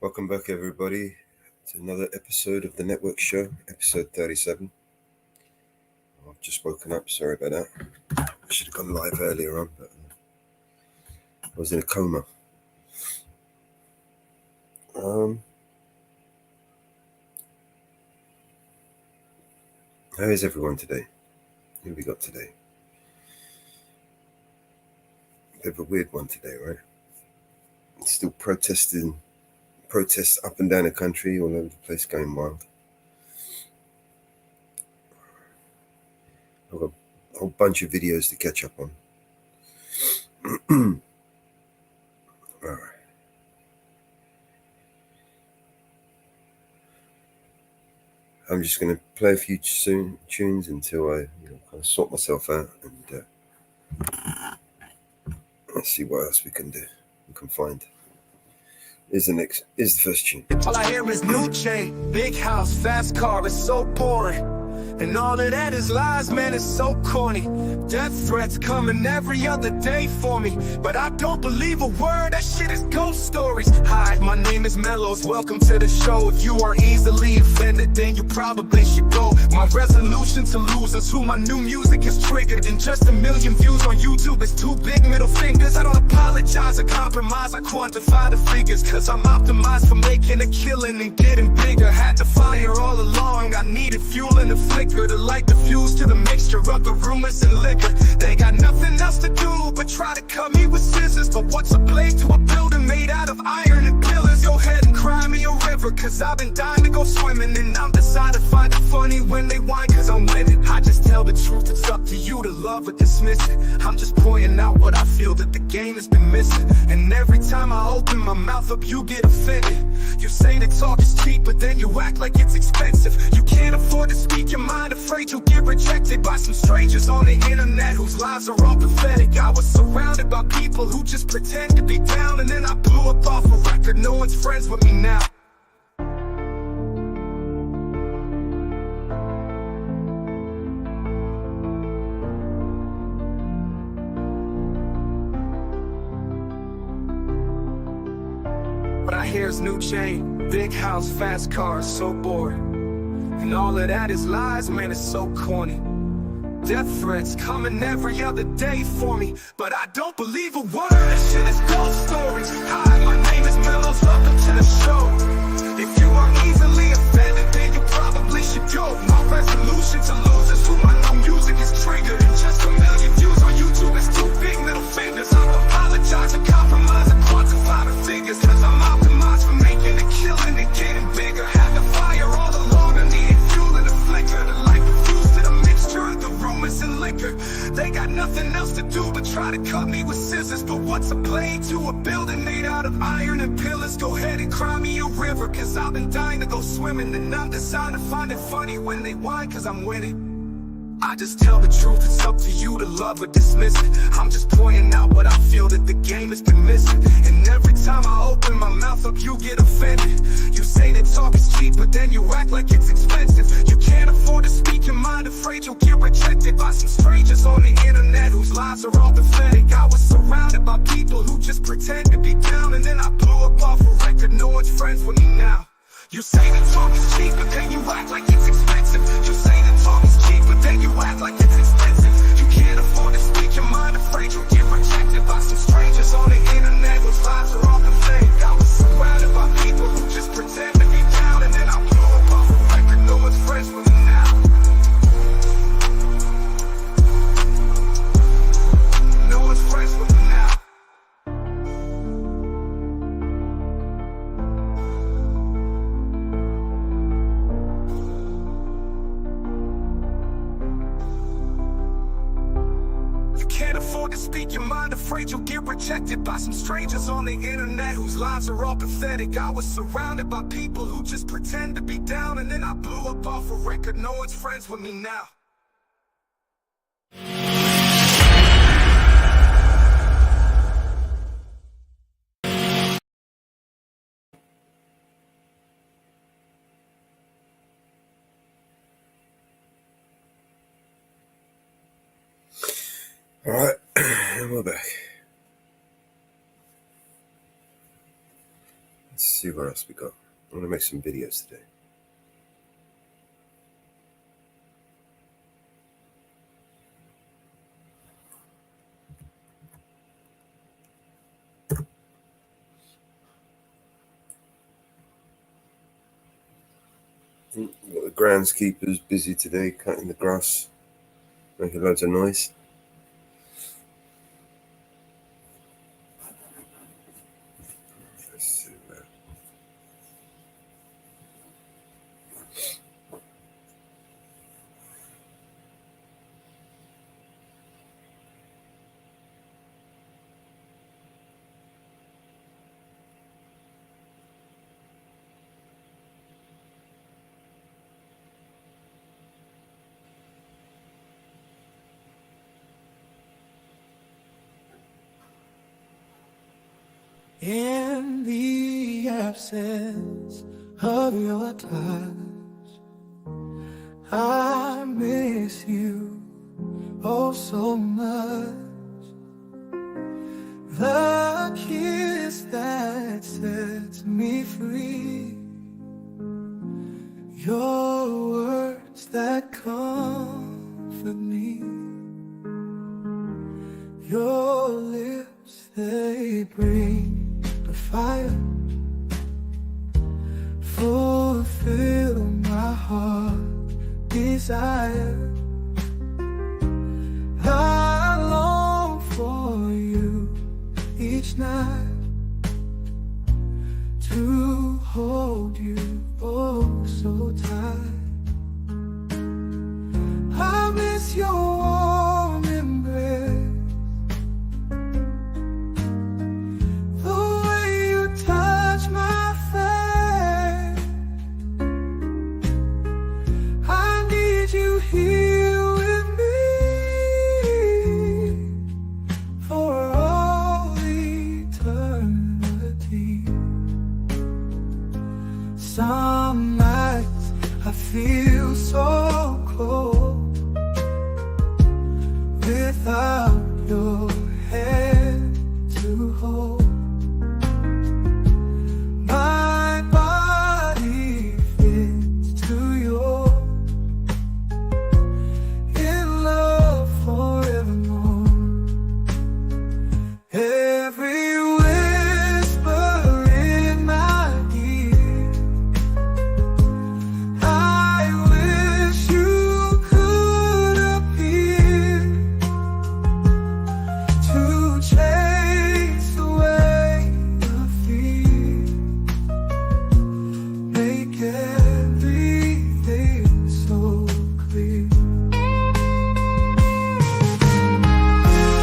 Welcome back, everybody, to another episode of the Network Show, episode 37. I've just woken up, sorry about that. I should have gone live earlier on, but I was in a coma. How is everyone today? Who have we got today? Bit of a weird one today, right? Still protests up and down the country, all over the place, going wild. I've got a whole bunch of videos to catch up on. All right. I'm just going to play a few tunes until I kind of sort myself out, and let's see what else we can find. Is the first tune. All I hear is new chain, big house, fast car, it's so boring. And all of that is lies, man, it's so corny. Death threats coming every other day for me, but I don't believe a word, that shit is ghost stories. Hi, my name is Mellows, welcome to the show. If you are easily offended, then you probably should go. My resolution to lose is who my new music is triggered. And just 1 million views on YouTube is 2 big middle fingers. I don't apologize or compromise, I quantify the figures, cause I'm optimized for making a killing and getting bigger. Had to fire all along, I needed fuel and a flicker to light the fuse to the mixture of the rumors and liquor. They got nothing else to do but try to cut me with scissors. But what's a blade to a building made out of iron and pillars? Go ahead and cry me a river, cause I've been dying to go swimming. And I'm decided to find it funny when they whine, cause I'm winning. I just tell the truth, it's up to you to love or dismiss it. I'm just pointing out what I feel that the game has been missing. And every time I open my mouth up, you get offended. You say that talk is cheap, but then you act like it's expensive. You can't afford to speak your mind, afraid you'll get rejected by some strangers on the internet whose lives are all pathetic. I was surrounded by people who just pretend to be down, and then I blew up off a record. No one's friends with me now. But I hear's new chain, big house, fast cars, so boring. And all of that is lies, man, it's so corny. Death threats coming every other day for me, but I don't believe a word, that shit is ghost stories. Hi, my name is Mellows, welcome to the show. If you are easily offended, then you probably should go. My resolution to lose is who my new music is triggered. And just 1 million views on YouTube is 2 big middle fingers. I apologize or compromise or quantify the figures, cause I'm optimized for making a killing and getting bigger. Had to fire all along, I needed fuel and a flicker to light the fuse to the mixture of the rumors and liquor. They got nothing else to do but try to cut me with scissors. But what's a blade to a building made out of iron and pillars? Go ahead and cry me a river, cause I've been dying to go swimming. And I'm deciding to find it funny when they whine, cause I'm winning. I just tell the truth, it's up to you to love or dismiss it. I'm just pointing out what I feel that the game has been missing. And every time I open my mouth up, you get offended. You say that talk is cheap, but then you act like it's expensive. You can't afford to speak your mind, afraid you'll get rejected by some strangers on the internet whose lives are all pathetic. I was surrounded by people who just pretend to be down, and then I blew up off a record. No one's friends with me now. You say that talk is cheap, but then you act like it's expensive. You say that talk is cheap, but then you act like it's expensive. You can't afford to speak your mind, afraid you'll get rejected by some strangers on the internet whose lives are all pathetic. I was surrounded by people who just pretend to be down, and then I blew up off a record. No one's friends with me now. No one's friends with me now. Can't afford to speak your mind, afraid you'll get rejected by some strangers on the internet whose lives are all pathetic. I was surrounded by people who just pretend to be down, and then I blew up off a record. No one's friends with me now. All right, and we're back. Let's see what else we got. I'm going to make some videos today. Got the groundskeepers busy today, cutting the grass, making loads of noise. Let's see that. In the absence of your touch, I miss you oh so much. The kiss that sets me free, your words that comfort me, your lips, they bring the fire, fulfill my heart's desire. I long for you each night, to hold you oh so tight. I miss your warm embrace, the way you touch my face. I need you here with me for all eternity. Some nights I feel so cold without your hand to hold. My body fits to yours in love forevermore. Every whisper in my ear, I wish you could appear to chase away the fear, make everything so clear.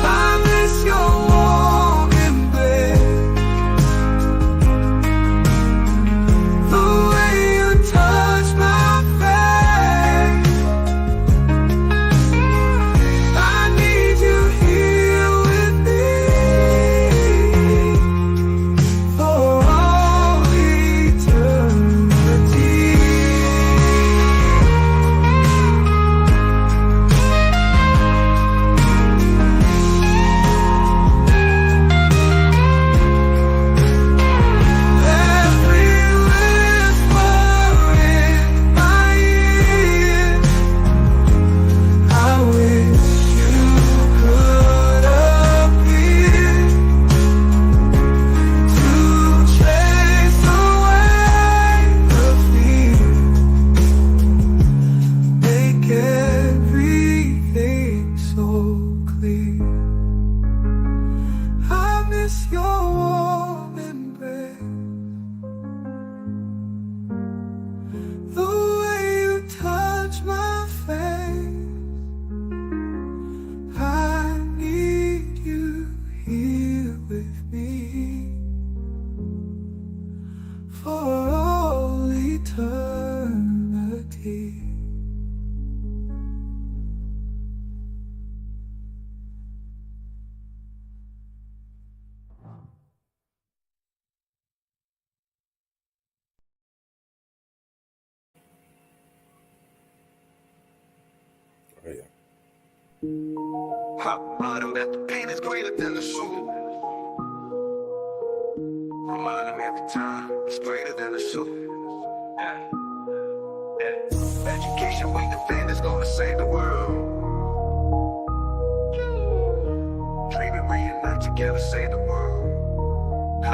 I miss your warm embrace, the way you touch my face. I need you here with me for all eternity. Every whisper in my ear, I wish you could appear to chase away the fear, make everything so clear. I miss your warm embrace, the way you touch my face. I need you here with me for all eternity. Oh, yeah. Hot bottom, that the pain is greater than the soul. From remind them every time it's greater than the shoe. Education we defend is gonna save the world. Dream and reunite together, save the world.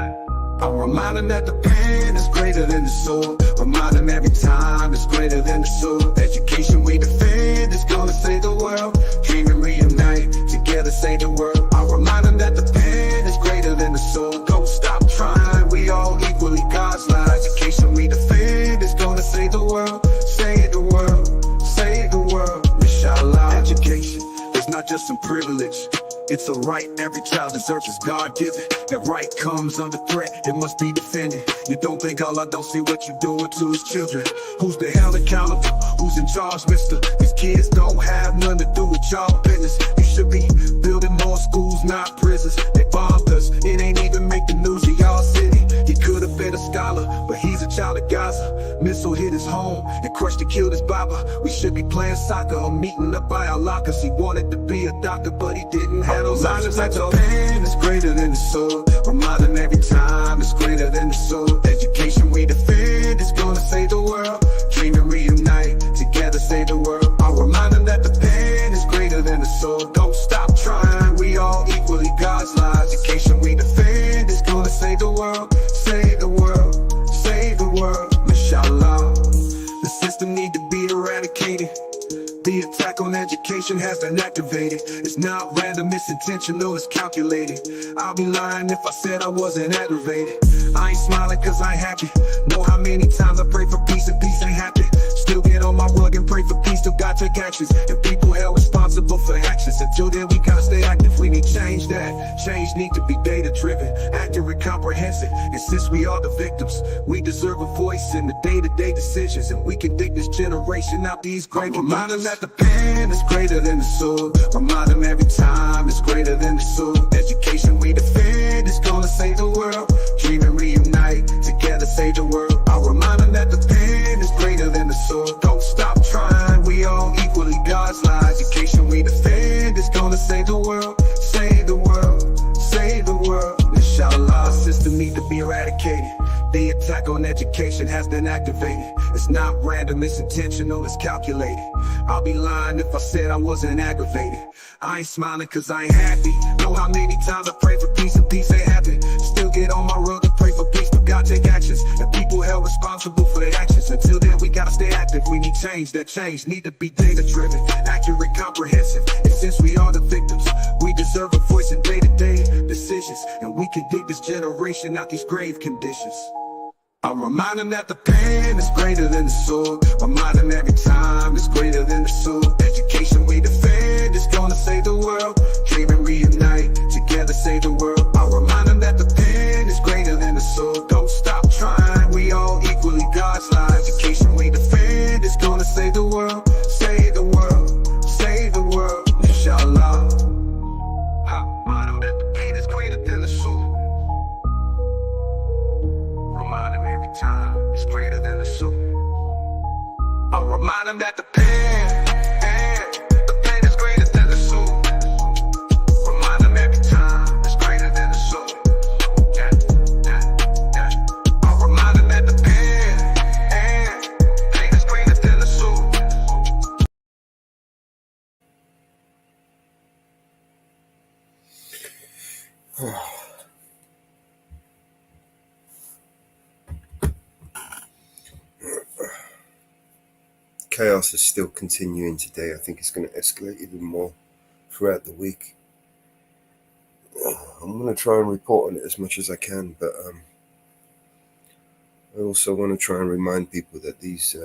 I'm reminding that the pen is greater than the soul. Remind them every time it's greater than the soul. Education we defend is gonna save the world. Dream and reunite together, save the world. I remind them that the pen is greater than the soul. Don't stop trying, we all equally God's light. Education we defend is gonna save the world. Save the world, save the world. Inshallah. Education is not just some privilege, it's a right every child deserves, is God-given. That right comes under threat, it must be defended. You don't think Allah don't see what you're doing to his children? Who's the hell accountable? Who's in charge, mister? These kids don't have nothing to do with y'all business. You should be building more schools, not prisons. They bombed us, it ain't even make the news of y'all city. He could have been a scholar, but he's a child of Gaza. Missile hit his home and crushed and killed his baba. We should be playing soccer or meeting up by our lockers. He wanted to be a doctor, but he didn't have those options. Like the pen is greater than the soul. Remind them every time it's greater than the soul. Education we defend is gonna save the world. Dream and reunite together, save the world. I'll remind them that the pen is greater than the soul. Don't stop trying, we all equally God's lives. Education we defend is gonna save the world. Save the world, save the world, inshallah. The system need to be eradicated. The attack on education has been activated. It's not random, it's intentional, it's calculated. I'll be lying if I said I wasn't aggravated. I ain't smiling cause I ain't happy. Know how many times I pray for peace and peace ain't happen. Still get on my rug and pray for peace, still gotta take actions. And people held responsible for actions. Until then we gotta stay active, we need change. That change need to be data driven, accurate, comprehensive. And since we are the victims, we deserve a voice in the day-to-day decisions. And we can dig this generation out these great reminders that the pen is greater than the soul. Remind them every time it's greater than the soul. Education we defend is gonna save the world. Dream and reunite together, save the world. I'll remind them that the pen is greater than the soul. Don't stop trying, we all equally God's light. Education we defend is gonna save the world. Save the world, save the world, inshallah. The system need to be eradicated. The attack on education has been activated. It's not random, it's intentional, it's calculated. I'll be lying if I said I wasn't aggravated. I ain't smiling cause I ain't happy. Know how many times I pray for peace and peace ain't happen. Still get on my rug and pray for peace, but God take actions. And people held responsible for their actions. Until then we gotta stay active, we need change. That change need to be data driven, accurate, comprehensive. And since we are the victims, we deserve a voice in day-to-day decisions. And we can dig this generation out these grave conditions. I'm reminding that the pen is greater than the soul. Remind them every time it's greater than the soul. Education we defend is gonna save the world. Dream and reunite together, save the world. I'll remind them that the pen is greater than the soul. Don't stop trying, we all equally God's light. Education we defend is gonna save the world. Save the world, save the world, inshallah. Remind them that the pen is greater than the soul. Remind them every time it's greater than the soul. I'll remind them that the pen is greater than the soul. Remind them every time it's greater than the soul. I'll remind them that the pen is greater than the soul. Chaos is still continuing today. I think it's going to escalate even more throughout the week. I'm going to try and report on it as much as I can, but I also want to try and remind people that these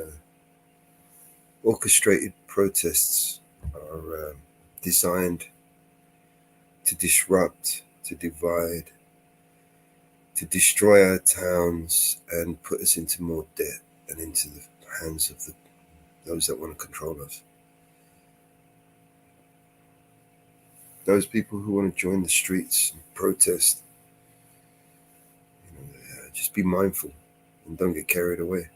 orchestrated protests are designed to disrupt, to divide, to destroy our towns and put us into more debt and into the hands of those that want to control us. Those people who want to join the streets and protest, just be mindful and don't get carried away.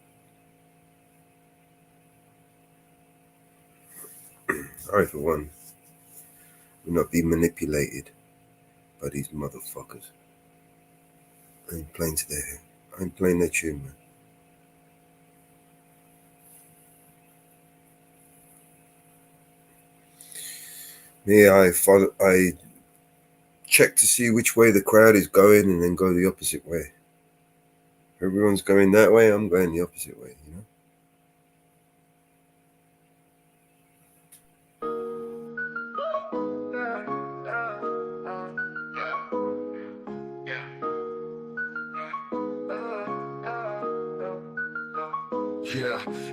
I, for one, will not be manipulated by these motherfuckers. I ain't playing today. I ain't playing that tune, man. Me, I check to see which way the crowd is going and then go the opposite way. If everyone's going that way, I'm going the opposite way, you know?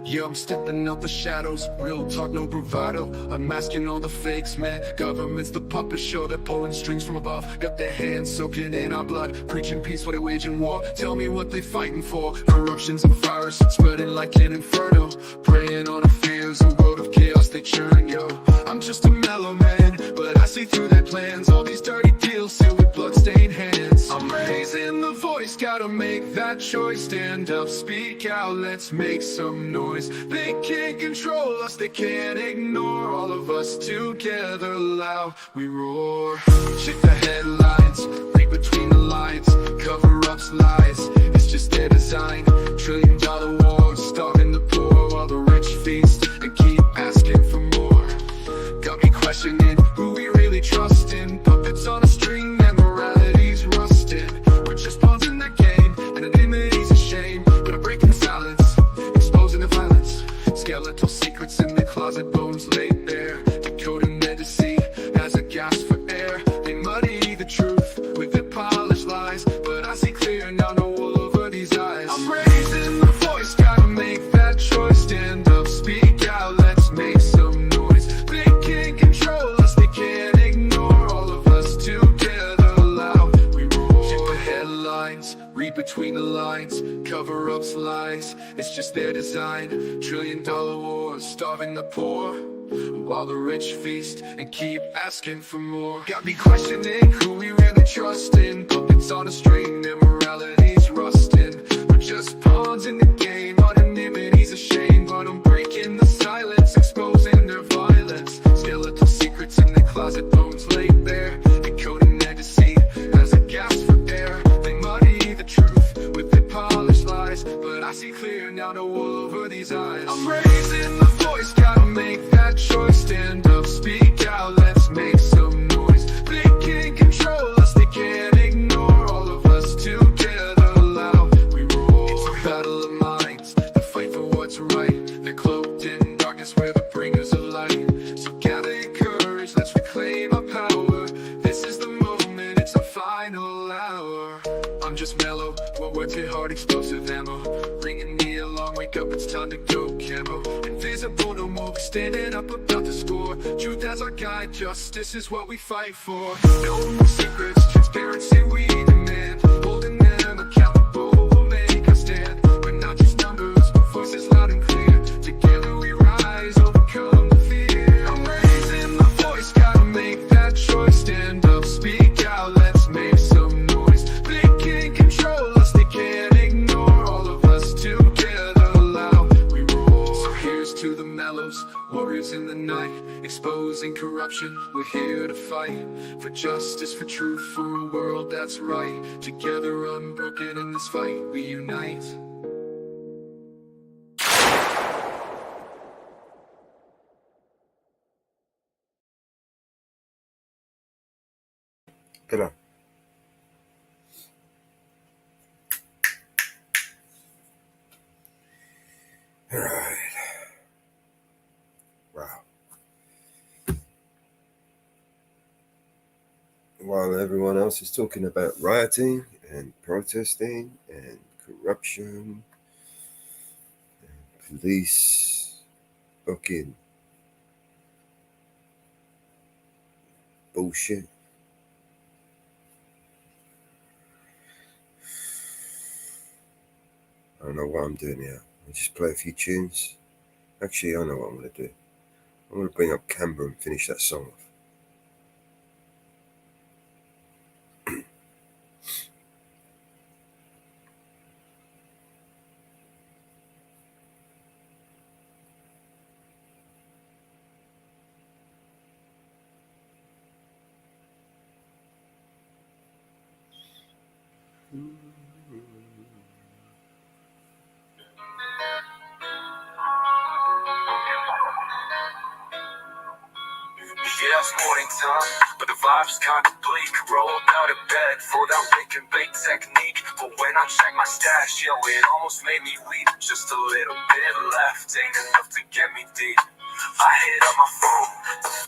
Yeah, I'm stepping out the shadows, real talk, no bravado. I'm masking all the fakes, man. Government's the puppet show, they're pulling strings from above. Got their hands soaking in our blood, preaching peace while they're waging war. Tell me what they fighting for. Corruption's and virus spreading like an inferno. Preying on our fears, a world of chaos they churn, yo. I'm just a mellow man, but I see through their plans. All these dirty deals sealed with bloodstained hands. I'm raising the voice, gotta make that choice. Stand up, speak out, let's make some noise. They can't control us, they can't ignore. All of us together, loud we roar. Check the headlines, read between the lines. Cover-ups, lies, it's just their design. $1 trillion wars, starving the poor while the rich feast and keep asking for more. Got me questioning who we really trust in. Puppets on a string and morality's rusted. We're just pawns in the game, and anonymity's a shame. But I'm breaking the silence, exposing the violence. Skeletal secrets in the closet, bones laid bare. Decoding their deceit as a gasp for air. They muddy the truth with their polished lies, but I see clear now, no wool over these eyes. I'm raising the voice, gotta make that choice. Stand up, speak out, let's make some noise. They can't control us, they can't ignore. All of us together, loud we roar. Check the headlines, read between the lines. Cover-ups, lies, it's just their design. $1 trillion wars, starving the poor while the rich feast and keep asking for more. Got me questioning who we really trust in. Puppets on a string, their morality's rusting. We're just pawns in the game, anonymity's a shame. But I'm breaking the silence, exposing their violence. Skeletal secrets in the closet, bones laid bare. Decoding their deceit as a gasp for air. They muddy the truth with their polished lies, but I see clear now, no wool over these eyes. I'm raising the voice, gotta make that choice. Stand up, speak out, let's make some noise. They can't control us, they can't ignore. All of us together, loud we roar. It's a battle of minds, the fight for what's right. They're cloaked in darkness, we're the bringers of light. So gather your courage, let's reclaim our power. This is the moment, it's our final hour. I'm just mellow, what words hit hard, explosive ammo. Bringing me along, wake up, it's time to go camo. Invisible, no more, standing up about the score. Truth as our guide, justice is what we fight for. No more secrets, transparency we demand. Holding them accountable, we'll make a stand. We're not just numbers, voices loud and clear. Together we rise, overcome the fear. I'm raising the voice, gotta make that choice. Stand up, speak out, let's make some noise. They can't control us, they can't ignore. All of us together, loud we roar. So here's to the mellows, warriors in the night, exposing corruption. We're here to fight for justice, for truth, for a world that's right. Together unbroken in this fight, we unite. Get on. All right. Wow. While everyone else is talking about rioting and protesting and corruption and police fucking bullshit. I don't know what I'm doing here. I'll just play a few tunes. Actually, I know what I'm going to do. I'm going to bring up Canberra and finish that song off. it's morning time, but the vibe's kinda bleak. Rolled out of bed for that wake and bake technique. But when I check my stash, yo, it almost made me weep. Just a little bit left, ain't enough to get me deep. I hit up my phone.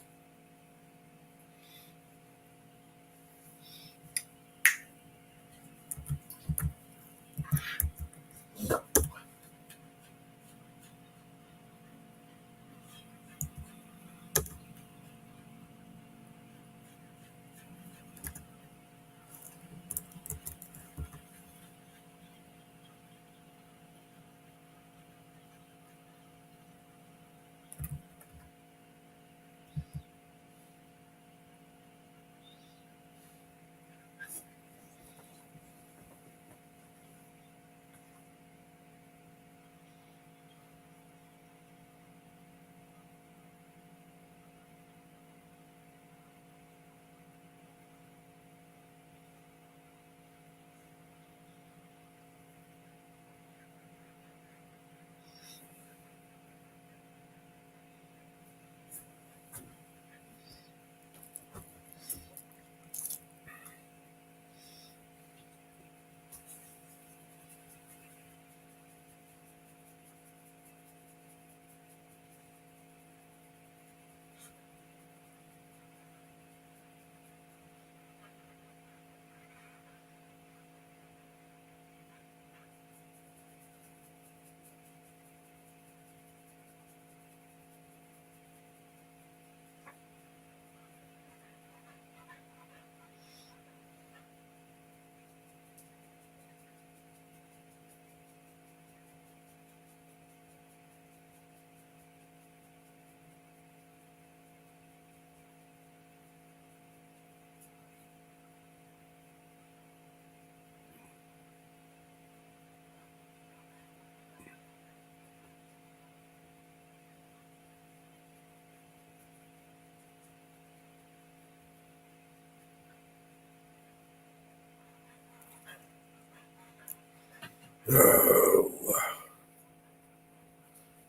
Oh,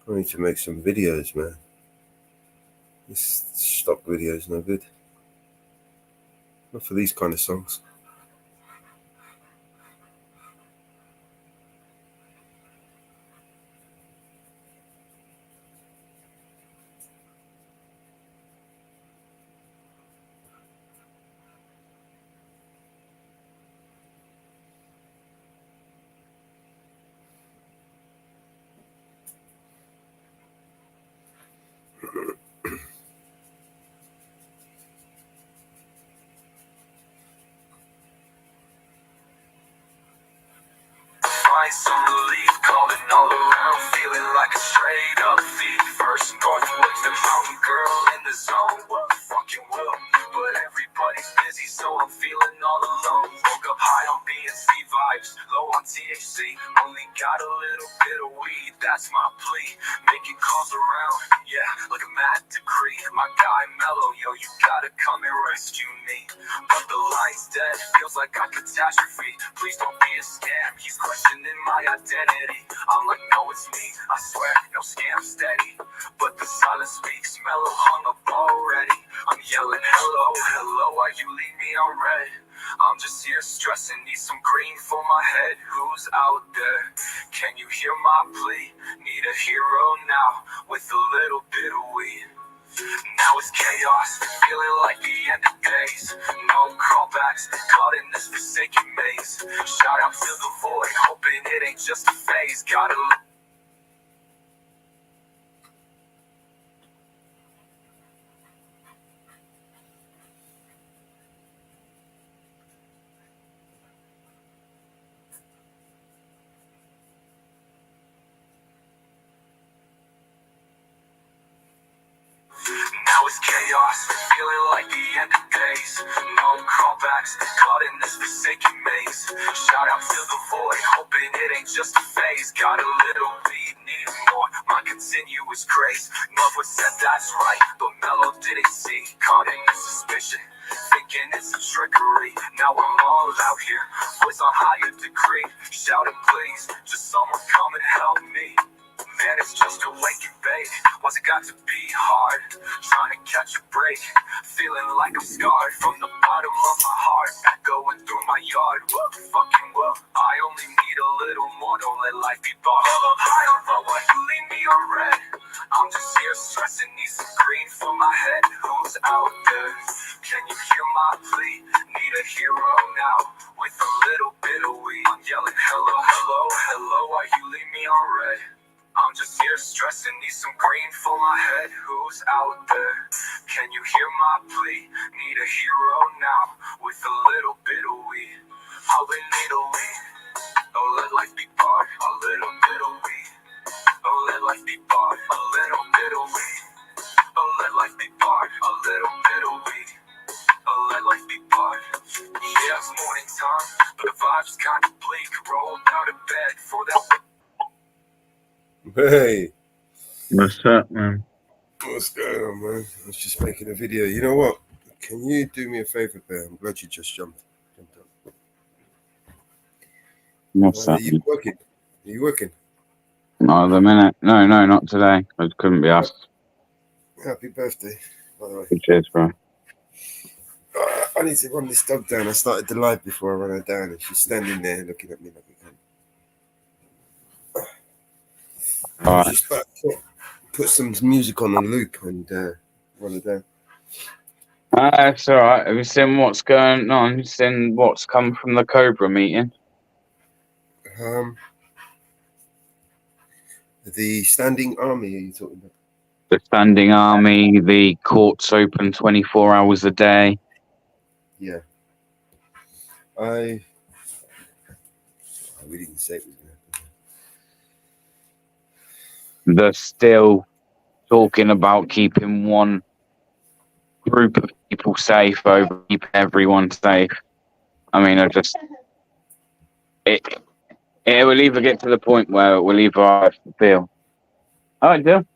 I need to make some videos, man. This stock video is no good. Not for these kind of songs. Find some relief, calling all around, feeling like a straight up thief. First Northwoods, the mountain girl in the zone. What fucking will? But everybody's busy, so I'm feeling all alone. Woke up high on BNC vibes, low on THC. Only got a little bit of weed, that's my plea. Making calls around, yeah, like a mad decree. My guy Mellow, yo, you gotta come and rescue me. But the line's dead, feels like a catastrophe. Please don't be a scam, he's questioning my identity. I'm like, no, it's me, I swear, no scam, steady. But the silence speaks, Mellow hung up already. I'm yelling, hello, hello, why you leave me on red? I'm just here stressing, need some green for my head. Who's out there? Can you hear my plea? Need a hero now, with a little bit of weed. Now it's chaos, feeling like the end of days. No callbacks, caught in this forsaken maze. Shout out to the void, hoping it ain't just a phase. Gotta Now it's chaos, feeling like the end of days. No callbacks, caught in this forsaken maze. Shout out to the void, hoping it ain't just a phase. Got a little weed, need more, my continuous grace. Love was said, that's right, but Mellow didn't see. Caught in this suspicion, thinking it's a trickery. Now I'm all out here, voice on higher degree. Shouting please, just someone come and help me. Man, it's just a wake and bake. Why's it got to be hard? Trying to catch a break. Feeling like I'm scarred from the bottom of my heart. Going through my yard. Whoa, fucking whoa. I only need a little more. Don't let life be bought. I don't know why you leave me on red. I'm just here stressing. Need some green for my head. Who's out there? Can you hear my plea? Need a hero now. With a little bit of weed. I'm yelling hello, hello, hello. Why you leave me on red? I'm just here stressing, need some green for my head. Who's out there? Can you hear my plea? Need a hero now, with a little bit of weed. All we need a weed. Don't let life be barred. A little bit of weed. Don't let life be barred. A little bit of weed. Don't let life be barred. A little bit of weed. Don't let life be barred. Yeah, it's morning time, but the vibe's kinda bleak. Rolled out of bed for that. Hey, What's up, man? what's going on, man? I was just making a video. You know what? Can you do me a favor, Bear? I'm glad you just jumped up. What's Are up? you working? Are you working? Not at the minute. No, not today. It couldn't be us. Happy birthday, by the way. Cheers, bro. I need to run this dog down. I started the live before I run her down, and she's standing there looking at me like a cunt. I was just about to put some music on a loop and run her down. It's all right. Have you seen what's going on? Have you seen what's come from the Cobra meeting? The standing army, are you talking about? The standing army, the courts open 24 hours a day. Yeah. We didn't say it was going to happen. They're still talking about keeping one group of people safe over keeping everyone safe. I mean, it will either get to the point where it will either feel. Oh, it do.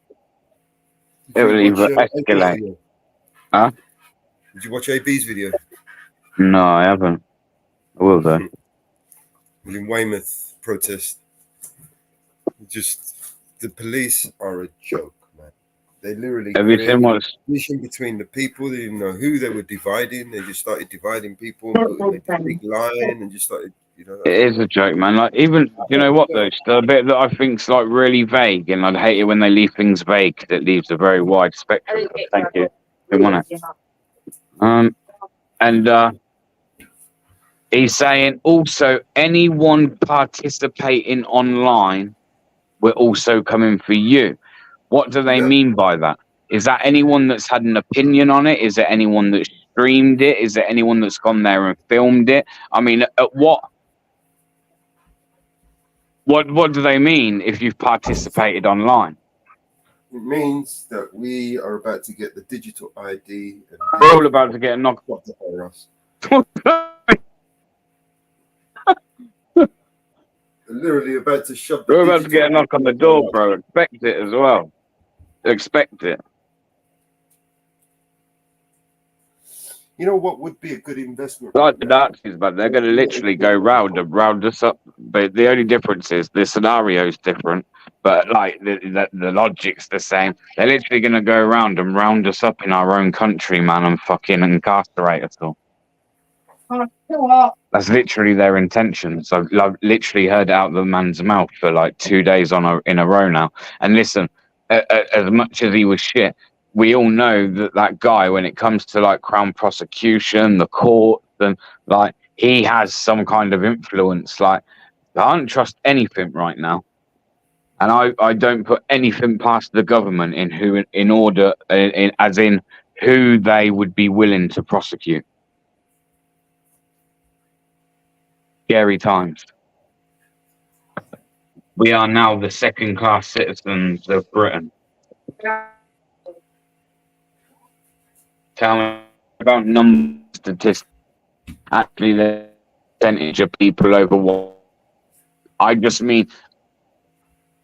It will either escalate. Huh? Did you watch AB's video? No, I haven't. I will though. In Weymouth protest. Just the police are a joke, man. They literally created a division between the people. They didn't know who they were dividing. They just started dividing people and putting like a big line and just started, It is a joke, man. Like, even, you know what though? The bit that I think's like really vague, and I'd hate it when they leave things vague because it leaves a very wide spectrum. Thank you. Good morning. And he's saying also anyone participating online, we're also coming for you. What do they mean by that? Is that anyone that's had an opinion on it? Is it anyone that streamed it? Is it anyone that's gone there and filmed it? I mean, what do they mean if you've participated online? It means that we are about to get the digital ID. And we're all about to get a knock. Literally about to shove. We're about to get a knock on the door, bro. Expect it as well. Expect it. You know what would be a good investment? Like the Nazis, but they're going to literally go round us up. But the only difference is the scenario is different. But like the logic's the same. They're literally going to go around and round us up in our own country, man, and fucking incarcerate us all. That's literally their intentions. I've literally heard it out of the man's mouth for like 2 days in a row now. And listen, as much as he was shit, we all know that guy, when it comes to like Crown prosecution, the court, and like he has some kind of influence. Like I don't trust anything right now, and I don't put anything past the government as in who they would be willing to prosecute. Scary times. We are now the second-class citizens of Britain. Tell me about number statistics. Actually, the percentage of people over what? I just mean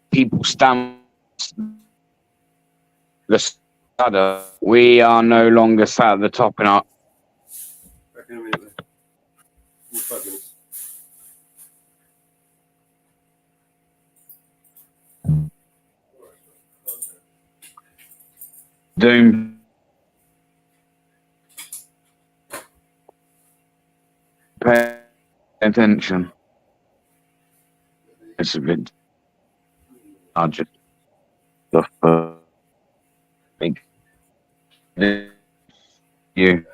people stand the ladder. We are no longer sat at the top in our. Back in a minute. 5 minutes. Doom. Pay attention. It's a bit. I just stuff. Think you.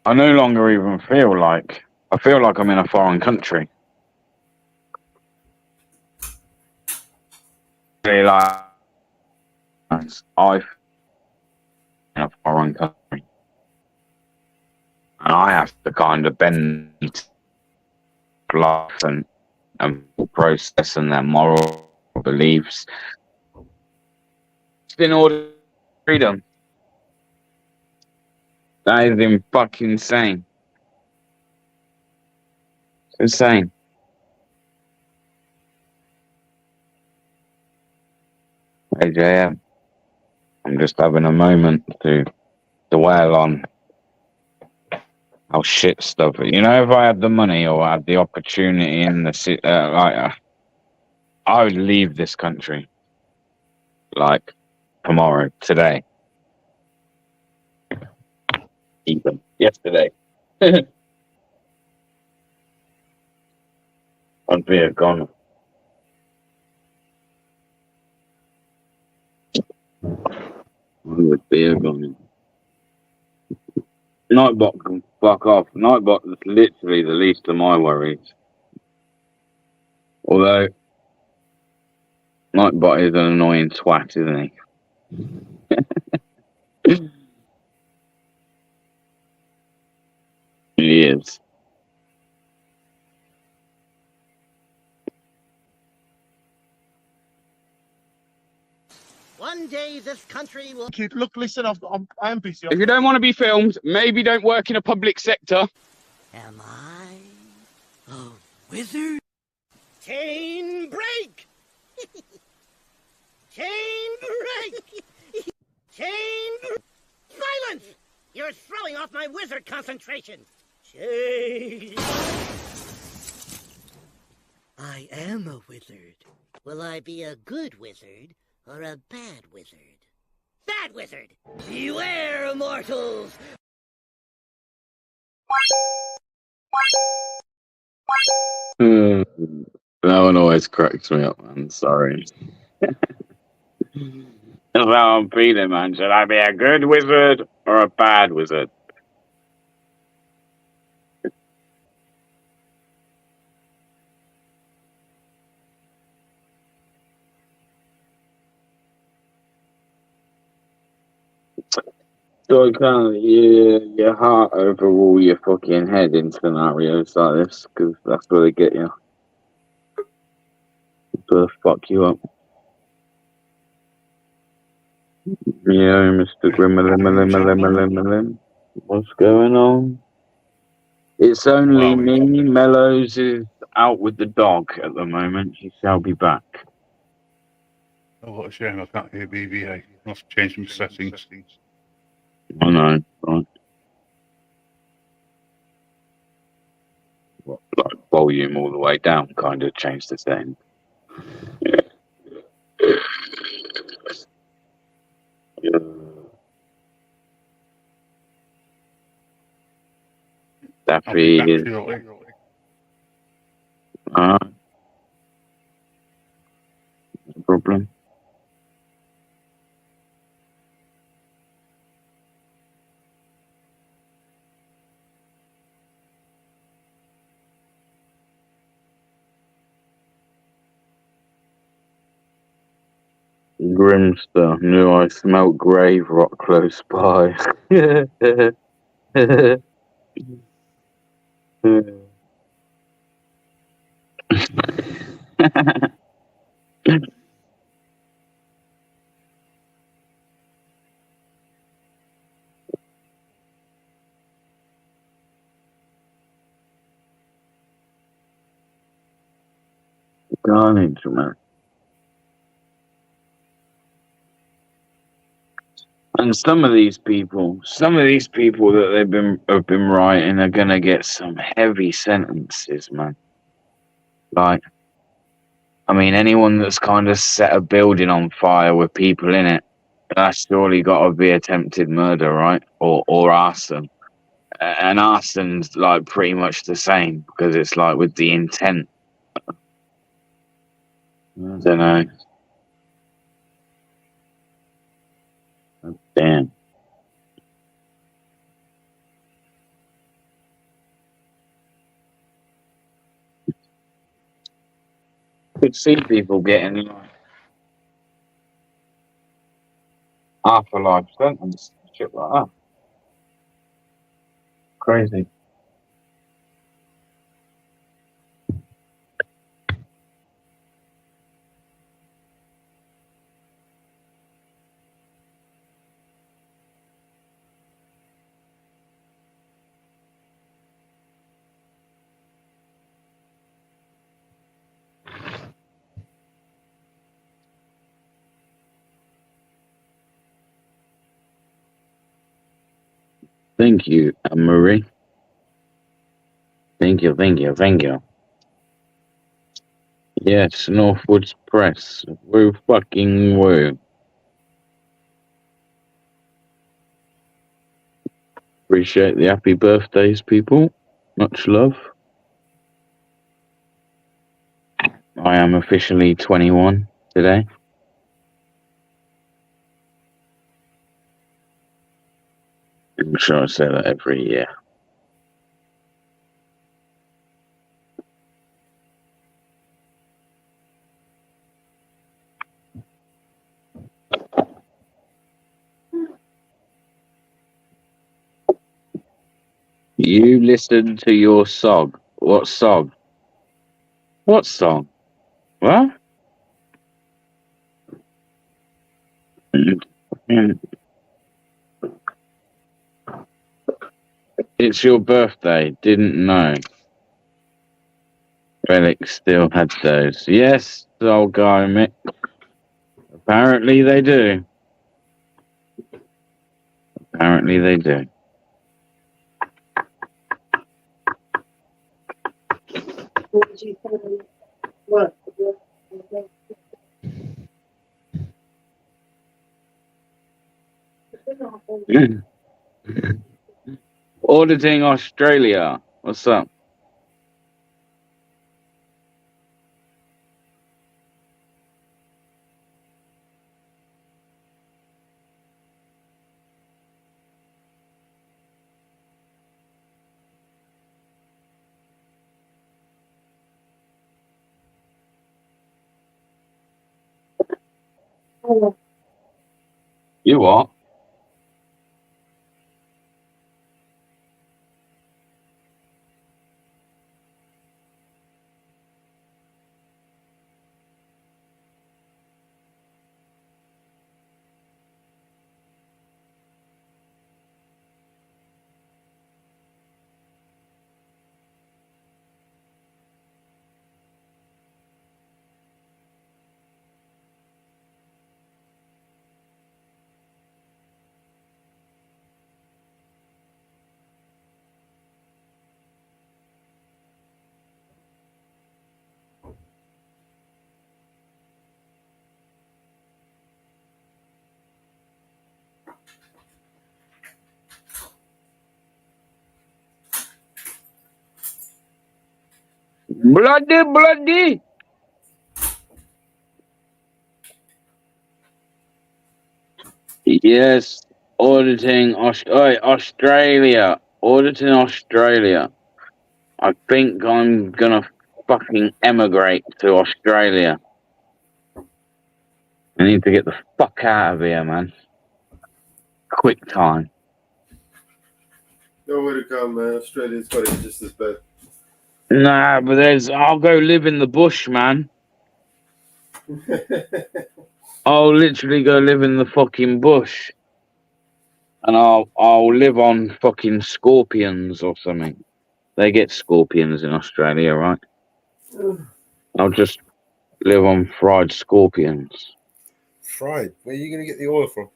I no longer even feel like. I feel like I'm in a foreign country. Really like I feel in a foreign country, and I have to kind of bend to life and process and their moral beliefs. It's in order to freedom. That is fucking insane. It's insane. AJM. I'm just having a moment to dwell on how shit stuff. You know, if I had the money or had the opportunity in the city, I would leave this country like tomorrow, today, even yesterday. I'd be a goner. I would be a goner. Nightbot can fuck off. Nightbot is literally the least of my worries. Although Nightbot is an annoying twat, isn't he? He is. One day this country will. Look, listen, I am busy. If you don't want to be filmed, maybe don't work in a public sector. Am I a wizard? Chain break! Chain break! Chain Silence! You're throwing off my wizard concentration! Chain... I am a wizard. Will I be a good wizard or a bad wizard? Bad wizard! Beware, mortals! That one always cracks me up, man. Sorry. That's how I'm feeling, man. Should I be a good wizard or a bad wizard? So I kind of your heart overrule your fucking head in scenarios like this, because that's where they get you. That's where they fuck you up. Yeah, Mr. Grimmalim. What's going on? It's only me. Mellows is out with the dog at the moment. She shall be back. Oh, what a shame I can't hear BBA. I must change some settings. I know, right? Like volume all the way down, kind of changed the thing. Yeah. Daffy is. No problem. Grimster knew I smelt grave rot close by. Carnage, man. And some of these people that have been writing are gonna get some heavy sentences, man. Like, I mean, anyone that's kind of set a building on fire with people in it, that's surely got to be attempted murder, right? Or arson. And arson's like pretty much the same because it's like with the intent. I don't know. Damn. Could see people getting like half a life sentence, shit like that. Crazy. Thank you, Marie. Thank you. Yes, Northwoods Press. Woo fucking woo. Appreciate the happy birthdays, people. Much love. I am officially 21 today. I'm sure I say that every year. You listen to your song. What song? What song? What? It's your birthday. Didn't know. Relic still had those. Yes, old guy, Mick. Apparently they do. Apparently they do. What? Auditing Australia. What's up? You what? Bloody. Yes, auditing Australia. Auditing Australia. I think I'm gonna fucking emigrate to Australia. I need to get the fuck out of here, man. Quick time. Nowhere to go, man. Australia's got it just as bad. Nah, but I'll go live in the bush, man. I'll literally go live in the fucking bush. And I'll live on fucking scorpions or something. They get scorpions in Australia, right? I'll just live on fried scorpions. Fried? Where are you going to get the oil from?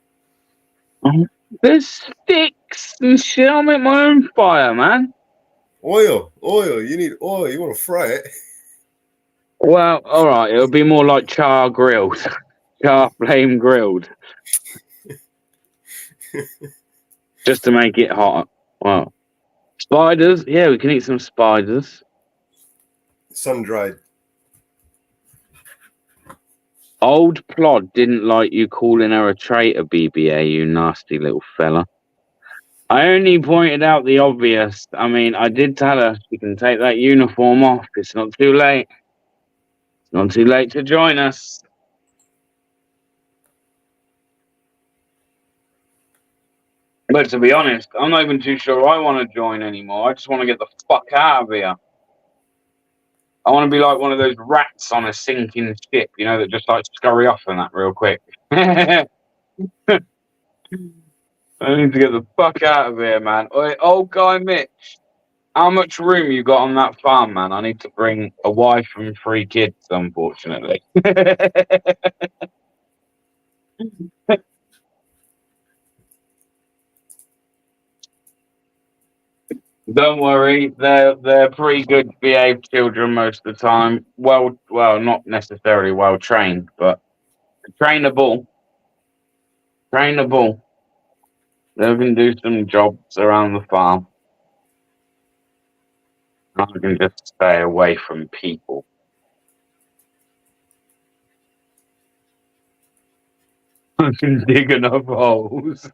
There's sticks and shit. I'll make my own fire, man. Oil. You need oil. You want to fry it? Well, all right. It'll be more like char grilled, char flame grilled, just to make it hot. Well, spiders. Yeah, we can eat some spiders. Sun dried. Old Plod didn't like you calling her a traitor, BBA, you nasty little fella. I only pointed out the obvious. I mean, I did tell her she can take that uniform off. It's not too late. It's not too late to join us. But to be honest, I'm not even too sure I want to join anymore. I just want to get the fuck out of here. I want to be like one of those rats on a sinking ship, you know, that just like scurry off and that real quick. I need to get the fuck out of here, man. Oi, old guy Mitch, how much room you got on that farm, man? I need to bring a wife and 3 kids, unfortunately. Don't worry, they're pretty good behaved children most of the time. Well, not necessarily well trained, but trainable. Trainable. They can do some jobs around the farm. I can just stay away from people. I can dig enough holes.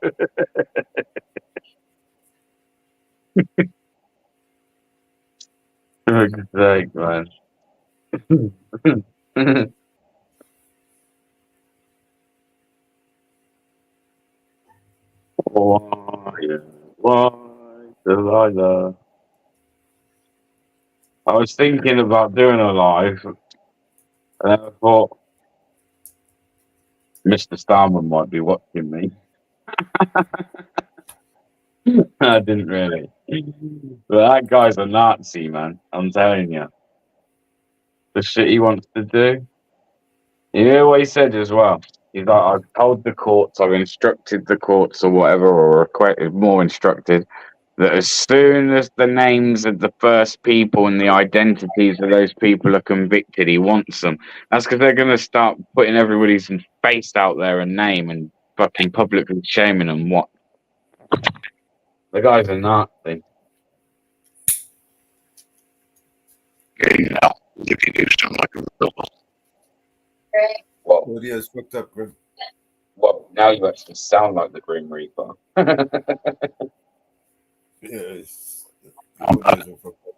For God's sake, man. Why, Delilah? I was thinking about doing a live, and I thought Mr. Starman might be watching me. I didn't really. But that guy's a Nazi, man. I'm telling you. The shit he wants to do. You know what he said as well? He's like, I've told the courts, I've instructed the courts or whatever, or more instructed, that as soon as the names of the first people and the identities of those people are convicted, he wants them. That's because they're going to start putting everybody's face out there and name and fucking publicly shaming them. What? The guy's a Nazi. Okay, now, if you do sound like a real Well, Audio's fucked up, Grim. now you actually sound like the Grim Reaper. Yeah, it's the audio's all fucked up.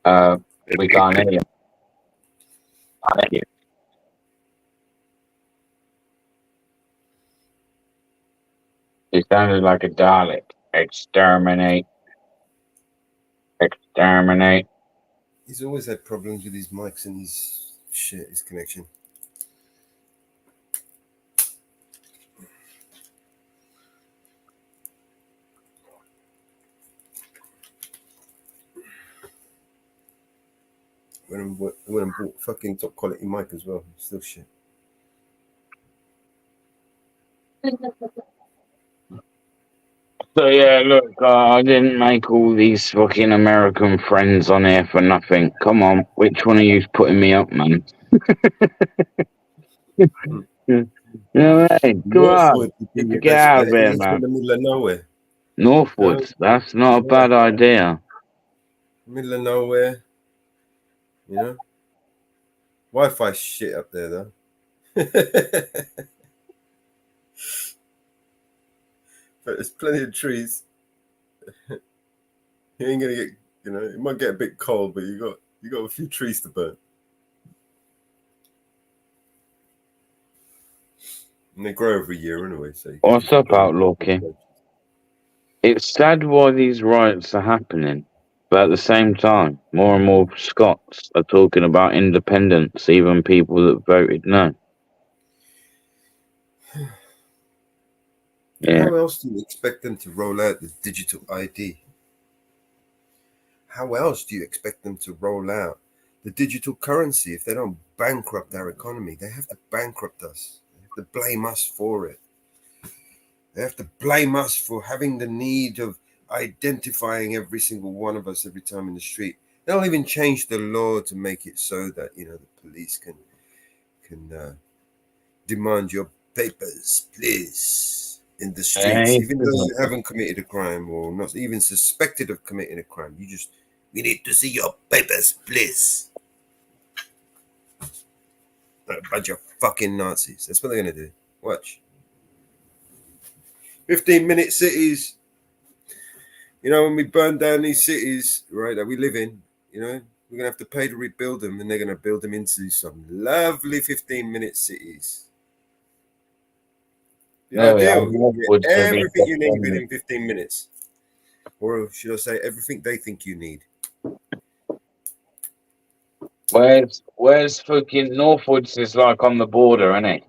yeah. We can't hear you. He sounded like a Dalek. Exterminate. Exterminate. He's always had problems with his mics and his connection. When I bought fucking top quality mic as well, still shit. So yeah, look, I didn't make all these fucking American friends on here for nothing. Come on, which one of you's putting me up, man? No way, come on, get out of here, man. In the middle of nowhere. Northwards, that's not a bad idea. Middle of nowhere, you know. Wi-Fi shit up there though. But there's plenty of trees. You ain't gonna get, you know, it might get a bit cold, but you got a few trees to burn. And they grow every year anyway, so What's up, Outlawky? It's sad why these riots are happening, but at the same time, more and more Scots are talking about independence, even people that voted no. Yeah. How else do you expect them to roll out the digital ID? How else do you expect them to roll out the digital currency, if they don't bankrupt our economy, they have to bankrupt us. They have to blame us for it. They have to blame us for having the need of identifying every single one of us every time in the street. They'll even change the law to make it so that, you know, the police can demand your papers, please, in the streets, even though you haven't committed a crime or not even suspected of committing a crime. We need to see your papers, please. Like a bunch of fucking Nazis. That's what they're gonna do. Watch. 15-minute cities. You know, when we burn down these cities, right, that we live in, you know, we're gonna have to pay to rebuild them, and they're gonna build them into some lovely 15-minute cities. The ideal, you get everything you need within 15 minutes. Or should I say everything they think you need. Where's fucking Northwoods is like on the border, isn't it?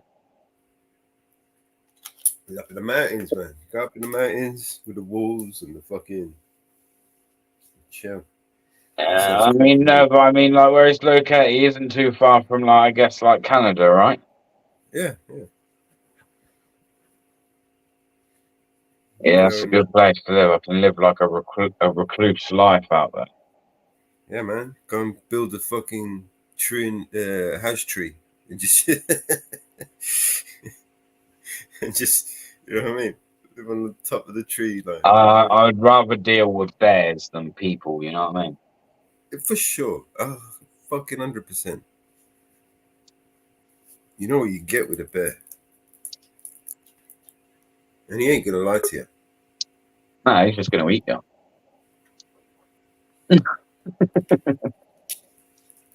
Up in the mountains, man. Go up in the mountains with the wolves and the fucking chill. Yeah, I mean, no, but I mean, like, where it's located, he isn't too far from, like, I guess, like Canada, right? Yeah. Yeah, that's a good place to live. I can live like a recluse life out there. Yeah, man. Go and build a fucking house tree and just and just, you know what I mean? Live on the top of the tree, like. I'd rather deal with bears than people. You know what I mean? For sure. Oh, fucking 100%. You know what you get with a bear, and he ain't gonna lie to you. No, he's just gonna eat you.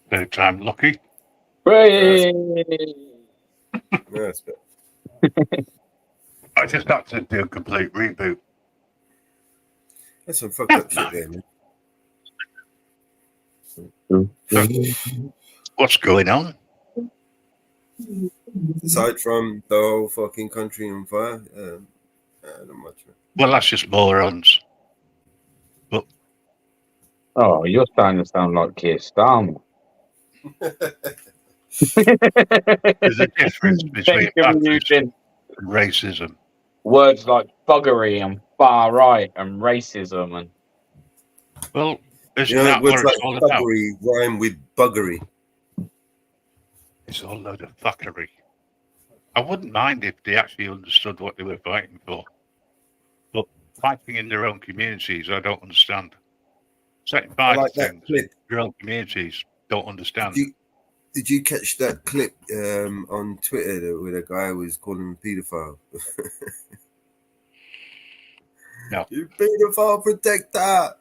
Third time lucky. That's better. I just had to do a complete reboot. That's some fucked up shit there, man. What's going on? Aside from the whole fucking country on fire, not much, man. Well, that's just morons. But oh, you're starting to sound like Keir Starmer. there's a difference between fascism and racism. Words like buggery and far right and racism and well, isn't that what it's all about? Buggery rhyme with buggery. It's all a load of fuckery. I wouldn't mind if they actually understood what they were fighting for. But fighting in their own communities, I don't understand. Setting fire to things, your own communities don't understand. Did you catch that clip on Twitter where the guy was calling him a paedophile? No. You paedophile protector!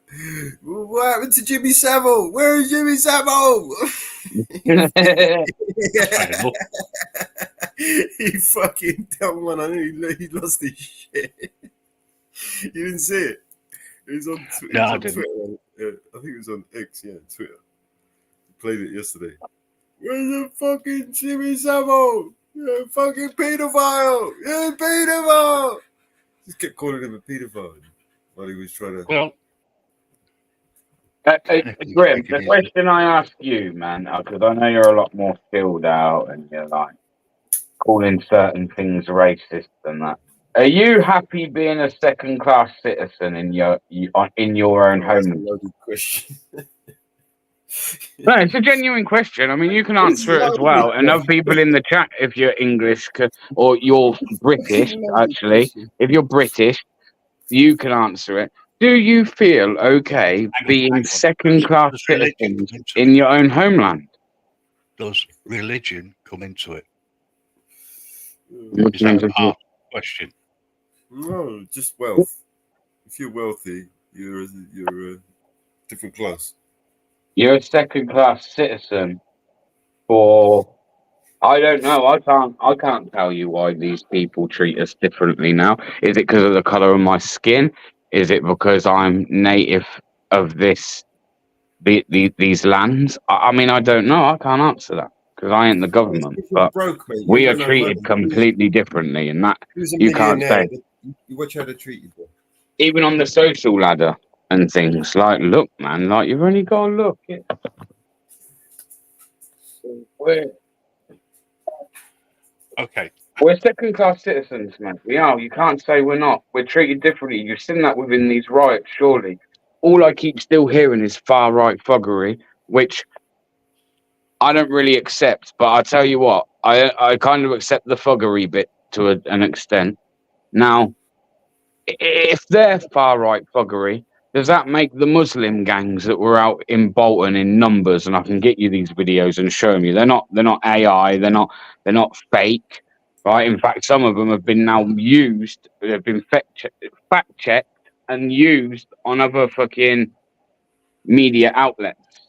What happened to Jimmy Savile? Where is Jimmy Savile? He fucking dumb one. I know he lost his shit. You didn't see it? It was on Twitter. No, I think it was on X, Twitter. I played it yesterday. Where's the fucking Jimmy Savile? You're a fucking pedophile! You're a pedophile! Just kept calling him a pedophile while he was trying to. Well, Grim, the question I ask you, man, because I know you're a lot more filled out and you're like calling certain things racist and that. Are you happy being a second-class citizen in your own home? That's a loaded question. No, it's a genuine question. I mean, you can answer it as well. And other people in the chat, if you're English or you're British, actually, if you're British, you can answer it. Do you feel okay being second-class citizens in your own homeland? Does religion come into it? Is that a hard question? No, just wealth. If you're wealthy, you're a different class. You're a second-class citizen for, I don't know, I can't tell you why these people treat us differently now. Is it because of the colour of my skin? Is it because I'm native of these lands? I mean, I don't know. I can't answer that because I ain't the government. But we are treated completely differently, and that you can't say. You watch how they treat you, bro. Even on the social ladder and things, like, look, man, like, you've only got to look. Okay. We're second-class citizens, man. We are. You can't say we're not. We're treated differently. You've seen that within these riots, surely. All I keep still hearing is far-right fuggery, which I don't really accept. But I tell you what, I kind of accept the fuggery bit to an extent. Now, if they're far-right fuggery, does that make the Muslim gangs that were out in Bolton in numbers? And I can get you these videos and show them you. They're not AI. They're not fake, right? In fact, some of them have been now used. They've been fact checked and used on other fucking media outlets.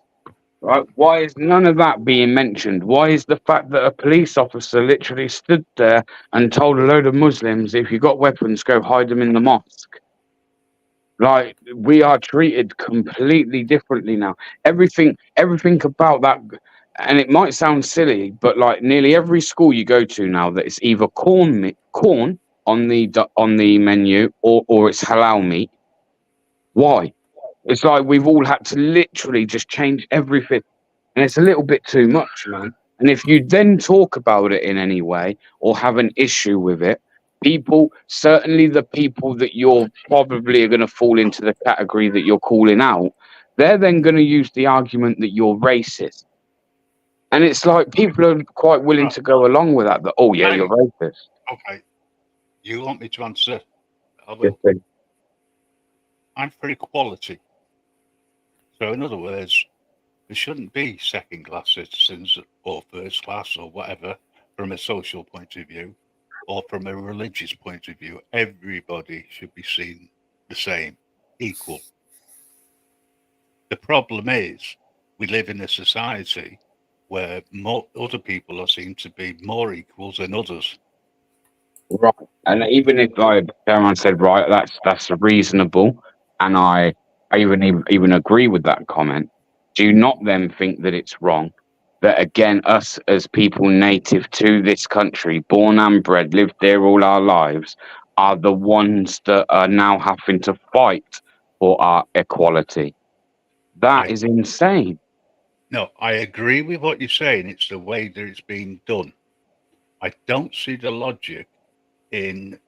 Right? Why is none of that being mentioned? Why is the fact that a police officer literally stood there and told a load of Muslims, if you've got weapons, go hide them in the mosque? Like, we are treated completely differently now. Everything about that, and it might sound silly, but like nearly every school you go to now, that it's either corn on the menu or it's halal meat. Why? It's like we've all had to literally just change everything, and it's a little bit too much, man. And if you then talk about it in any way or have an issue with it, people, certainly the people that you're probably going to fall into the category that you're calling out, they're then going to use the argument that you're racist. And it's like people are quite willing to go along with that, oh, yeah, you're racist. Okay. You want me to answer? I Yes, will. sir. I'm for equality. So, in other words, there shouldn't be second-class citizens or first class or whatever from a social point of view or from a religious point of view. Everybody should be seen the same, equal. The problem is we live in a society where other people are seen to be more equals than others. Right. And even if Cameron said, right, that's reasonable, and I even agree with that comment, do you not then think that it's wrong that, again, us as people native to this country, born and bred, lived there all our lives, are the ones that are now having to fight for our equality? That is insane. No, I agree with what you're saying. It's the way that it's being done. I don't see the logic in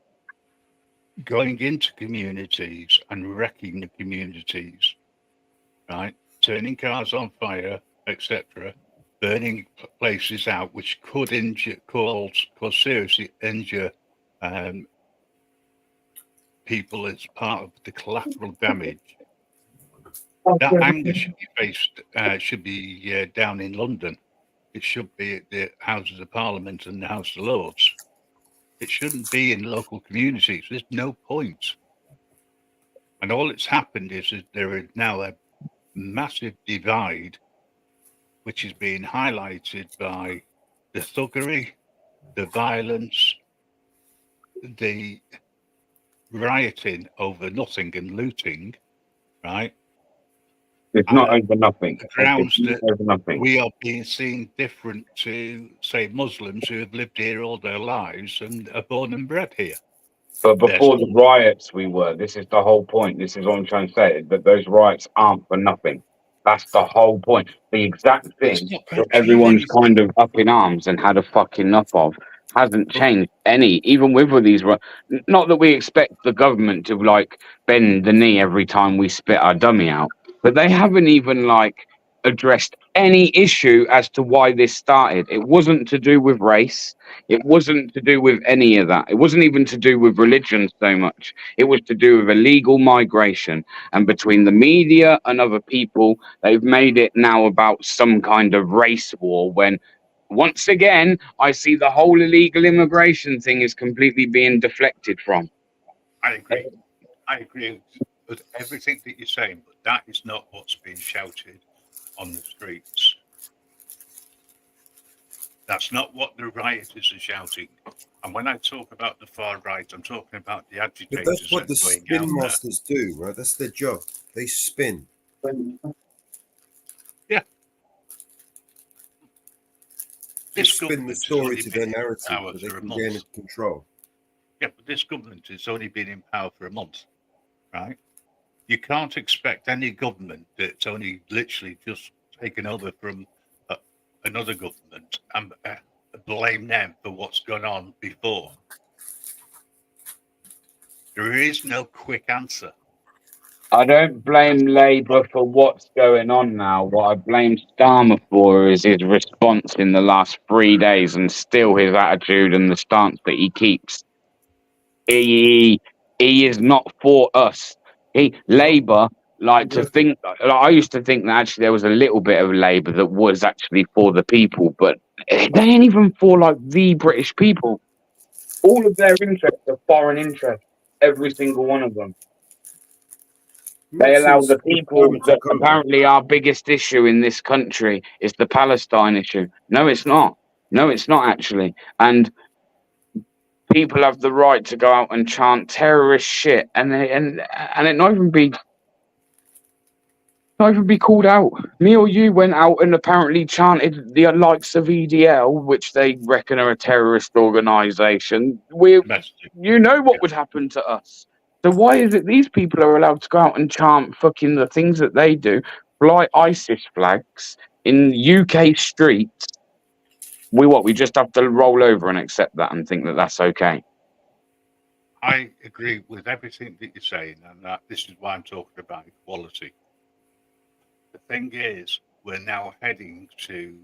going into communities and wrecking the communities, right? Turning cars on fire, etc., burning places out, which could seriously injure people as part of the collateral damage. That anger should be down in London. It should be at the Houses of Parliament and the House of Lords. It shouldn't be in local communities. There's no point. And all that's happened is there is now a massive divide, which is being highlighted by the thuggery, the violence, the rioting over nothing and looting, right? It's not over nothing. Grounds that over nothing. we are being seen different to, say, Muslims who have lived here all their lives and are born and bred here. But before the riots, we were. This is the whole point. This is what I'm trying to say, that those riots aren't for nothing. That's the whole point. The exact thing that everyone's kind of up in arms and had a fucking enough of hasn't changed any, even with these. Not that we expect the government to like bend the knee every time we spit our dummy out, but they haven't even like addressed any issue as to why this started. It wasn't to do with race. It wasn't to do with any of that. It wasn't even to do with religion so much. It was to do with illegal migration. And between the media and other people, they've made it now about some kind of race war when, once again, I see the whole illegal immigration thing is completely being deflected from. I agree. I agree with everything that you're saying, but that is not what's being shouted on the streets. That's not what the rioters are shouting. And when I talk about the far right, I'm talking about the agitators. But that's what the spin masters do, right? That's their job. They spin. Yeah. They spin the story to their narrative so they can gain control. Yeah, but this government has only been in power for a month, right? You can't expect any government that's only literally just taken over from another government and blame them for what's gone on before. There is no quick answer. I don't blame Labour for what's going on now. What I blame Starmer for is his response in the last 3 days, and still his attitude and the stance that he keeps. He is not for us. Labour like to think. I used to think that actually there was a little bit of Labour that was actually for the people, but they ain't even for like the British people. All of their interests are foreign interests. Every single one of them. They allow the people that apparently our biggest issue in this country is the Palestine issue. No, it's not. No, it's not actually. And people have the right to go out and chant terrorist shit, and it not even be called out. Me or you went out and apparently chanted the likes of EDL, which they reckon are a terrorist organisation. You know what would happen to us. So why is it these people are allowed to go out and chant fucking the things that they do, fly ISIS flags in UK streets? We just have to roll over and accept that and think that that's okay. I agree with everything that you're saying, and that this is why I'm talking about equality. The thing is, we're now heading to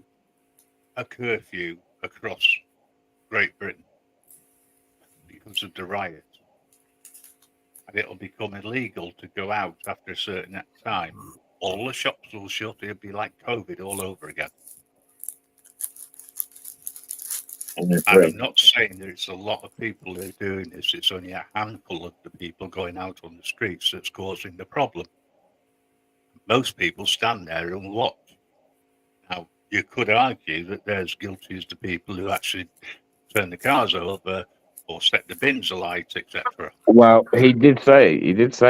a curfew across Great Britain because of the riots. And it'll become illegal to go out after a certain time. All the shops will shut. It'll be like COVID all over again. And I'm not saying there's a lot of people who are doing this. It's only a handful of the people going out on the streets that's causing the problem. Most people stand there and watch. Now, you could argue that they're as guilty as the people who actually turn the cars over or set the bins alight, etc. Well, he did say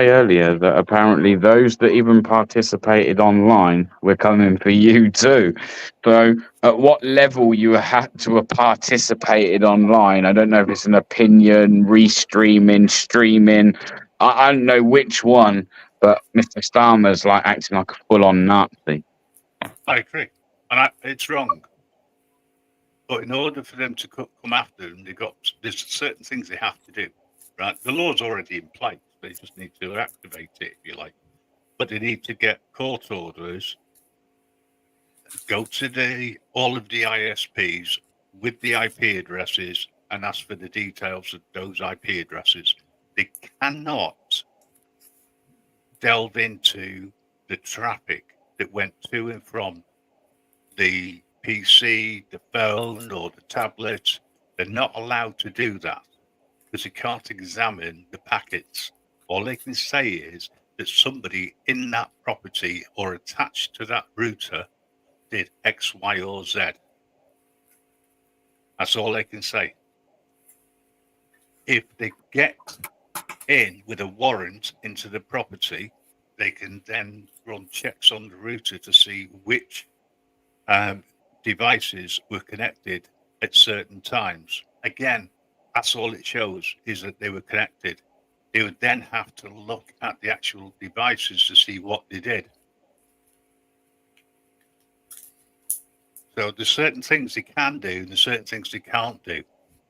earlier that apparently those that even participated online were coming for you too. So at what level you had to have participated online, I don't know if it's an opinion, restreaming, streaming, I don't know which one, but Mr. Starmer's like acting like a full-on Nazi. I agree. And it's wrong. But in order for them to come after them, there's certain things they have to do, right? The law's already in place. They just need to activate it, if you like. But they need to get court orders, go to all of the ISPs with the IP addresses and ask for the details of those IP addresses. They cannot delve into the traffic that went to and from the PC, the phone, or the tablet. They're not allowed to do that because they can't examine the packets. All they can say is that somebody in that property or attached to that router did X, Y, or Z. That's all they can say. If they get in with a warrant into the property, they can then run checks on the router to see which devices were connected at certain times. Again, that's all it shows, is that they were connected. They would then have to look at the actual devices to see what they did. So there's certain things they can do and there's certain things they can't do.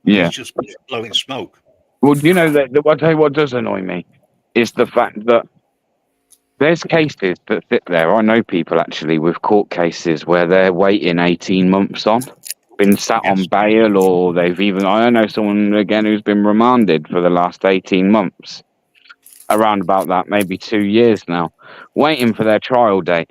Yeah. It's just blowing smoke. Well, you know, I'll tell you what does annoy me is the fact that there's cases that sit there. I know people actually with court cases where they're waiting 18 months on, been sat on bail, or I know someone again who's been remanded for the last 18 months, around about that, maybe 2 years now, waiting for their trial date.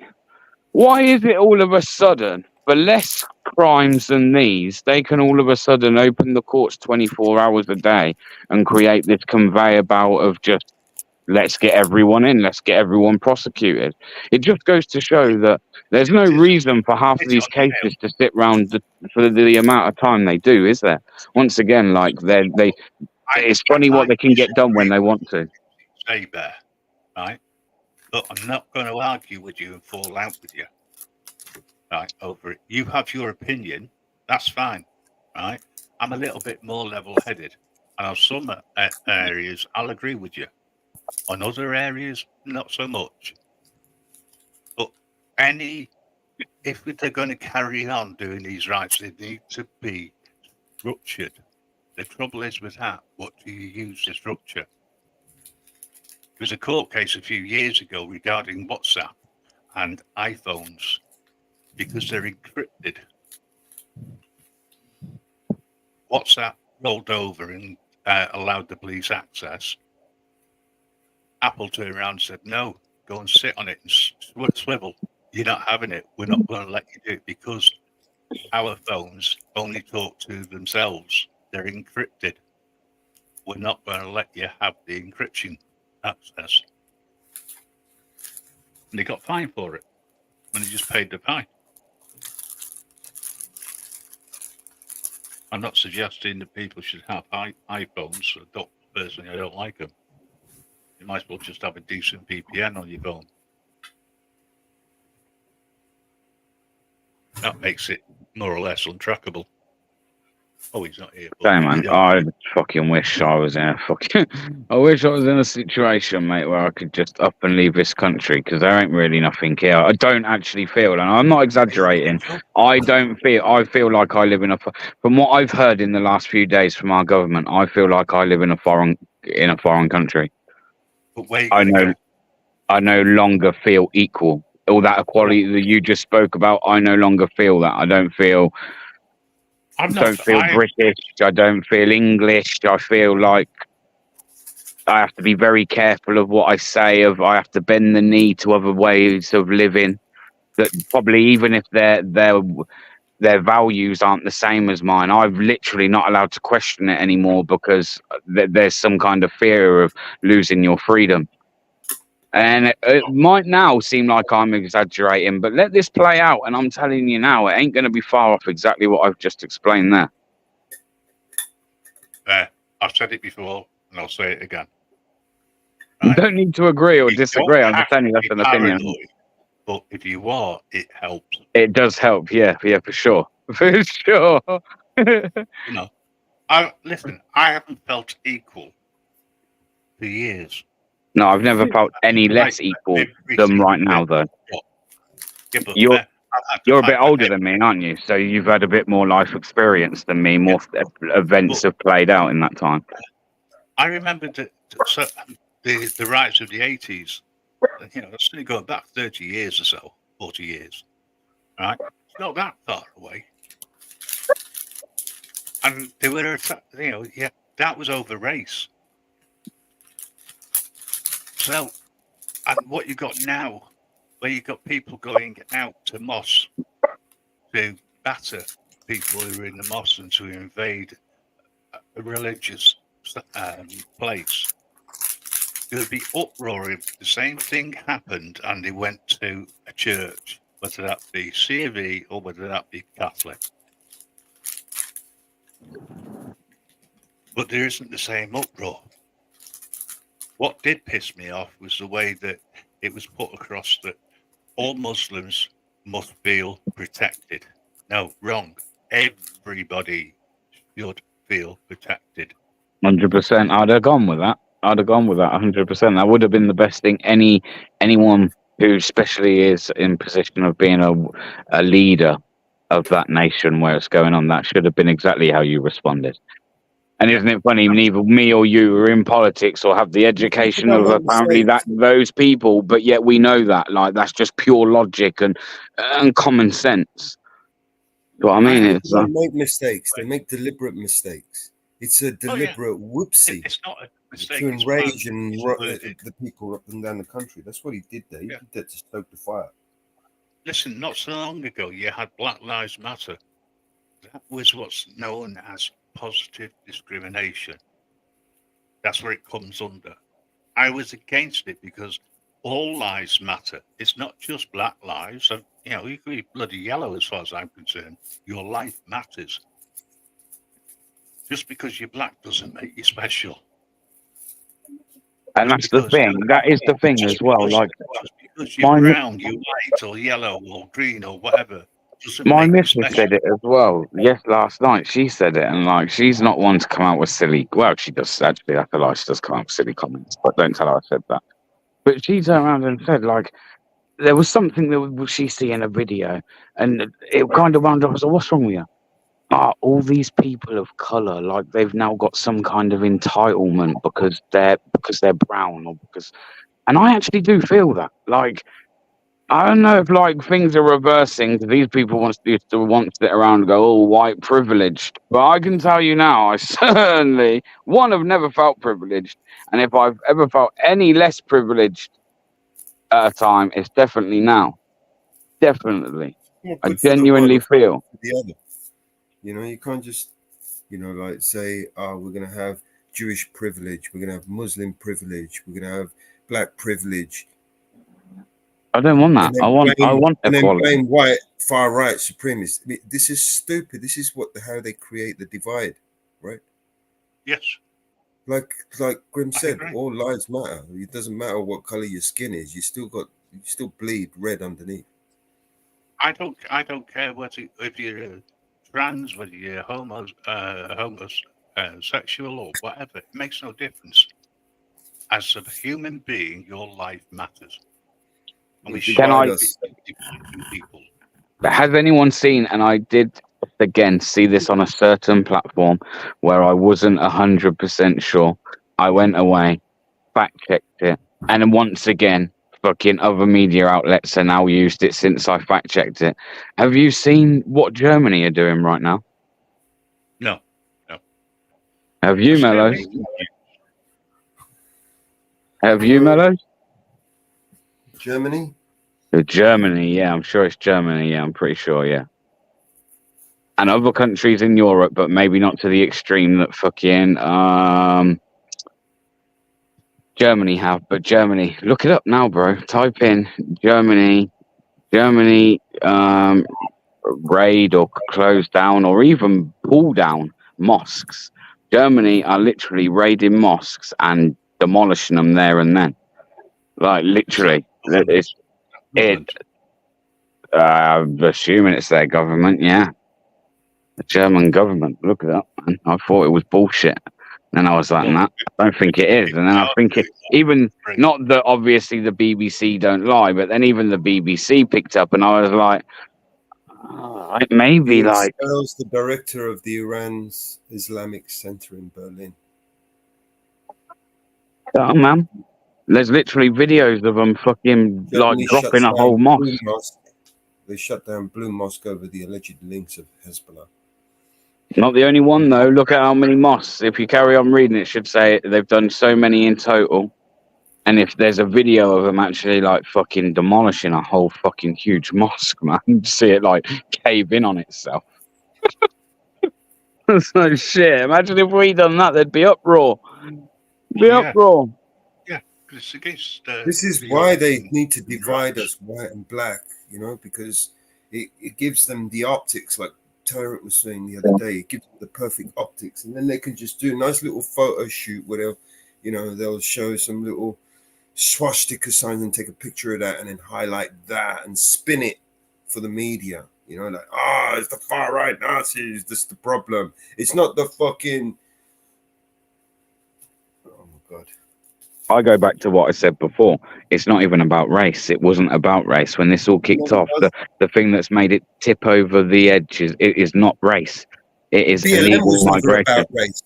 Why is it all of a sudden, for less crimes than these, they can all of a sudden open the courts 24 hours a day and create this conveyor belt of just, let's get everyone in, let's get everyone prosecuted? It just goes to show that there's no reason for half of these cases to sit around for the amount of time they do, is there? Once again, like it's funny what they can get done when they want to. Say there, right? But I'm not going to argue with you and fall out with you, right, over it. You have your opinion, that's fine, right? I'm a little bit more level-headed, and on some areas, I'll agree with you. On other areas, not so much. But any if they're going to carry on doing these rights, they need to be structured. The trouble is with that, what do you use the structure? There was a court case a few years ago regarding WhatsApp and iPhones because they're encrypted. WhatsApp rolled over and allowed the police access. Apple turned around and said, no, go and sit on it and swivel. You're not having it. We're not going to let you do it because our phones only talk to themselves. They're encrypted. We're not going to let you have the encryption access. And they got fined for it. And they just paid the fine. I'm not suggesting that people should have iPhones. Personally, I don't like them. You might as well just have a decent VPN on your phone. That makes it more or less untrackable. Oh, he's not here. Damn, man. I fucking wish I was in a fucking. I wish I was in a situation, mate, where I could just up and leave this country because there ain't really nothing here. I don't actually feel, and I'm not exaggerating. I don't feel. I feel like I live in a. From what I've heard in the last few days from our government, I feel like I live in a foreign country. But where you I gonna know. go? I no longer feel equal. All that equality that you just spoke about, I no longer feel that. I don't feel. Don't feel British. I don't feel English. I feel like I have to be very careful of what I say. I have to bend the knee to other ways of living. That probably even if their values aren't the same as mine, I'm literally not allowed to question it anymore because there's some kind of fear of losing your freedom. And it might now seem like I'm exaggerating, but let this play out. And I'm telling you now, it ain't going to be far off exactly what I've just explained there. I've said it before, and I'll say it again. Right? You don't need to agree or disagree. I'm just telling you that's an opinion. But if you are, it helps. It does help, yeah, for sure. For sure. Listen, I haven't felt equal for years. No, I've never felt any less equal than right now, though. Yeah, you're a bit older than me, aren't you? So you've had a bit more life experience than me. More events have played out in that time. I remember the rights of the 80s. That's only going back 30 years or so, 40 years. Right? It's not that far away. And they were, that was over race. So, and what you got now, where you got people going out to mosques to batter people who are in the mosque and to invade a religious place, there would be uproar if the same thing happened and they went to a church, whether that be C of E or whether that be Catholic. But there isn't the same uproar. What did piss me off was the way that it was put across that all Muslims must feel protected. No, wrong. Everybody should feel protected. 100%. I'd have gone with that. 100%. That would have been the best thing. Anyone who especially is in position of being a leader of that nation where it's going on, that should have been exactly how you responded. And isn't it funny, neither me or you are in politics or have the education of apparently those people, but yet we know that, like, that's just pure logic and common sense. What I mean is, they make mistakes. They make deliberate mistakes. It's a deliberate whoopsie. It's not a mistake. To enrage and the people up and down the country. That's what he did there. He did that to stoke the fire. Listen, not so long ago, you had Black Lives Matter. That was what's known as positive discrimination. That's where it comes under. I was against it because all lives matter. It's not just black lives. And, you could be bloody yellow as far as I'm concerned. Your life matters. Just because you're black doesn't make you special. And that's the thing. That is the thing as well. Like, just because you're brown, you're white, or yellow, or green, or whatever. My missus said it as well. Yes, last night she said it, and like, she's not one to come out with silly. Well, she does actually. That's a lie. She does come out with silly comments, but don't tell her I said that. But she turned around and said, like, there was something that she see in a video, and it kind of wound up. I was like, "What's wrong with you?" All these people of color, like they've now got some kind of entitlement because they're brown or because, and I actually do feel that. Like, I don't know if like things are reversing. 'Cause these people used to want to sit around and go, "Oh, white privileged," but I can tell you now, I certainly have never felt privileged, and if I've ever felt any less privileged at a time, it's definitely now. Definitely, More I good for the one genuinely or feel. for the other. You know, you can't just, like say, we're going to have Jewish privilege, we're going to have Muslim privilege, we're going to have black privilege, I don't want that. and I want and then equality. blame white far right supremacists. I mean, this is stupid. This is how they create the divide, right? Yes, Like Grim I said, agree. all lives matter. It doesn't matter what color your skin is. You still bleed red underneath. I don't care if you're trans, whether you're homosexual or whatever. It makes no difference. As a human being, your life matters, and we They shouldn't divide be us. dividing people. But has anyone seen, and I did again see this on a certain platform where I wasn't 100% sure. I went away, fact checked it, and then once again, fucking other media outlets have now used it since I fact checked it. Have you seen what Germany are doing right now? No. Have you, Because they're Mellows? making Have you, Mellows? Germany. Germany, yeah, I'm sure it's Germany. Yeah, I'm pretty sure, yeah. And other countries in Europe, but maybe not to the extreme that fucking Germany have. But Germany, look it up now, bro. Type in Germany, raid or close down or even pull down mosques. Germany are literally raiding mosques and demolishing them there and then. Like literally, it's it. I'm assuming it's their government, yeah. The German government. Look it up, man. I thought it was bullshit. And I was like, nah, I don't think it is. And then I think it, even, not that obviously the BBC don't lie, but then even the BBC picked up and I was like, oh, maybe He like, expels the director of the Iran's Islamic Center in Berlin. oh man. There's literally videos of them fucking like Germany dropping shuts a whole down Blue mosque. Mosque. They shut down Blue Mosque over the alleged links of Hezbollah. Not the only one though. Look at how many mosques. If you carry on reading, it should say they've done so many in total. And if there's a video of them actually like fucking demolishing a whole fucking huge mosque, man, you see it like cave in on itself. So shit. Imagine if we done that, there'd be uproar. Uproar. Yeah, because it's against. This is why they need to divide us, white and black. Because it gives them the optics, like Tyrant was saying the other day. It gives them the perfect optics, and then they can just do a nice little photo shoot where they'll show some little swastika signs and take a picture of that and then highlight that and spin it for the media. Like, it's the far right Nazis. This is the problem. It's not the fucking. Oh my god. I go back to what I said before. It's not even about race. It wasn't about race when this all kicked off. The thing that's made it tip over the edge is not race. It is BLM illegal was never migration. about race.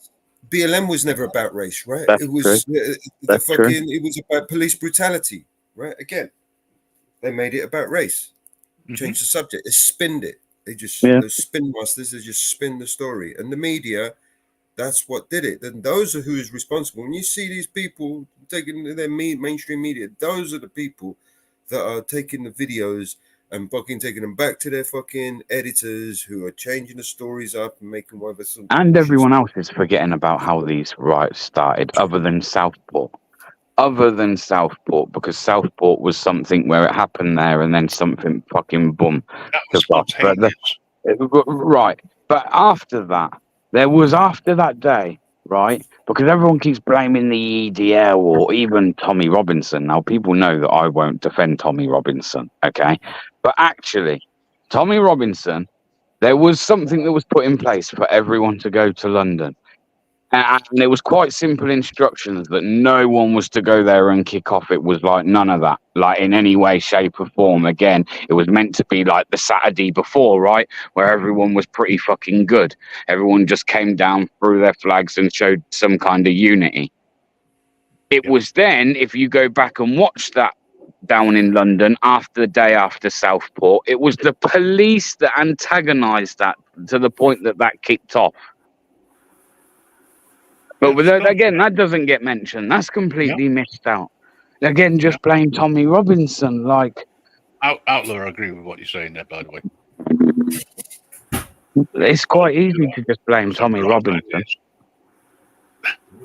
BLM was never about race, right? That's It was true. That's true. It was about police brutality, right? Again, they made it about race. Changed the subject. They spinned it. Those spin masters. They just spin the story, and the media. That's what did it. Then those are who is responsible. When you see these people taking their mainstream media, those are the people that are taking the videos and fucking taking them back to their fucking editors who are changing the stories up and making whatever. And everyone else is forgetting about how these riots started, other than Southport. Because Southport was something where it happened there and then something fucking boom. That was spontaneous. Right. But after that, after that day, right? Because everyone keeps blaming the EDL or even Tommy Robinson. Now, people know that I won't defend Tommy Robinson, okay? But actually, Tommy Robinson, there was something that was put in place for everyone to go to London. And it was quite simple instructions that no one was to go there and kick off. It was like none of that, like in any way, shape, or form. Again, it was meant to be like the Saturday before, right? Where everyone was pretty fucking good. Everyone just came down, threw their flags, and showed some kind of unity. It was then, if you go back and watch that down in London after the day after Southport, it was the police that antagonised that to the point that that kicked off. But again, that doesn't get mentioned. That's completely missed out. Again, just blame Tommy Robinson. Like, Outlaw, I agree with what you're saying there, by the way. It's quite easy to just blame Tommy Robinson.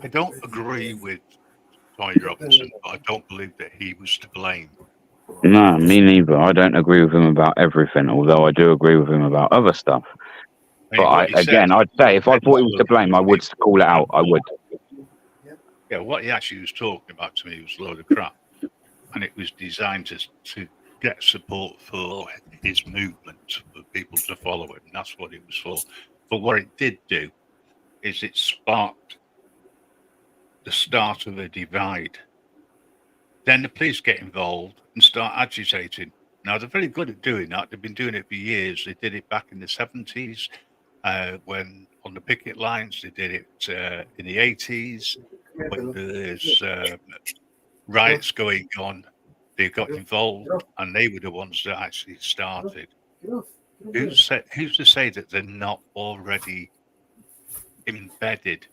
I don't agree with Tommy Robinson, but I don't believe that he was to blame. No, me neither. I don't agree with him about everything, although I do agree with him about other stuff. But I'd say if I thought he was to blame, I would call it out. I would. Yeah, what he actually was talking about to me was a load of crap. And it was designed to get support for his movement, for people to follow it. And that's what it was for. But what it did do is it sparked the start of a divide. Then the police get involved and start agitating. Now, they're very good at doing that. They've been doing it for years. They did it back in the 70s when on the picket lines. They did it in the 80s when there's riots going on. They got involved and they were the ones that actually started. Who's to say that they're not already embedded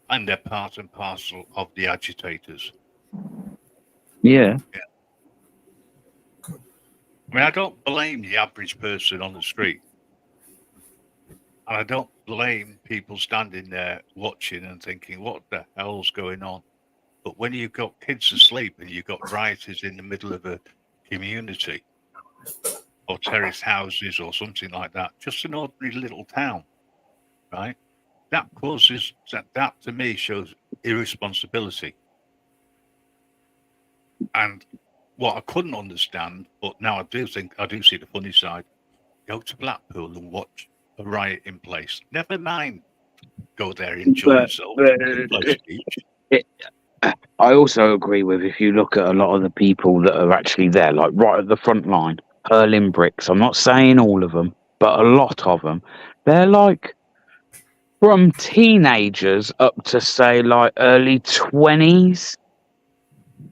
and they're part and parcel of the agitators? Yeah. I mean, I don't blame the average person on the street. And I don't blame people standing there watching and thinking, what the hell's going on? But when you've got kids asleep and you've got rioters in the middle of a community or terraced houses or something like that, just an ordinary little town, right? That causes, that to me shows irresponsibility. And what I couldn't understand, but now I do see the funny side, go to Blackpool and watch a riot in place. Never mind, go there, enjoy yourself. I also agree with, if you look at a lot of the people that are actually there, like right at the front line, hurling bricks. I'm not saying all of them, but a lot of them. They're like from teenagers up to say like early 20s.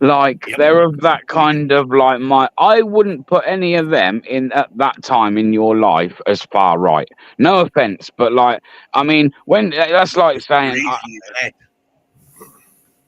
Like they're of that kind of like I wouldn't put any of them in at that time in your life as far right. No offense, but like, I mean, when that's like saying,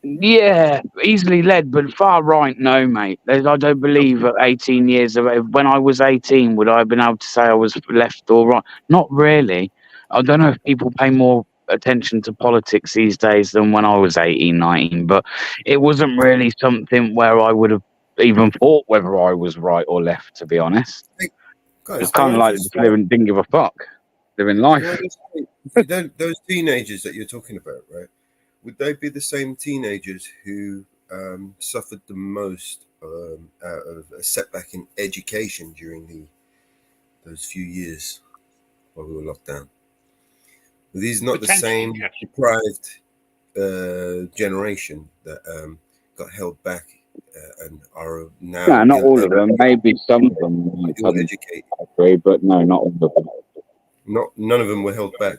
yeah, easily led, but far right, no, mate. I don't believe at 18 years of when I was 18, would I have been able to say I was left or right? Not really. I don't know if people pay more attention to politics these days than when I was 18, 19, but it wasn't really something where I would have even thought whether I was right or left, to be honest. It's kind of like living, didn't give a fuck, living life. Those teenagers that you're talking about, right? Would they be the same teenagers who suffered the most out of a setback in education during those few years while we were locked down? Were these not the same deprived generation that got held back and are now? No, not all of them. Maybe some of them educated, but no, not all of them. None of them were held back.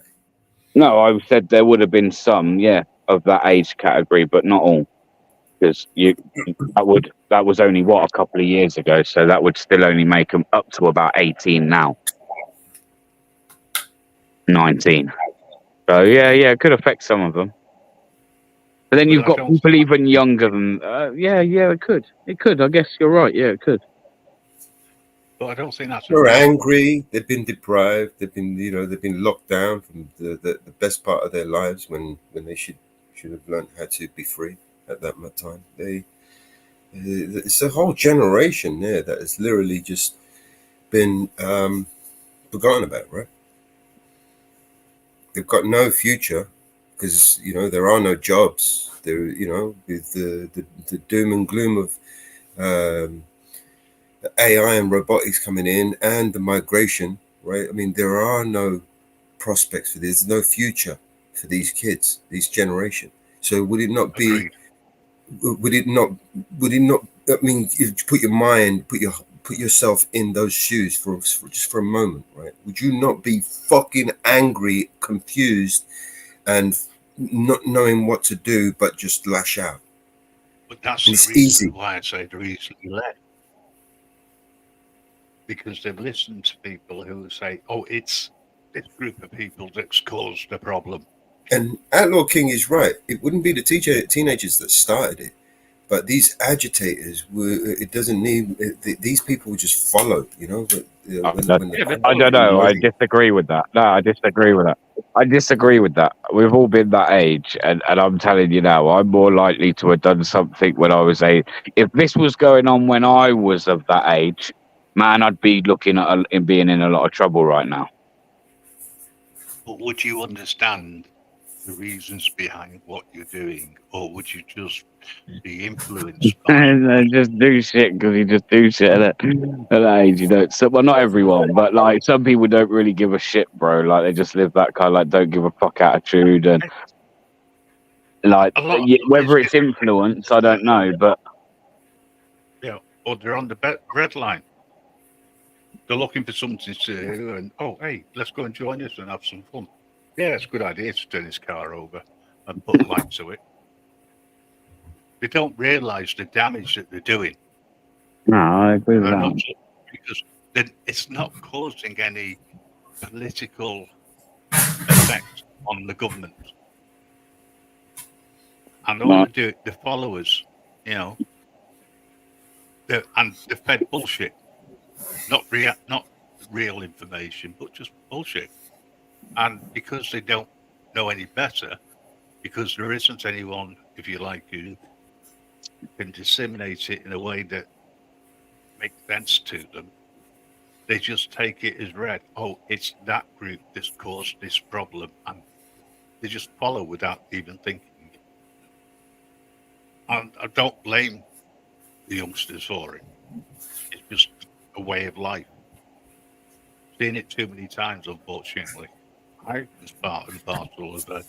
No, I said there would have been some, yeah, of that age category, but not all, because that was only a couple of years ago, so that would still only make them up to about 18 now, 19. So yeah, it could affect some of them. But then you've got people even younger than it could. I guess you're right. Yeah, it could. But I don't think that's. They're angry. They've been deprived. They've been locked down from the best part of their lives when they should have learned how to be free at that time. It's a whole generation there that has literally just been forgotten about, right? They've got no future because there are no jobs. There, with the doom and gloom of AI and robotics coming in and the migration, right? I mean, there are no prospects for this. There's no future for these kids, this generation. So would it not be? Agreed. Would it not? Would it not? I mean, you put yourself in those shoes for just for a moment, right? Would you not be fucking angry, confused, and not knowing what to do, but just lash out? But that's And the it's reason easy. why I say they're easily led. Because they've listened to people who say, oh, it's this group of people that's caused the problem. And Outlaw King is right. It wouldn't be the teenagers that started it, but these agitators were. It doesn't need. These people just follow. You know, I don't know. I disagree with that. No, I disagree with that. I disagree with that. We've all been that age, and I'm telling you now, I'm more likely to have done something when I was 8. If this was going on when I was of that age, man, I'd be looking at being in a lot of trouble right now. But would you understand the reasons behind what you're doing, or would you just be influenced by And just do shit because you just do shit at that age, you know. So, well, not everyone, but like some people don't really give a shit, bro. Like they just live that kind of like don't give a fuck attitude, and like whether it's influence, I don't know, but yeah, or they're on the red line. They're looking for something to do, and oh, hey, let's go and join us and have some fun. Yeah, it's a good idea to turn his car over and put a light to it. They don't realise the damage that they're doing. no, I agree with that. Because it's not causing any political effect on the government. And all the followers, you know, they're fed bullshit. Not real information, but just bullshit. And because they don't know any better, because there isn't anyone, if you like, who can disseminate it in a way that makes sense to them, they just take it as read. Oh, it's that group that's caused this problem, and they just follow without even thinking. And I don't blame the youngsters for it. It's just a way of life. Seen it too many times, unfortunately. I was part and parcel of a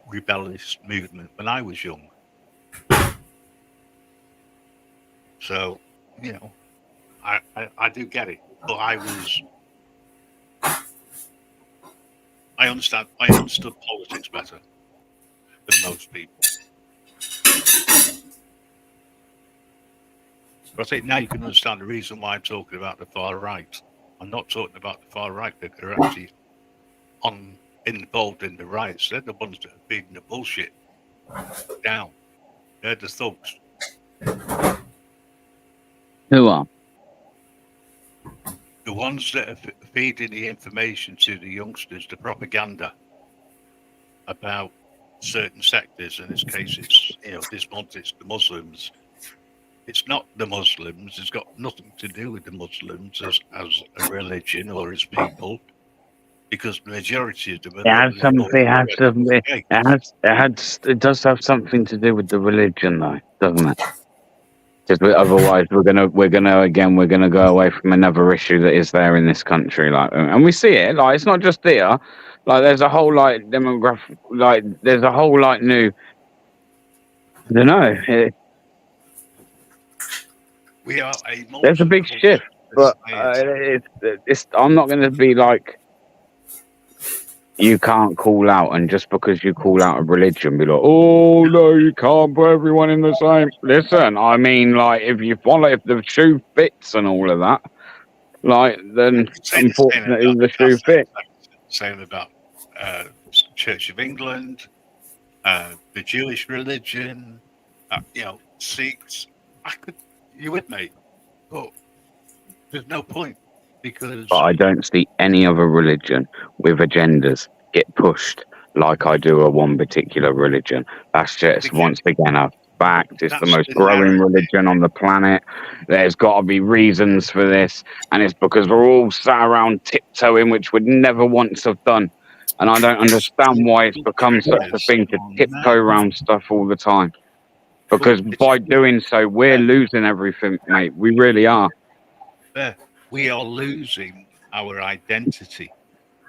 rebellious movement when I was young. So, you know, I do get it, but I understood politics better than most people. But I think now you can understand the reason why I'm talking about the far right. I'm not talking about the far right that are actually involved in the riots. They're the ones that are feeding the bullshit down. They're the thugs. Who are? The ones that are feeding the information to the youngsters, the propaganda about certain sectors. In this case, it's, you know, this month it's the Muslims. It's not the Muslims. It's got nothing to do with the Muslims as a religion or as people, because the majority of them are it does have something to do with the religion, though, doesn't it? Because otherwise, we're gonna go away from another issue that is there in this country, like, and we see it. Like, it's not just there. Like, there's a whole like demographic. Like, there's a whole like new. I don't know. We are there's a big shift, but I'm not going to be like, you can't call out, and just because you call out a religion, be like, oh no, you can't put everyone in the same. Listen, I mean, like, if the shoe fits and all of that, like, then unfortunately the shoe fits. Same about Church of England, the Jewish religion, you know, Sikhs. You with me? But there's no point, because. But I don't see any other religion with agendas get pushed like I do a one particular religion. That's just, once again, a fact. It's the most growing religion on the planet. There's got to be reasons for this, and it's because we're all sat around tiptoeing, which we'd never once have done. And I don't understand why it's become such a thing to tiptoe around stuff all the time. Because by doing so, we're losing everything, mate. We really are. We are losing our identity.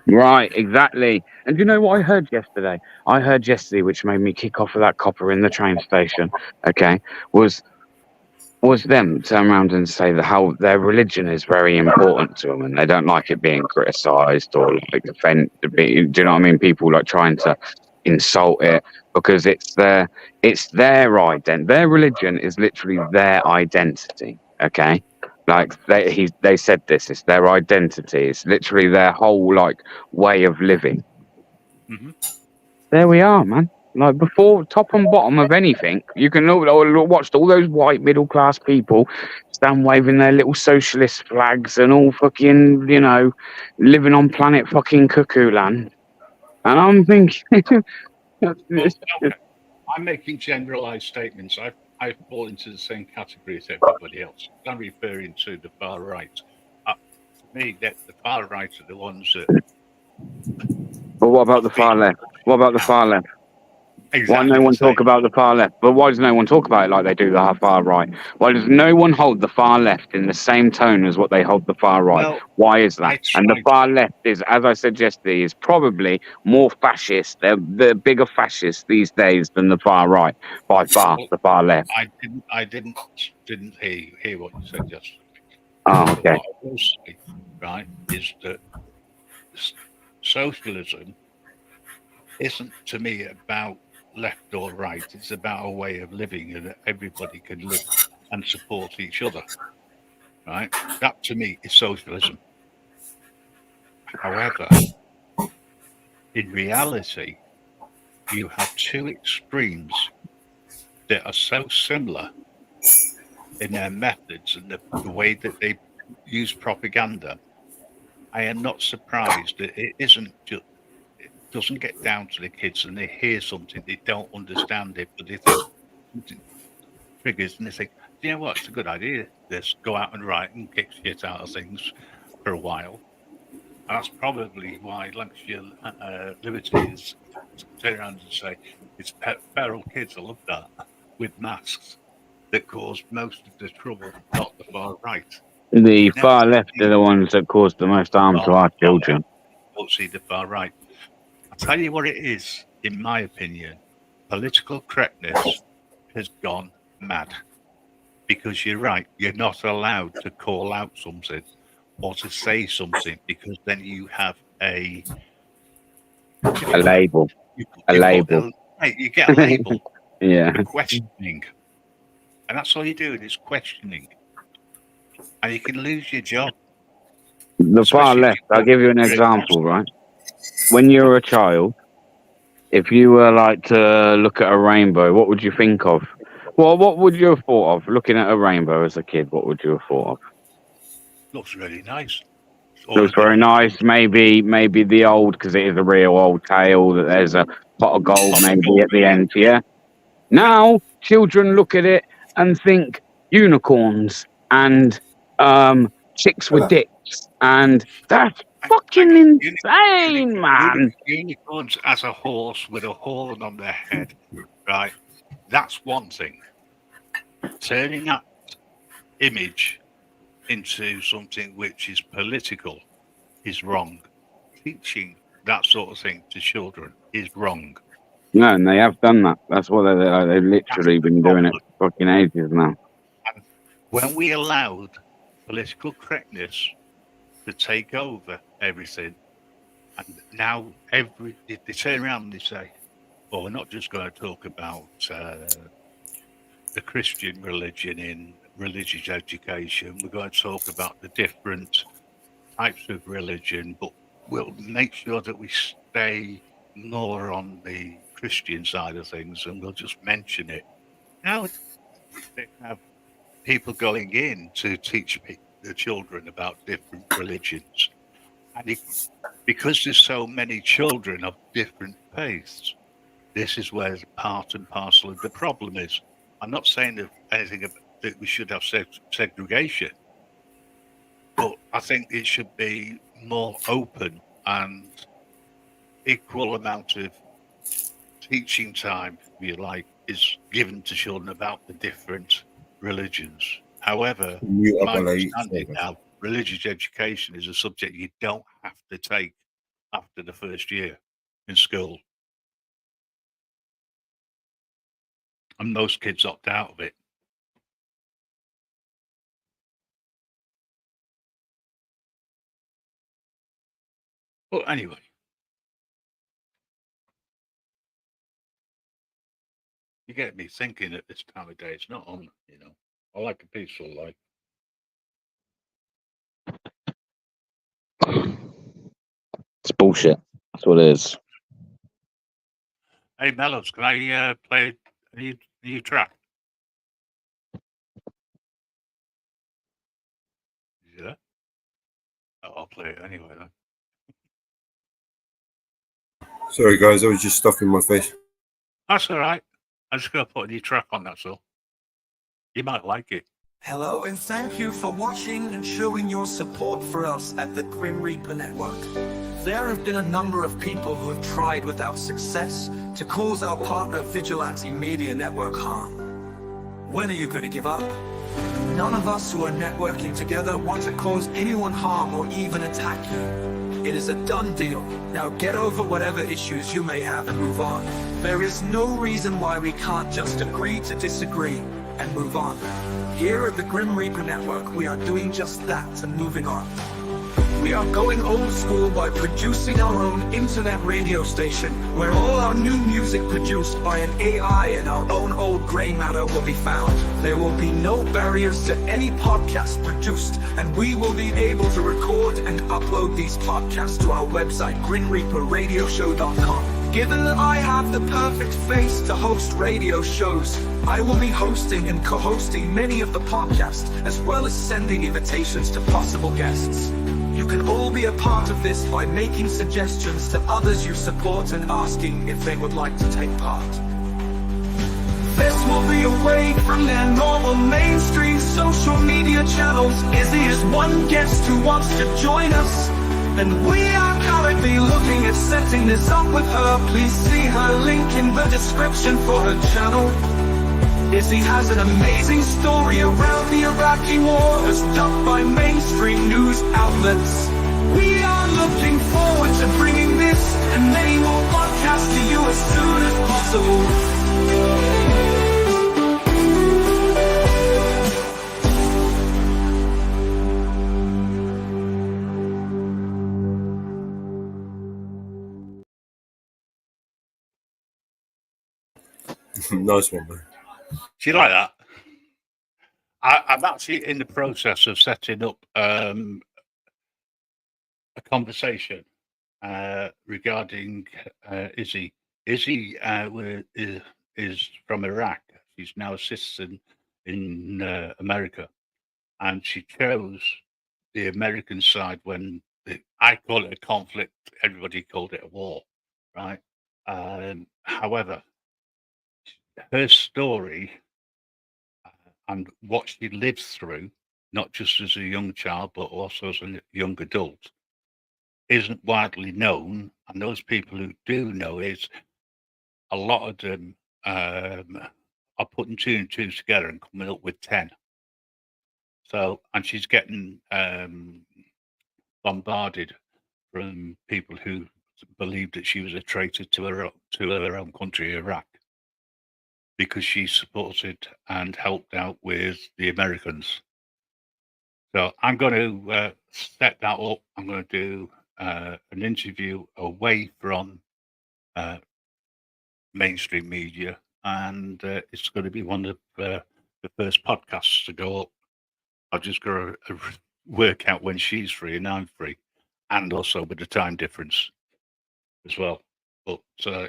Right, exactly. And you know what I heard yesterday? I heard yesterday, which made me kick off of that copper in the train station. Okay, was was them turn around and say that how their religion is very important to them and they don't like it being criticised or like offended. Do you know what I mean? People like trying to insult it because it's their identity. Their religion is literally their identity. Okay, like they said this. It's their identity. It's literally their whole like way of living. Mm-hmm. There we are, man. Like before, top and bottom of anything, you can watch all those white middle class people stand waving their little socialist flags and all fucking, living on planet fucking cuckoo land. And I'm thinking, Well, okay. I'm making generalized statements. I fall into the same category as everybody else. I'm referring to the far right. To me, the far right are the ones that. but what about the far left? What about the far left? Exactly Why no one talk about the far left? But why does no one talk about it like they do the far right? Why does no one hold the far left in the same tone as what they hold the far right? Well, Why is that? And the far left is, as I said yesterday, is probably more fascist. They're bigger fascists these days than the far right, by far. The far left. I didn't hear what you said yesterday. Oh, okay. What I will say, right, is that socialism isn't to me about left or right. It's about a way of living and that everybody can live and support each other. Right? That to me is socialism. However, in reality, you have two extremes that are so similar in their methods and the way that they use propaganda. I am not surprised that it doesn't get down to the kids and they hear something, they don't understand it, but they think something triggers and they think, you know what, it's a good idea. Let's go out and write and kick shit out of things for a while. And that's probably why Lancashire Liberties turn around and say it's feral kids, I love that, with masks that cause most of the trouble, not the far right. The far left are the ones that cause the most harm to our children. Don't see the far right. I'll tell you what it is, in my opinion. Political correctness has gone mad. Because you're right, you're not allowed to call out something or to say something because then you have a label. You get a label. Yeah. For questioning. And that's all you're doing is questioning. And you can lose your job. The far left, I'll give you an example, right? When you were a child, if you were like to look at a rainbow, what would you think of? Well, what would you have thought of looking at a rainbow as a kid? What would you have thought of? Looks really nice. Looks very nice. Maybe the old, because it is a real old tale that there's a pot of gold maybe at the end. Yeah. Now children look at it and think unicorns and chicks with dicks, and that's fucking insane, man. Unicorns as a horse with a horn on their head, right? That's one thing. Turning that image into something which is political is wrong. Teaching that sort of thing to children is wrong. No, and they have done that. That's what they've literally been doing it for fucking ages now. And when we allowed political correctness to take over everything, and now they turn around and they say, well, we're not just going to talk about the Christian religion in religious education. We're going to talk about the different types of religion, but we'll make sure that we stay more on the Christian side of things, and we'll just mention it. Now they have people going in to teach the children about different religions, and because there's so many children of different faiths, this is where part and parcel of the problem is. I'm not saying that anything that we should have segregation, but I think it should be more open and equal amount of teaching time, if you like, is given to children about the different religions. However, my understanding now, religious education is a subject you don't have to take after the first year in school. And most kids opt out of it. But anyway. You get me thinking at this time of day, it's not on, you know. I like a peaceful life. It's bullshit. That's what it is. Hey, Mellows, can I play a new track? Yeah. Oh, I'll play it anyway then. Sorry, guys, I was just stuffing my face. That's all right. I'm just going to put a new track on, that's all. You might like it. Hello and thank you for watching and showing your support for us at the Grim Reaper Network. There have been a number of people who have tried without success to cause our partner Vigilante Media Network harm. When are you going to give up? None of us who are networking together want to cause anyone harm or even attack you. It is a done deal. Now get over whatever issues you may have and move on. There is no reason why we can't just agree to disagree and move on. Here at the Grim Reaper Network, we are doing just that and moving on. We are going old school by producing our own internet radio station, where all our new music produced by an AI and our own old grey matter will be found. There will be no barriers to any podcast produced, and we will be able to record and upload these podcasts to our website, grimreaperradioshow.com. Given that I have the perfect face to host radio shows, I will be hosting and co-hosting many of the podcasts, as well as sending invitations to possible guests. You can all be a part of this by making suggestions to others you support and asking if they would like to take part. This will be away from their normal mainstream social media channels. Izzy is one guest who wants to join us, and we are currently looking at setting this up with her. Please see her link in the description for her channel. Izzy has an amazing story around the Iraqi war as dubbed by mainstream news outlets. We are looking forward to bringing this and many more podcasts to you as soon as possible. Nice one, man. Do you like that? I'm actually in the process of setting up a conversation regarding Izzy. Izzy is from Iraq. She's now a citizen in America, and she chose the American side when I call it a conflict. Everybody called it a war, right? However, her story and what she lived through, not just as a young child, but also as a young adult, isn't widely known. And those people who do know it, a lot of them are putting 2 and 2 together and coming up with 10. So, and she's getting bombarded from people who believed that she was a traitor to her own country, Iraq, because she supported and helped out with the Americans. So I'm going to set that up. I'm going to do an interview away from mainstream media, and it's going to be one of the first podcasts to go up. I've just got to work out when she's free and I'm free, and also with the time difference as well. But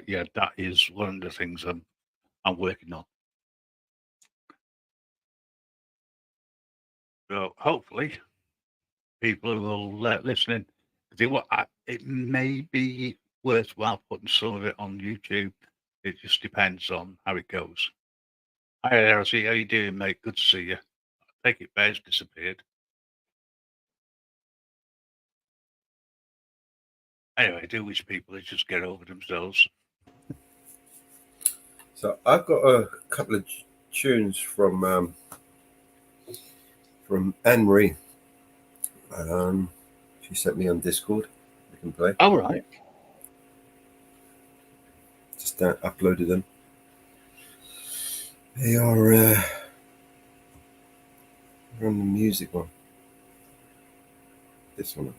yeah, that is one of the things I'm working on. So hopefully people will listen in. It may be worthwhile putting some of it on YouTube. It just depends on how it goes. Hi, Elsie. How you doing, mate? Good to see you. I take it Bear's disappeared. Anyway, I do wish people would just get over themselves. So I've got a couple of tunes from Anne Marie. She sent me on Discord. can play. Oh, right. Just uploaded them. They are on the music one. This one.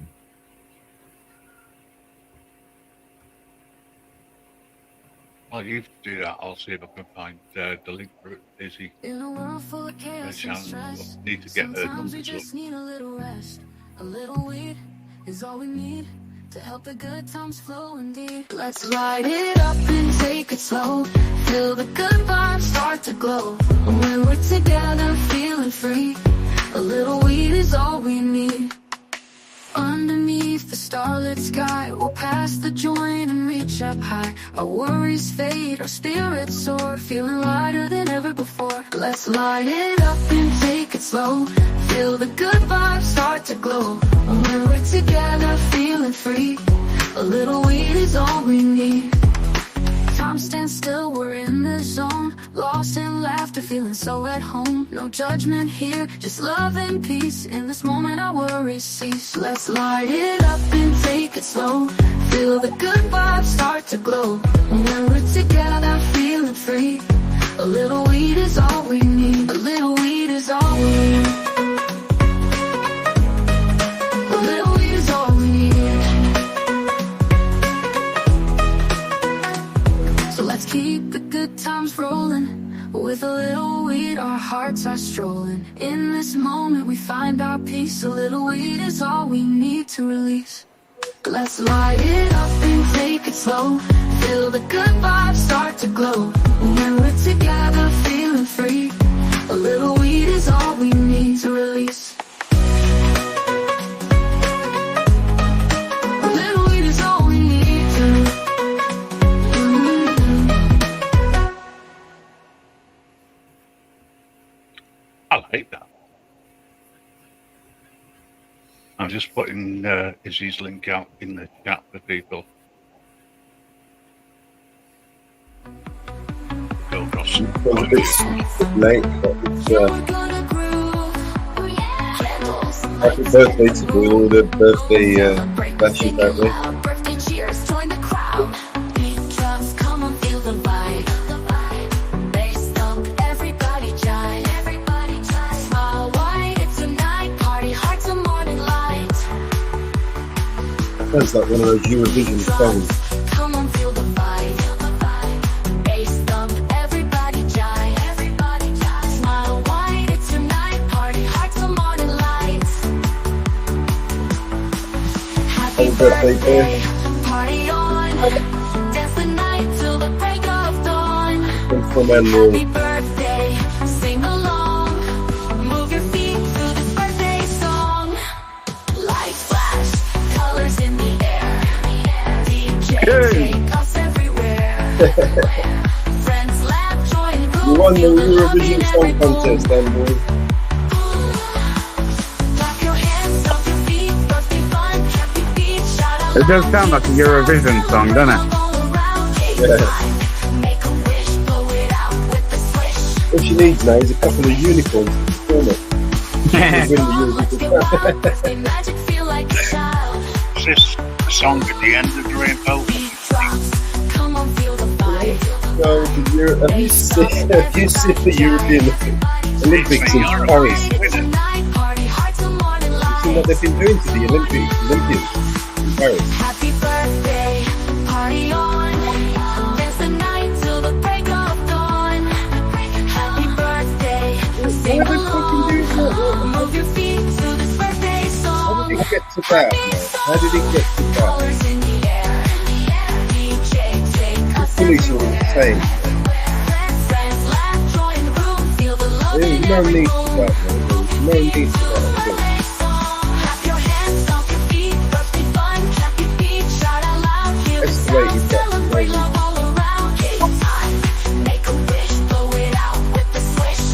While you do that, I'll see if I can find the link for Izzy. In a world full of chaos and stress, Need to get her sometimes we numbers up. just need a little rest. A little weed is all we need to help the good times flow indeed. Let's light it up and take it slow. Feel the good vibes start to glow. When we're together feeling free, a little weed is all we need. Underneath the starlit sky, we'll pass the joint and reach up high. Our worries fade, our spirits soar, feeling lighter than ever before. Let's light it up and take it slow. Feel the good vibes start to glow. When we're together feeling free, a little weed is all we need. Time stands still, we're in the zone, lost in laughter, feeling so at home. No judgment here, just love and peace. In this moment our worries cease. Let's light it up and take it slow. Feel the good vibes start to glow. When we're together feeling free, a little weed is all we need. A little weed is all we need. A little weed is all we need. Let's keep the good times rolling. With a little weed, our hearts are strolling. In this moment, we find our peace. A little weed is all we need to release. Let's light it up and take it slow. Feel the good vibes start to glow. When we're together, feeling free, a little weed is all we need to release. A little weed is all we need to. I like that. I'm just putting Izzy's link out in the chat for people. Go, Ross. It's a bit late, but it's happy birthday to all the birthday bashes out there. Birthday cheers, join the crowd. Just come and feel the vibe. Bass thump, everybody jive. Smile wide, it's a night party, hearts a morning light. Sounds like one of those Eurovision songs. Come on, feel the vibe. Bass thump, everybody jive. Smile wide, it's a night party, hearts a morning light. Happy birthday, party on. Dance the night till the break of dawn. From Happy birthday, sing along. Move your feet to this birthday song. Lights flash, colors in the air. DJ take us everywhere. Friends laugh, join the You won the Eurovision Song Contest, then, boy. Clap your hands, stomp your feet, birthday fun, happy beat, shout out It does sound like a Eurovision song, doesn't it? all around. Yeah. Make a wish, blow it out with the swish. All she needs now is a couple of unicorns to perform it. Win the Eurovision. Birthday magic, feel like a child. Is this the song at the end of the rainbow? Beat drops, come on, feel the vibe. Well, have you seen the European Olympics in Paris? Night party, hearts a morning See light. what they've been doing to the Olympians in Paris. Happy birthday, party on. Dance the night till the break of dawn. Happy birthday, sing Why are they fucking doing along. that? Move your feet to this birthday How song. did it get to that? Man? How did it get to that? Colors in the air. DJ take us Fully sort of everywhere. insane. Friends laugh, join the room, feel the love There's in no every need to room. that, man. There's no need to that. Birthday song, clap your hands, stomp your feet, birthday fun, clap your feet, shout out loud, hear the That's the way sound, you get celebrate it. love all around. Take time, make a wish, blow it out with the swish.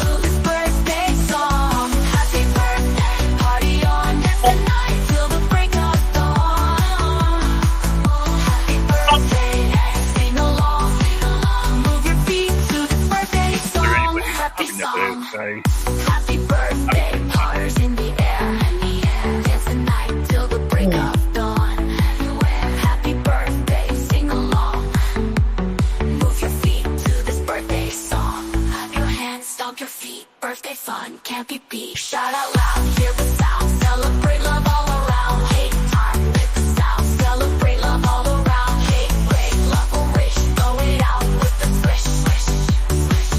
To this birthday song, happy birthday, party on, dance the night till the break of dawn. Happy birthday, sing along, move your feet to this birthday Is there song, anybody happy having a song. birthday? Happy birthday, colors in the air. Dance the night till the break of dawn. can't be beat. Shout out loud, hear the sound, celebrate love all around. Hate time with the sound, celebrate love all around. Hate break, love will wish, throw it out with the swish, swish, swish.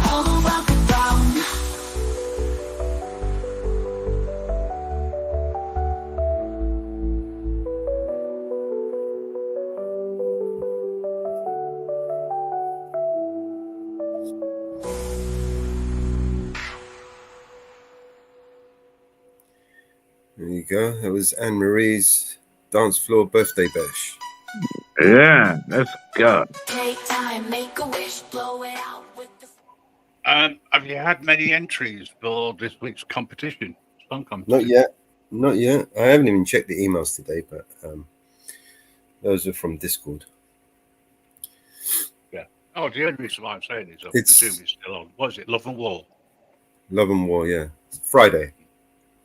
All the welcome down. There you go. That was Anne Marie's dance floor birthday bash. Yeah, let's go. Take time, make a wish, blow it out with the. Have you had many entries for this week's competition? Song competition? Not yet. Not yet. I haven't even checked the emails today, but those are from Discord. Yeah. Oh, the only reason why I'm saying is I presume it's still on. What is it? Love and War? Love and War, yeah. Friday.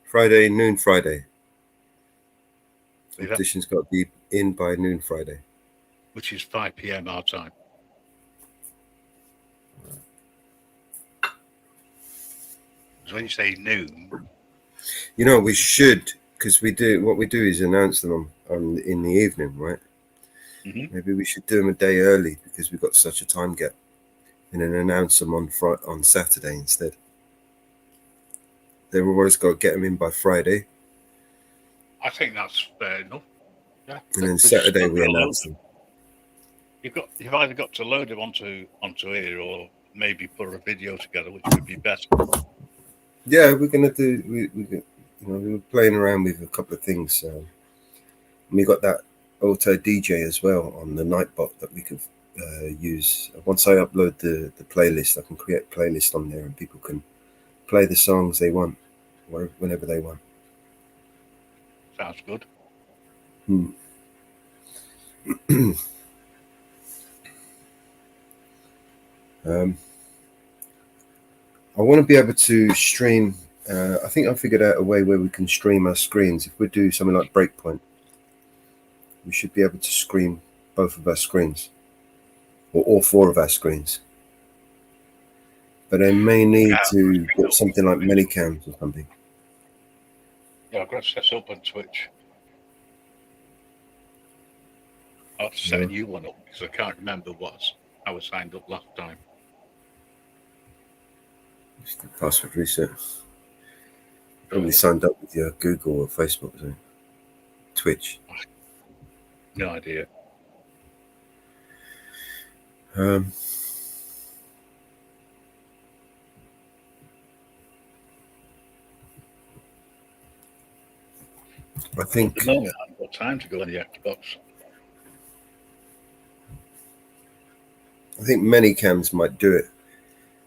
Friday, noon Friday. Competition's got to be in by noon Friday. Which is 5 p.m. our time. So when you say noon, you know, we should, because we do, what we do is announce them on in the evening, right? Mm-hmm. Maybe we should do them a day early because we've got such a time gap, and then announce them on Saturday instead. They've always got to get them in by Friday. I think that's fair enough. Yeah. And then Saturday we announce them. You've either got to load them onto here, or maybe put a video together, which would be better. Yeah, we're gonna do. We were playing around with a couple of things. We got that auto DJ as well on the Nightbot that we could use. Once I upload the playlist, I can create a playlist on there, and people can play the songs they want, whenever they want. Sounds good. I want to be able to stream. I think I figured out a way where we can stream our screens. If we do something like Breakpoint, we should be able to stream both of our screens, or all four of our screens. But I may need to get something like Minicams or something. Yeah, I've got to set up on Twitch. I'll have to set a new one up because I can't remember what I was signed up last time. Just the password reset. Probably signed up with your Google or Facebook, isn't it? Twitch. No idea. I think. At the moment, I haven't got time to go on the Xbox. I think Minicams might do it.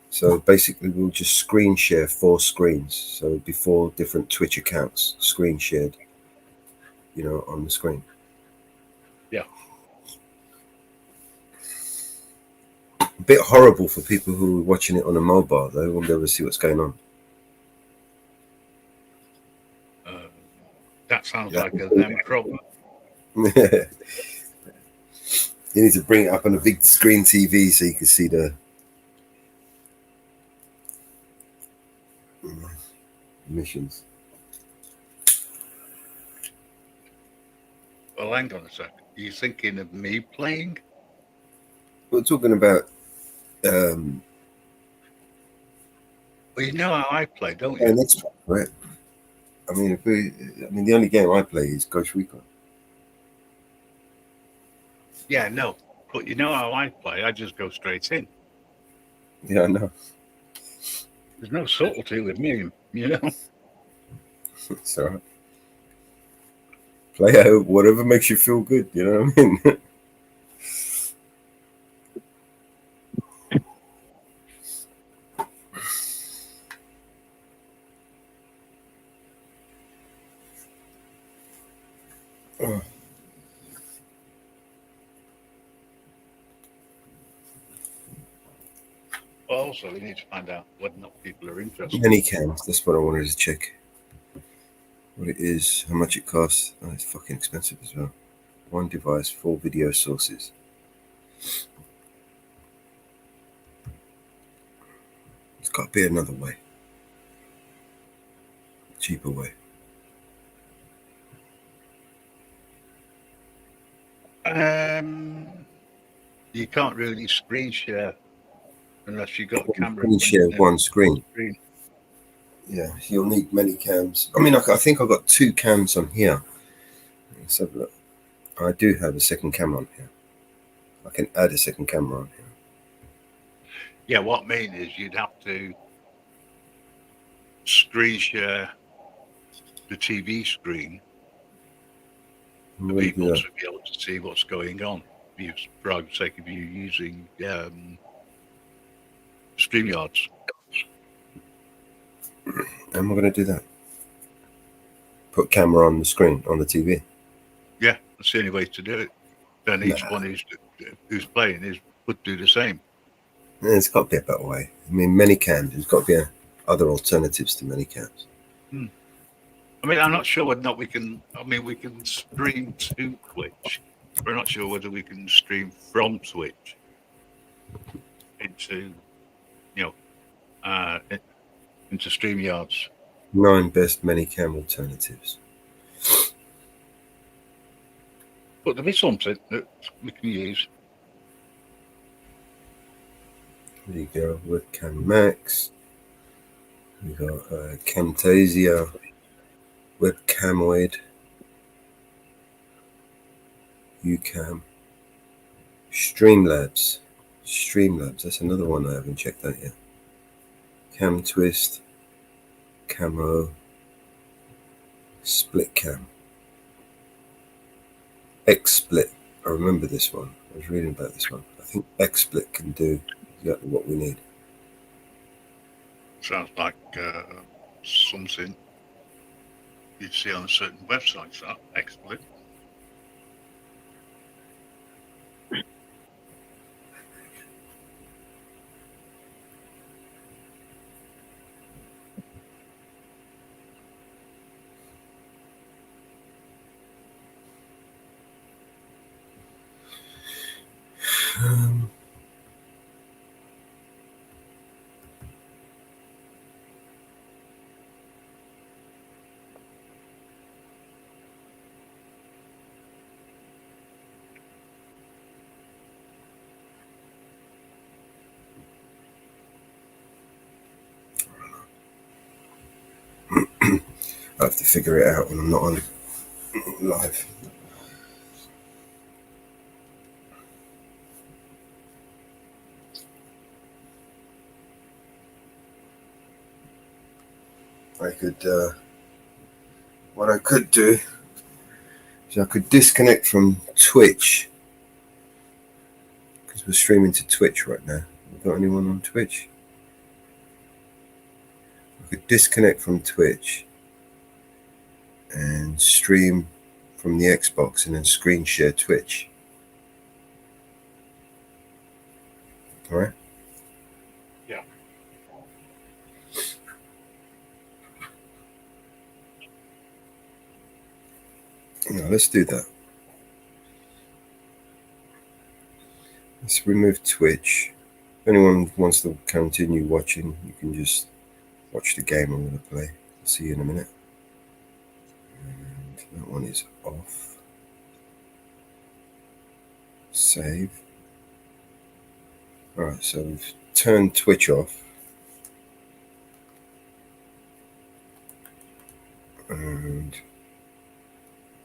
So basically, we'll just screen share 4 screens. So it'd be 4 different Twitch accounts screen shared, on the screen. Yeah. A bit horrible for people who are watching it on a mobile, though. Won't be able to see what's going on. That sounds like a them problem. You need to bring it up on a big screen TV so you can see the missions. Well, hang on a sec. Are you thinking of me playing? We're talking about. Well, you know how I play, don't you? Yeah, that's right. I mean, the only game I play is Ghost Recon. Yeah, no. But you know how I play? I just go straight in. Yeah, I know. There's no subtlety with me, It's all right. Play out whatever makes you feel good, you know what I mean? Also, we need to find out whether or not people are interested. Minicams, that's what I wanted to check. What it is, how much it costs. Oh, it's fucking expensive as well. 1 device, 4 video sources. There's got to be another way. cheaper way? You can't really screen share unless you've got a camera. Screen share one screen. Screen. Yeah, you'll need many cams. I mean, I think I've got 2 cams on here. Let's have a look. I do have a second camera on here. I can add a second camera on here. Yeah, what I mean is you'd have to screen share the TV screen I'm for going to people do to that. be able to see what's going on. For argument's sake, if you're using StreamYards. How am I going to do that? Put camera on the screen, on the TV? Yeah, that's the only way to do it. Then each one who's playing would do the same. There's got to be a better way. I mean, many cams. There's got to be other alternatives to many cams. I mean, I'm not sure whether or not we can. I mean, we can stream to Twitch. We're not sure whether we can stream from Twitch into, into StreamYards. 9 best many cam alternatives. But there'll be something that we can use. There you go. Webcam Max. We got Camtasia, Webcamoid, UCam, Streamlabs. That's another one I haven't checked out yet. Cam Twist, Camo, Split Cam, XSplit. I remember this one. I was reading about this one. I think XSplit can do exactly what we need. Sounds like something you'd see on certain websites. That XSplit. I have to figure it out when I'm not on live. What I could do is I could disconnect from Twitch, because we're streaming to Twitch right now. Have we got anyone on Twitch? I could disconnect from Twitch and stream from the Xbox and then screen share Twitch. All right? Yeah. Yeah, let's do that. Let's remove Twitch. If anyone wants to continue watching, you can just watch the game I'm going to play. I'll see you in a minute. And that one is off. Save. Alright, so we've turned Twitch off. And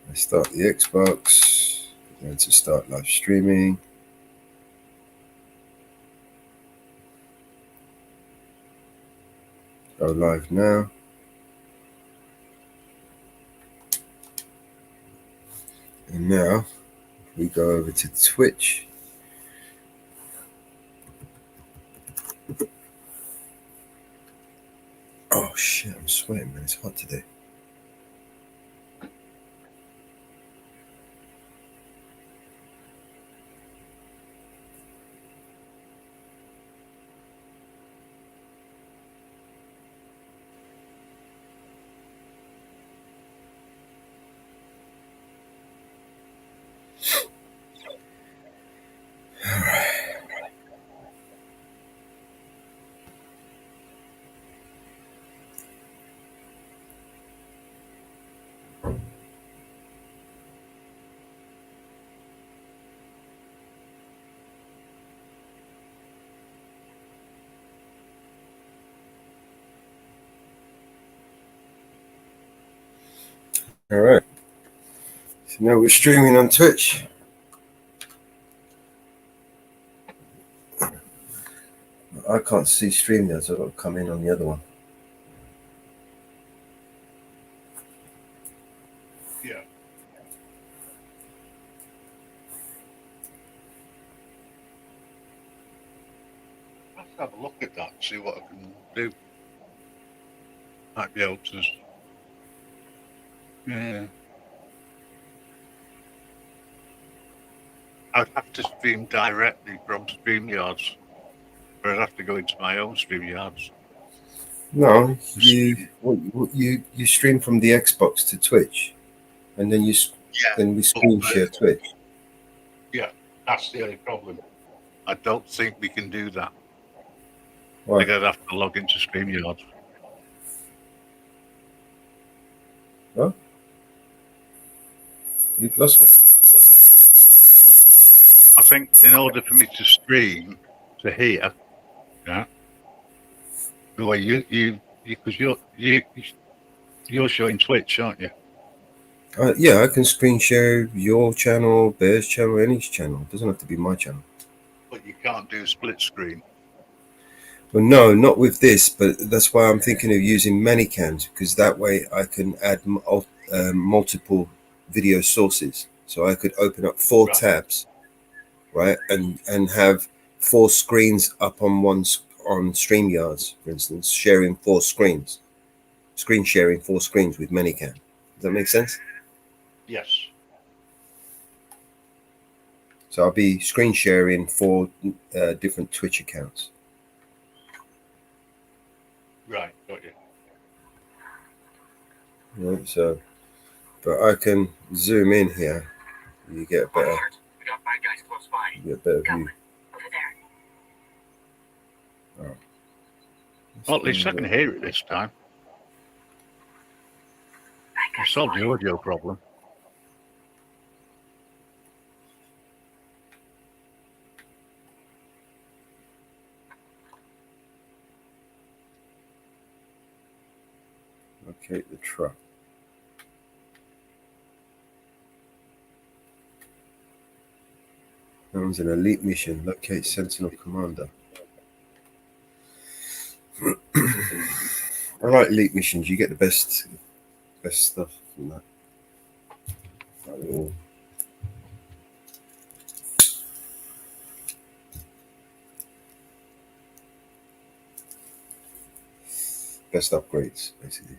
I start the Xbox. Going to start live streaming. Go live now. And now we go over to Twitch. Oh shit, I'm sweating, man. It's hot today. All right. So now we're streaming on Twitch. I can't see StreamYard, so I've got to come in on the other one. Yeah. Let's have a look at that, see what I can do. Might be able to. Yeah. I'd have to stream directly from StreamYards, or I'd have to go into my own StreamYards. No, you stream from the Xbox to Twitch, and then we screen share Twitch. Yeah, that's the only problem. I don't think we can do that. I Why? think I'd have to log into StreamYards. Huh? You've lost me. I think in order for me to stream to here, yeah, the way because you're showing Twitch, aren't you? Yeah, I can screen share your channel, Bear's channel, any channel. It doesn't have to be my channel. But you can't do split screen. Well, no, not with this, but that's why I'm thinking of using Manicams, because that way I can add multiple video sources. So I could open up 4 tabs, right, and have 4 screens up on on StreamYards, for instance, sharing 4 screens, screen sharing 4 screens with Manicam. Does that make sense? Yes. So I'll be screen sharing 4 different Twitch accounts. Right, got you. Right, so, but I can zoom in here. You get a better view. Oh. Well, at least I can hear it this time. I solved the audio problem. Locate the truck. That was an elite mission. Locate Sentinel Commander. I like elite missions. You get the best stuff from that. Best upgrades, basically.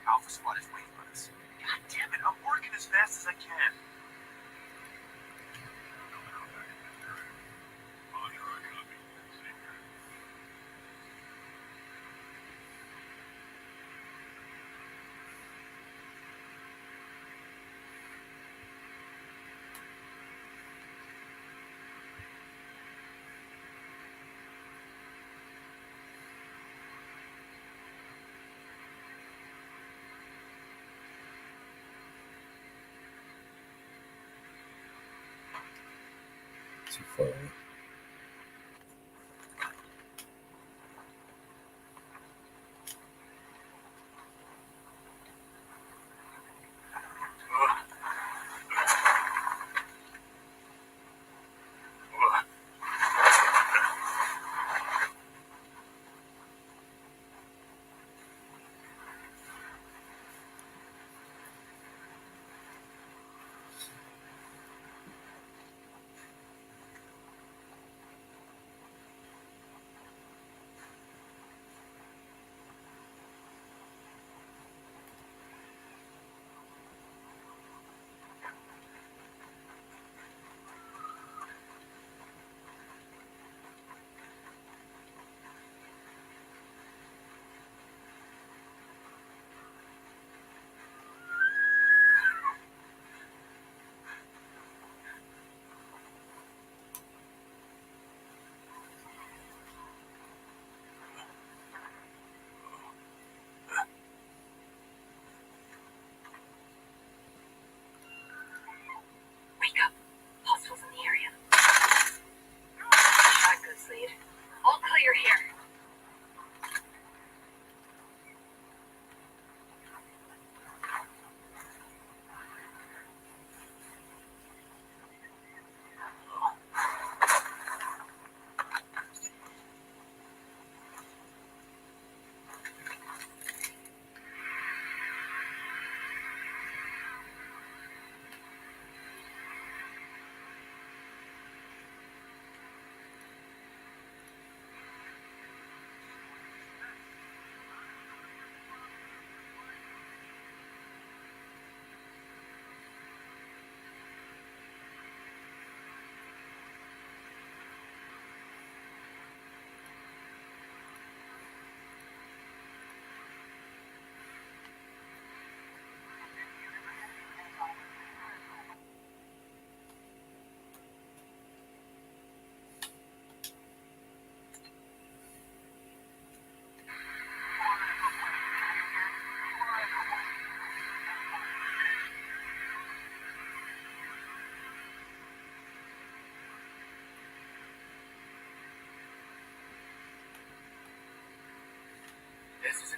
Alpha Squad is waiting for us. God damn it, I'm working as fast as I can. Too far away.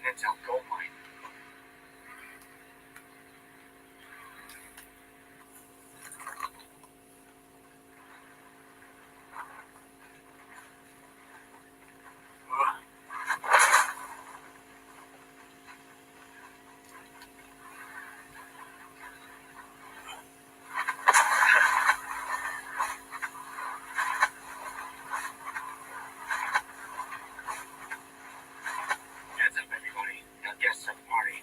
Heads out gold mine. Heads up, everybody. Got guests at the party.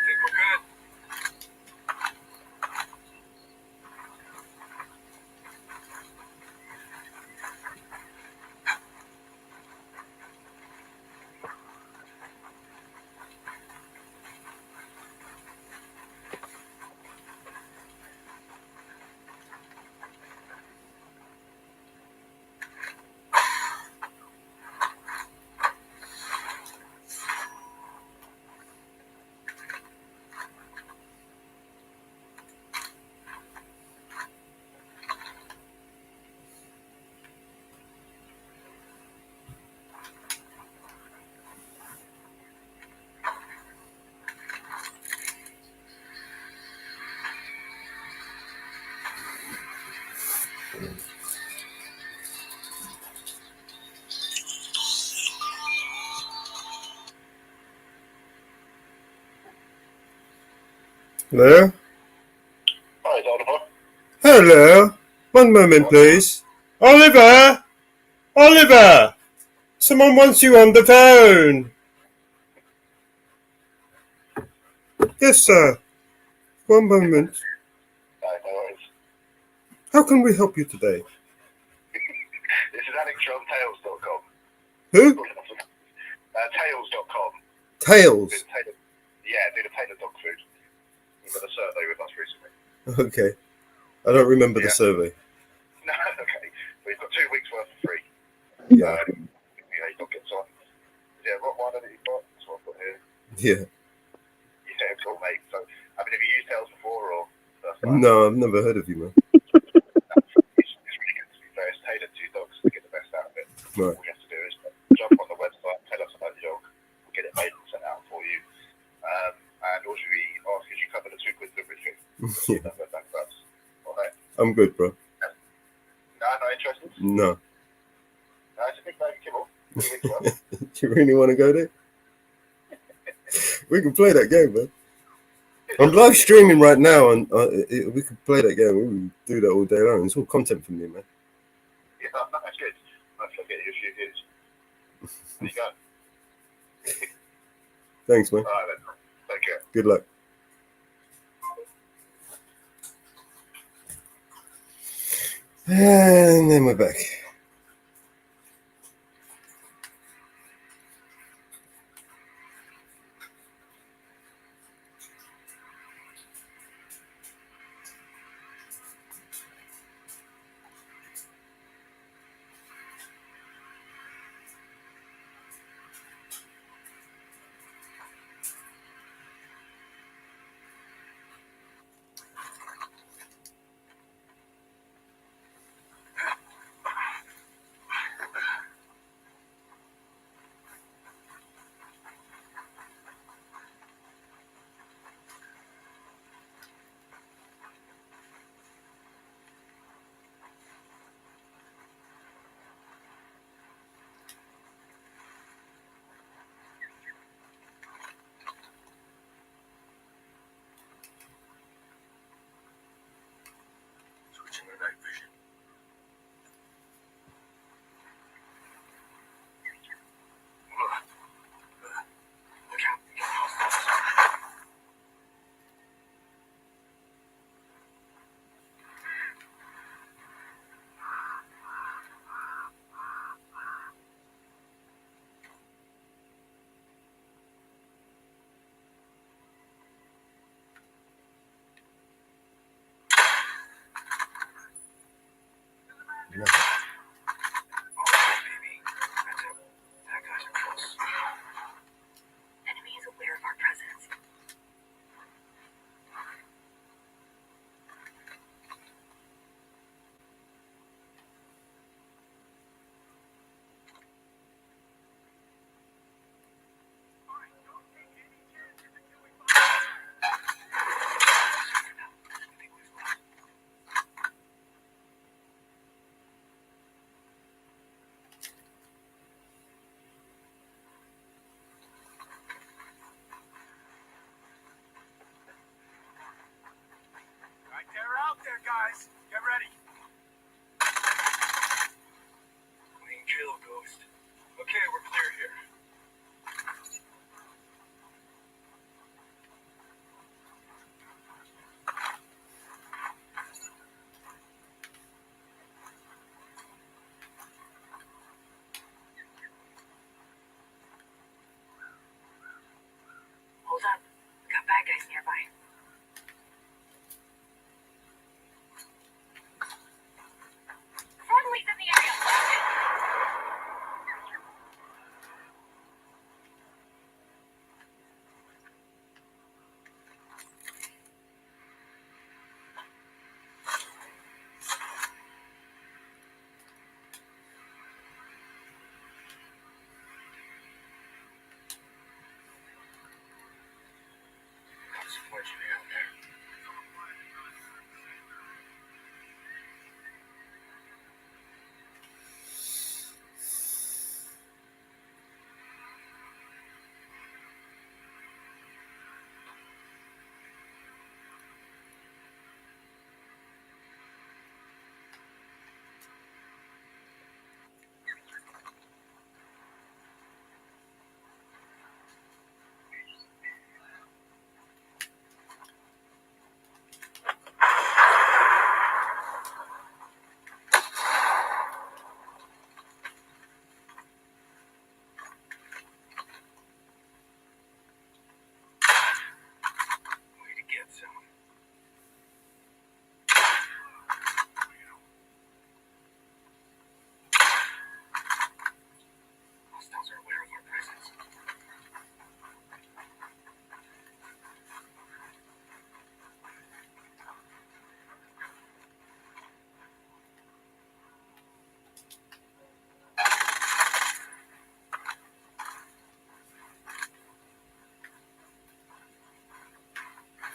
Think we're good? Hello? Hi, Oliver. Hello? One moment, please. Oliver! Oliver! Someone wants you on the phone. Yes, sir. One moment. No worries. How can we help you today? This is Alex from Tails.com. Who? Tails.com. Tails. Did a Taylor dog food. We've got a survey with us recently. Okay. I don't remember the Yeah. survey. No, okay. We've got 2 weeks worth for free. Yeah. Your dog gets on. Yeah, Rottweiler that you've got. That's what I've got here. Yeah. Yeah, cool, mate. So, have you used Tails before or first time? No, I've never heard of you, man. It's really good to be fair. It's tailored to your dogs to get the best out of it. Right. All you have to do is jump on the website, tell us about your dog, we'll get it made and sent out for you. And also we ask if you cover the £2 delivery fee. Yeah. That's all right. I'm good, bro. No, not interested? No. No, it's a big baby kibble. 2 weeks worth. Do you really want to go there? We can play that game, man. I'm live streaming right now, and we could play that game. We would do that all day long. It's all content for me, man. Yeah, that's good. Hopefully I'll get you a few views. There you go. Thanks, man. All right then. Take care. Good luck. And then we're back. Switching to night vision. Look out. We got hostiles. No. Oh, baby. That's it. That guy's a close.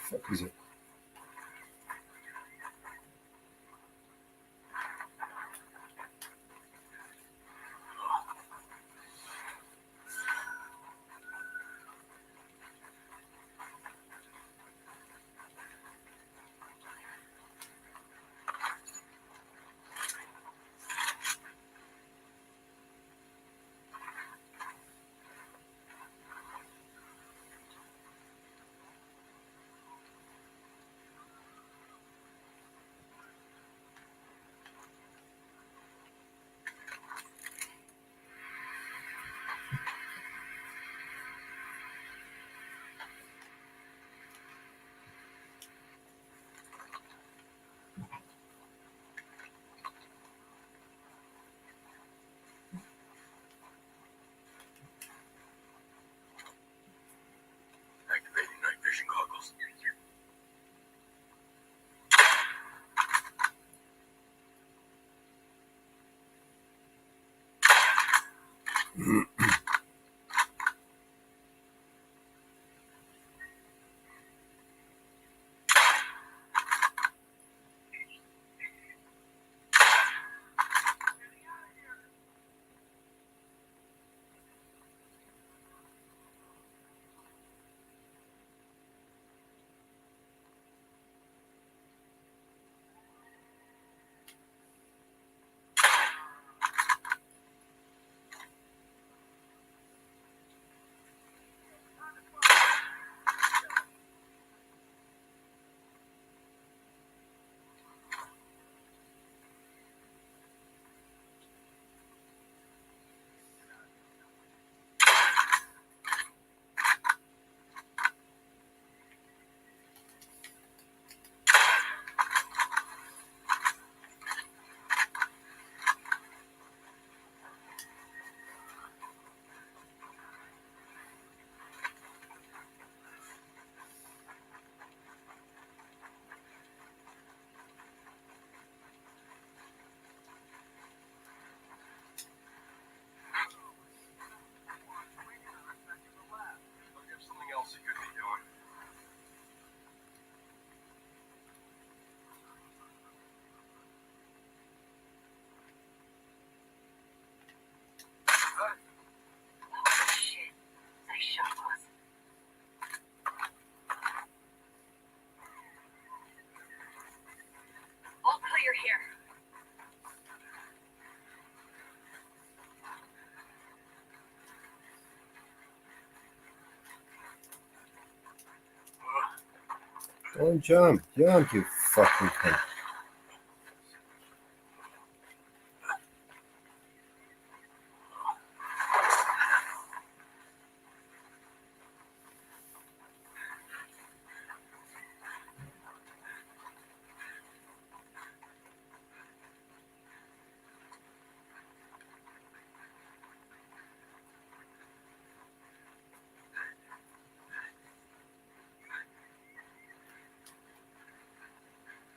Fuck is it? Activating night vision goggles. Something else you could be doing. Shit. Nice shot, boss. All clear here. Don't jump, jump, you fucking cunt.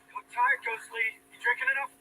You look tired, Ghostly. You drinking enough?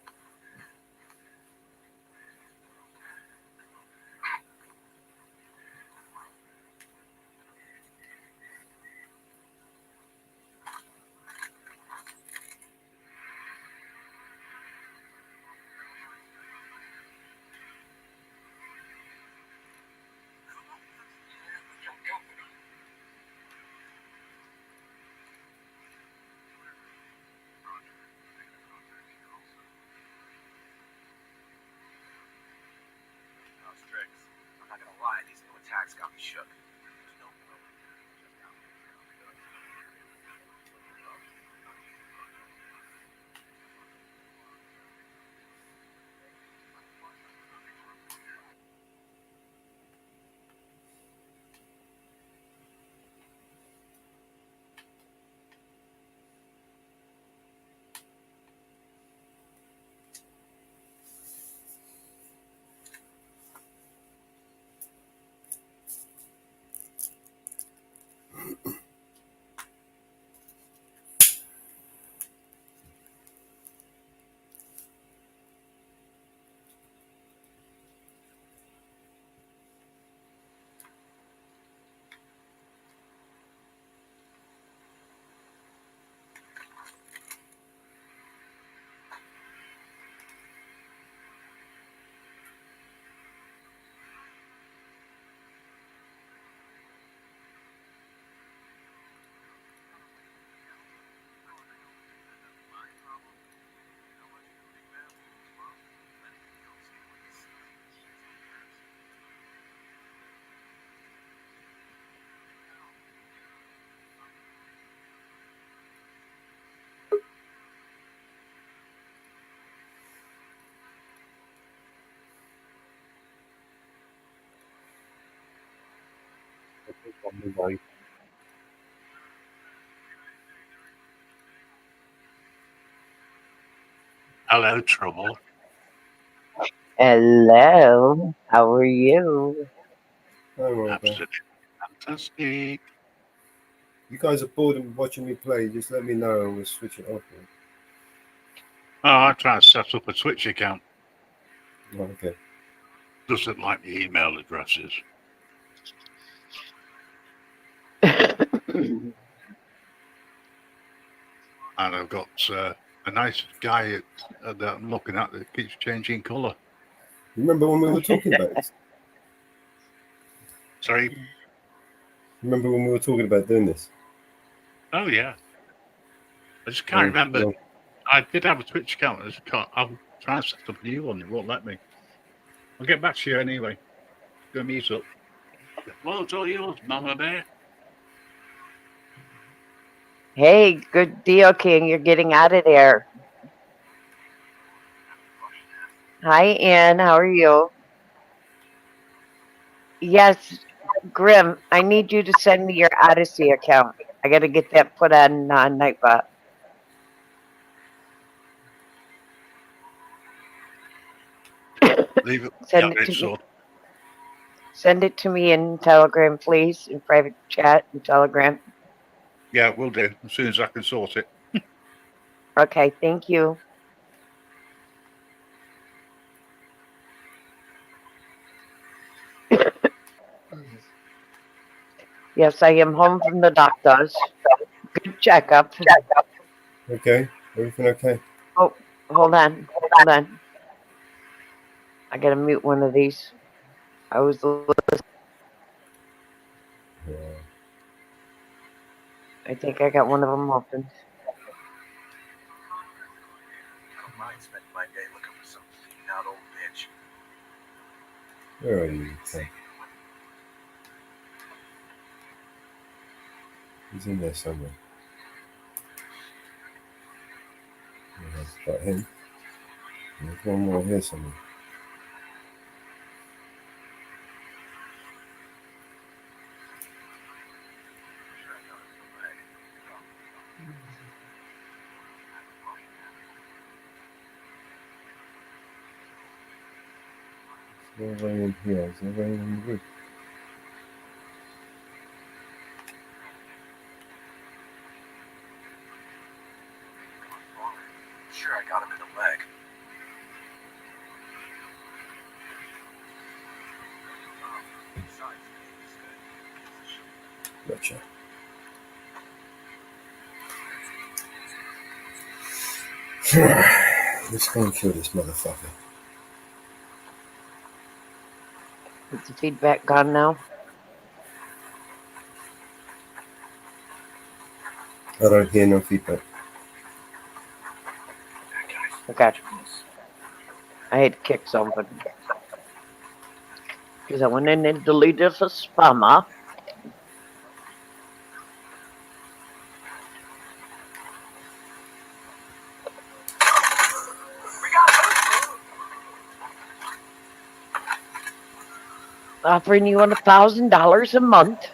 On the way. Hello, Trouble. Hello, how are you? Oh, well, Absolutely fantastic. you guys are bored of watching me play. Just let me know and we'll switch it off. Oh, I try to set up a Twitch account. Oh, okay. Doesn't like the email addresses. And I've got a nice guy that I'm looking at that keeps changing colour. Remember when we were talking about this? Sorry. Remember when we were talking about doing this? Oh, yeah. I just can't remember. Well, I did have a Twitch account. I just can't. I'll try and set up a new one. It won't let me. I'll get back to you anyway. Go meet up. Well, it's all yours, Mama Bear. Hey, good deal, King. You're getting out of there. Hi, Ann. How are you? Yes, Grim. I need you to send me your Odyssey account. I got to get that put on Nightbot. Leave it. Send Yeah, it to it's me. all. Send it to me in Telegram, please, in private chat in Telegram. Yeah, we'll do as soon as I can sort it. Okay, thank you. Yes, I am home from the doctors. Good checkup. okay. Everything okay? Oh, hold on. Hold on. I gotta mute one of these. I was. Yeah. I think I got one of them open. Mine spent my day looking for some out old bitch. Where are you? Okay. He's in there somewhere. Yeah, that's about him. There's one more here somewhere. Is there anyone in here? Is there anyone in the roof? Sure, I got him in the leg. Gotcha. Let's go and kill this motherfucker. Is the feedback gone now? I don't hear no feedback. Okay. I had to kick something. Because I went in and deleted the spammer. Offering you $1,000 a month.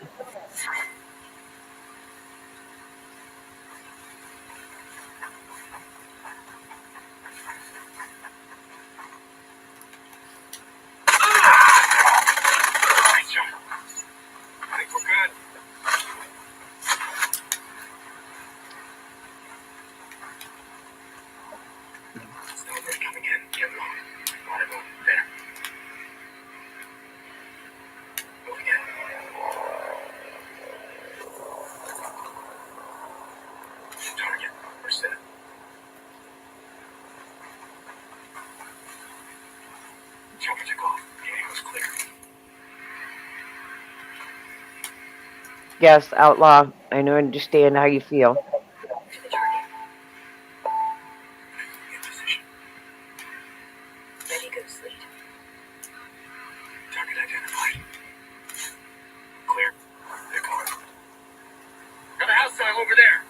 I think we're good. Celebrate coming in. Get it on. Water go. There. Moving in. Target. We're set. Temperature off. The aim was clear. Yes, Outlaw. I know, understand how you feel. In position. Ready, go to sleep. Target identified. Clear. They're coming. Got a house time over there.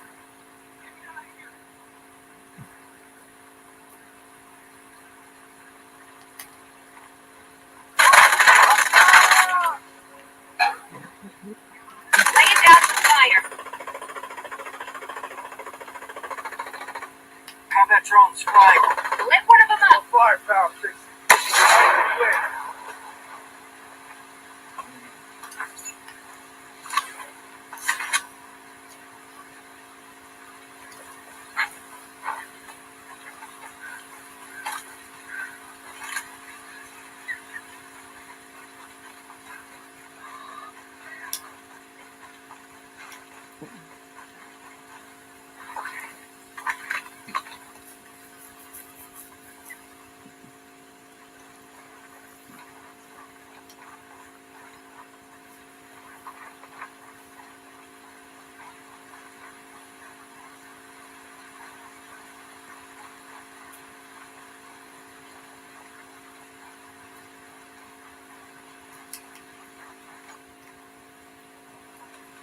Combat drones flying. Lit one of them up. Firepower fix.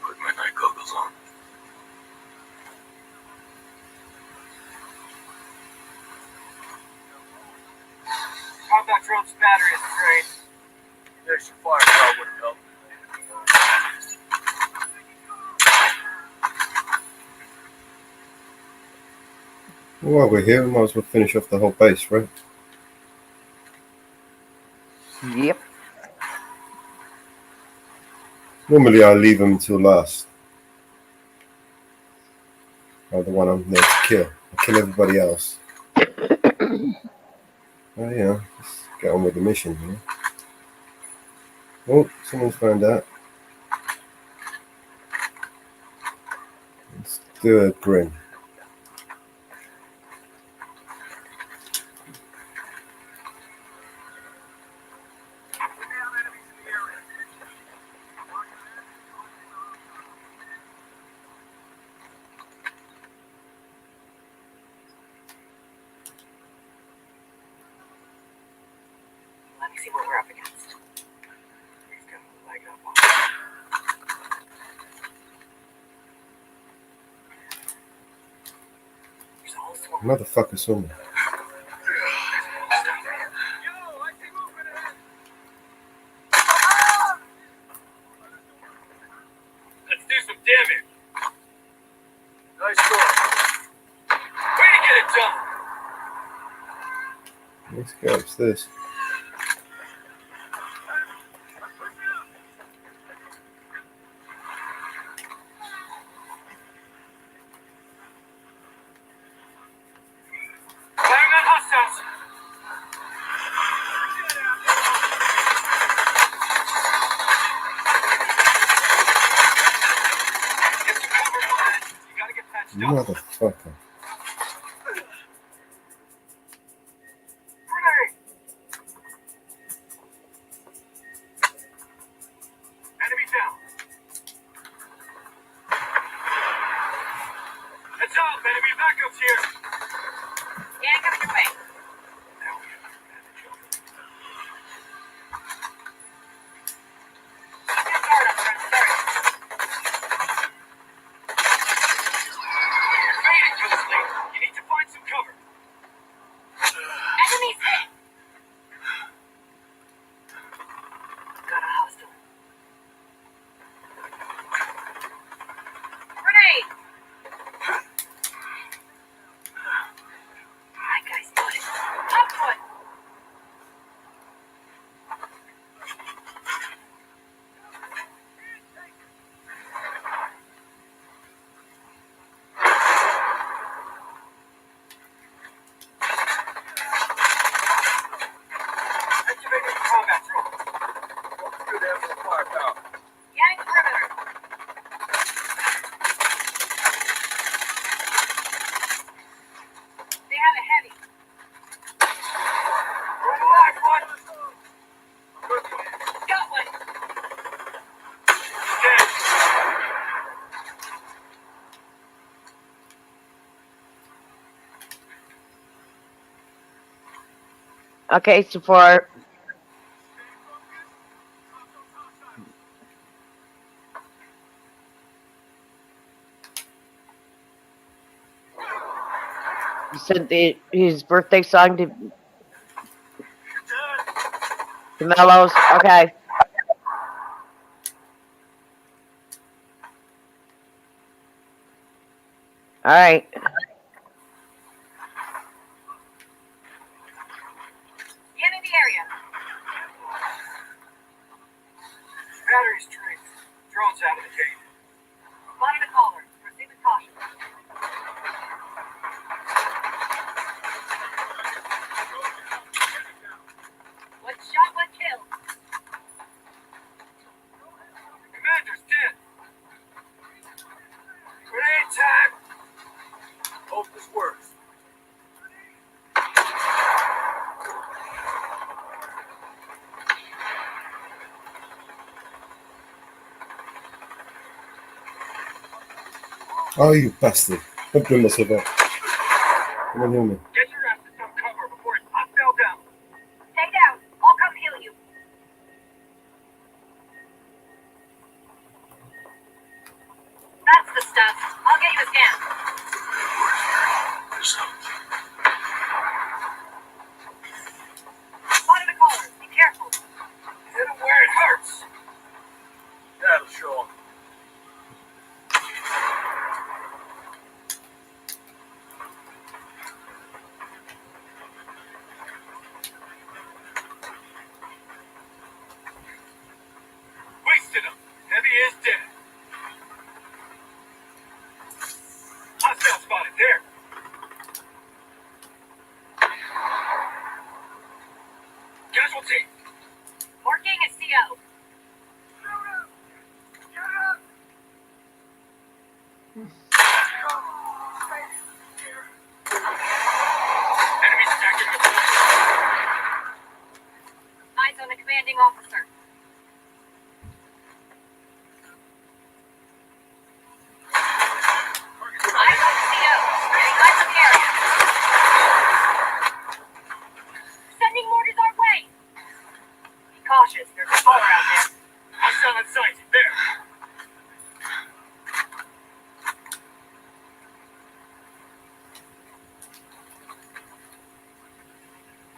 Put my night goggles on. Combat drone's battery is drained. The extra firepower would have helped. While we're here, we might as well finish off the whole base, right? Yep. Normally I leave them till last. I'm the one I'm there to kill. I kill everybody else. Oh yeah, let's get on with the mission, you know? Oh, someone's found out. Let's do a grin. Let me see what we're up against. He's got a leg up on There's a whole swarm. Motherfucker saw me. Let's do some damage. Nice work. Way to get it done. Let's go upstairs. Firing on hostiles. Get some cover, man. You gotta get patched up. Motherfucker. Grenade. Enemy down. Heads up, enemy backups here. Yeah, coming your way. Get guard up front, sorry. You're fading, Ghostly. You need to find some cover. Enemies hit. Got a hostile. Grenade. Alright, guys, put it. Up foot. Activating the combat drone. What's good after the firepower? Scanning the perimeter. They have a heavy. We're in the live one. Got one. Dead. Okay, support. You sent his birthday song to Mellows. Okay. All right. Oh, you bastard. I've done myself up. Come on, heal me. Get your ass to some cover before it fell down. Stay down. I'll come heal you. That's the stuff. I'll get you a scan. This helps. Spotted a collar. Be careful. Hit him where it hurts. That'll show him. Wasted him. Heavy is dead. Hostile spotted there. Casualty. Marking a CO. Enemy stacking the Eyes on the commanding officer. Eyes on the CO. Getting eyes on the area. Sending mortars our way. Be cautious. There's a caller out there. hostile in sight. There.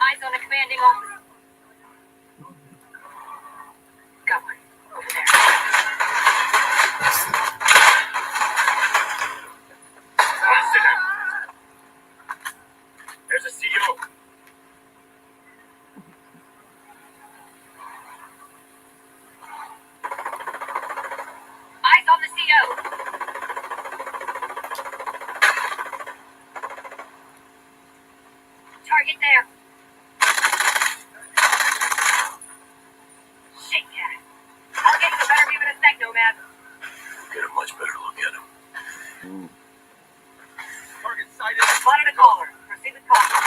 Eyes on the commanding officer. Got one. Over there. Blasted him. There's a CO. Eyes on the CO. Target there. Shit, yeah. I'll get you a better view in a sec, Nomad. Get a much better look at him. Target sighted. Spotted a caller. Proceed with caution.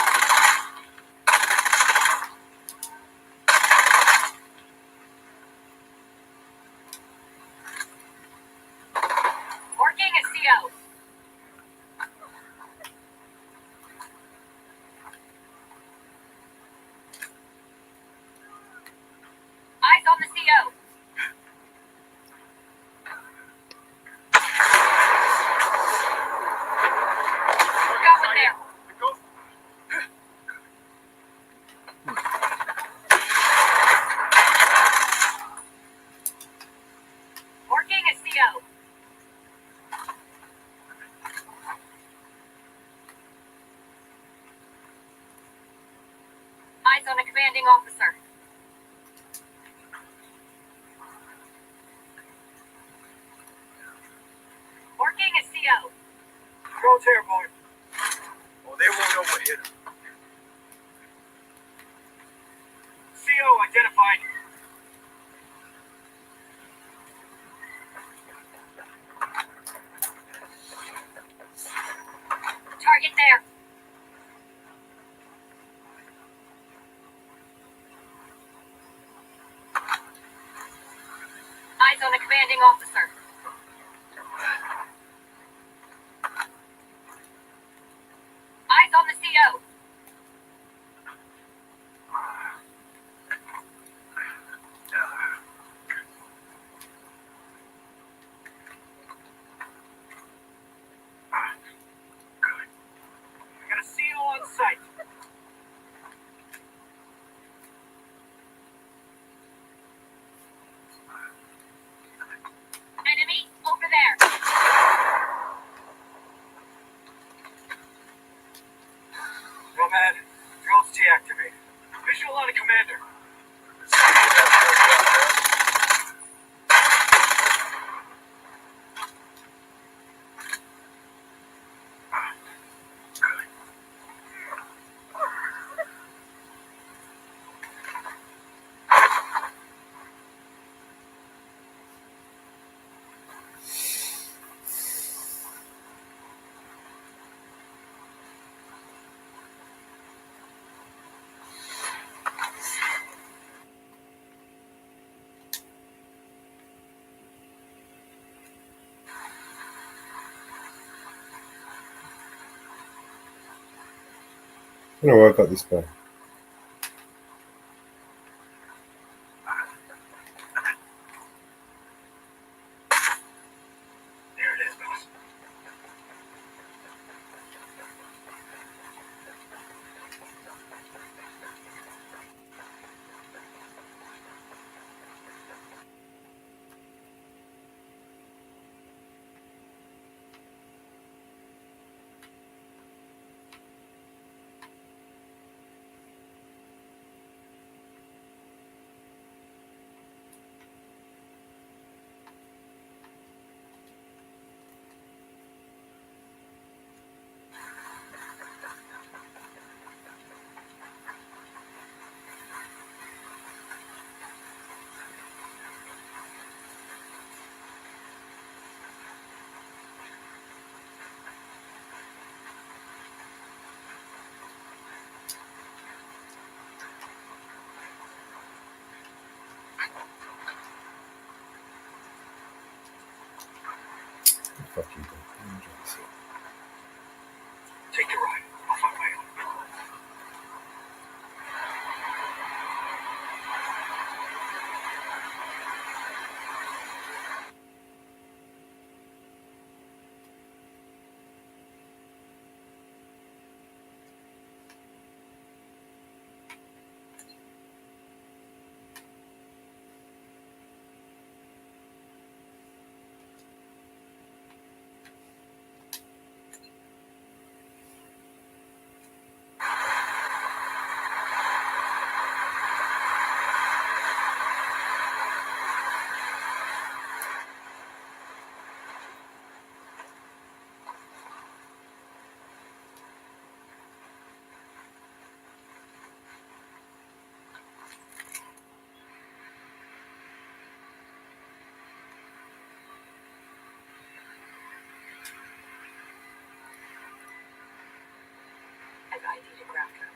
Marking a CO. Eyes on the CO. Got one there. Marking a CO. Eyes on a commanding officer. Marking a CO. Girl's airborne. Oh, they won't know what hit him. CO identified. Target there. Eyes on a commanding officer. Eyes on the CO. Got a CO on sight. Enemy over there. Nomad. Drone's deactivated. Visual on a commander. don't know where I got this by. There it is, boss. Fucking God. Take your ride. I'll find my own. An ID to craft her.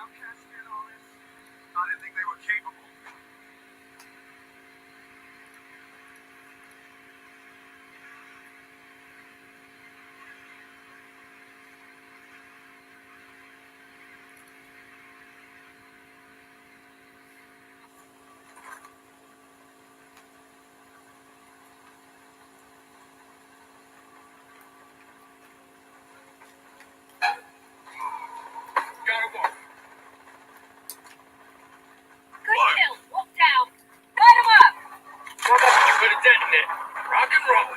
Outcast did all this. I didn't think they were capable. Gotta walk. Good kill. Wolf down. Light him up. How about you put a dent in it? Rock and roll.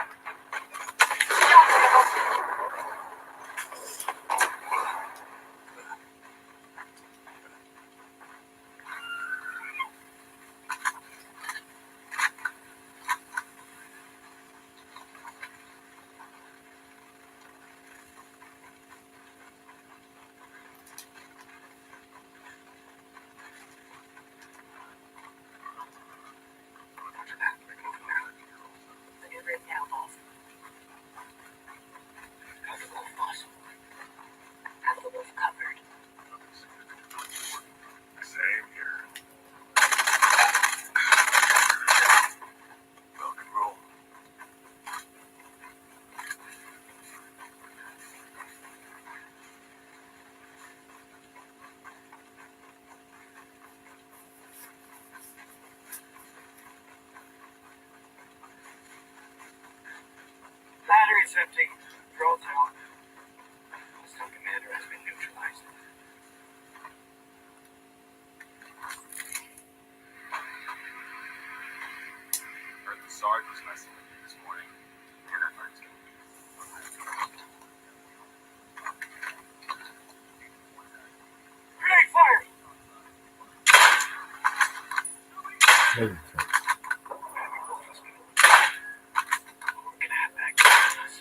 The new rib now, boss. How's the wolf, boss? Have the wolf covered. Same here. Rock and roll. Battery's empty. Control's out. Hostile commander has been neutralized. Heard the Sarge was messing with you this morning. And I heard you. Grenade fire! Holy fuck. We're gonna have that going us.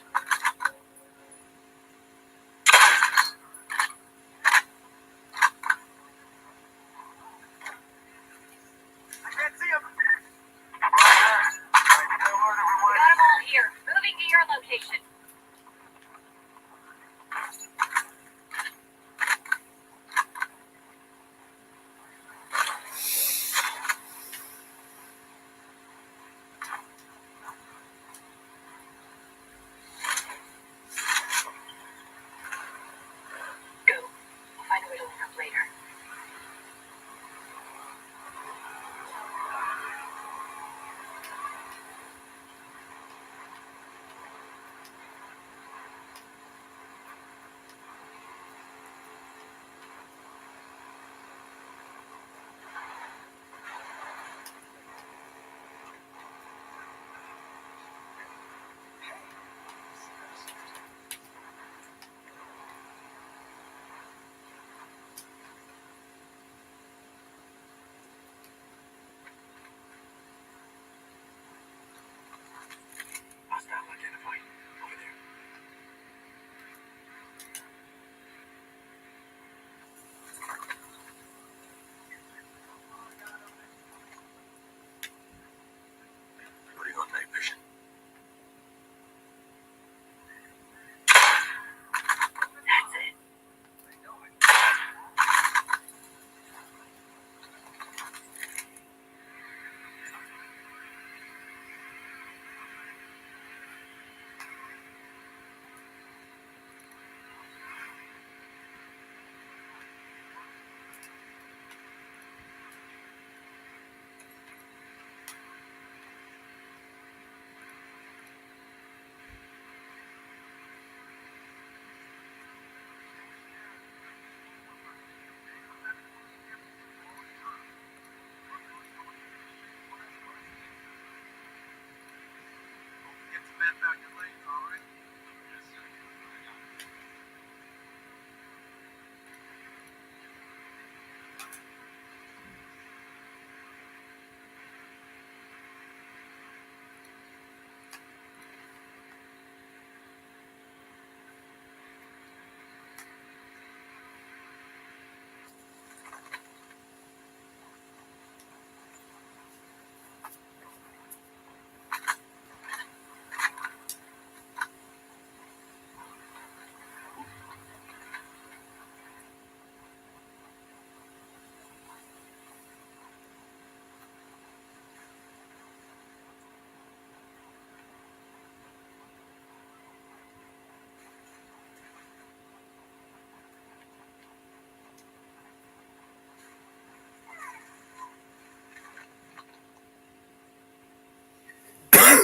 I can't see him. We got them all here. Moving to your location.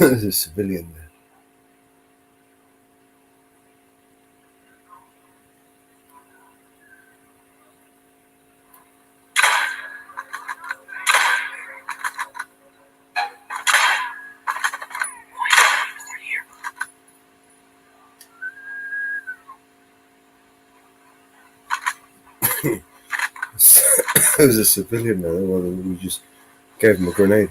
There's a civilian there. There's a civilian there. Well, we just gave him a grenade.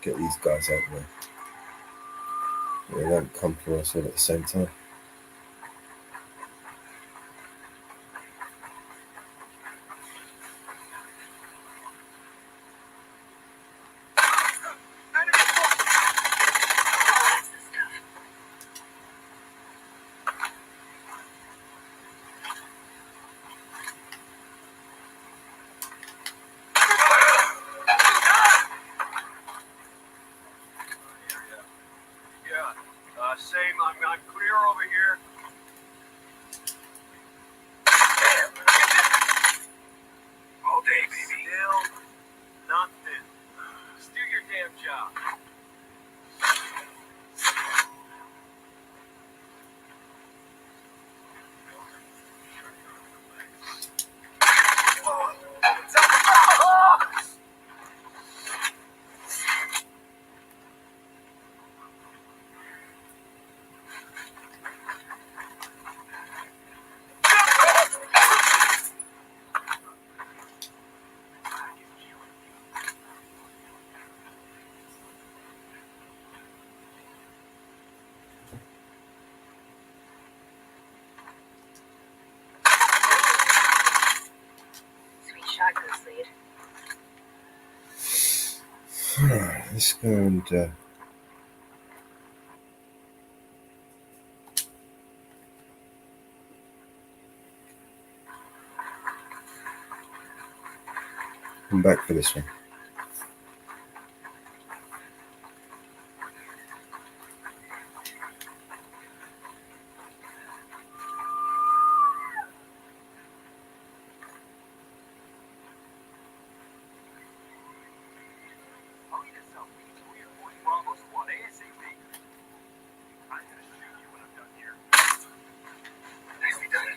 Get these guys out there. They won't come for us all at the same time. Same, I'm clear over here. All day, baby. Still nothing. Just do your damn job. Sweet shot, Goose Lead. Alright, let's go and come back for this one. Nicely done.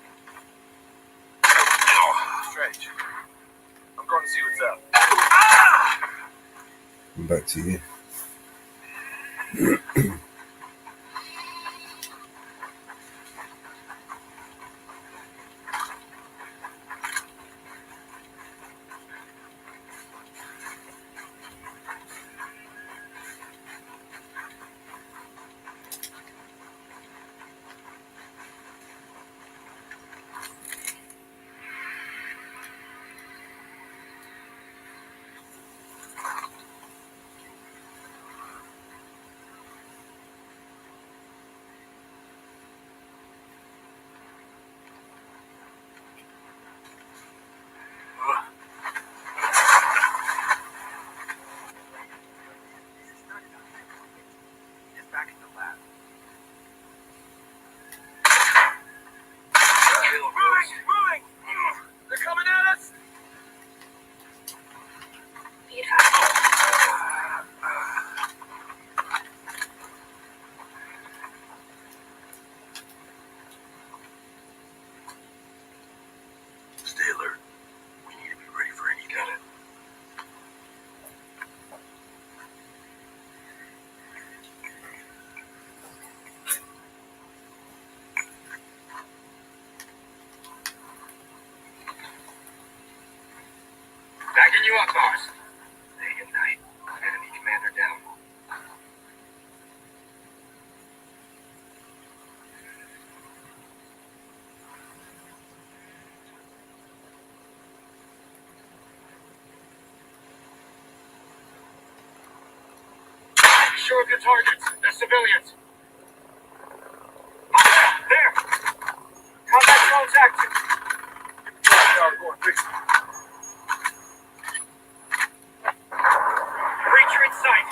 Stretch. I'm going to see what's up. Come back to you. moving! They're coming at us! Be advised. Stay alert. We need to be ready for any gun. Backing you up, boss. Day and night. Enemy commander down. Be sure of your targets. They're civilians. There! Combat drones active. Breacher in sight.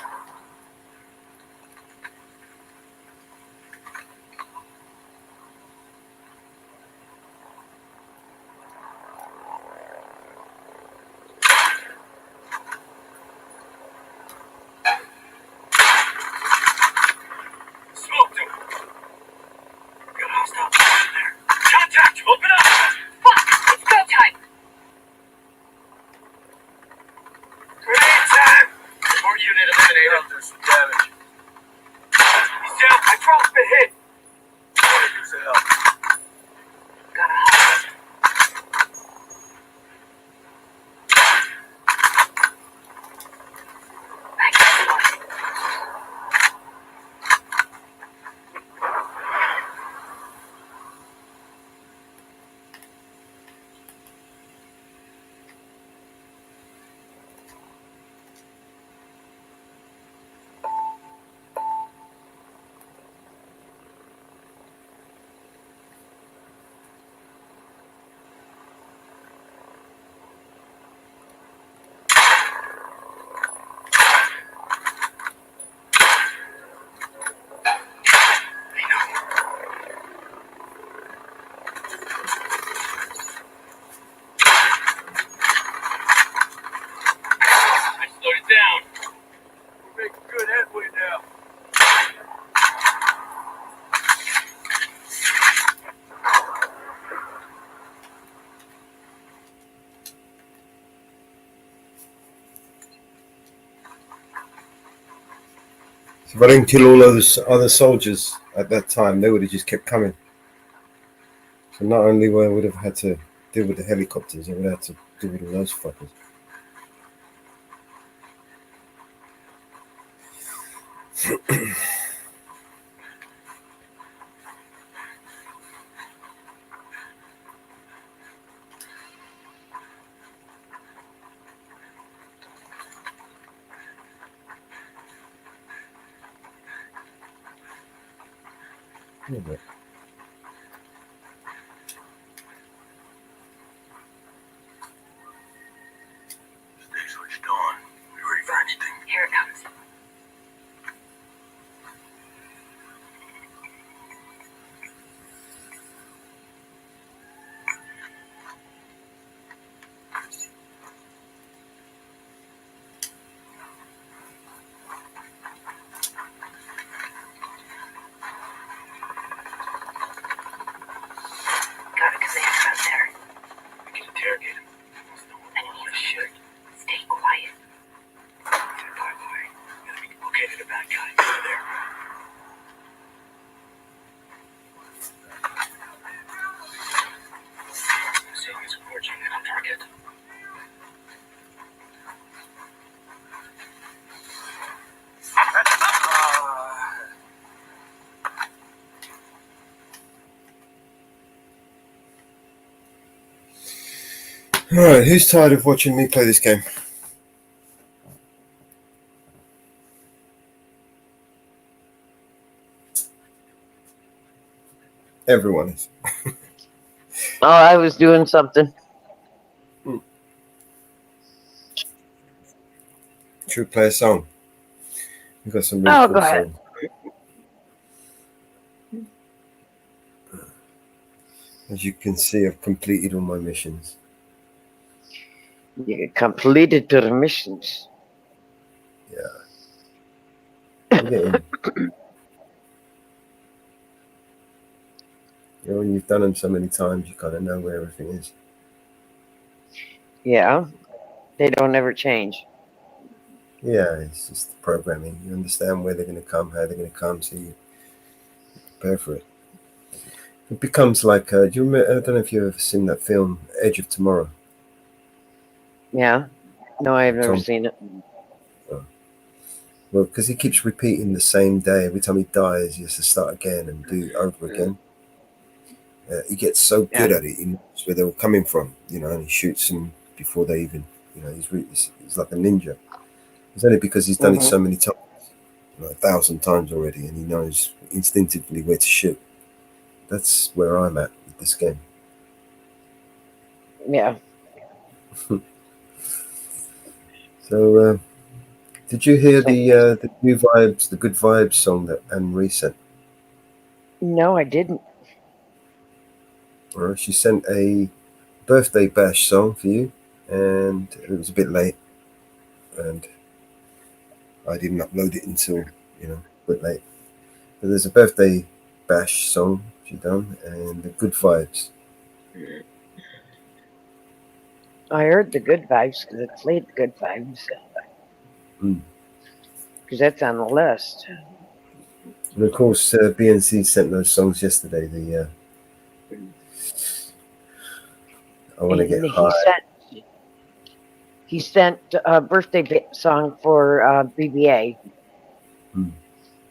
Smoked him. Got hostile in there. Contact! Open up! Fuck! It's go time! Grenade time! Support unit eliminated. There's some damage. He's down. My drone's been hit. Use the help. Got a hostage. Back to the line. I slowed it down. We're making good headway now. So if I didn't kill all those other soldiers at that time, they would have just kept coming. So not only would have had to deal with the helicopters, I would have had to deal with all those fuckers. Yeah, Stay switched on. We ready for anything? Here it comes. Got a commander out there. We can interrogate him. I need you to stay quiet. Bye-bye. Enemy located a bad guy. Over there. Seeing support unit on target. Alright, who's tired of watching me play this game? Everyone is. Oh, I was doing something. Should we play a song? We've got some really Oh, cool go ahead. songs. As you can see, I've completed all my missions. You completed the missions. I'm getting, when you've done them so many times, you kind of know where everything is. Yeah. They don't ever change. Yeah, it's just the programming. You understand where they're going to come, how they're going to come, so you prepare for it. It becomes like, do you remember, I don't know if you've ever seen that film, Edge of Tomorrow. Yeah. No, I've never Tom- seen it. Well, because he keeps repeating the same day. Every time he dies, he has to start again and do it over again. He gets so good at it. He knows where they were coming from, and he shoots them before they even, he's like a ninja. It's only because he's done it so many times, 1,000 times already, and he knows instinctively where to shoot. That's where I'm at with this game. Yeah. So, did you hear the new vibes, the good vibes song that Anne-Marie sent? No, I didn't. Well, she sent a birthday bash song for you, and it was a bit late, and I didn't upload it until, a bit late. But there's a birthday bash song she done, and the good vibes. I heard the good vibes because it played the good vibes. Because that's on the list. And of course, BNC sent those songs yesterday. I want to get high. He sent a birthday song for BBA.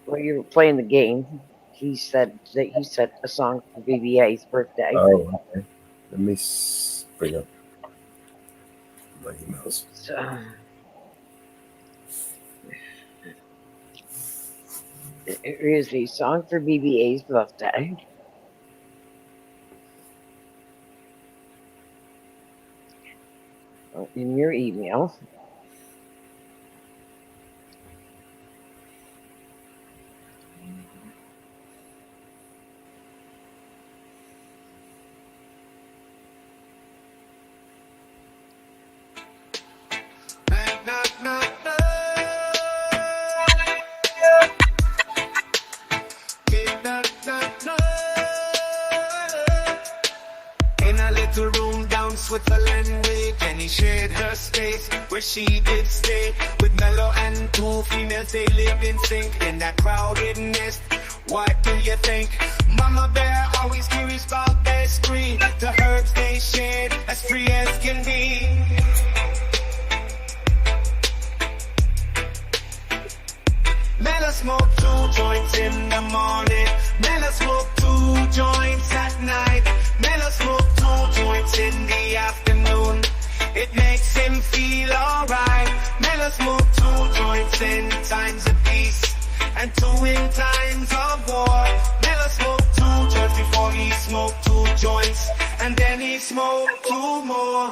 While you were playing the game, he said that he sent a song for BBA's birthday. Oh, okay. Let me bring up my emails. So, it is a song for BBA's birthday. In your email. Switzerland way, Jenny shared her space where she did stay with Mello and two females. They live in sync in that crowded nest. What do you think? Mama Bear always curious about their screen. The herbs they shared as free as can be. Mello smoke 2 joints in the morning. Mello smoke 2 joints at night. Mello smoke 2 joints in the afternoon. It makes him feel alright. Mello smoke 2 joints in times of peace and 2 in times of war. Mello smoke 2 joints before he smoked 2 joints, and then he smoked 2 more.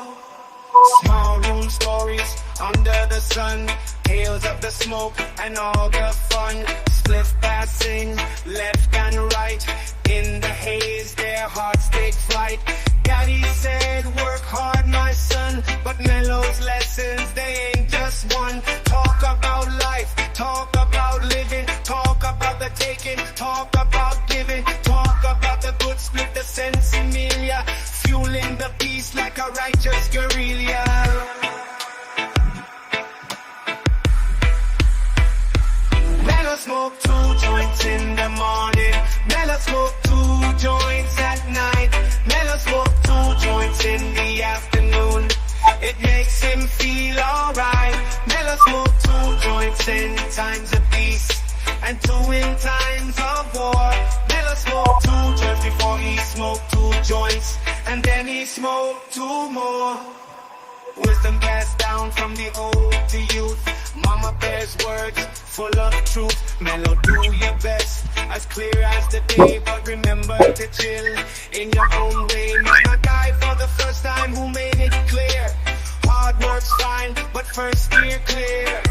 Small room stories under the sun, tales of the smoke and all the fun. Split passing left and right in the haze, their hearts take flight. Daddy said, work hard, my son, but Mello's lessons, they ain't just one. Talk about life, talk about living, talk about the taking, talk about giving, talk about the good split, the sensimilia, fueling the peace like a righteous guerrilla. Mello smoke 2 joints in the morning. Mello smoke 2 joints at night. Mello smoke 2 joints in the afternoon. It makes him feel alright. Mello smoke 2 joints in times of peace and 2 in times of war. Mello smoke 2 joints before he smoked 2 joints, and then he smoked 2 more. Wisdom passed down from the old to youth. Mama Bear's words full of truth. Mello, do your best, as clear as the day, but remember to chill in your own way. Not a guy for the first time who made it clear. Hard work's fine, but first steer clear.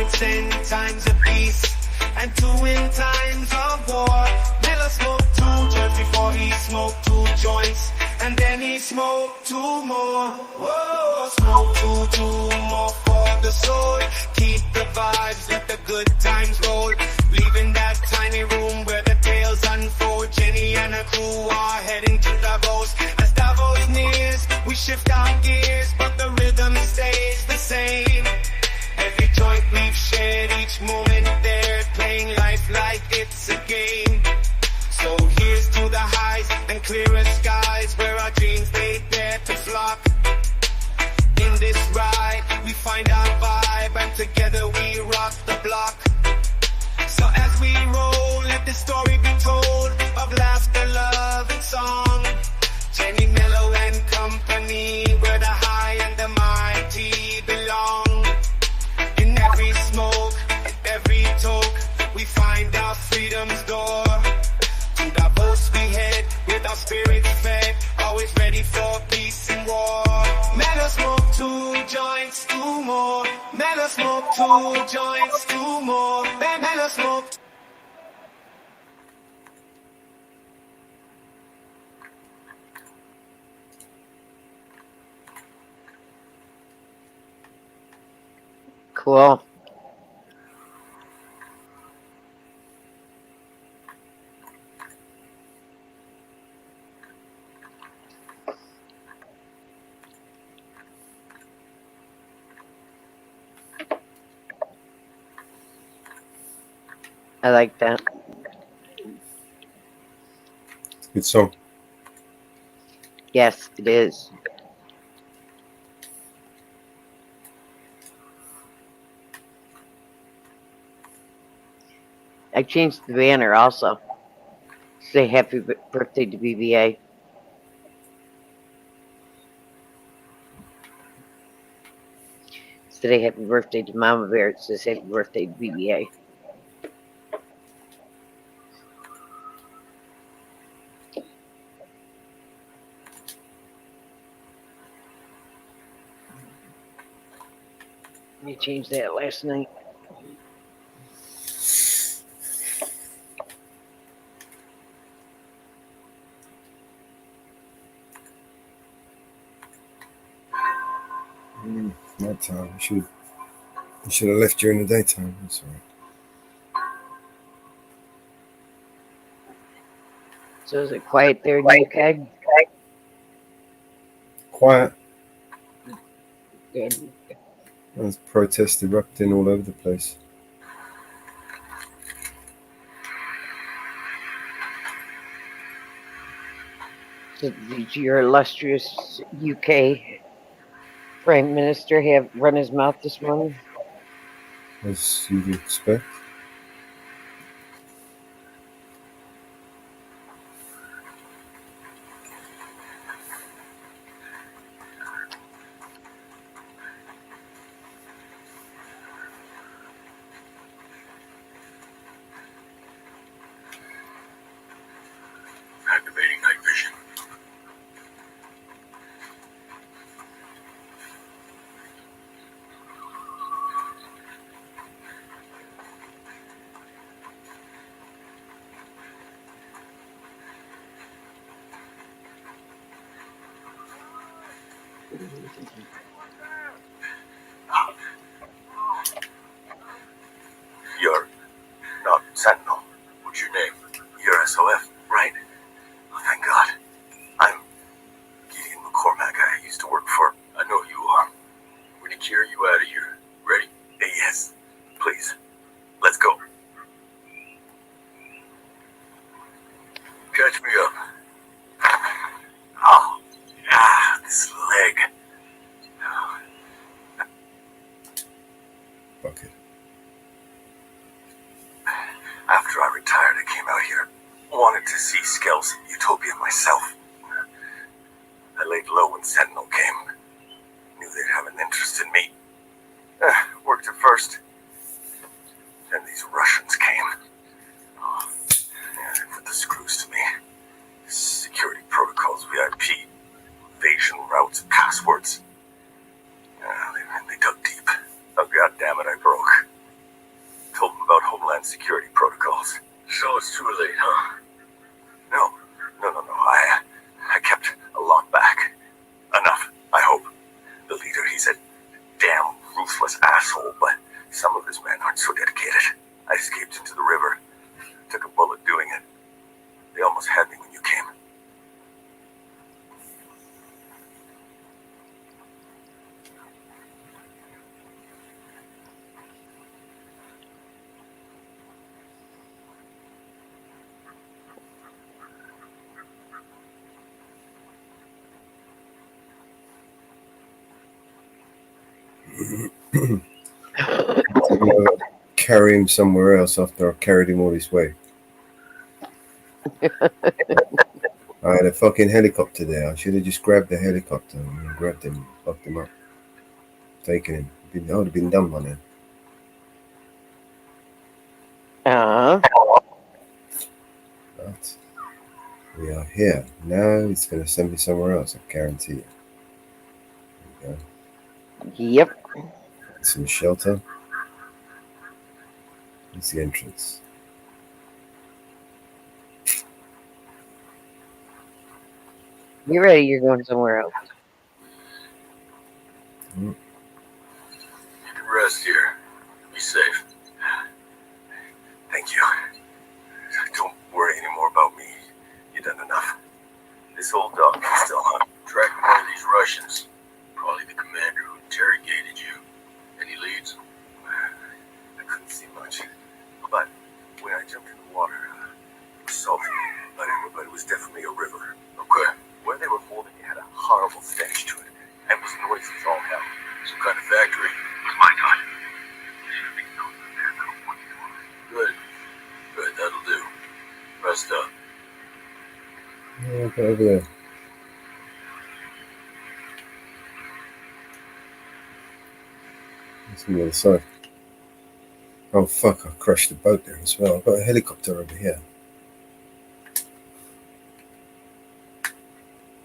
joints in times of peace, and 2 in times of war. Miller smoked 2 joints before he smoked 2 joints, and then he smoked 2 more. Whoa, smoke 2 more for the soul. Keep the vibes, let the good times roll. Leaving that tiny room where the tales unfold. Jenny and her crew are heading to Davos. As Davos nears, we shift our gears, but the rhythm stays the same. Every joint we've shared, each moment there, playing life like it's a game. So here's to the highs and clearer skies, where our dreams they dare to flock. In this ride, we find our vibe, and together we rock the block. So as we roll, let the story be told of laughter, love, and song. Jenny, Mellow, and company, where the high and the mighty belong. In every smoke, every toke, we find our freedom's door. To Davos we head, with our spirits fed, always ready for peace and war. Mellow smoke 2 joints, 2 more. Mellow smoke 2 joints, 2 more. Mellow smoke. Cool. I like that. Good song. Yes, it is. I changed the banner also. Say happy birthday to BBA. Today, happy birthday to Mama Bear. It says happy birthday to BBA. I changed that last night. Nighttime. You should have left during the daytime. That's all right. So is it quiet there in the UK? Quiet. Good. There's protests erupting all over the place. Did your illustrious UK Prime Minister have run his mouth this morning? As you'd expect. Activating night vision. You're not Sentinel. What's your name? You're SOF, right? Oh, thank God. I'm Gideon McCormack. I used to work for. I know you are. We're gonna carry you out of here. Ready? Yes. Please. Let's go. Catch me up. Oh, yeah, this leg. Bucket. After I retired, I came out here. Wanted to see Skell's Utopia myself. I laid low when Sentinel came. Knew they'd have an interest in me. Worked at first. Then these Russians came. Oh, yeah, they put the screws to me. Security protocols, VIP, invasion routes, passwords. They dug deep. Oh, God damn it, I broke. implement security protocols. So it's too late, huh? No. I kept a lot back. Enough, I hope. The leader, he's a damn ruthless asshole, but some of his men aren't so dedicated. I escaped into the river. Took a bullet doing it. They almost had me when you came. I'm gonna carry him somewhere else after I carried him all this way. I had a fucking helicopter there. I should have just grabbed the helicopter and grabbed him, fucked him up, taken him. I would have been done by now. But we are here. Now it's going to send me somewhere else, I guarantee you. There we go. Yep. Some shelter. It's the entrance. You're ready, you're going somewhere else. You can rest here. Be safe. Thank you. Don't worry anymore about me. You've done enough. This old dog can still hunt. Tracking one of these Russians. Probably the commander who interrogated you. Any leads? I couldn't see much. But when I jumped in the water, it was salty. But it was definitely a river. Okay. Where they were holding it had a horrible stench to it. And was noisy as all hell. Some kind of factory. It was my time. Good. Good, that'll do. Rest up. Yeah, go over there. It's on the other side. Oh fuck, I crashed the boat there as well. I've got a helicopter over here.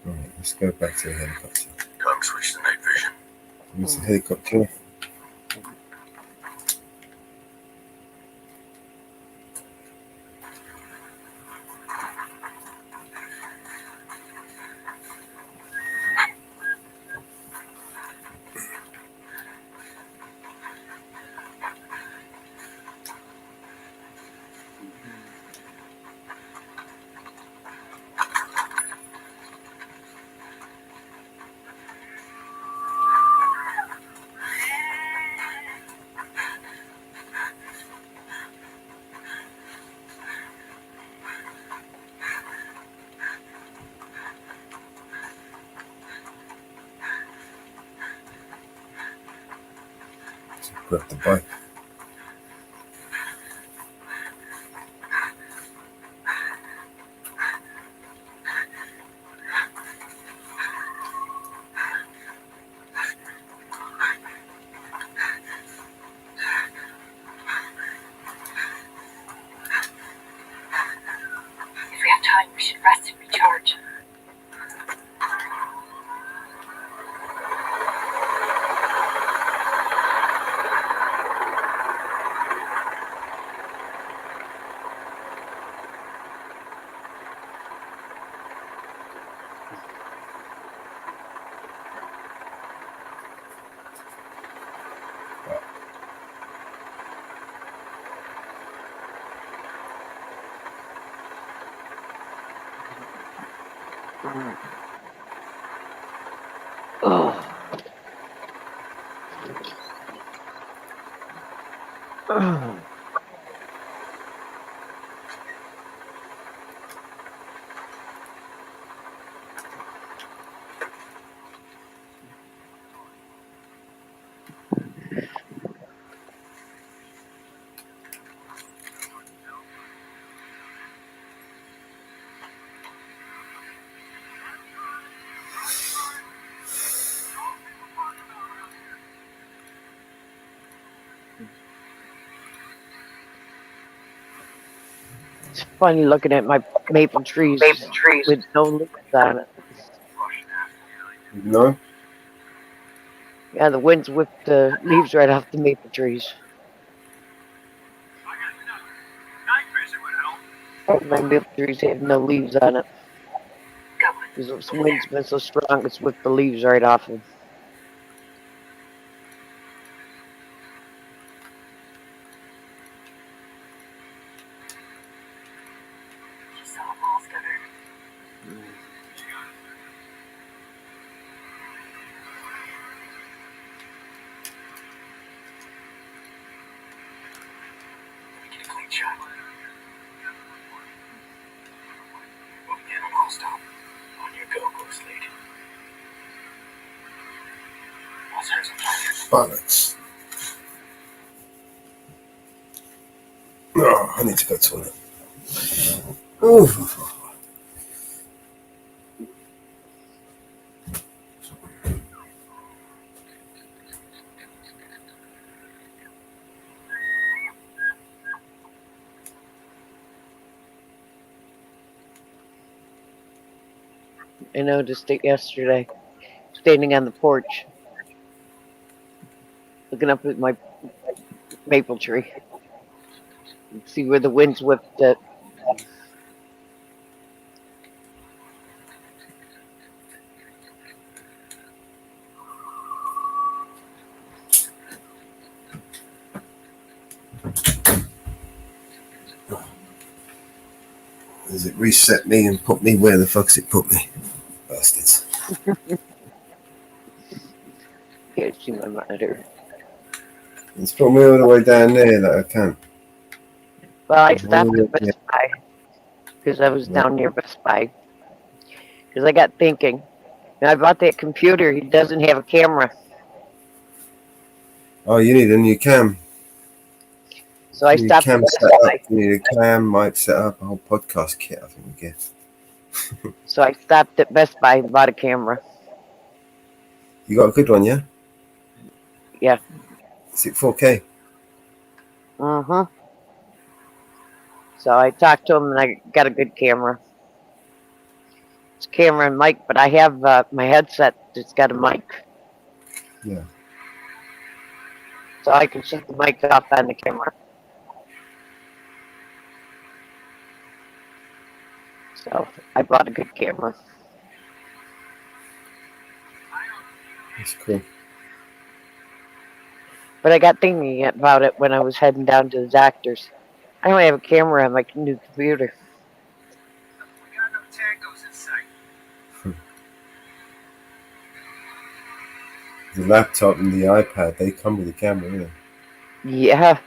Alright, let's go back to the helicopter. Time to switch to night vision. Where's the helicopter? Grab the bike. If we have time, we should rest and recharge. It's funny looking at my maple trees with no leaves on it. No? Yeah, the winds whipped the leaves right off the maple trees. My maple trees have no leaves on it. Good one. Because the wind's been so strong, it's whipped the leaves right off them. You saw them all, Gunner. Get a clean shot. Moving in on all stop. On your go, Ghost Lead. All serves on target. Bollocks. Oh, I need to go to the toilet. Ooh. I noticed it yesterday, standing on the porch, looking up at my maple tree. See where the winds whipped it. Does it reset me and put me where the fuck's it put me? Bastards. Can't see my monitor. It's put me all the way down there that I can. Well, I stopped Yeah. at Best Buy because I was down near Best Buy. Because I got thinking, I bought that computer. He doesn't have a camera, Oh, you need a new cam. so I You need stopped at cam Best set Buy. up. You need a cam, mic set up, a whole podcast kit, I think we get. So I stopped at Best Buy and bought a camera. You got a good one, yeah? Yeah. Is it 4K? So I talked to him and I got a good camera. It's a camera and mic, but I have my headset that's got a mic. Yeah. So I can shut the mic off on the camera. So I bought a good camera. That's cool. But I got thinking about it when I was heading down to the doctor's. I don't have a camera on my new computer. We got no tangos in sight. The laptop and the iPad, they come with a camera, don't they? Yeah.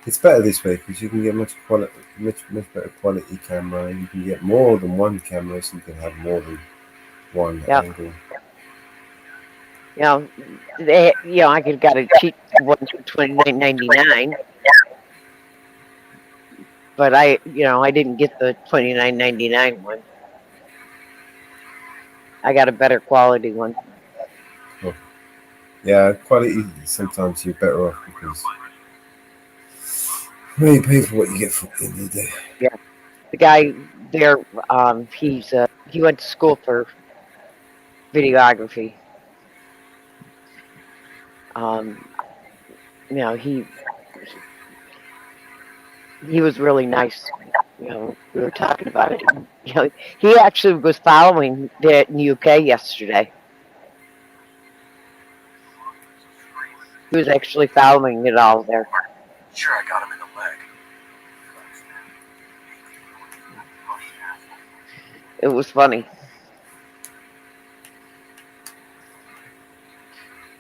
It's better this way because you can get much better quality camera. You can get more than one camera, so you can have more than one angle. I could got a cheap one for $29.99. But I didn't get the $29.99 one. I got a better quality one. Cool. Yeah, quality. Sometimes you're better off because you pay for what you get for the end of the day. Yeah, the guy there, he went to school for videography. He was really nice. We were talking about it. He actually was following it in the UK yesterday. He was actually following it all there. Sure, I got him in the leg. It was funny.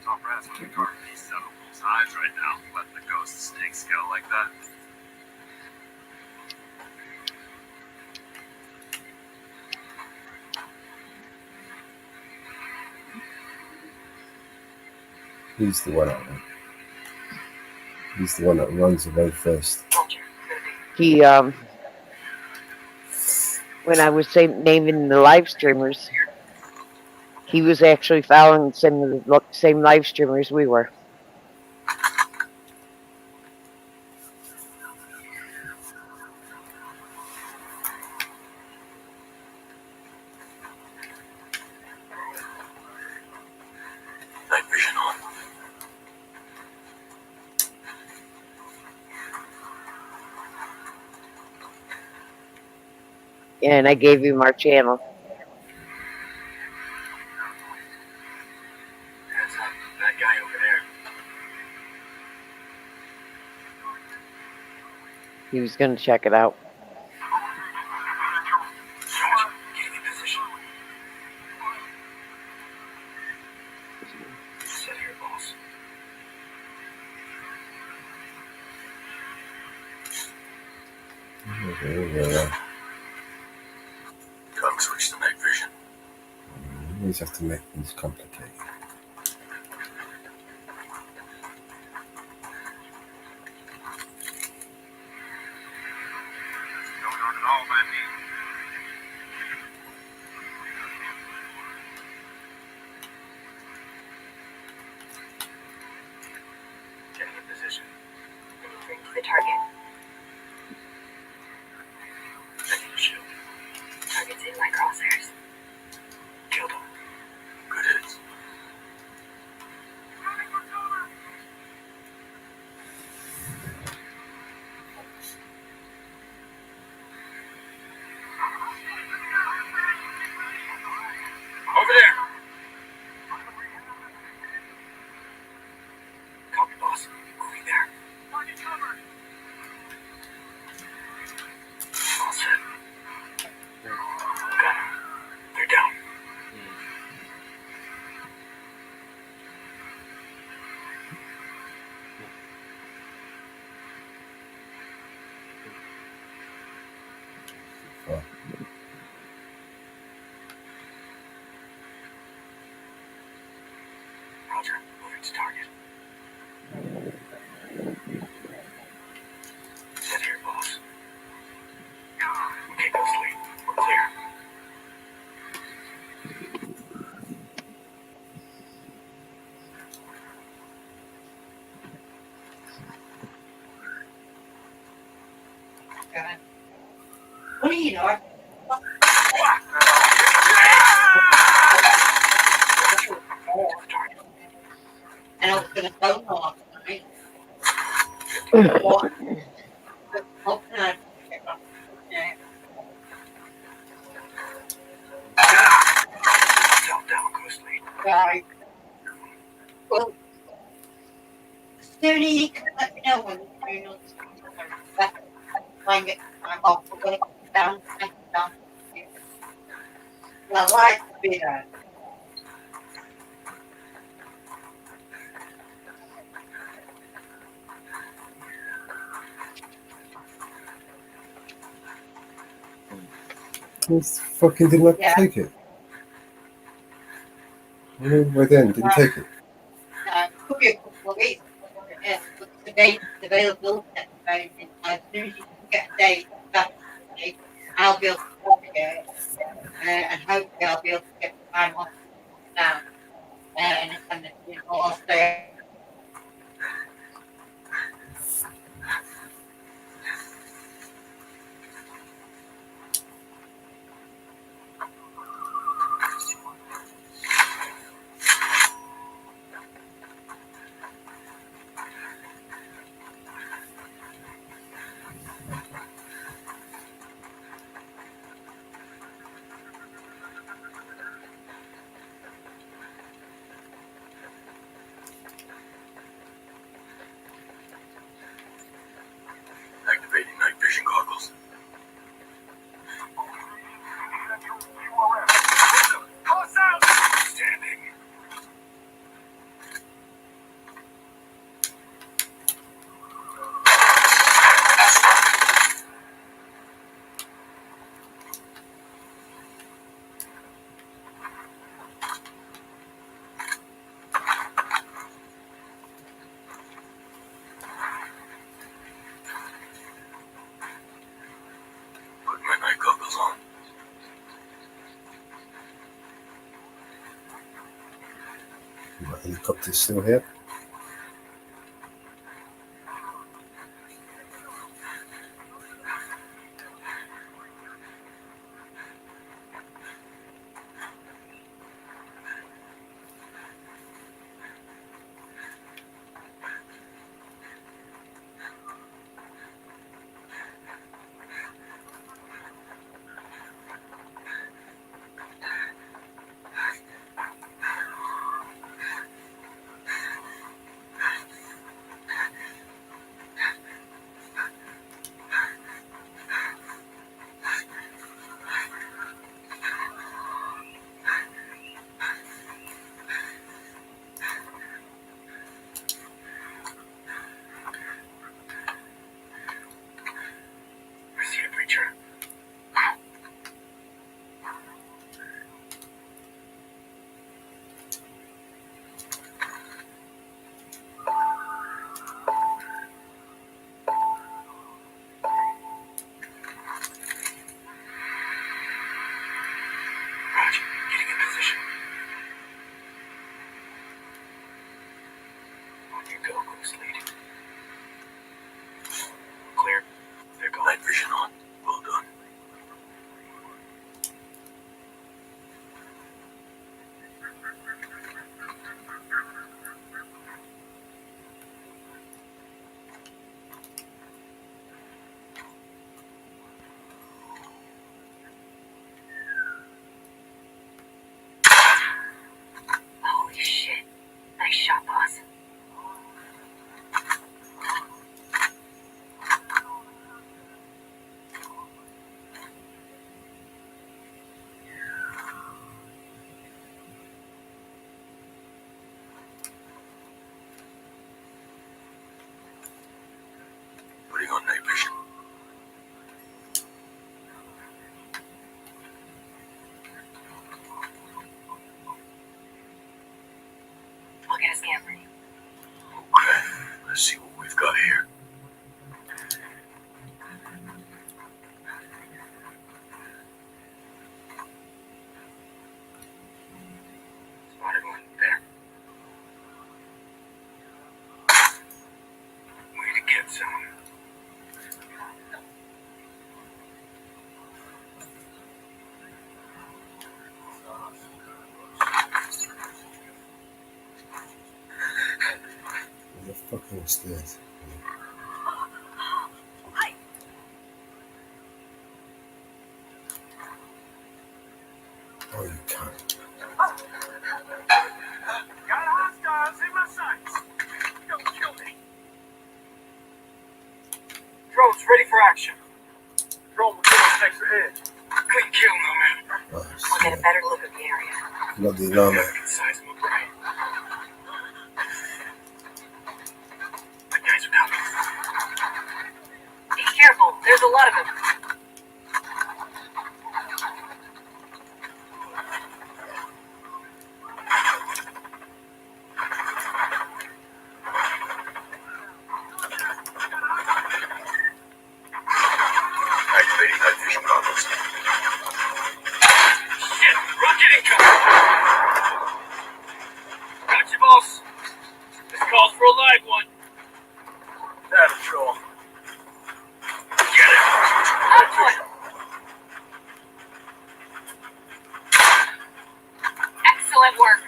Top rat's gonna guard these settlements' eyes right now, letting the ghost snakes go like that. He's the one out there. He's the one that runs away first. He, when I was naming the live streamers, he was actually following the same live streamers we were. Night vision on. And I gave him our channel. That's that guy over there. He was going to check it out. Sarge, get in position. Sit here, boss. Come switch to night vision. You always have to make things complicated. Getting in position. Moving to the target. Setting the shield. Target's in my crosshairs. Killed him. Good hits. Over there. Copy, boss. Moving there. All set. Got him. They're down. Oh. Roger. Moving to target. Sit here, boss. Okay, go sleep. We're clear. What do you know? And I was going to phone off tonight. What? How can I pick up? Down, go sleep. Right. Well, soon you can let me know when you're doing all find it. I'm off for work. Down. Well, I like to be there. He fucking didn't like to take it. Right then, didn't take it. Could be a couple of weeks. But the date availability at the moment, as soon as you can get a date, I'll be able to book it. And hopefully I'll be able to get the time off now. And I'll stay. Activating night vision goggles. Standing. Put my night goggles on. My helicopter's still here. You go, Ghost Lead. Clear. There go. Night vision on. Well done. Holy shit. Nice shot, boss. Putting on night vision. I'll get a scan for you. Okay, let's see what we've got here. Spotted one there. Way to get some. Where the fuck is this? Oh, you can't. Got hostiles in my sights. Don't kill me. Drone's ready for action. Drone will give us an extra edge. Good kill, no man. Oh, I'll get a shit. better look at the area. Not the alarm. Size of my brain. The guys are coming. Be careful, there's a lot of them. Activating night vision goggles. Shit! Rocket incoming! Gotcha, boss. This calls for a live one. That's all. Get it! Output! Excellent work.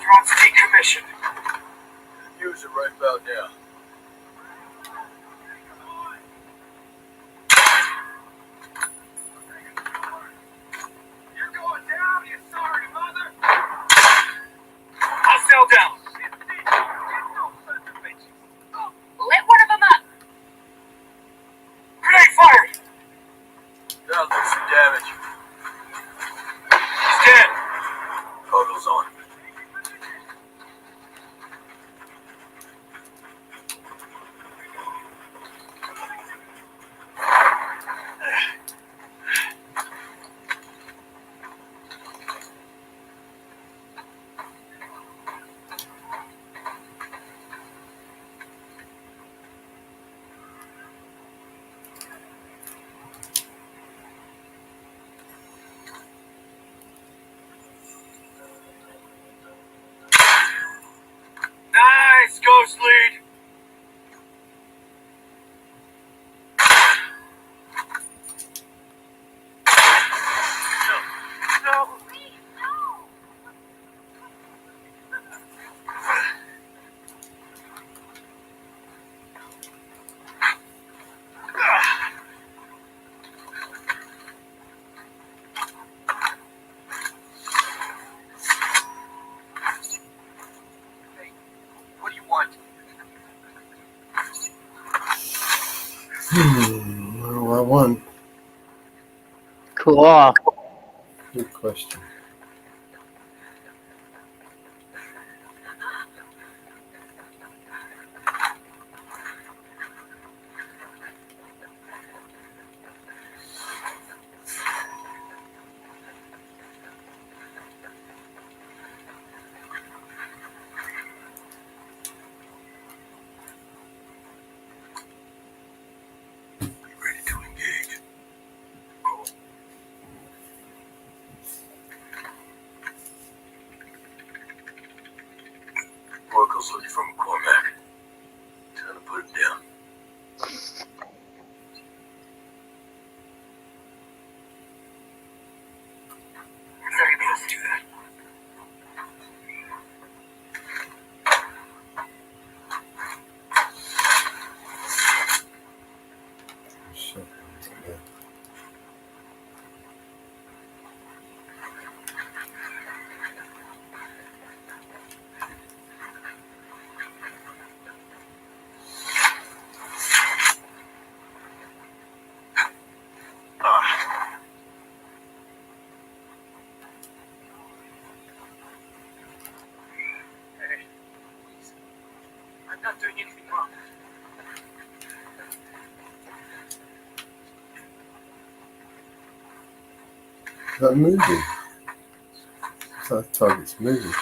Drone's decommissioned. Use it right about now. You're going down, you sorry mother! Hostile down! Lit one of them up. Grenade fired! That'll do some damage. He's dead! Goggles on. Nice, Ghost Lead! No. Hey, what do you want? Well, I won. Cool. Good question. Ready to engage. Uncle's looking for McCormack. Trying to put him down. 30 minutes to do that. Shit. Hey, please. I'm not doing anything wrong. That moving. That target's moving.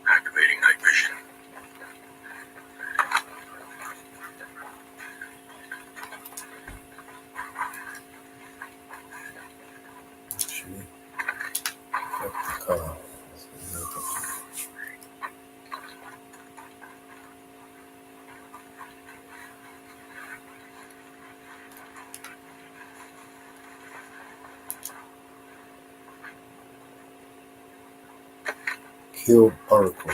Activating night vision. Actually, up the car. Kill Oracle.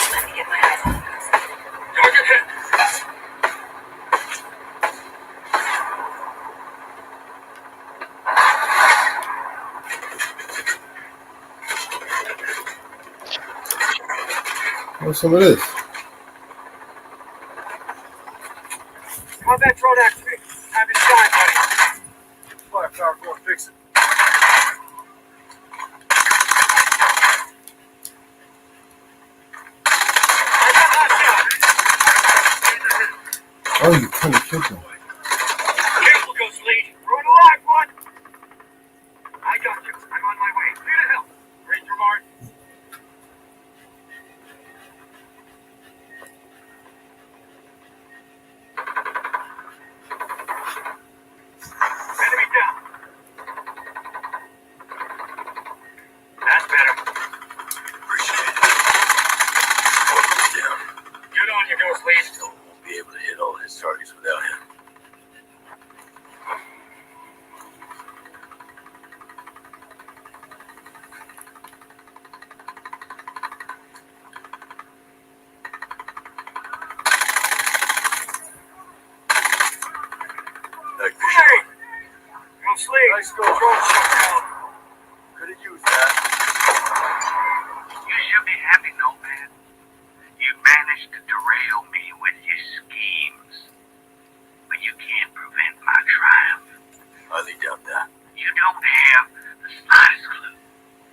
Let me get my eyes on this. Target hit! What's some of this? Combat drone activated. Have it shine, buddy. Firepower, go and fix it. I got hot Oh, you kind of killed me. Careful, Ghost Lead. We're alive, one. I got you. I'm on my way. Clear the hill. Raise your mark. Enemy down. That's better. Appreciate it. Oracle's down. Get on, you Ghost Lead. Still won't be able to hit all his targets without him. Night vision. Hey! Ghost Lead. Nice go. Drone shutdown. Could have used that. You should be happy, Nomad. You managed to derail me with your schemes. But you can't prevent my triumph. Highly doubt that. You don't have the slightest clue.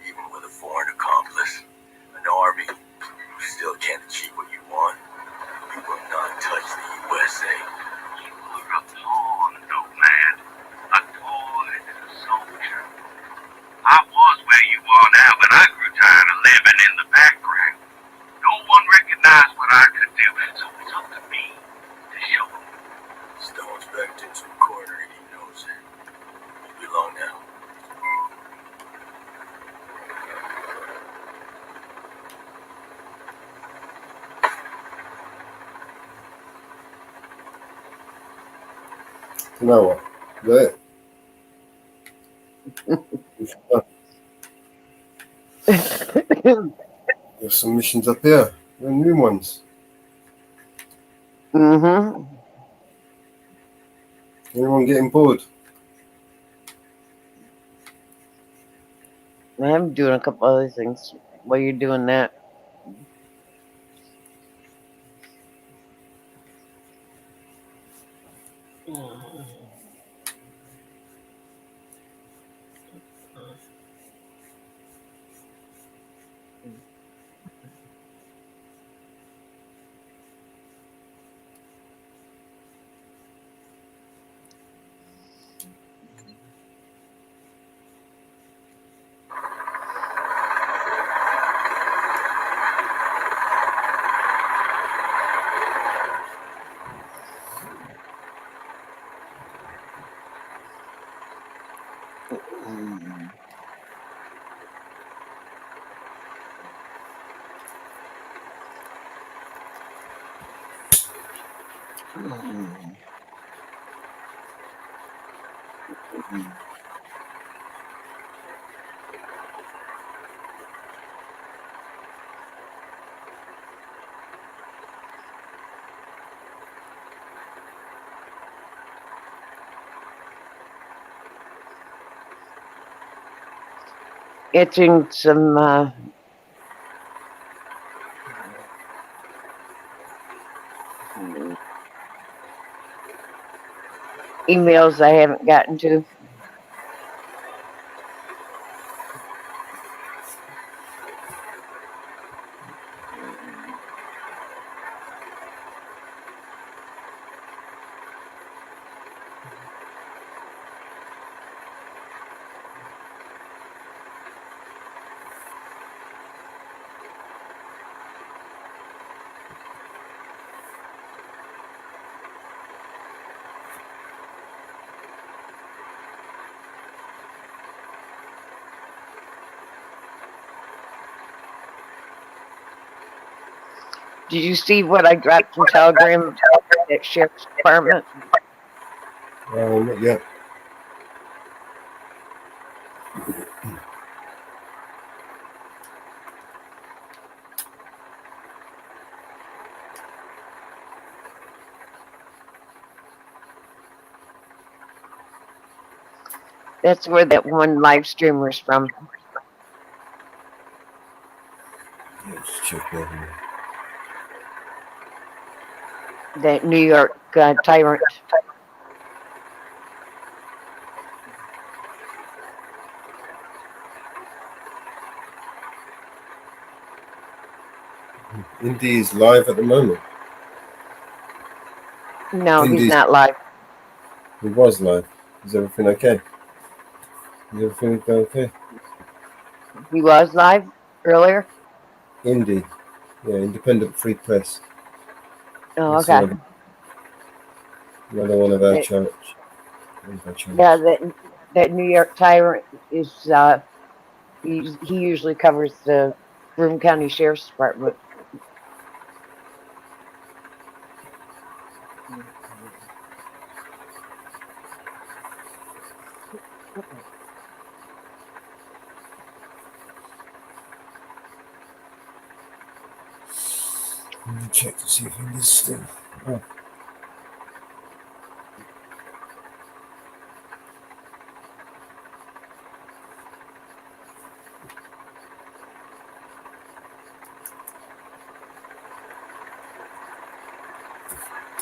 Even with a foreign accomplice, an army, you still can't achieve what you want. You will not touch the USA. You were a pawn, Nomad. A toy and a soldier. I was where you are now, but I grew tired of living in the background. No one recognized what I could do, so it's up to me to show them. Stone's backed into a corner and he knows it. You belong now. You know what? There. There's some missions up here. The new ones. Mm-hmm. Anyone getting bored? I'm doing a couple other things while you're doing that. Getting some emails I haven't gotten to. Did you see what I dropped in Telegram at Sheriff's Department? Not yet. That's where that one live streamer's from. Let's check that. That New York tyrant. Indy is live at the moment. No, he's not live. He was live. Is everything okay? Is everything okay? He was live earlier? Indy. Yeah, Independent Free Press. Oh, okay. Another one of our channels. Yeah, that New York tyrant is he usually covers the Broome County Sheriff's Department. Let me check to see if Indy's still. Oh.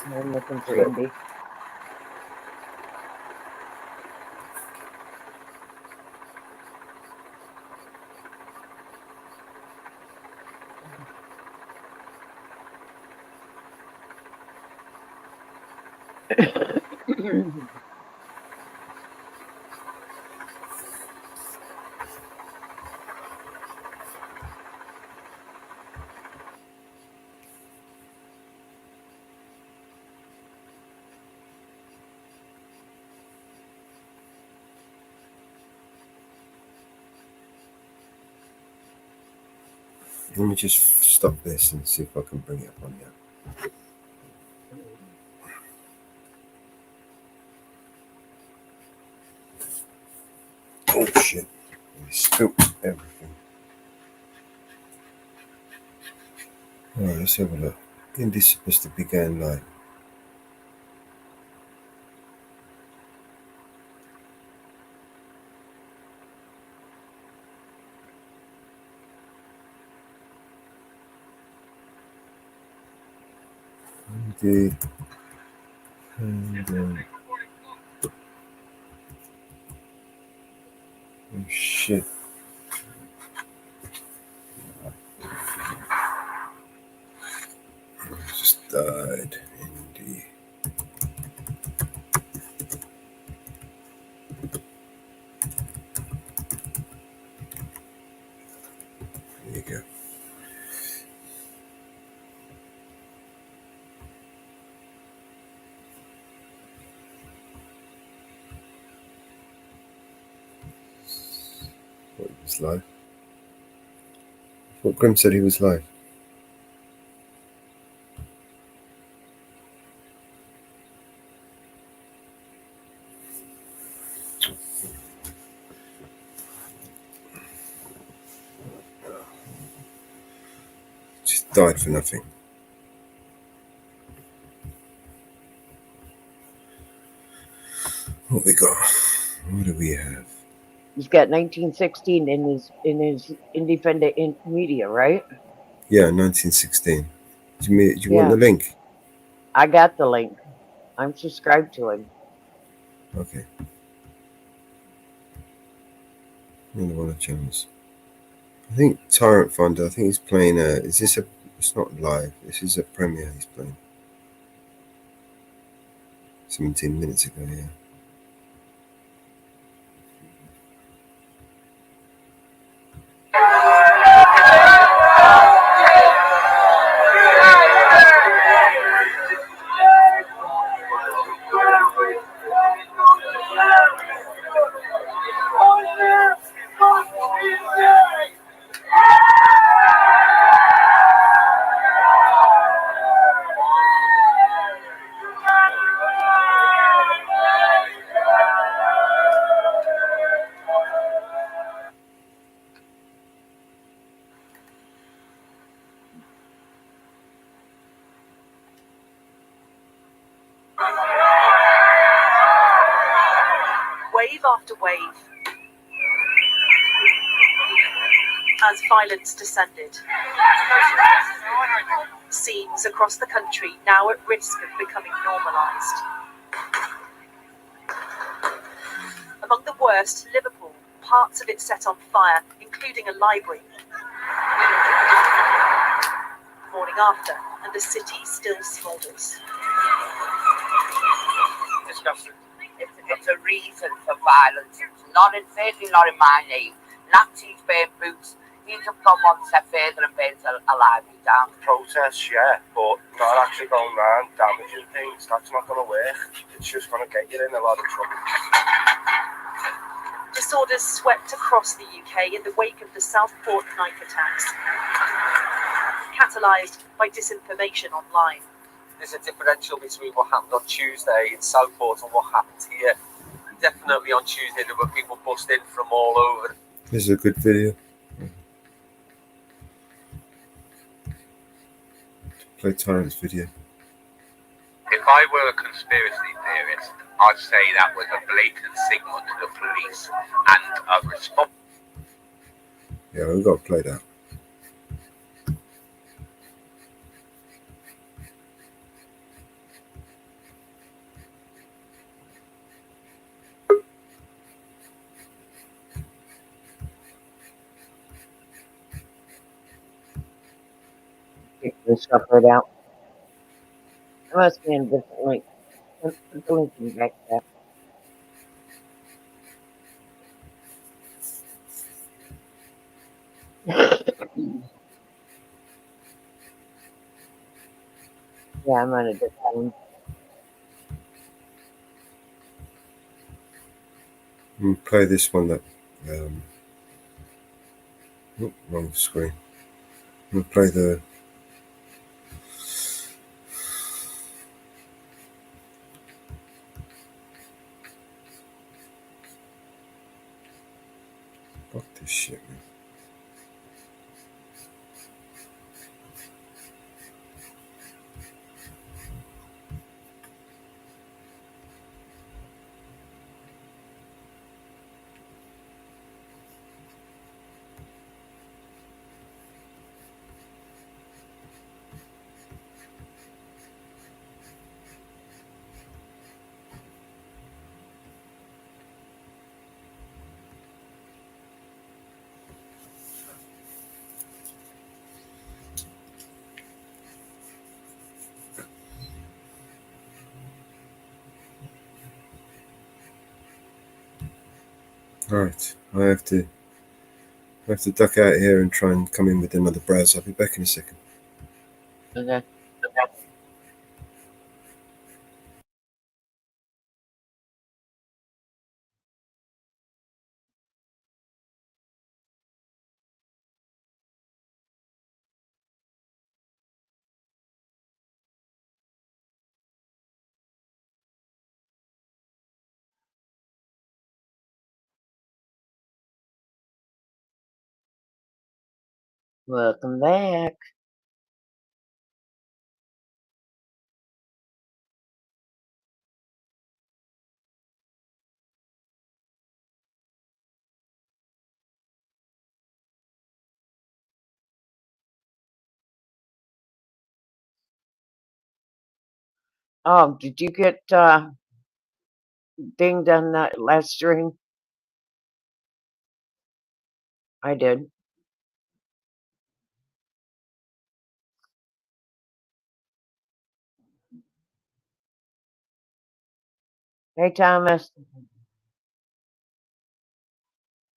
I'm looking for Indy. Let me just stop this and see if I can bring it up on here. Oh shit. I spilled everything. Alright, let's have a look. Indy's supposed to be going live. Indy. And, oh shit. I just died. Indy. There you go. What, he was live? What Grim said he was live. Just died for nothing. What we got? What do we have? He's got 1916 in his independent media, right? Yeah, 1916. Do you want Yeah. the link? I got the link. I'm subscribed to him. Okay. Another one of the channels. I think Tyrant Thunder. I think he's playing a. Is this a? It's not live. This is a premiere he's playing. 17 minutes ago. Yeah. Wave after wave, as violence descended. Scenes across the country now at risk of becoming normalised. Among the worst, Liverpool, parts of it set on fire, including a library. Morning after, and the city still smoulders. Disgusting. It's a reason for violence. It's not certainly not in my name. Nazis burn boots. He's have gone one step further and burns a library down. Protests, yeah, but not actually going around damaging things. That's not going to work. It's just going to get you in a lot of trouble. Disorders swept across the UK in the wake of the Southport knife attacks, catalysed by disinformation online. There's a differential between what happened on Tuesday in Southport and what happened here. Definitely on Tuesday there were people bust in from all over. This is a good video. Play Tyrant's video. If I were a conspiracy theorist, I'd say that was a blatant signal to the police and a response. Yeah, we've got to play that. Get this suffered out. I must be in a different link. Put the link in back there. Yeah, I'm on a different one. Play this one that. Wrong screen. We'll play the. Fuck this shit, man. Alright, I have to duck out here and try and come in with another browser. I'll be back in a second. Okay. Welcome back. Oh, did you get dinged on that last stream? I did. Hey, Thomas.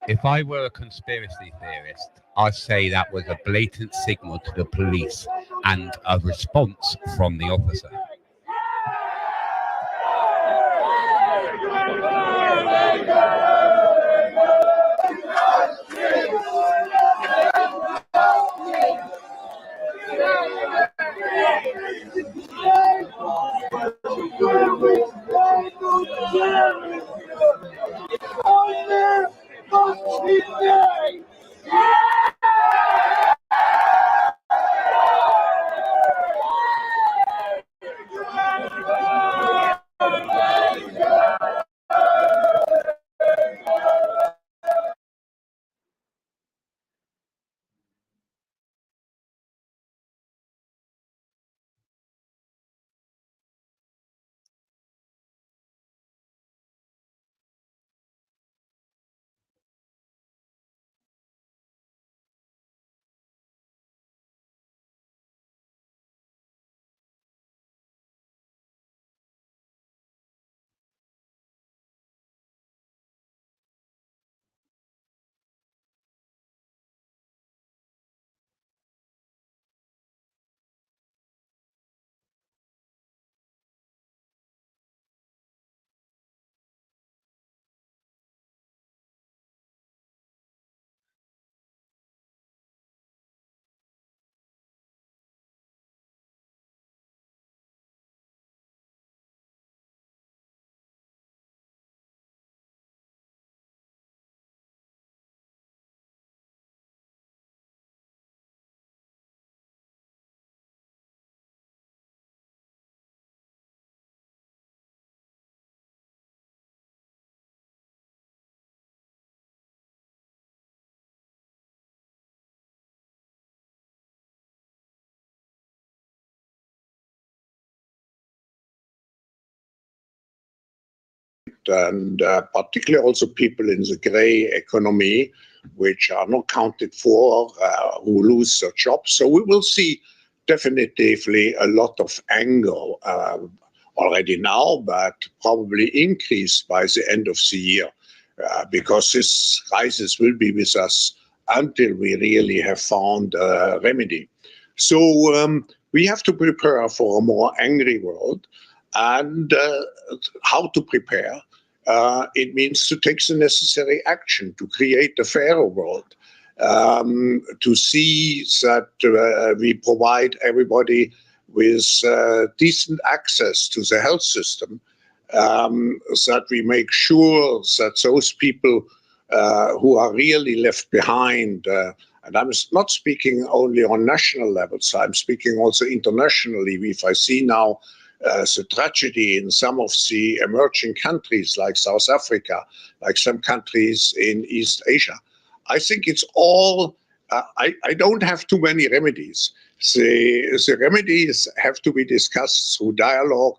If I were a conspiracy theorist, I'd say that was a blatant signal to the police and a response from the officer. And particularly also people in the grey economy, which are not counted for, who lose their jobs. So we will see definitively a lot of anger already now, but probably increased by the end of the year, because this crisis will be with us until we really have found a remedy. So we have to prepare for a more angry world. And how to prepare? It means to take the necessary action to create a fairer world, to see that we provide everybody with decent access to the health system, that we make sure that those people who are really left behind, and I'm not speaking only on national levels, I'm speaking also internationally. If I see now the tragedy in some of the emerging countries like South Africa, like some countries in East Asia, I think it's all, I don't have too many remedies. The remedies have to be discussed through dialogue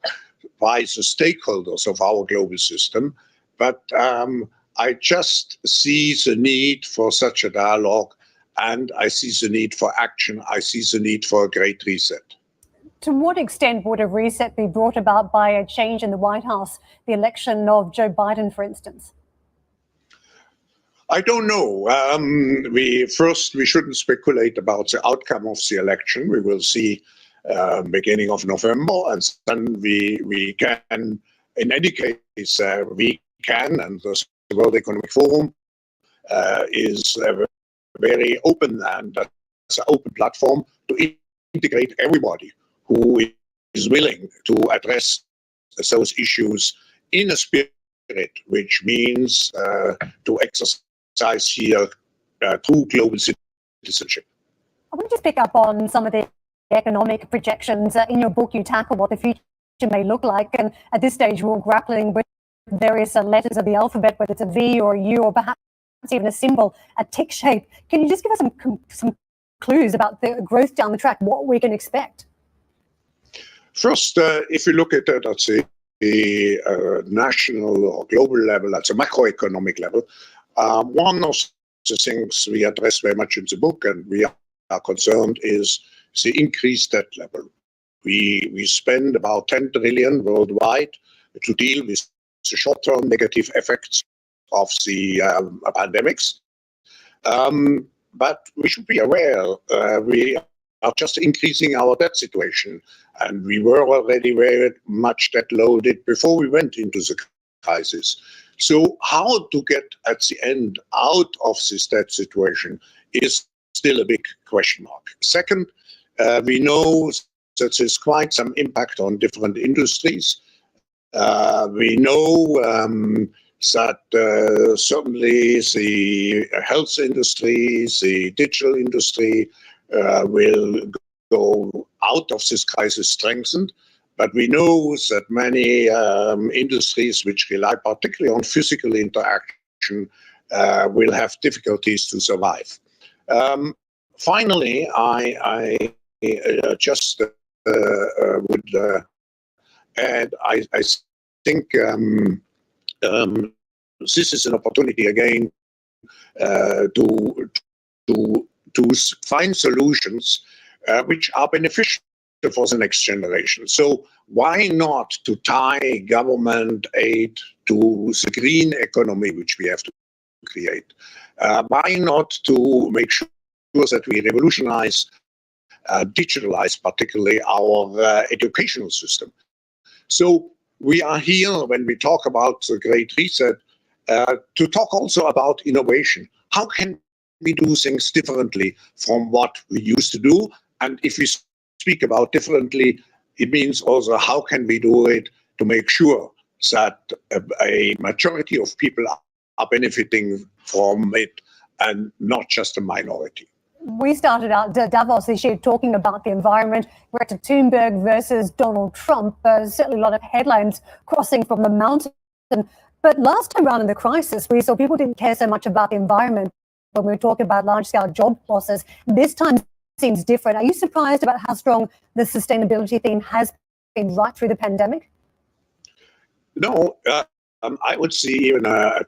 by the stakeholders of our global system. But I just see the need for such a dialogue, and I see the need for action. I see the need for a great reset. To what extent would a reset be brought about by a change in the White House, the election of Joe Biden, for instance? I don't know. We shouldn't speculate about the outcome of the election. We will see beginning of November, and then we can, in any case, we can, and the World Economic Forum is very open, and it's an open platform to integrate everybody who is willing to address those issues in a spirit which means to exercise here true global citizenship. I want to just pick up on some of the economic projections. In your book, you tackle what the future may look like, and at this stage we're grappling with various letters of the alphabet, whether it's a V or a U or perhaps even a symbol, a tick shape. Can you just give us some clues about the growth down the track, what we can expect? First, if you look at it at the national or global level, at the macroeconomic level, one of the things we address very much in the book and we are concerned is the increased debt level. We spend about 10 trillion worldwide to deal with the short-term negative effects of the pandemics. But we should be aware we are just increasing our debt situation. And we were already very much debt loaded before we went into the crisis. So how to get at the end out of this debt situation is still a big question mark. Second, we know that there's quite some impact on different industries. We know that certainly the health industry, the digital industry will go out of this crisis strengthened. But we know that many industries which rely particularly on physical interaction will have difficulties to survive. Finally, I just would add, I think this is an opportunity again to find solutions which are beneficial for the next generation. So why not to tie government aid to the green economy which we have to create? Why not to make sure that we revolutionize, digitalize particularly our educational system? So we are here when we talk about the Great Reset to talk also about innovation. How can we do things differently from what we used to do? And if we speak about differently, it means also how can we do it to make sure that a majority of people are benefiting from it and not just a minority. We started out Davos this year talking about the environment. Greta Thunberg versus Donald Trump. Certainly a lot of headlines crossing from the mountain. But last time around in the crisis, we saw people didn't care so much about the environment when we were talking about large-scale job losses. This time seems different. Are you surprised about how strong the sustainability theme has been right through the pandemic? No, I would see even a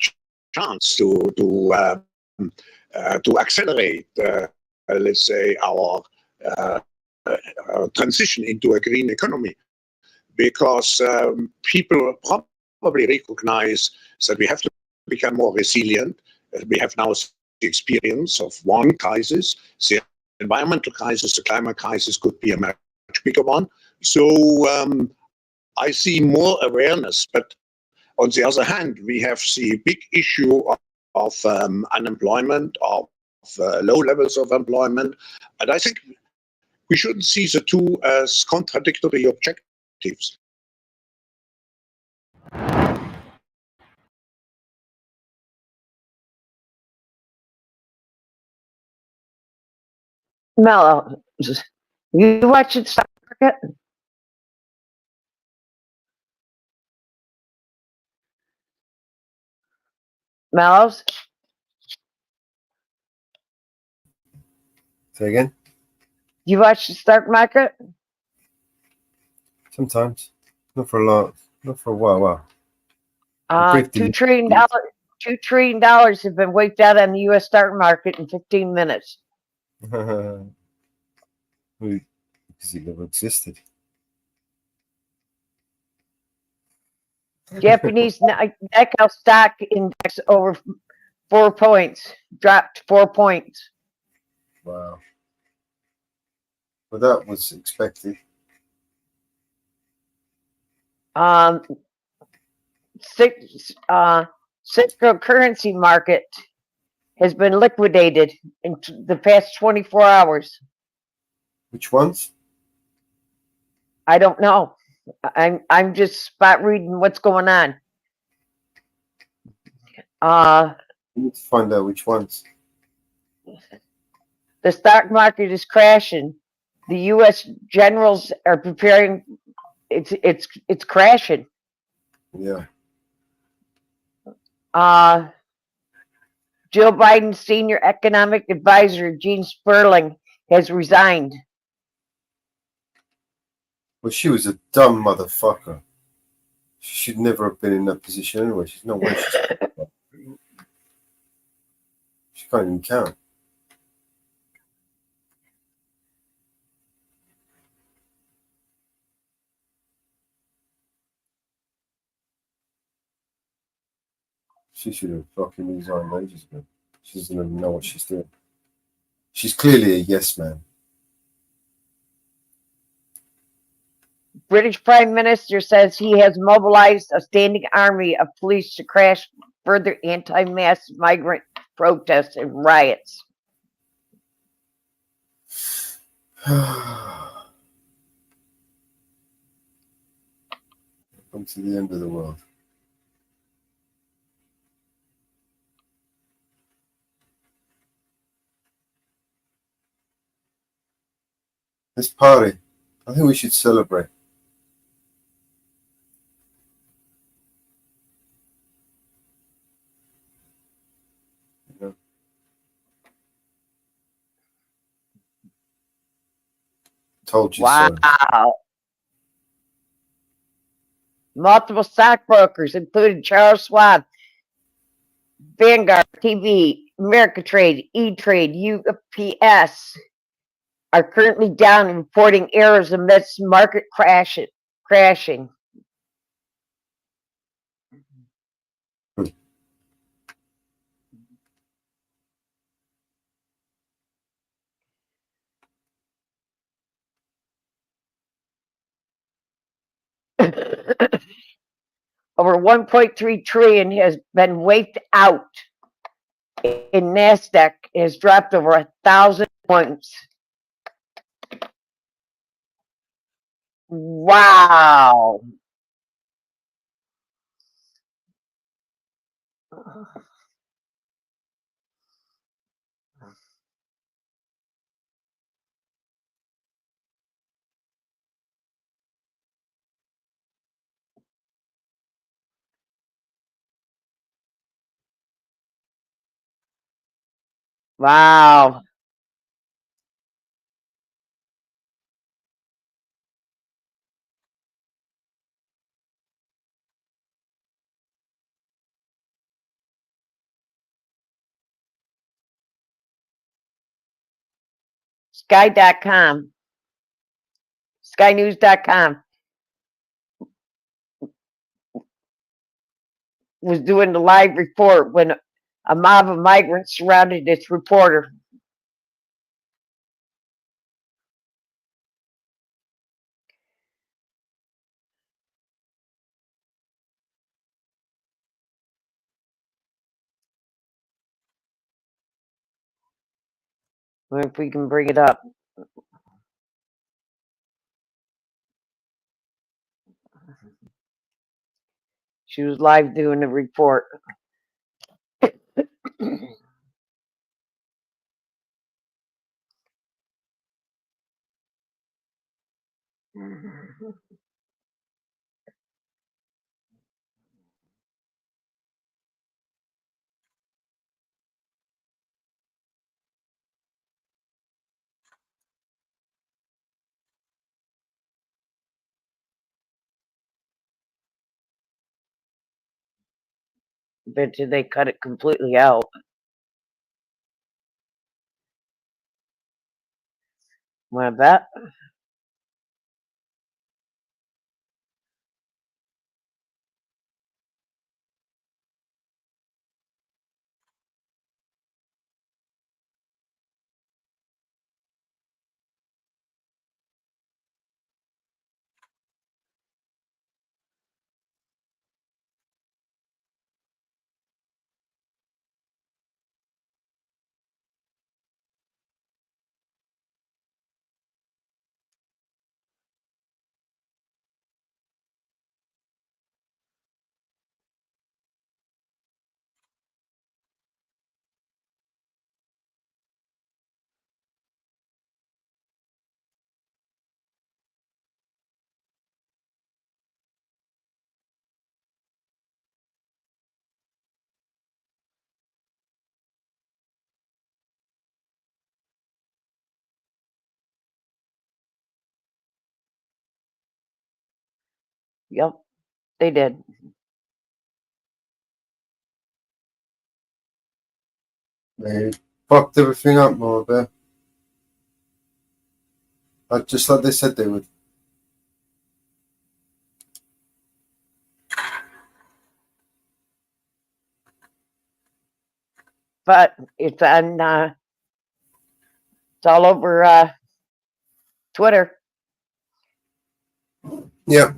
chance to accelerate, let's say, our transition into a green economy, because people probably recognize that we have to become more resilient. We have now the experience of one crisis. The environmental crisis, the climate crisis could be a much bigger one. So I see more awareness, but on the other hand, we have the big issue of unemployment, of low levels of employment. And I think we shouldn't see the two as contradictory objectives. Mellow, you watch it stock market? Mellows? Say again? You watch the stock market? Sometimes. Not for a lot. Not for a while. Wow. $2 trillion have been wiped out on the U.S. stock market in 15 minutes. Because it never existed. Japanese Nikkei stock index over 4 points, dropped 4 points. Wow. Well, that was expected. Cryptocurrency market has been liquidated in the past 24 hours. Which ones? I don't know. I'm just spot reading what's going on. We need to find out which ones. The stock market is crashing. The U.S. generals are preparing. It's crashing. Yeah. Joe Biden's senior economic advisor, Gene Sperling, has resigned. Well, she was a dumb motherfucker. She should never have been in that position anyway. She's no way she can't even count. She should have fucking resigned ages ago. She doesn't even know what she's doing. She's clearly a yes man. British Prime Minister says he has mobilized a standing army of police to crash further anti-mass migrant protests and riots. Come to the end of the world. This party, I think we should celebrate. You know? Told you so. Wow. Multiple stockbrokers, including Charles Schwab, Vanguard, TV, Americatrade, E-Trade, UPS, are currently down and reporting errors amidst market crashing. Over 1.3 trillion has been wiped out in NASDAQ. It has dropped over 1,000 points. Wow. Wow. Sky.com, SkyNews.com was doing the live report when a mob of migrants surrounded its reporter. If we can bring it up. She was live doing the report. Bet you they cut it completely out. Want to bet? Yep, they did. They fucked everything up more there. Just like they said they would. But it's on. It's all over Twitter. Yep.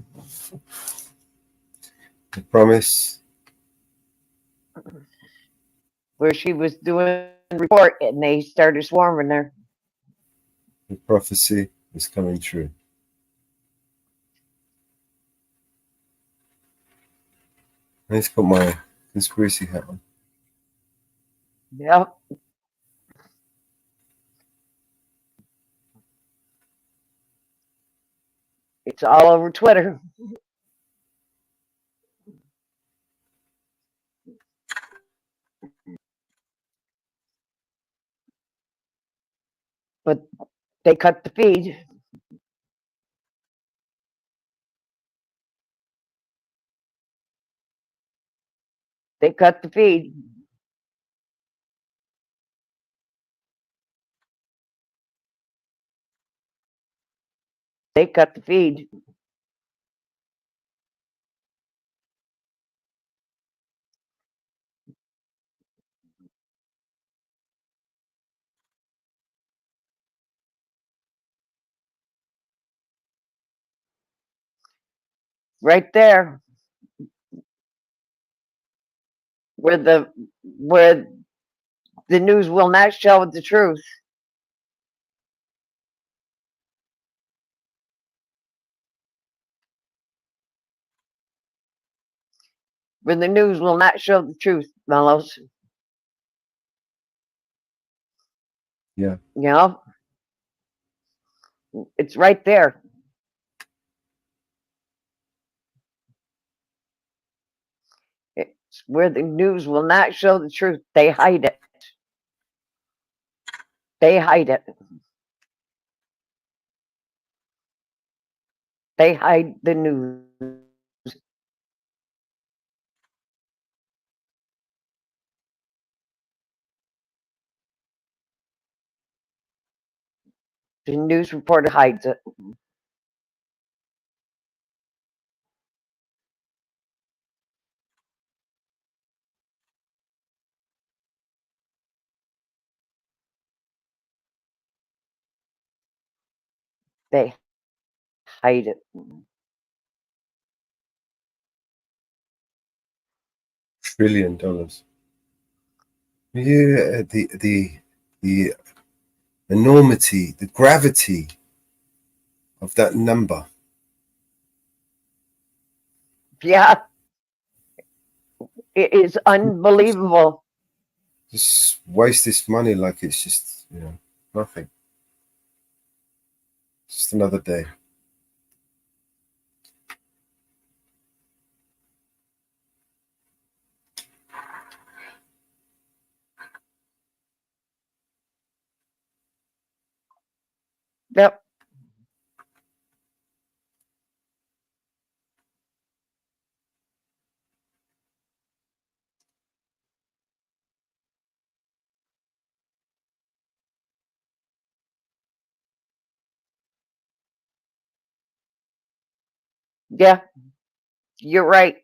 I promise. Where she was doing a report and they started swarming her. The prophecy is coming true. I need to put my conspiracy hat on. Yep. It's all over Twitter. But they cut the feed. They cut the feed. They cut the feed. Right there. Where the news will not show the truth. Where the news will not show the truth, Mellows. Yeah. You know? It's right there. It's where the news will not show the truth. They hide it. They hide it. They hide the news. The news reporter hides it. They hide it. $1 trillion. Yeah, the enormity, the gravity of that number. Yeah. It is unbelievable. Just waste this money like it's just, nothing. Just another day. Yep. Yeah. You're right.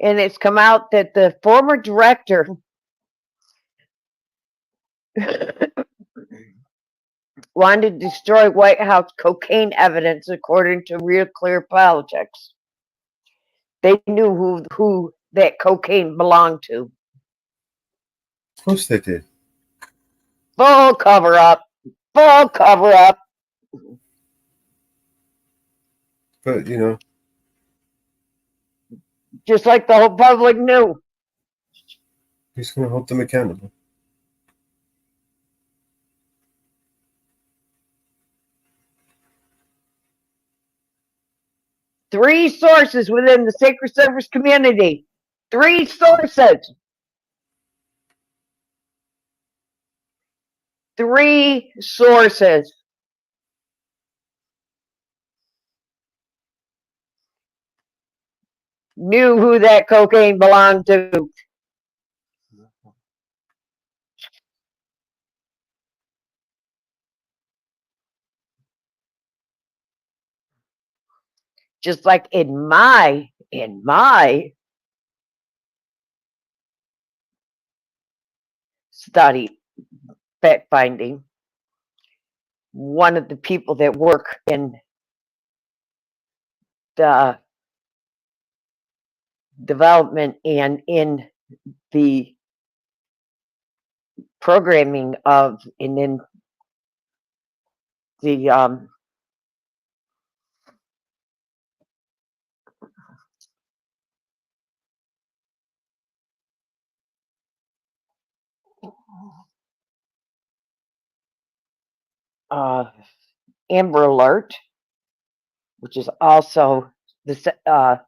And it's come out that the former director wanted to destroy White House cocaine evidence, according to Real Clear Politics. They knew who that cocaine belonged to. Of course they did. Full cover up. Full cover up. But, Just like the whole public knew. who's going to hold them accountable? 3 sources within the Secret Service community. 3 sources. 3 sources. Knew who that cocaine belonged to. Just like in my study, fact finding, one of the people that work in the development and in the programming of and in the Amber Alert, which is also the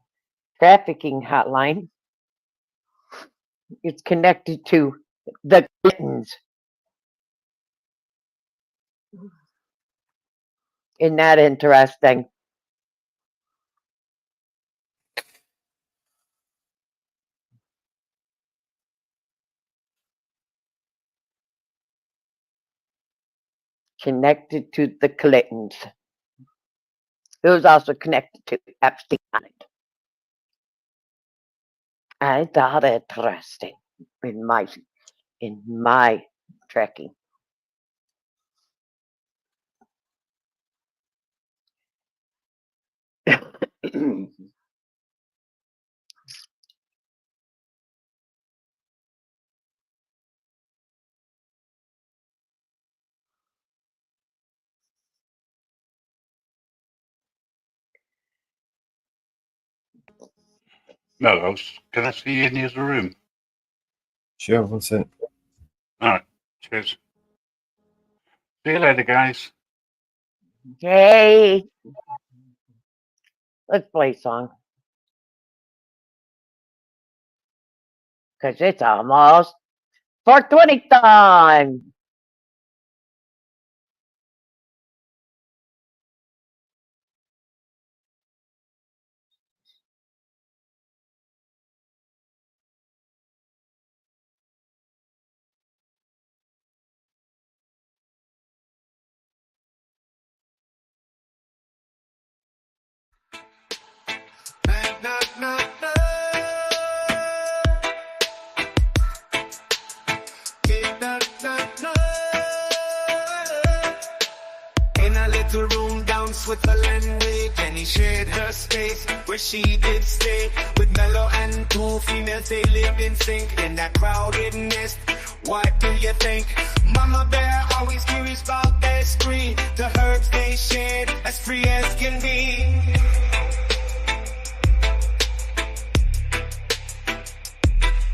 trafficking hotline. It's connected to the Clintons. Isn't that interesting? Connected to the Clintons. It was also connected to Epstein Island. I thought it interesting in my tracking. Mellows, can I see you in the other room? Sure, what's it? Alright, cheers. See you later, guys. Hey, let's play a song. Because it's almost 420 time. In a little room down Switzerland way, Penny shared her space where she did stay with Mello and 2 females. They lived in sync in that crowded nest. What do you think? Mama Bear always curious about their spree. The herbs they shared as free as can be.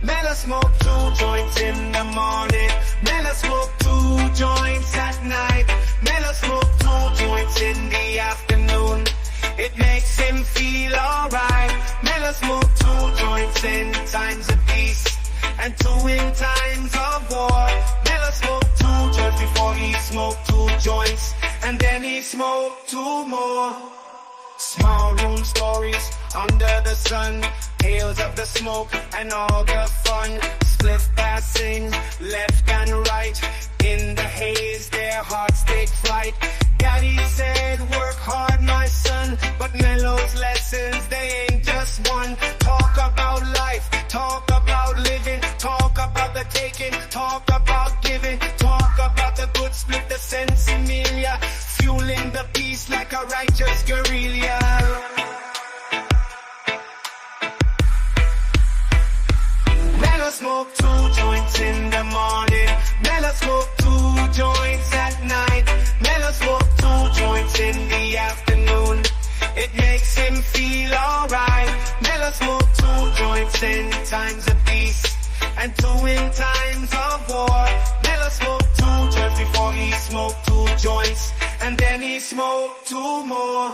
Mello smoked 2 joints in the morning. Mello smoked 2 joints at night. Mello smoked 2 joints in the afternoon. It makes him feel alright. Mello smoked 2 joints in times of peace and 2 in times of war. Mello smoked 2 joints before he smoked 2 joints, and then he smoked 2 more. Small room stories under the sun, tales of the smoke and all the fun. Split passing left and right, in the haze their hearts take flight. Daddy said work hard my son, but Mello's lessons they ain't just one. Talk about life, talk about living, talk about the taking, talk about giving, talk about the good split, the sensimilia, fueling the peace like a righteous guerrilla. Mello smoked 2 joints in the morning. Mello smoked 2 joints at night. Mello smoked 2 joints in the afternoon. It makes him feel alright. Mello smoked 2 joints in times of peace and 2 in times of war. Mello smoked 2 joints before he smoked 2 joints, and then he smoked 2 more.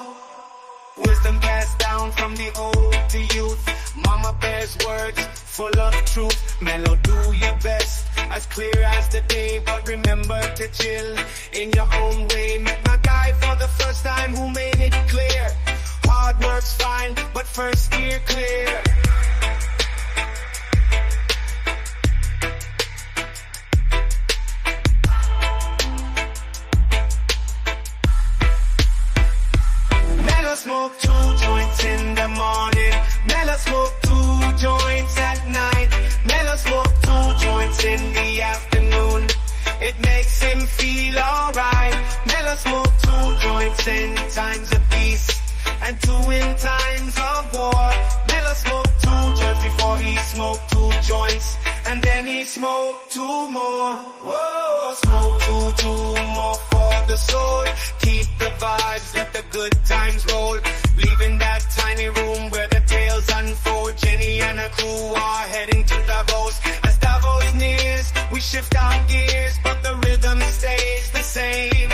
Wisdom passed down from the old to youth. Mama bears words full of truth. Mellow, do your best, as clear as the day. But remember to chill in your own way. Met my guy for the first time who made it clear. Hard work's fine, but first steer clear. Mellow smoke 2 joints in the morning. Mellow smoke 2 joints at night. Mellow smoke 2 joints in the afternoon. It makes him feel alright. Mellow smoke 2 joints in times of peace and 2 in times of war. Mellow smoke 2 joints before he smoked 2 joints, and then he smoked 2 more. Whoa, smoke 2 more for the soul. Keep the vibes, let the good times roll. Leaving that tiny room where the tales unfold. Jenny and her crew are heading to Davos. As Davos nears, we shift our gears, but the rhythm stays the same.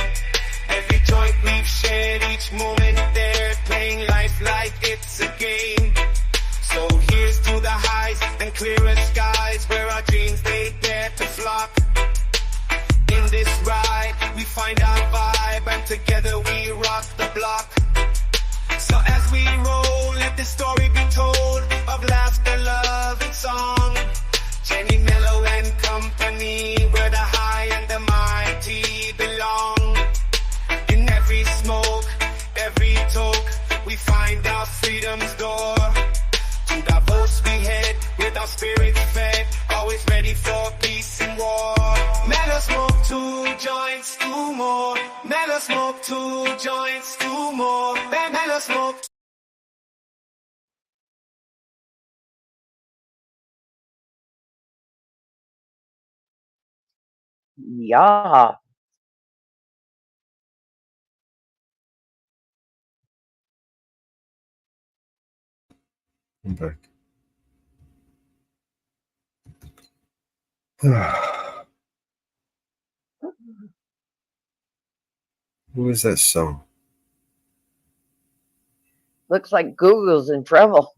Every joint we've shared, each moment there, playing life like it's a game. So here's to the highs and clearer skies, where our dreams they dare to flock. In this ride, we find our vibe, and together we rock the block. So as we roll, let the story be told of laughter, love, and song. Jenny, Mellow, and company, where the high and the mighty belong. In every smoke, every toke, we find our freedom's door. To Davos we head, with our spirits fed, always ready for peace and war. Mellow smoke 2 joints, 2 more. Mellow smoke 2 joints, 2 more. Mellow smoke. Yeah. I'm back. Who is that song? Looks like Google's in trouble.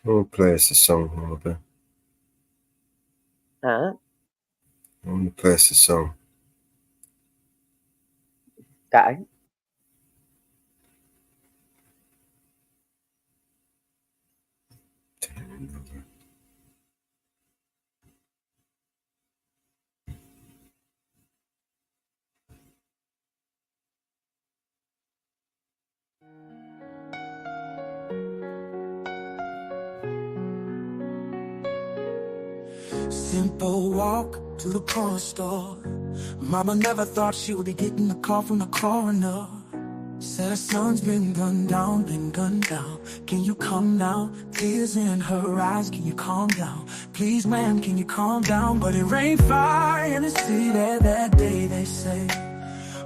Who play us the song, Robert? Huh? I want to play us the song. Okay. Simple walk to the corner store. Mama never thought she would be getting a call from the coroner. Said her son's been gunned down, been gunned down. Can you come now? Tears in her eyes, can you calm down? Please, man, can you calm down? But it rained fire in the city that day, they say.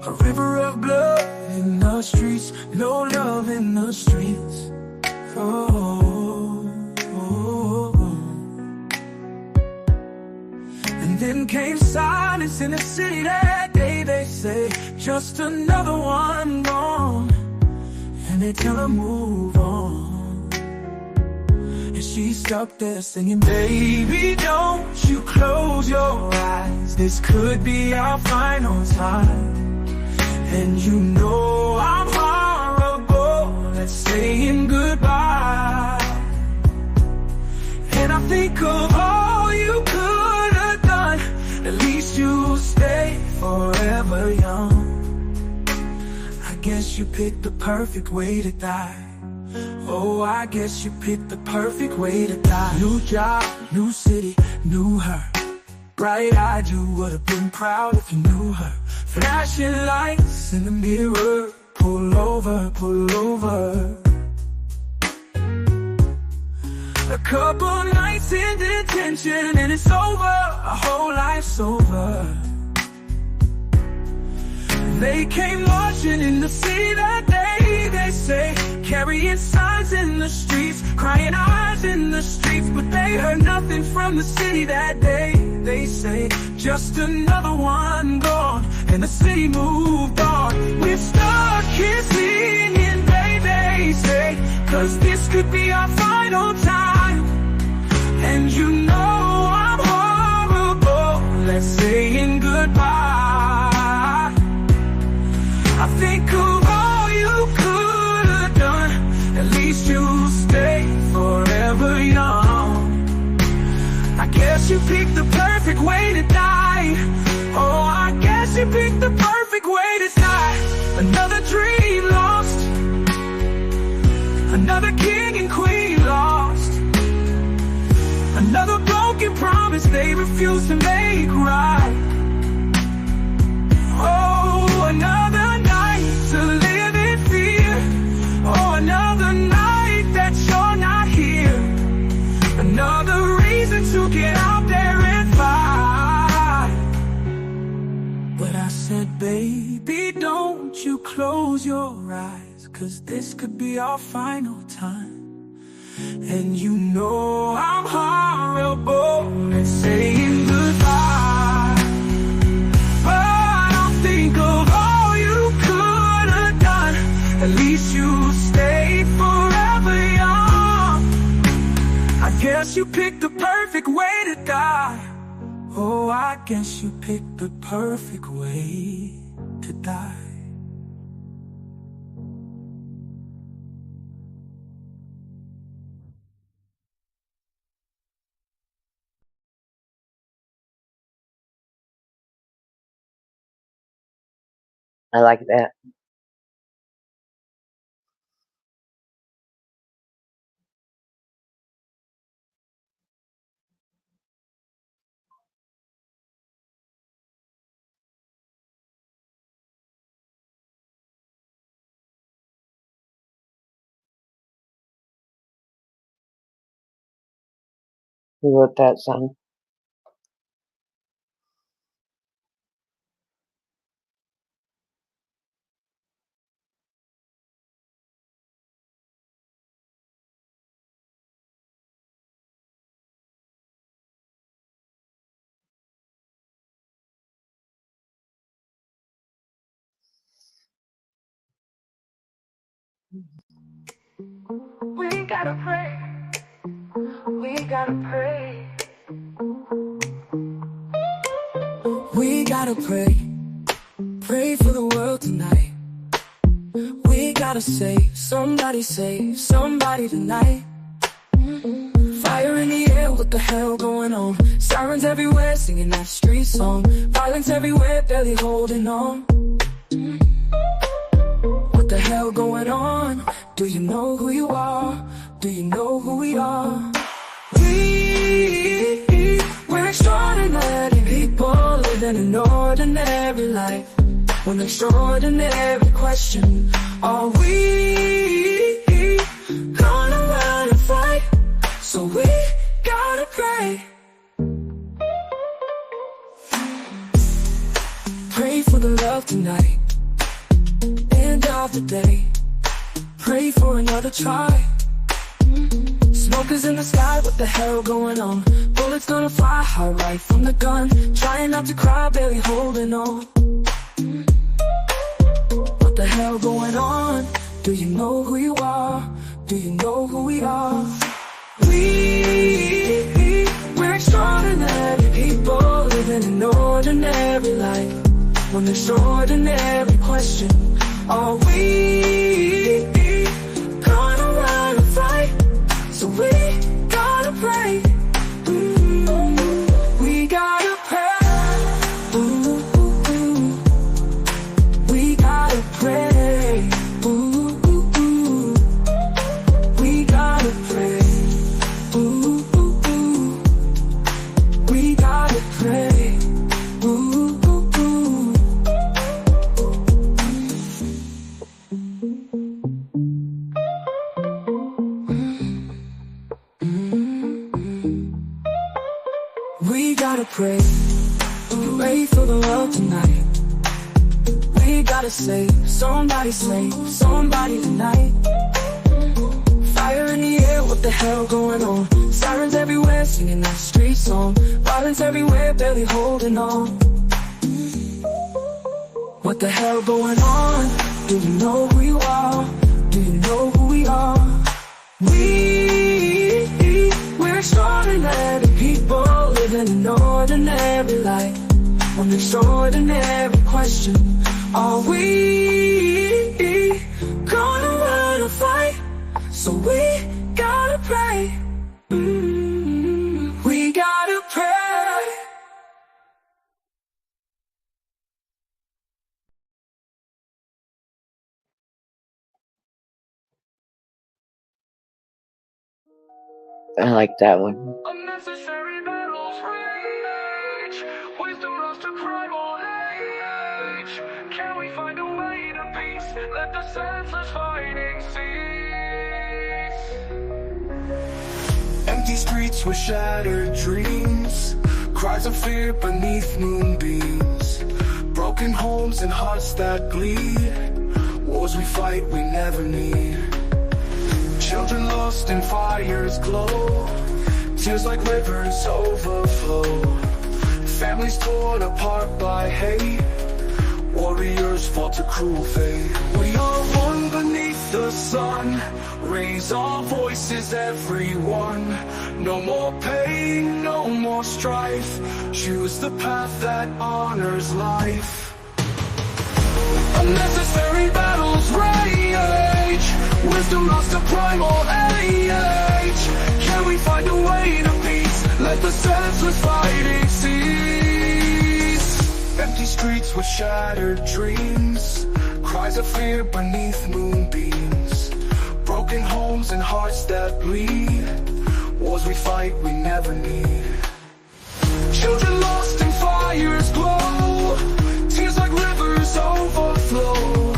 A river of blood in the streets, no love in the streets. And then came silence in the city that day, they say. Just another one gone, and they tell her move on. And she's stuck there singing, baby, don't you close your eyes. This could be our final time. And you know I'm horrible at saying goodbye. And I think of all you could have done. At least you'll stay forever young. I guess you picked the perfect way to die. Oh, I guess you picked the perfect way to die. New job, new city, knew her. Bright-eyed, you would have been proud if you knew her. Flashing lights in the mirror, pull over, pull over. A couple nights in detention and it's over, a whole life's over. They came marching in the city that day, they say. Carrying signs in the streets, crying eyes in the streets. But they heard nothing from the city that day, they say. Just another one gone, and the city moved on. Another dream lost, another king and queen lost, another broken promise they refuse to make right. Oh, another night to live in fear. Oh, another night that you're not here. Another reason to get out there and fight. But I said, baby, don't you close your eyes, 'cause this could be our final time. And you know I'm horrible at saying goodbye, but I'll think of all you could have done. At least you stayed forever young. I guess you picked the perfect way to die. Oh, I guess you picked the perfect way to die. I like that. Who wrote that song? We gotta pray. We gotta pray. We gotta pray, pray for the world tonight. We gotta save somebody tonight. Fire in the air, what the hell going on? Sirens everywhere, singing that street song. Violence everywhere, barely holding on. What the hell going on? Do you know who you are? Do you know who we are? We're extraordinary people living an ordinary life. One extraordinary question: are we gonna run and fight? So we gotta pray. Pray for the love tonight, end of the day. Pray for another try. Smoke is in the sky, what the hell going on? Bullets gonna fly high right from the gun. Trying not to cry, barely holding on. What the hell going on? Do you know who you are? Do you know who we are? We're extraordinary people living an ordinary life. One extraordinary question: are we gonna run and fight? So we gotta pray. We gotta pray. We gotta pray. We gotta pray. We gotta pray. We gotta pray, pray for the world tonight. We gotta save somebody tonight. Fire in the air, what the hell going on? Sirens everywhere, singing that street song. Violence everywhere, barely holding on. What the hell going on? Do you know who you are? Do you know who we are? We're extraordinary people living an ordinary life. One extraordinary question: are we gonna run or fight? So we gotta pray. We gotta pray. I like that one. Unnecessary battles rage. Wisdom lost to primal age. Can we find a way to peace? Let the senseless fighting cease. Empty streets with shattered dreams. Cries of fear beneath moonbeams. Broken homes and hearts that bleed. Wars we fight we never need. Children lost in fire's glow. Tears like rivers overflow. Families torn apart by hate. Warriors fought to cruel fate. We are one beneath the sun. Raise our voices, everyone. No more pain, no more strife. Choose the path that honors life. Unnecessary battles rage. Wisdom lost to primal age. Can we find a way to peace? Let the senseless fighting cease. Empty streets with shattered dreams. Cries of fear beneath moonbeams. Broken homes and hearts that bleed. Wars we fight we never need. Children lost in fire's glow. Tears like rivers overflow.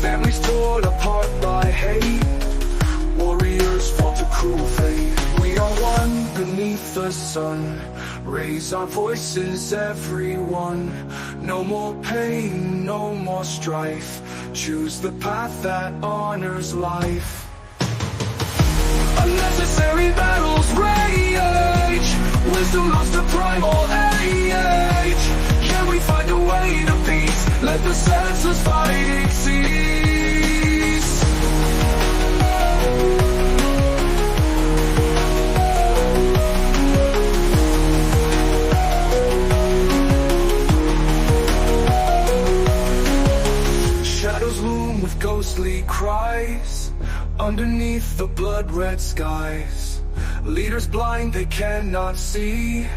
Families torn apart by hate. Warriors fought to cruel fate. We are one beneath the sun. Raise our voices, everyone. No more pain, no more strife. Choose the path that honors life. Unnecessary battles rage. Wisdom lost to primal age. Can we find a way to peace? Let the senseless fighting cease. Shadows loom with ghostly cries. Underneath the blood-red skies. Leaders blind, they cannot see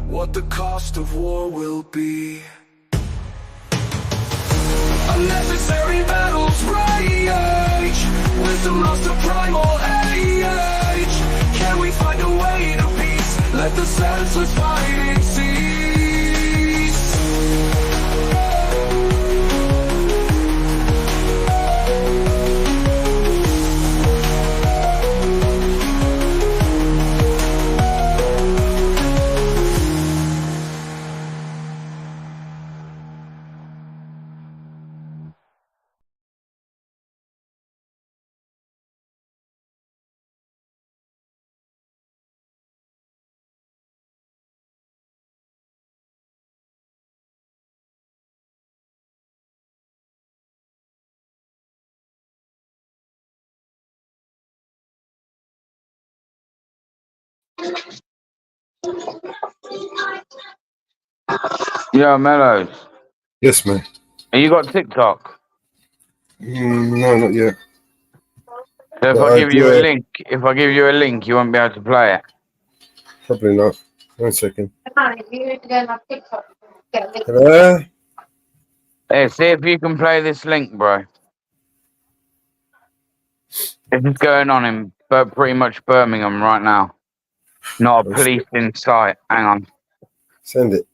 what the cost of war will be. Unnecessary battles rage. Wisdom lost to primal age. Can we find a way to peace? Let the senseless fighting cease. Yeah, Mellows. Yes, man. And you got TikTok? No, not yet. So if But I I give you a do. link, you won't be able to play it. Probably not. 1 second. Hello? Hey, see if you can play this link, bro. This is going on in pretty much Birmingham right now. Not a police in sight. Hang on. Send it.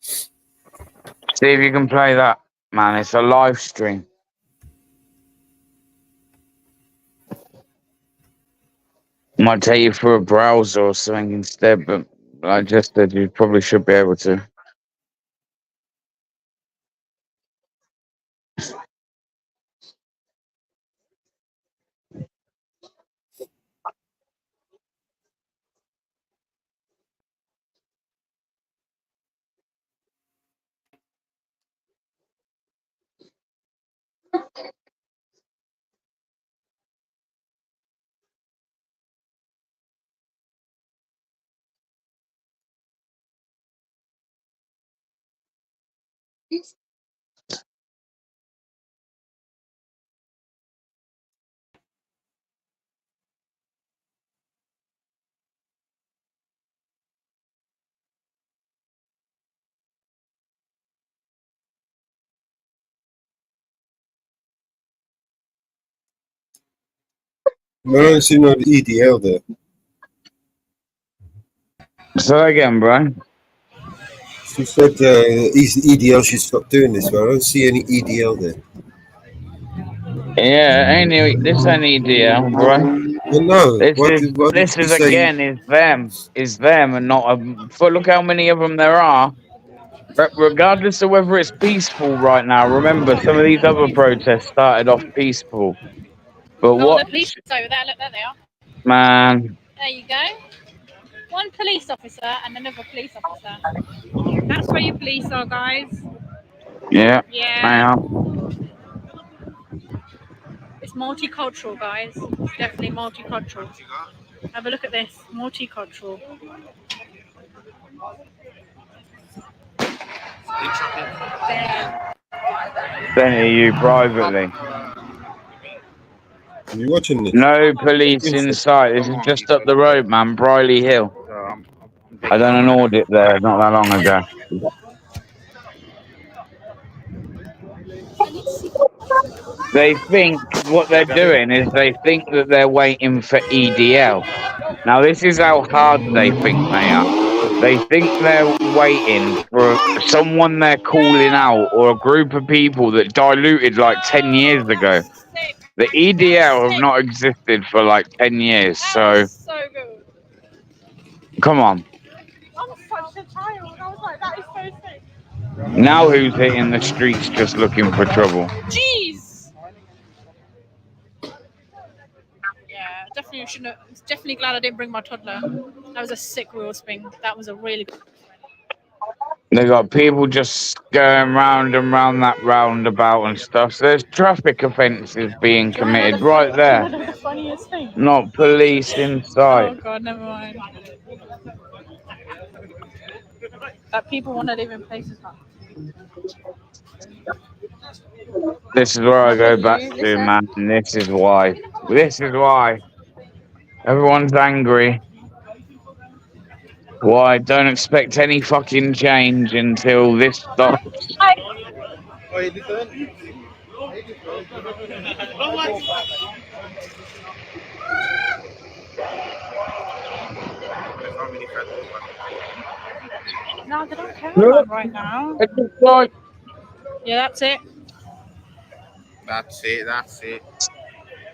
See if you can play that, man. It's a live stream. Might take you through a browser or something instead, but I just said you probably should be able to. No, I don't see no EDL there. So again, bro. She said EDL should stop doing this, but I don't see any EDL there. Yeah, ain't this ain't EDL, bro. Well, no. This is again is them, and not a. Look how many of them there are. Regardless of whether it's peaceful right now, remember some of these other protests started off peaceful. But what, The police over there, look, there they are. man? There you go. One police officer and another police officer. That's where your police are, guys. Yeah. Yeah. It's multicultural, guys. It's definitely multicultural. Have a look at this. Multicultural. Sent it you privately. Are you watching this? No police in sight. This is just up the road, man. Briley Hill. I done an audit there not that long ago. They think what they're doing is they think that they're waiting for EDL. Now, this is how hard they think they are. They think they're waiting for someone they're calling out or a group of people that diluted like 10 years ago. The EDL have not existed for like 10 years, so good. come on. I'm such a child. I was like, that is so sick. Now who's hitting the streets just looking for trouble? Jeez. Yeah, definitely shouldn't. Definitely glad I didn't bring my toddler. That was a sick wheel spin. That was a really good. They got people just going round and round that roundabout and stuff. So there's traffic offences being committed right there. Do you know the funniest thing? Not police in sight. Oh god, never mind. That people want to live in places like. This is where I go back to, man. This is why. This is why. Everyone's angry. Why? Don't expect any fucking change until this stops. No, they don't care about right now. Yeah, that's it. That's it. That's it.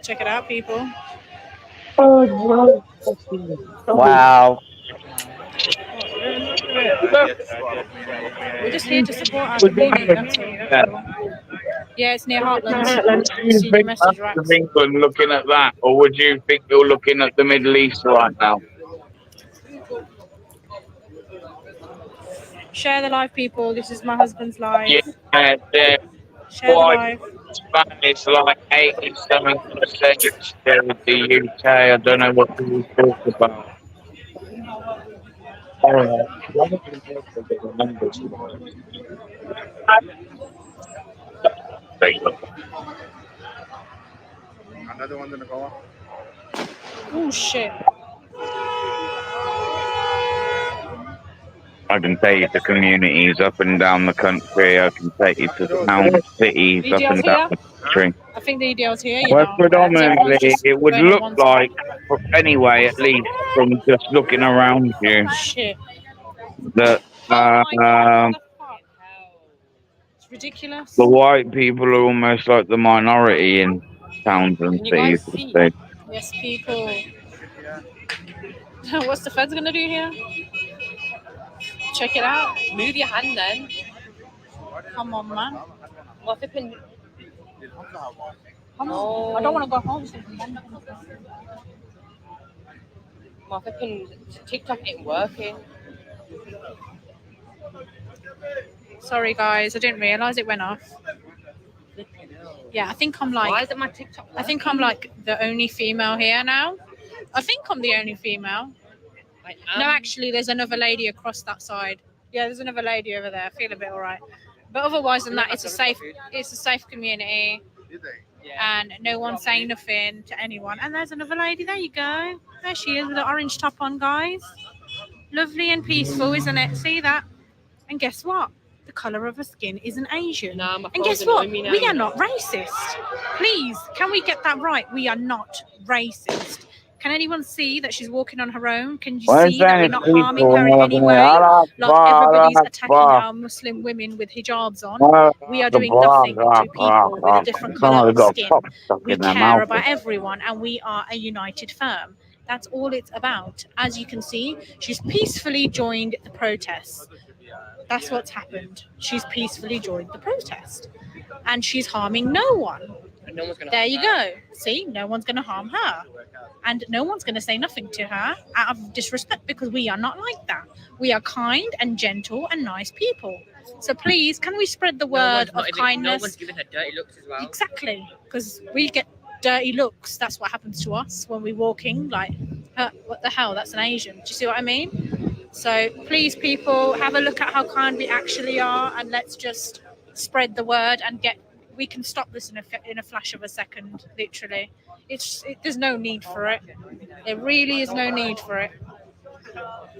Check it out, people. Wow. We're just here to support our community. That's all. Yeah, it's near Heartlands. Do you think that's of England looking at that, or would you think you're looking at the Middle East right now? Share the live, people. This is my husband's live. Yeah, they're Share the live. Spanish, like 87% share with the UK. I don't know what people talk about. Another one gonna go on. Oh shit. I can take you to communities up and down the country. I can take you to towns, cities up and down the country. I think the EDL's here. Well, predominantly, it would look like, anyway, at least from just looking around you, shit. that It's ridiculous. the white people are almost like the minority in towns and Can you cities. guys see? They- Yes, people. What's the feds gonna do here? Check it out. Move your hand then. Come on, man. What if it Come on. I don't want to go home. My flipping TikTok ain't working. Sorry, guys. I didn't realise it went off. Yeah, I think I'm like. Why isn't my TikTok working? I think I'm like the only female here now. I think I'm the only female. No, actually, there's another lady across that side. Yeah, there's another lady over there. I feel a bit alright. But otherwise than that, it's a safe community. And no one's saying nothing to anyone. And there's another lady. There you go. There she is with the orange top on, guys. Lovely and peaceful, isn't it? See that? And guess what? The colour of her skin is an Asian. Nah, my And guess phone's what? annoying me now, We you are know. not racist. Please, can we get that right? We are not racist. Can anyone see that she's walking on her own? Can you What I'm see that we're saying is not people harming her in want any to way? Allah Like Akbar, everybody's Allah attacking Akbar. our Muslim women with hijabs on. Allah We are Akbar, doing nothing Allah to people with a different colour Someone's of got a skin. pop stuck We in their care mouth. about everyone and we are a united firm. That's all it's about. As you can see, she's peacefully joined the protest. That's what's happened. She's peacefully joined the protest. And she's harming no one. And no one's gonna There harm you her. go. See, no one's going to harm her. And no one's going to say nothing to her out of disrespect because we are not like that. We are kind and gentle and nice people. So please, can we spread the word of kindness? No one's giving her dirty looks as well. Exactly, because we get dirty looks. That's what happens to us when we're walking. Like, what the hell? That's an Asian. Do you see what I mean? So please, people, have a look at how kind we actually are, and let's just spread the word and get. We can stop this in a flash of a second. Literally, there's no need for it. There really is no need for it.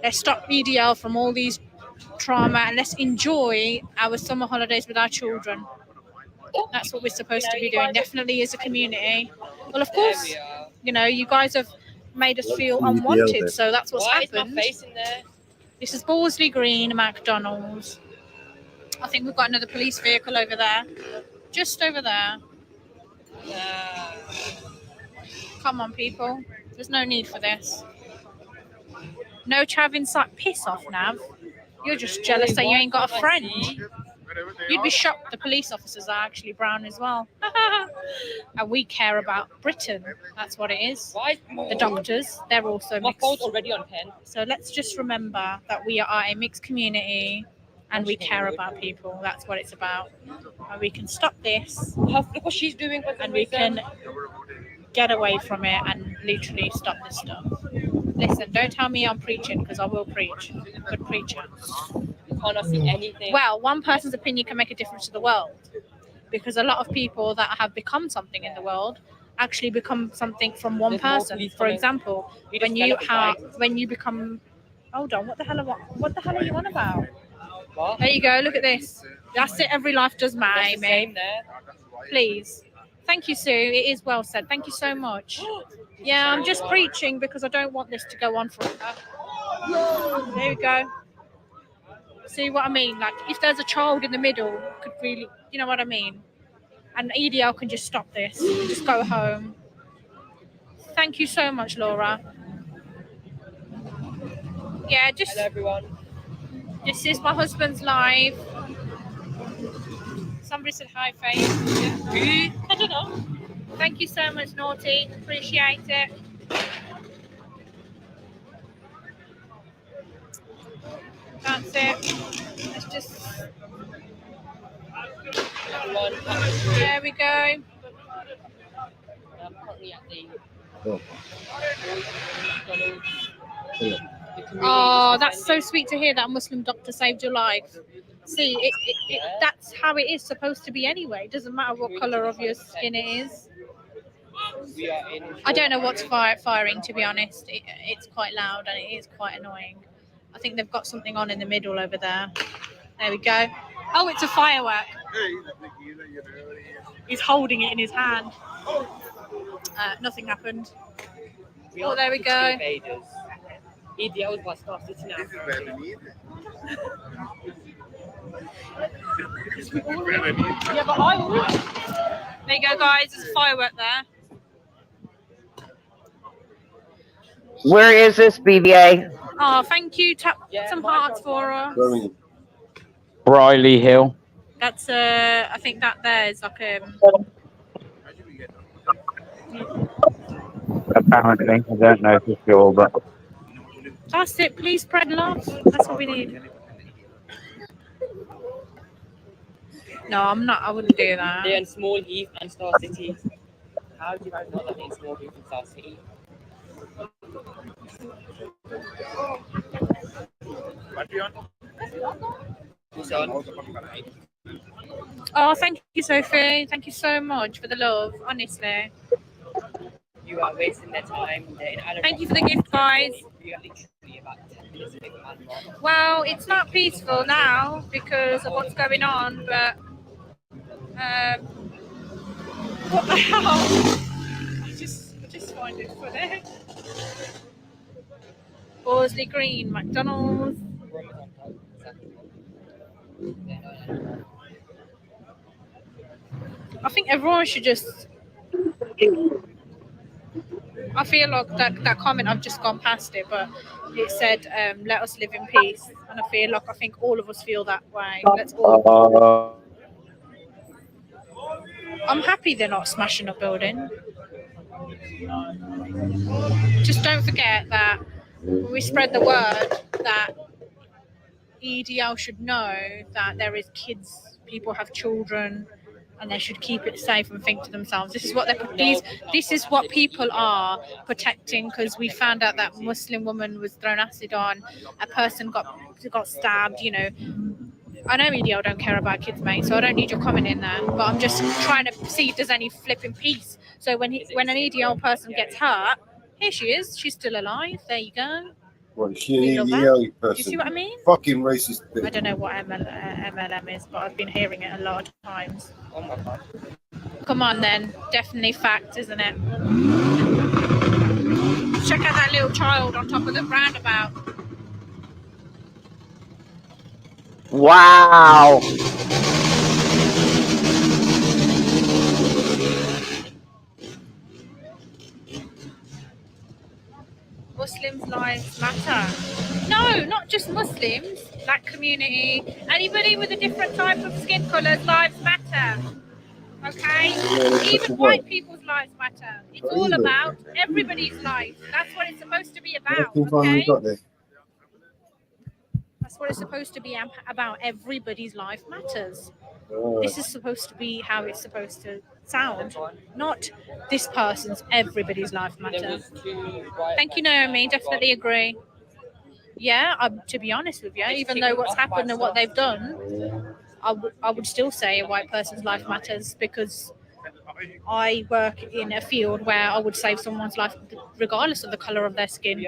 Let's stop EDL from all these trauma and let's enjoy our summer holidays with our children. That's what we're supposed to be doing, definitely as a community. Well, of course, you know, you guys have made us feel unwanted, so that's what's Why happened. is my face in there? This is Borsley Green, McDonald's. I think we've got another police vehicle over there. Just over there. Come on, people. There's no need for this. No chav inside. Piss off, Nav. You're just jealous that you ain't got a friend. You'd be shocked the police officers are actually brown as well. And we care about Britain. That's what it is. The doctors, they're also mixed. My phone's already on 10. So let's just remember that we are a mixed community and we care about people. That's what it's about. And we can stop this. Look what she's doing. And we can get away from it and literally stop this stuff. Listen, don't tell me I'm preaching because I will preach. Good preacher. You cannot see anything. Well, one person's opinion can make a difference to the world because a lot of people that have become something in the world actually become something from one person. For example, when you become, hold on, what the hell are you on about? What? There you go. Look at this. That's it. Every life does matter, That's the same there. Please. Thank you, Sue. It is well said. Thank you so much. Yeah, I'm just preaching because I don't want this to go on forever. There we go. See what I mean? Like, if there's a child in the middle, could really, you know what I mean? And EDL can just stop this. Just go home. Thank you so much, Laura. Yeah, just. Hello, everyone. This is my husband's live. Somebody said hi, Faith. Who? I don't know. Thank you so much, Naughty. Appreciate it. That's it. Let's just. There we go. I'm currently at the Oh, that's so sweet to hear that a Muslim doctor saved your life. See, that's how it is supposed to be anyway. It doesn't matter what colour of your skin it is. I don't know what's firing, to be honest. It's quite loud and it is quite annoying. I think they've got something on in the middle over there. There we go. Oh, it's a firework. He's holding it in his hand. Nothing happened. Oh, there we go. EDL was Star City now. Yeah, but I would. There you go, guys. There's a firework there. Where is this, BBA? Oh, thank you. Tap some hearts for us. Briley Hill. That's I think that there is like Apparently, I don't know for sure, but that's it. Please spread love. That's what we need. No, I'm not. I wouldn't do that. They're in Small Heath and Star City. How do you guys know that they're in Small Heath and Star City? Oh, thank you, Sophie. Thank you so much for the love. Honestly. You are wasting their time. Thank you for the gift, guys. Well, it's not peaceful now because of what's going on, but what the hell? I just find it funny. Borsley Green, McDonald's. I think everyone should just. I feel like that comment, I've just gone past it, but it said, let us live in peace. And I think all of us feel that way. Let's all. I'm happy they're not smashing up building. Just don't forget that we spread the word that EDL should know that there is kids, people have children, and they should keep it safe and think to themselves. This is what this is what people are protecting, because we found out that Muslim woman was thrown acid on, a person got stabbed. You know, I know EDL don't care about kids, mate, so I don't need your comment in there. But I'm just trying to see if there's any flipping peace. So when an EDL person gets hurt, here she is. She's still alive. There you go. What, she an EDL person? Do you see what I mean? Fucking racist bitch. I don't know what MLM is, but I've been hearing it a lot of times. Come on then. Definitely fact, isn't it? Check out that little child on top of the roundabout. Wow. Muslims' lives matter. No, not just Muslims. Black community. Anybody with a different type of skin colour, lives matter. Okay? Even white people's lives matter. It's all about everybody's life. That's what it's supposed to be about. Okay? That's what it's supposed to be about. Everybody's life matters. This is supposed to be how it's supposed to sound. Not this person's, everybody's life matters. Thank you, Naomi. Definitely agree. Yeah, to be honest with you, even though what's happened and what they've done, I would still say a white person's life matters, because I work in a field where I would save someone's life regardless of the colour of their skin.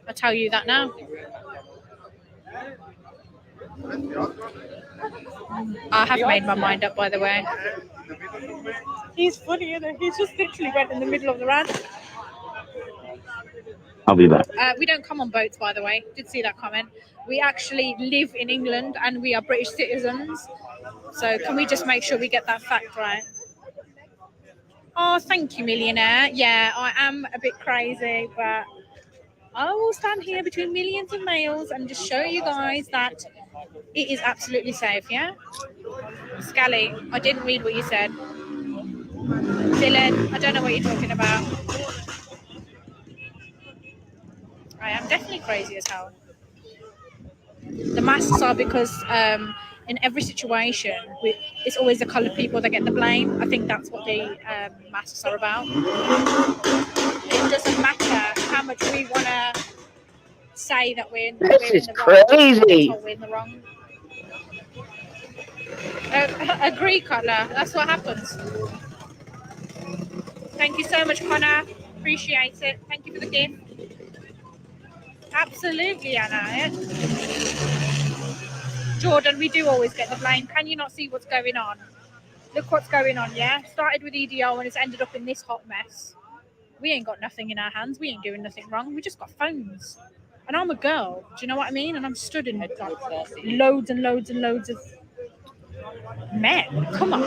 I tell you that now. I have made my mind up, by the way. He's funny, isn't he? He's just literally went in the middle of the rant. I'll be back. We don't come on boats, by the way. Did see that comment. We actually live in England and we are British citizens. So can we just make sure we get that fact right? Oh, thank you, millionaire. Yeah, I am a bit crazy, but I will stand here between millions of males and just show you guys that it is absolutely safe, yeah? Scally, I didn't read what you said. Dylan, I don't know what you're talking about. I am definitely crazy as hell. The masks are because in every situation, it's always the coloured people that get the blame. I think that's what the masks are about. It doesn't matter how much we want to say that we're in the crazy. wrong. We're in the wrong. Agree, Cutler. That's what happens. Thank you so much, Connor. Appreciate it. Thank you for the gift. Absolutely, Anna. Jordan, we do always get the blame. Can you not see what's going on? Look what's going on, yeah? Started with EDL and it's ended up in this hot mess. We ain't got nothing in our hands. We ain't doing nothing wrong. We just got phones. And I'm a girl. Do you know what I mean? And I'm stood in like loads and loads and loads of men. Come on.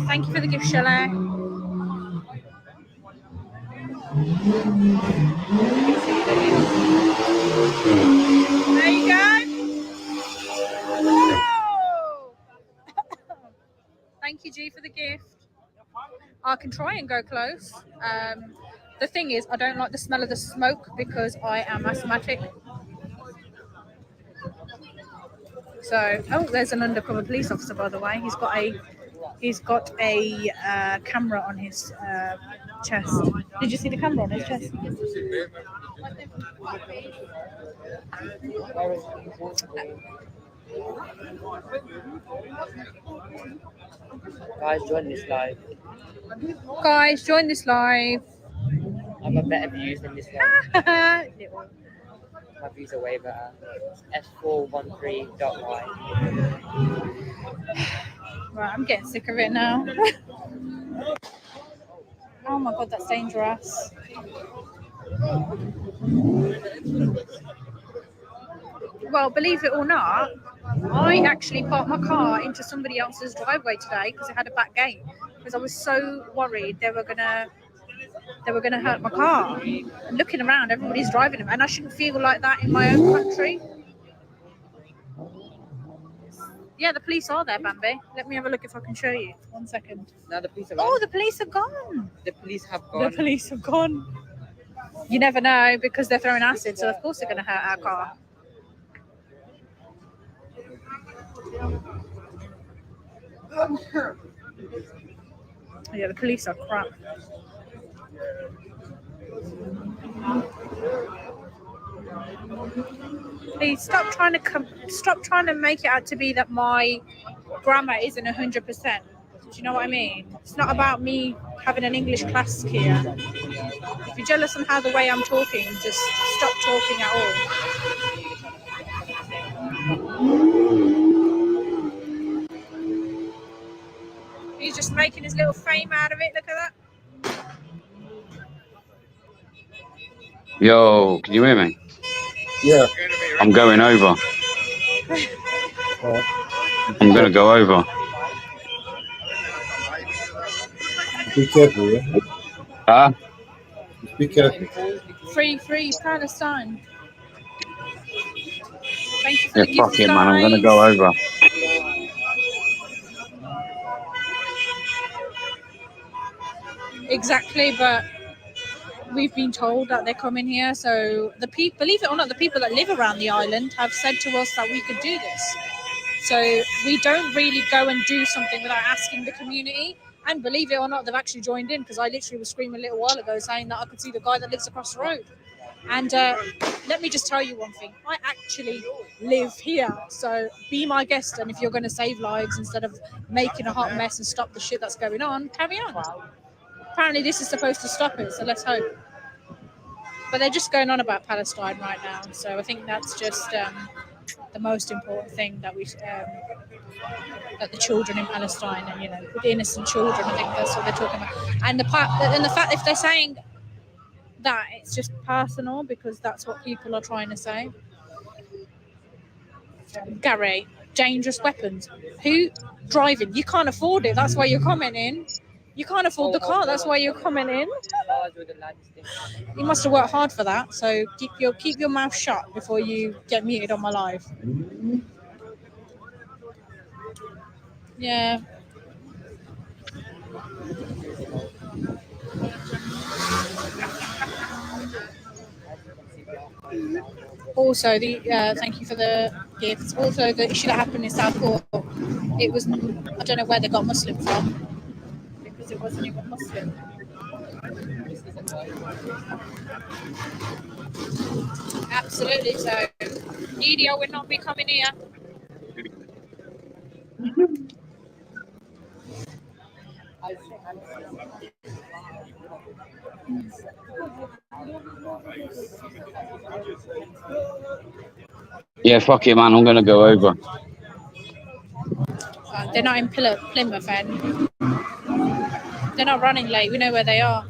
Thank you for the gift, Shelley. There you go. Whoa! Thank you, G, for the gift. I can try and go close. The thing is, I don't like the smell of the smoke because I am asthmatic. So, oh, there's an undercover police officer, by the way. He's got a camera on his chest. Did you see the camera on his chest? Guys, join this live. Guys, join this live. I've got better views than this one. Little. My views are way better. S413.y. Right, I'm getting sick of it now. Oh my god, that's dangerous. Well, believe it or not, I actually parked my car into somebody else's driveway today because it had a back gate. Because I was so worried they were gonna hurt my car. And looking around, everybody's driving them, and I shouldn't feel like that in my own country. Yeah, the police are there, Bambi. Let me have a look if I can show you. 1 second. Now the police are Oh, gone. the police are gone. The police have The gone. police have gone. You never know because they're throwing acid, so of course they're going to hurt our car. Yeah, the police are crap. Please stop trying to make it out to be that my grammar isn't 100%. Do you know what I mean? It's not about me having an English class here. If you're jealous on how the way I'm talking, just stop talking at all. He's just making his little fame out of it. Look at that. Yo, can you hear me? Yeah. I'm going over. I'm going to go over. Be careful, yeah? Huh? Just be careful. Free Palestine. Thank you for Yeah, the fuck gifts, it, man. I'm going to guys. go over. Exactly, but we've been told that they're coming here. So the people, believe it or not, the people that live around the island have said to us that we could do this. So we don't really go and do something without asking the community. And believe it or not, they've actually joined in because I literally was screaming a little while ago saying that I could see the guy that lives across the road. And let me just tell you one thing. I actually live here. So be my guest. And if you're going to save lives instead of making a hot mess and stop the shit that's going on, carry on. Apparently this is supposed to stop it. So let's hope. But they're just going on about Palestine right now. So I think that's just the most important thing that we that the children in Palestine and the innocent children. I think that's what they're talking about. And the fact if they're saying that, it's just personal because that's what people are trying to say. Gary, dangerous weapons. Who driving? You can't afford it. That's why you're commenting. You can't afford the car. That's why you're commenting. You must have worked hard for that. So keep your mouth shut before you get muted on my live. Yeah. Also, thank you for the gifts. Also, the issue that happened in Southport, it was, I don't know where they got Muslim from, because it wasn't even Muslim. Absolutely so. Media will not be coming here. Yeah, fuck it, man. I'm going to go over. They're not in Plymouth, and they're not running late. We know where they are.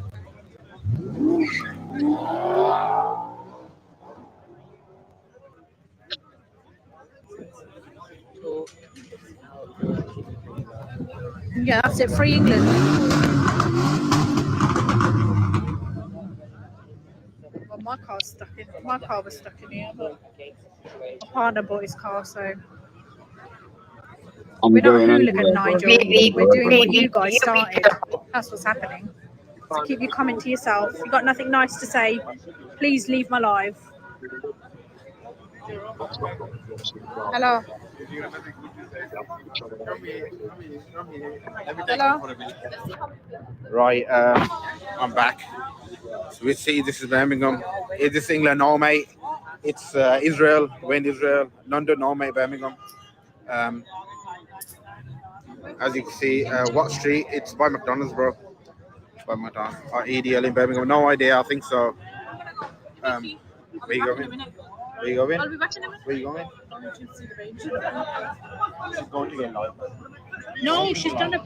Yeah, that's it. Free England. Well, my car was stuck in here, but my partner bought his car, so I'm we're not going over. hooligan, Nigel. We're doing what you guys started. That's what's happening. So keep your comment to yourself. If you've got nothing nice to say, please leave my live. Hello. Hello. Right, I'm back. So we see this is Birmingham. Is this England? No, mate. It's Israel. We're in Israel. London, no, mate. Birmingham. As you can see, what street? It's by McDonald's, bro. By my time. EDL in Birmingham. No idea. I think so. Where you going? Where you going? I'll be back in a minute. Where you going? Going to see the baby. She's going to get live. No, she's done the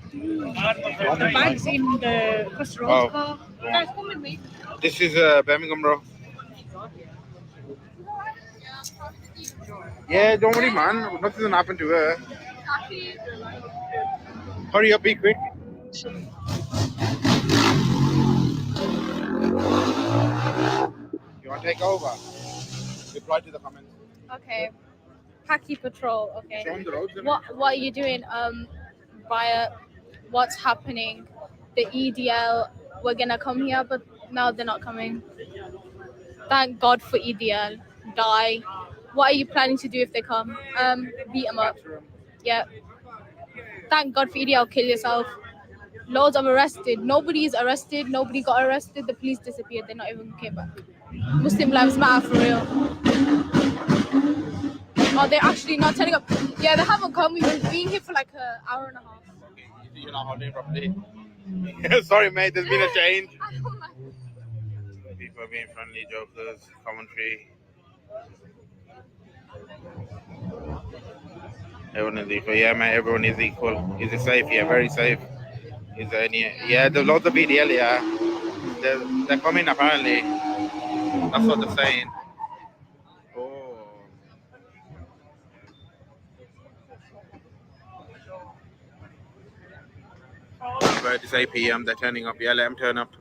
bags in the across the road car. Guys, come with me. This is Birmingham, bro. Yeah, don't worry, man. Nothing's gonna happen to her. Hurry up, be quick. You want to take over? Reply to the comments. Okay. Khaki patrol. Okay. It's on the road, isn't it? What are you doing? Via what's happening? The EDL. We're gonna come here, but now they're not coming. Thank God for EDL. Die. What are you planning to do if they come? Beat them up. Yeah. Thank God for EDL. Kill yourself. Loads of arrested. Nobody is arrested. Nobody got arrested. The police disappeared. They not even came back. Muslim lives matter for real. Oh, they're actually not turning up. Yeah, they haven't come. We've been being here for like an hour and a half. You're not holding properly. Sorry, mate. There's been a change. People are being friendly, jokers, commentary. Everyone is equal. Yeah, mate. Everyone is equal. Is it safe? Yeah, very safe. Is there any? Yeah, there's lots of EDL. Yeah, they're coming apparently. That's what they're saying. Oh. But it's 8 p.m. They're turning up. Yeah, let them turn up.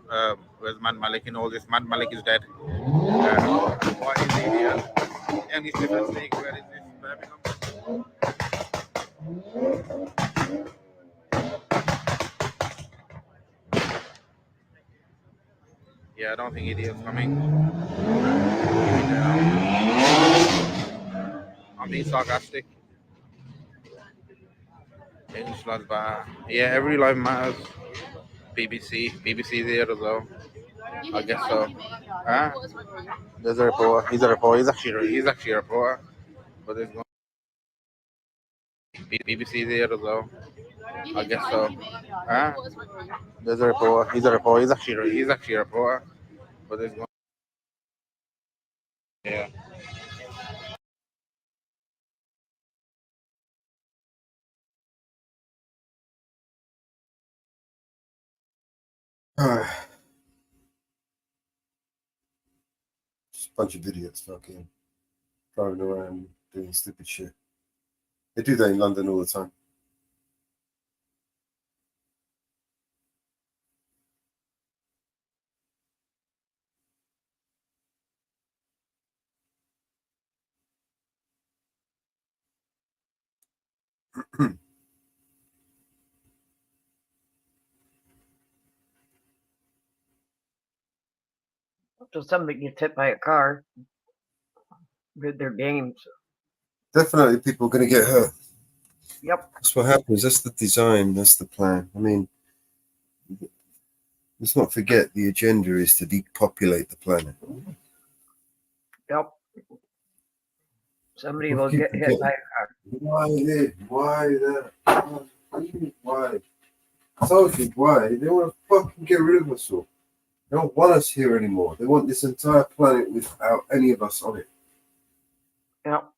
Where's Man Malik in all this? Man Malik is dead. What is EDL? Any different league? Where is this? Birmingham? Yeah, I don't think EDL's coming. I'm being sarcastic. English lads bar. Yeah, every life matters. BBC there as well. I guess so. Huh? There's a reporter. He's a reporter. He's actually a reporter. But there's BBC there as well. I guess so. Huh? There's a reporter. He's a reporter. He's actually a reporter. But there's yeah. Just a bunch of idiots fucking driving around doing stupid shit. They do that in London all the time. So somebody gets hit by a car with their games. Definitely people are going to get hurt. Yep. That's what happens. That's the design. That's the plan. I mean, let's not forget the agenda is to depopulate the planet. Yep. Somebody will get hit by a car. Why this? Why that? Why? I told you why. They want to fucking get rid of us all. They don't want us here anymore. They want this entire planet without any of us on it. Yep.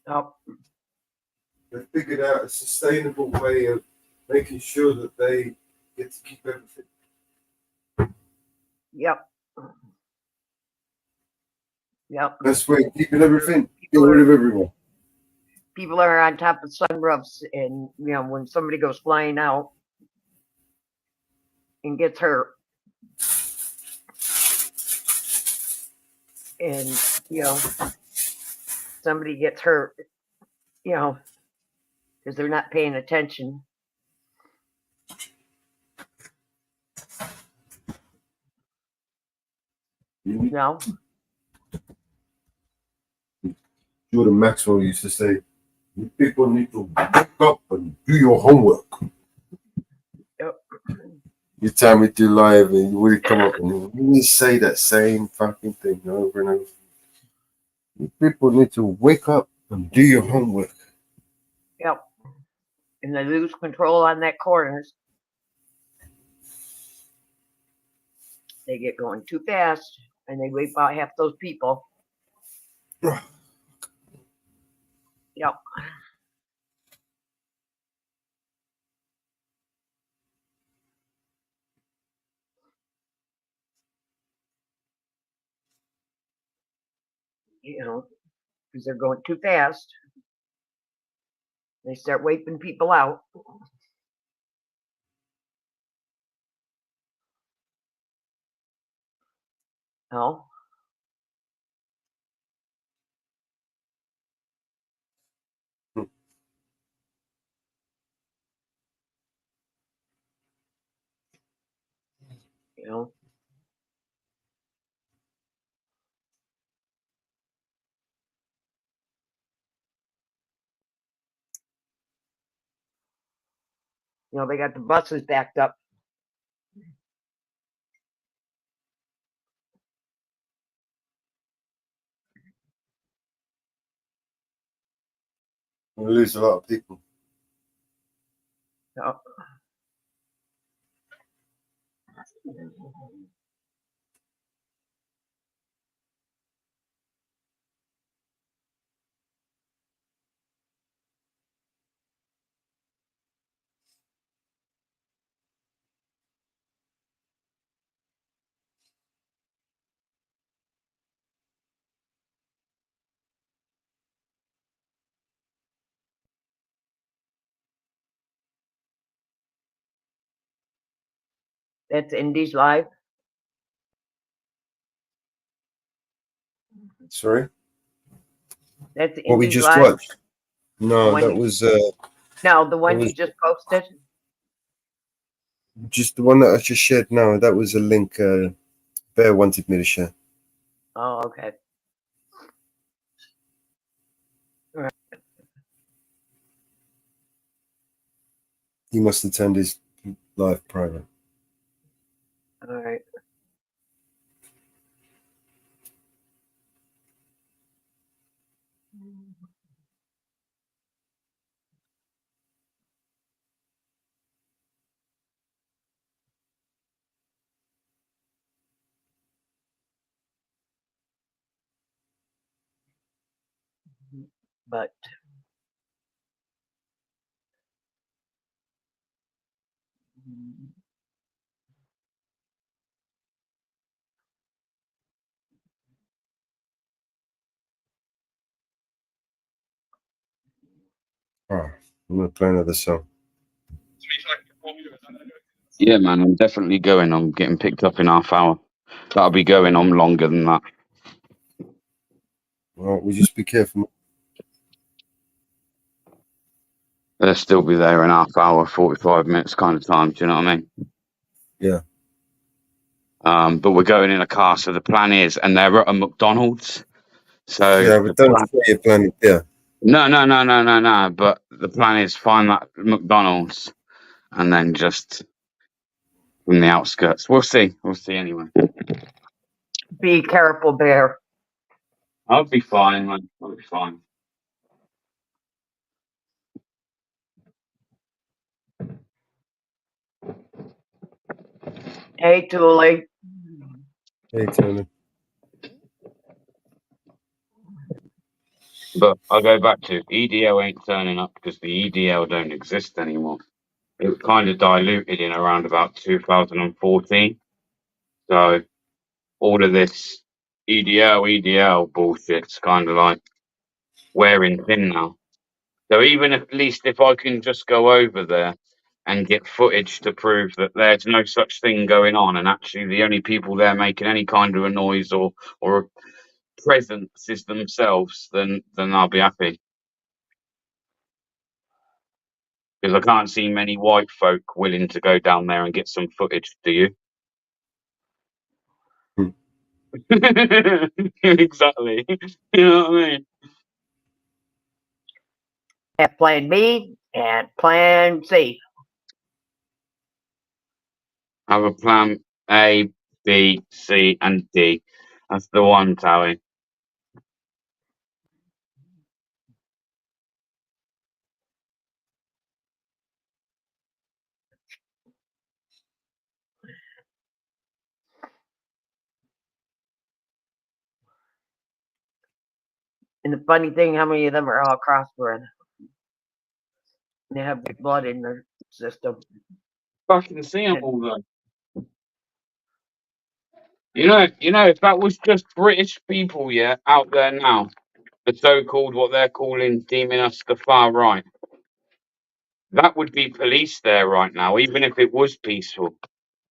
Yep. They figured out a sustainable way of making sure that they get to keep everything. Yep. Yep. Best way of keeping everything, get rid of everyone. People are on top of sunroofs, and when somebody goes flying out and gets hurt, and somebody gets hurt, because they're not paying attention. No. Jordan Maxwell used to say, "You people need to wake up and do your homework." Yep. You tell me to live and you really come up and you say that same fucking thing over and over. You people need to wake up and do your homework. Yep. and they lose control on that corners. They get going too fast, and they wipe out half those people. Yep. You know, because they're going too fast. They start wiping people out. No. You know. You know, they got the buses backed up. We lose a lot of people. Yep. That's Indies Live. Sorry? That's What we Indies just Live. watched? No, that was No, the one was you just posted. just the one that I just shared now. That was a link Bear wanted me to share. Oh, okay. All right. He must have turned his live private. All right. But Oh, I'm gonna play another song. Yeah, man, I'm definitely going. I'm getting picked up in half hour. That'll be going on longer than that. Well, we just be careful. They'll still be there in half hour, 45 minutes kind of time. Do you know what I mean? Yeah. But we're going in a car, so the plan is, and they're at a McDonald's. So Yeah, but don't say you're planning. Yeah. No. But the plan is find that McDonald's and then just from the outskirts. We'll see. We'll see anyway. be careful, Bear. I'll be fine, man. I'll be fine. Hey, Toolie. Hey, Tony. But I'll go back to EDL ain't turning up because the EDL don't exist anymore. It was kind of diluted in around about 2014. So all of this EDL bullshit's kind of like wearing thin now. So even if, at least if I can just go over there and get footage to prove that there's no such thing going on, and actually the only people there making any kind of a noise or a presence is themselves, then I'll be happy. Because I can't see many white folk willing to go down there and get some footage. Do you? Exactly. You know what I mean? Have Plan B and Plan C. Have a plan A, B, C, and D. That's the one, Tally. And the funny thing, how many of them are all crossbred? They have blood in their system. Fucking see them all though. You know, if that was just British people, yeah, out there now, the so-called what they're calling deeming us the far right, that would be police there right now, even if it was peaceful.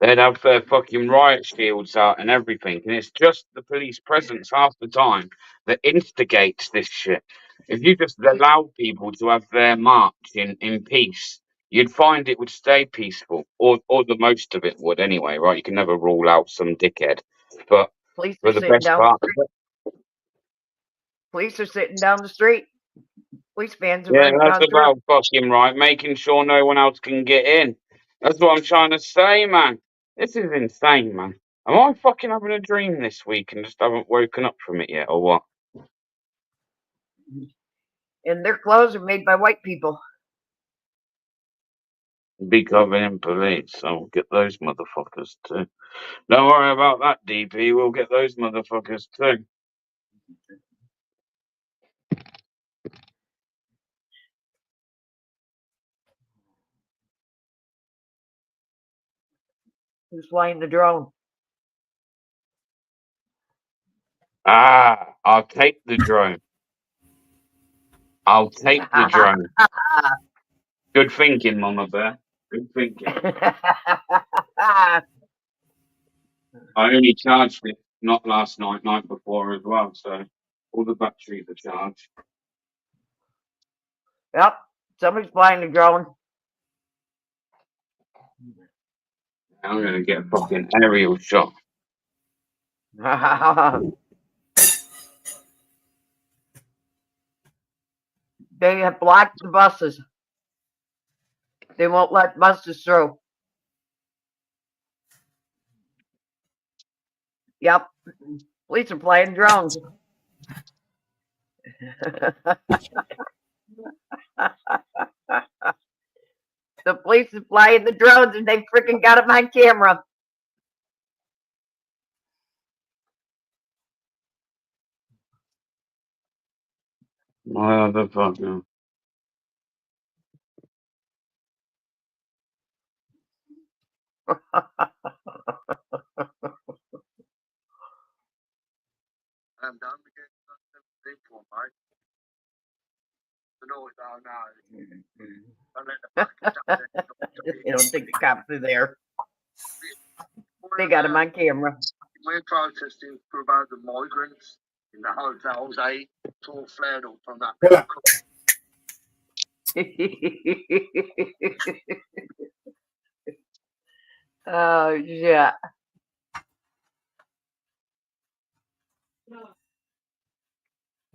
They'd have their fucking riot shields out and everything, and it's just the police presence half the time that instigates this shit. If you just allowed people to have their march in peace, you'd find it would stay peaceful, or the most of it would anyway, right? You can never rule out some dickhead, but Police for are the sitting best down. part, Police are sitting down the street. Police vans are yeah, running that's down through. about fucking right, making sure no one else can get in. That's what I'm trying to say, man. This is insane, man. Am I fucking having a dream this week and just haven't woken up from it yet, or what? And their clothes are made by white people. Be covered in police, so we'll get those motherfuckers too. Don't worry about that, DP. We'll get those motherfuckers too. Who's flying the drone? Ah, I'll take the drone. I'll take the drone. Good thinking, Mama Bear. Good thinking. I only charged it not last night, night before as well, so all the batteries are charged. Yep, somebody's flying the drone. I'm gonna get a fucking aerial shot. They have blocked the buses. They won't let buses through. Yep, police are flying drones. The police is flying the drones and they freaking got them on camera. Motherfucker. They don't think the cops are there. They got him on camera. We're protesting for about the migrants in the hotels. They all flared up from that. Oh, yeah.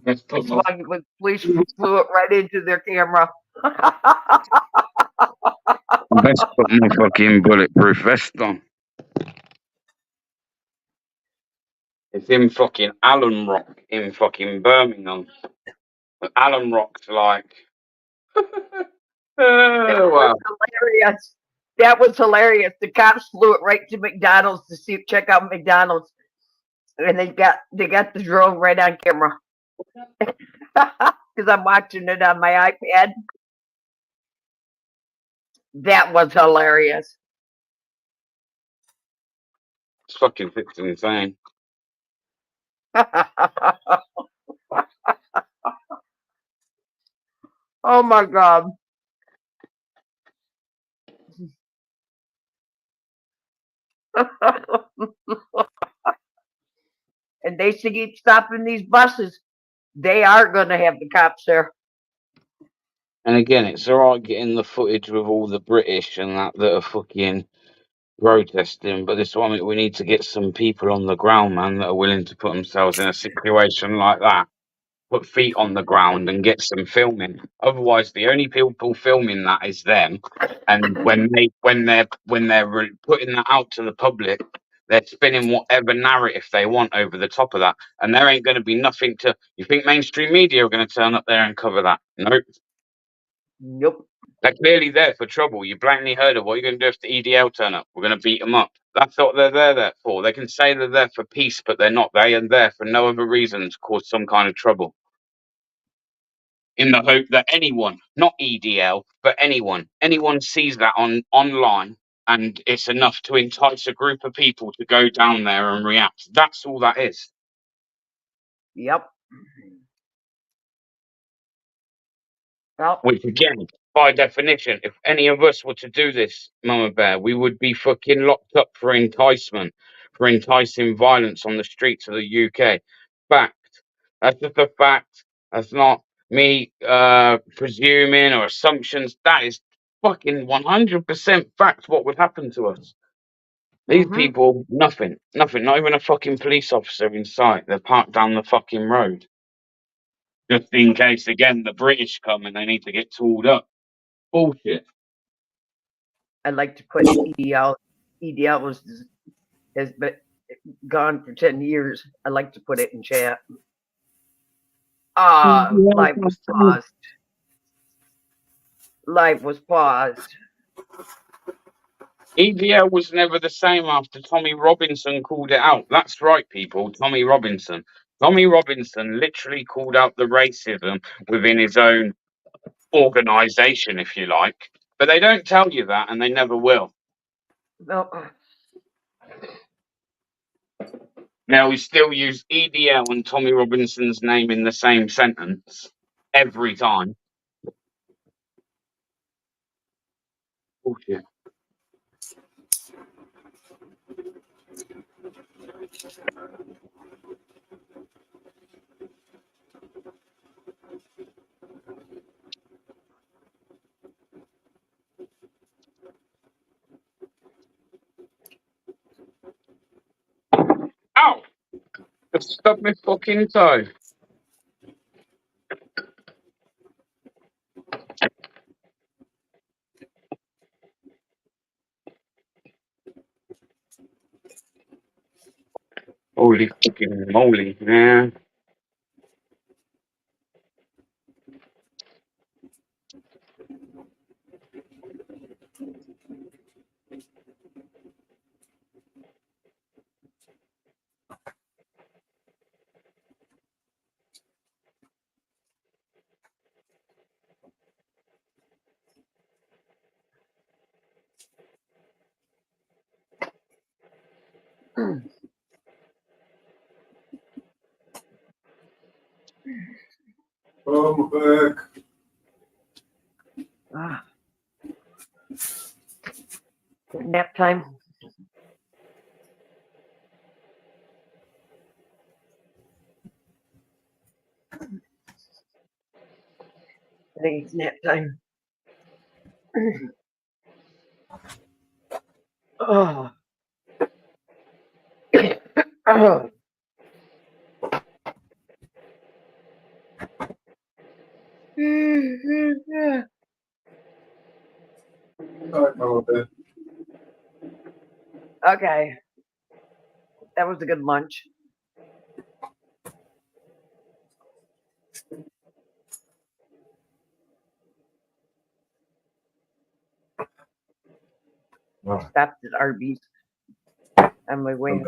Let's put my... Police flew it right into their camera. Let's put my fucking bulletproof vest on. It's in fucking Allen Rock in fucking Birmingham. But Allen Rock's like... wow. Hilarious. That was hilarious. The cops flew it right to McDonald's to check out McDonald's, and they got the drone right on camera. Because I'm watching it on my iPad. That was hilarious. It's fucking insane. Oh my god. And they should keep stopping these buses. They are going to have the cops there. And again, it's alright getting the footage with all the British and that are fucking protesting, but this one we need to get some people on the ground, man, that are willing to put themselves in a situation like that, put feet on the ground and get some filming. Otherwise, the only people filming that is them. And when they're putting that out to the public, they're spinning whatever narrative they want over the top of that, and there ain't going to be nothing to. You think mainstream media are going to turn up there and cover that? Nope. Nope. They're clearly there for trouble. You blatantly heard of what you're going to do if the EDL turn up. We're going to beat them up. That's what they're there for. They can say they're there for peace, but they're not. They are there for no other reason to cause some kind of trouble. in the hope that anyone, not EDL, but anyone sees that online, and it's enough to entice a group of people to go down there and react. That's all that is. Yep. Well, Which again, by definition, if any of us were to do this, Mama Bear, we would be fucking locked up for enticement, for enticing violence on the streets of the UK. Fact. That's just a fact. That's not me presuming or assumptions. That is fucking 100% fact what would happen to us. These people, nothing, not even a fucking police officer in sight. They're parked down the fucking road. Just in case, again, the British come and they need to get tooled up. Bullshit. I'd like to put EDL. EDL has been gone for 10 years. I'd like to put it in chat. Life was paused. Life was paused. EDL was never the same after Tommy Robinson called it out. That's right, people. Tommy Robinson. Tommy Robinson literally called out the racism within his own organisation, if you like. But they don't tell you that, and they never will. No. Now, we still use EDL and Tommy Robinson's name in the same sentence every time. Bullshit. Ow! Just stubbed my fucking toe. Holy fucking moly, man. I'm back. Nap time. I think it's nap time. Oh. Oh. Okay. That was a good lunch. Stopped at Arby's on my way.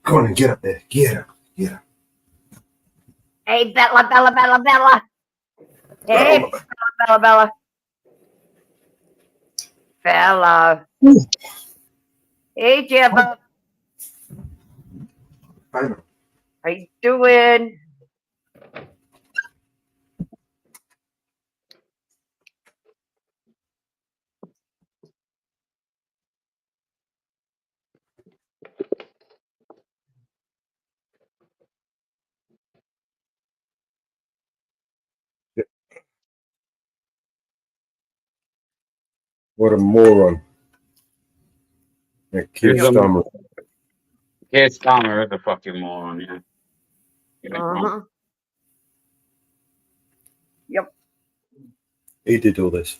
Go on and get up there. Get up. Get up. Hey, Bella. Hey, Bella. Bella. Hey, Jibba. How you doing? What a moron. Yeah, Keir Starmer. Keir Starmer is a fucking moron, yeah. Get it wrong. Yep. He did all this.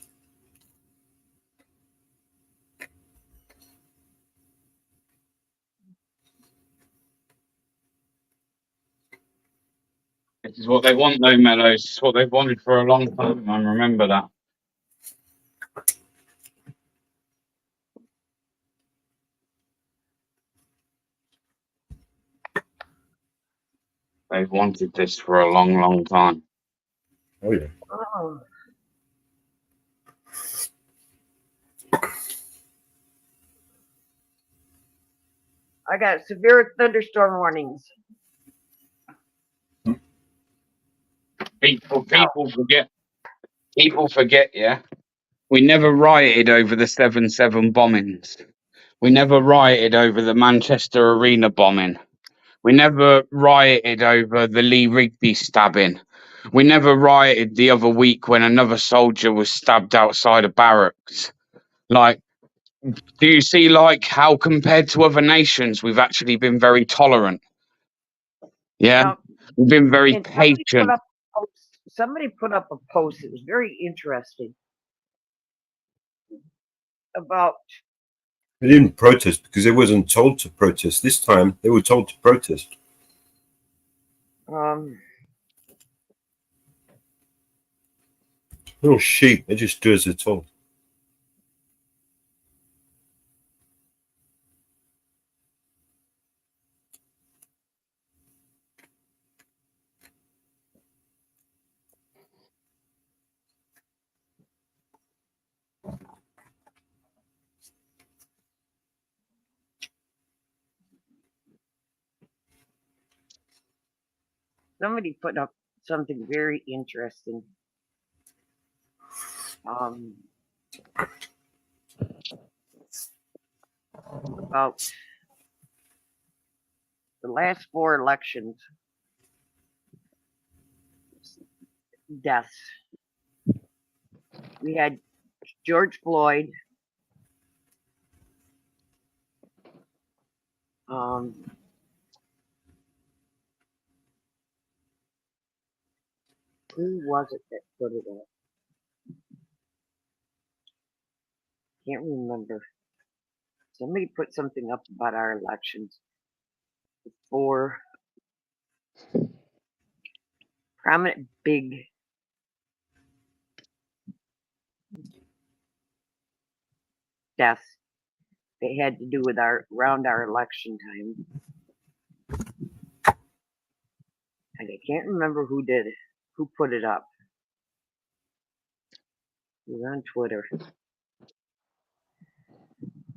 This is what they want, though, Mellows. It's what they've wanted for a long time, man. Remember that. They've wanted this for a long, long time. Oh yeah. Oh. I got severe thunderstorm warnings. People forget. People forget, yeah. We never rioted over the 7/7 bombings. We never rioted over the Manchester Arena bombing. We never rioted over the Lee Rigby stabbing. We never rioted the other week when another soldier was stabbed outside a barracks. Like, do you see, like, how compared to other nations, we've actually been very tolerant? Yeah, we've been very And patient. somebody put up a post. It was very interesting about. They didn't protest because they wasn't told to protest. This time they were told to protest. Little sheep. They just do as they're told. Somebody put up something very interesting. About the last 4 elections deaths. We had George Floyd. Who was it that put it up? Can't remember. Somebody put something up about our elections. 4 prominent big deaths that had to do with around our election time. And I can't remember who did it, who put it up. It was on Twitter.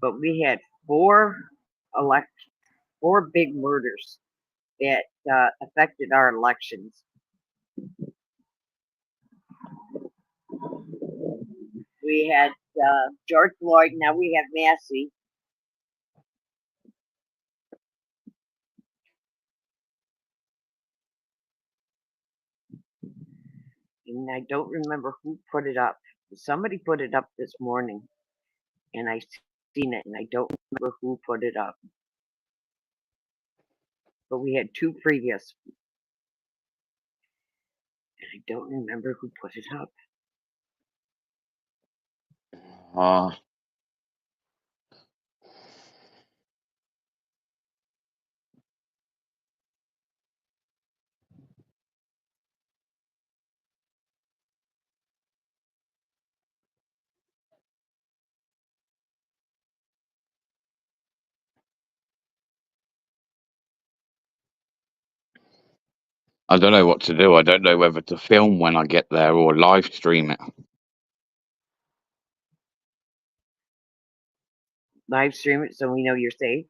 But we had 4 big murders that affected our elections. We had George Floyd. Now we have Massey. And I don't remember who put it up. Somebody put it up this morning, and I seen it, and I don't remember who put it up. But we had 2 previous, and I don't remember who put it up. I don't know what to do. I don't know whether to film when I get there or live stream it. Live stream it so we know you're safe.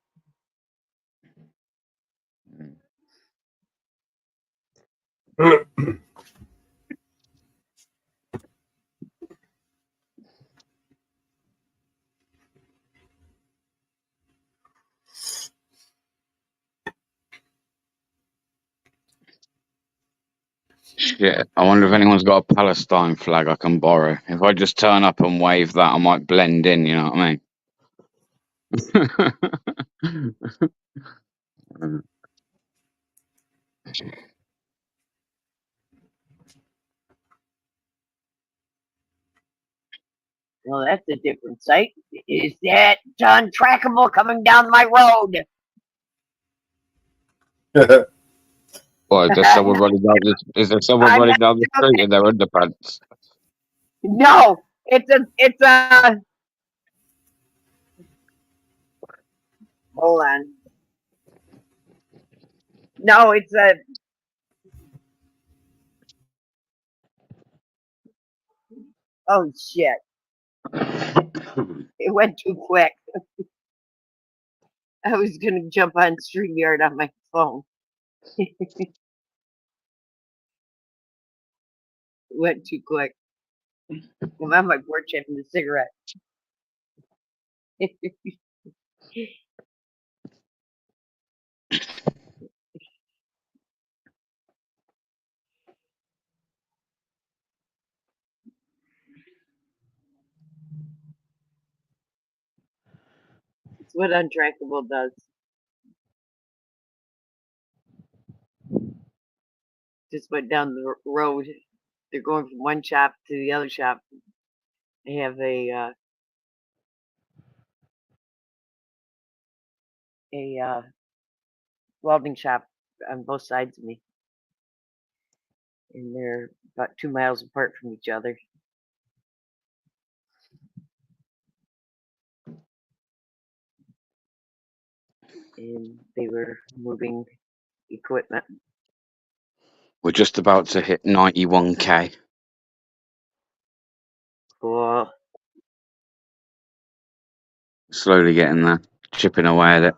Shit. I wonder if anyone's got a Palestine flag I can borrow. If I just turn up and wave that, I might blend in, you know what I mean? Well, that's a different sight. Is that John Trackable coming down my road? What, is there someone running down the, is there someone I'm running not down the street in their underpants? No, it's a. Hold on. No, it's a Oh shit! It went too quick. I was gonna jump on StreamYard on my phone. It went too quick. I'm on my porch having a cigarette. It's what Untrackable does. Just went down the road. They're going from one shop to the other shop. They have a welding shop on both sides of me, and they're about 2 miles apart from each other. And they were moving equipment. We're just about to hit 91k. Cool. Slowly getting there, chipping away at it.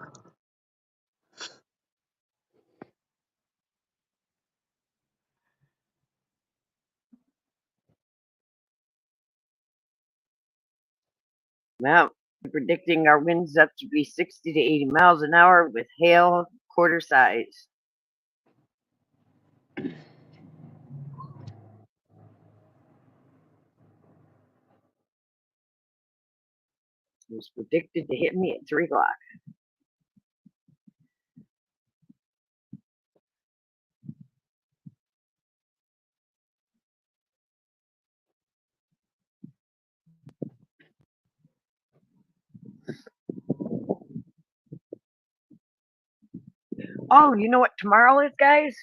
Well, predicting our winds up to be 60 to 80 miles an hour with hail quarter size. It was predicted to hit me at 3 o'clock. Oh, you know what tomorrow is, guys?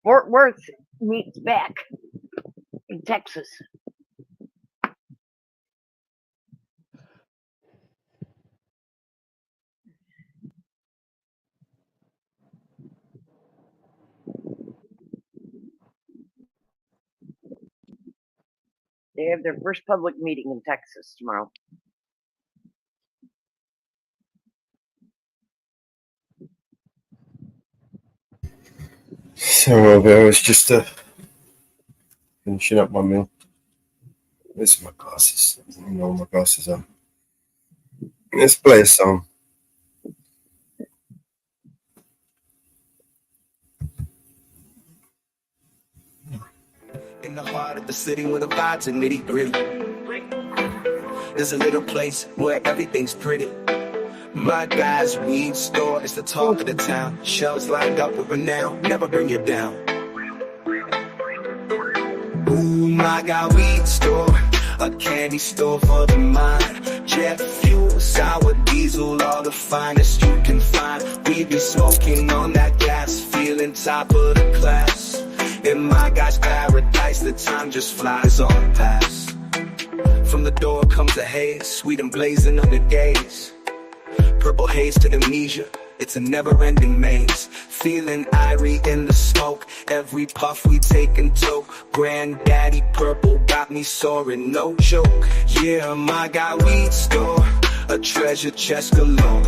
Fort Worth meets back in Texas. They have their first public meeting in Texas tomorrow. So I was just finishing up my meal. Where's my glasses? I don't know where my glasses are. Let's play a song. In the heart of the city with a vibe to nitty gritty. There's a little place where everything's pretty. My guy's weed store is the talk of the town. Shelves lined up with renown, never bring you down. Ooh, my guy weed store, a candy store for the mind. Jet fuel, sour diesel, all the finest you can find. We be smoking on that gas, feeling top of the class. In my guy's paradise, the time just flies on past. From the door comes a haze, sweet and blazing under days. Purple haze to amnesia, it's a never-ending maze. Feeling irie in the smoke, every puff we take and toke. Granddaddy purple got me soaring, no joke. Yeah, my guy weed store, a treasure chest galore.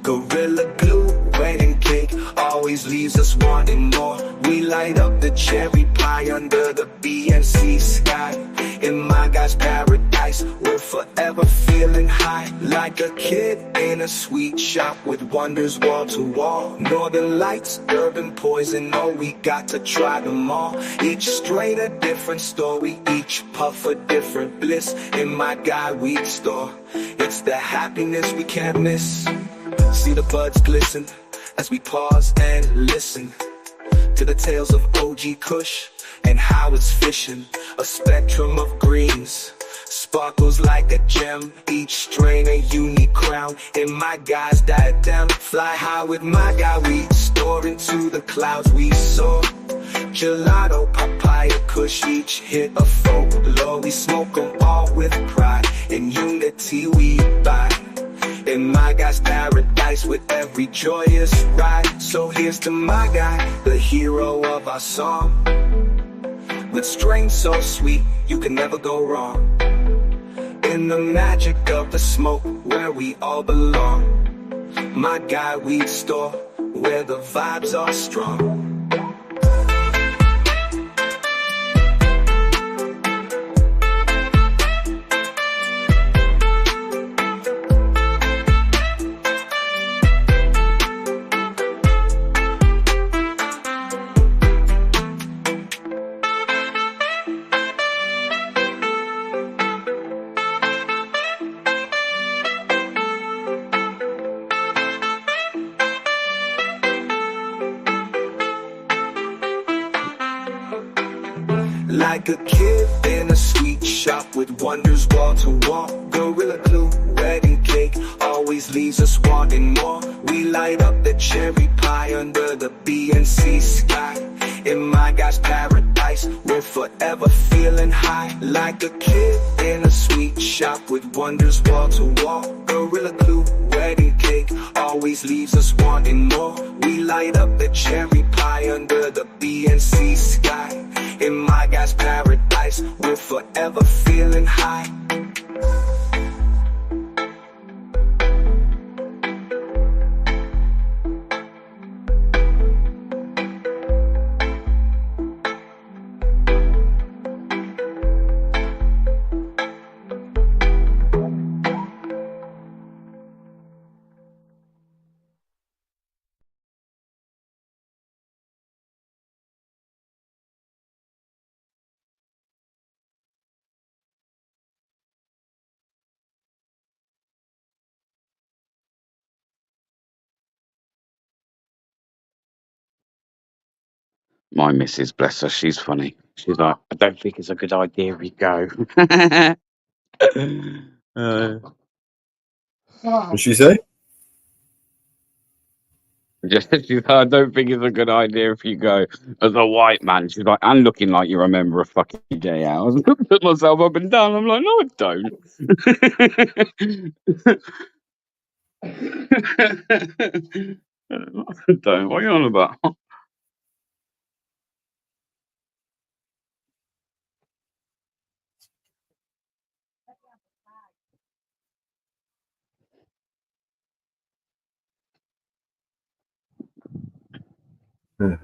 Gorilla glue, wedding cake, always leaves us wanting more. We light up the cherry pie under the BNC sky. In my guy's paradise, we're forever feeling high. Like a kid in a sweet shop with wonders wall to wall. Northern lights, urban poison, oh we got to try them all. Each strain a different story, each puff a different bliss. In my guy weed store, it's the happiness we can't miss. See the buds glisten as we pause and listen to the tales of OG Kush and how it's fishing. A spectrum of greens sparkles like a gem, each strain a unique crown. In my guy's diadem, fly high with my guy weed store. Into the clouds we soar. Gelato, papaya, Kush, each hit a folklore. We smoke them all with pride, in unity we buy. In my guy's paradise with every joyous ride. So here's to my guy, the hero of our song. with strain so sweet, you can never go wrong. In the magic of the smoke, where we all belong. My guy weed store, where the vibes are strong. Like a kid in a sweet shop with wonders wall to wall. Gorilla glue, wedding cake, always leaves us wanting more. We light up the cherry pie under the BNC sky. In my guy's paradise, we're forever feeling high. Like a kid in a sweet shop with wonders wall to wall. Gorilla glue, wedding cake, always leaves us wanting more. We light up the cherry pie under the BNC sky. In my guy's paradise, we're forever feeling high. My missus, bless her, she's funny. She's like, I don't think it's a good idea if we go. What'd she say? She's like, I don't think it's a good idea if you go as a white man. She's like, and looking like you remember a fucking day out. I looked myself up and down. I'm like, no, I don't. I don't. What are you on about? Yeah.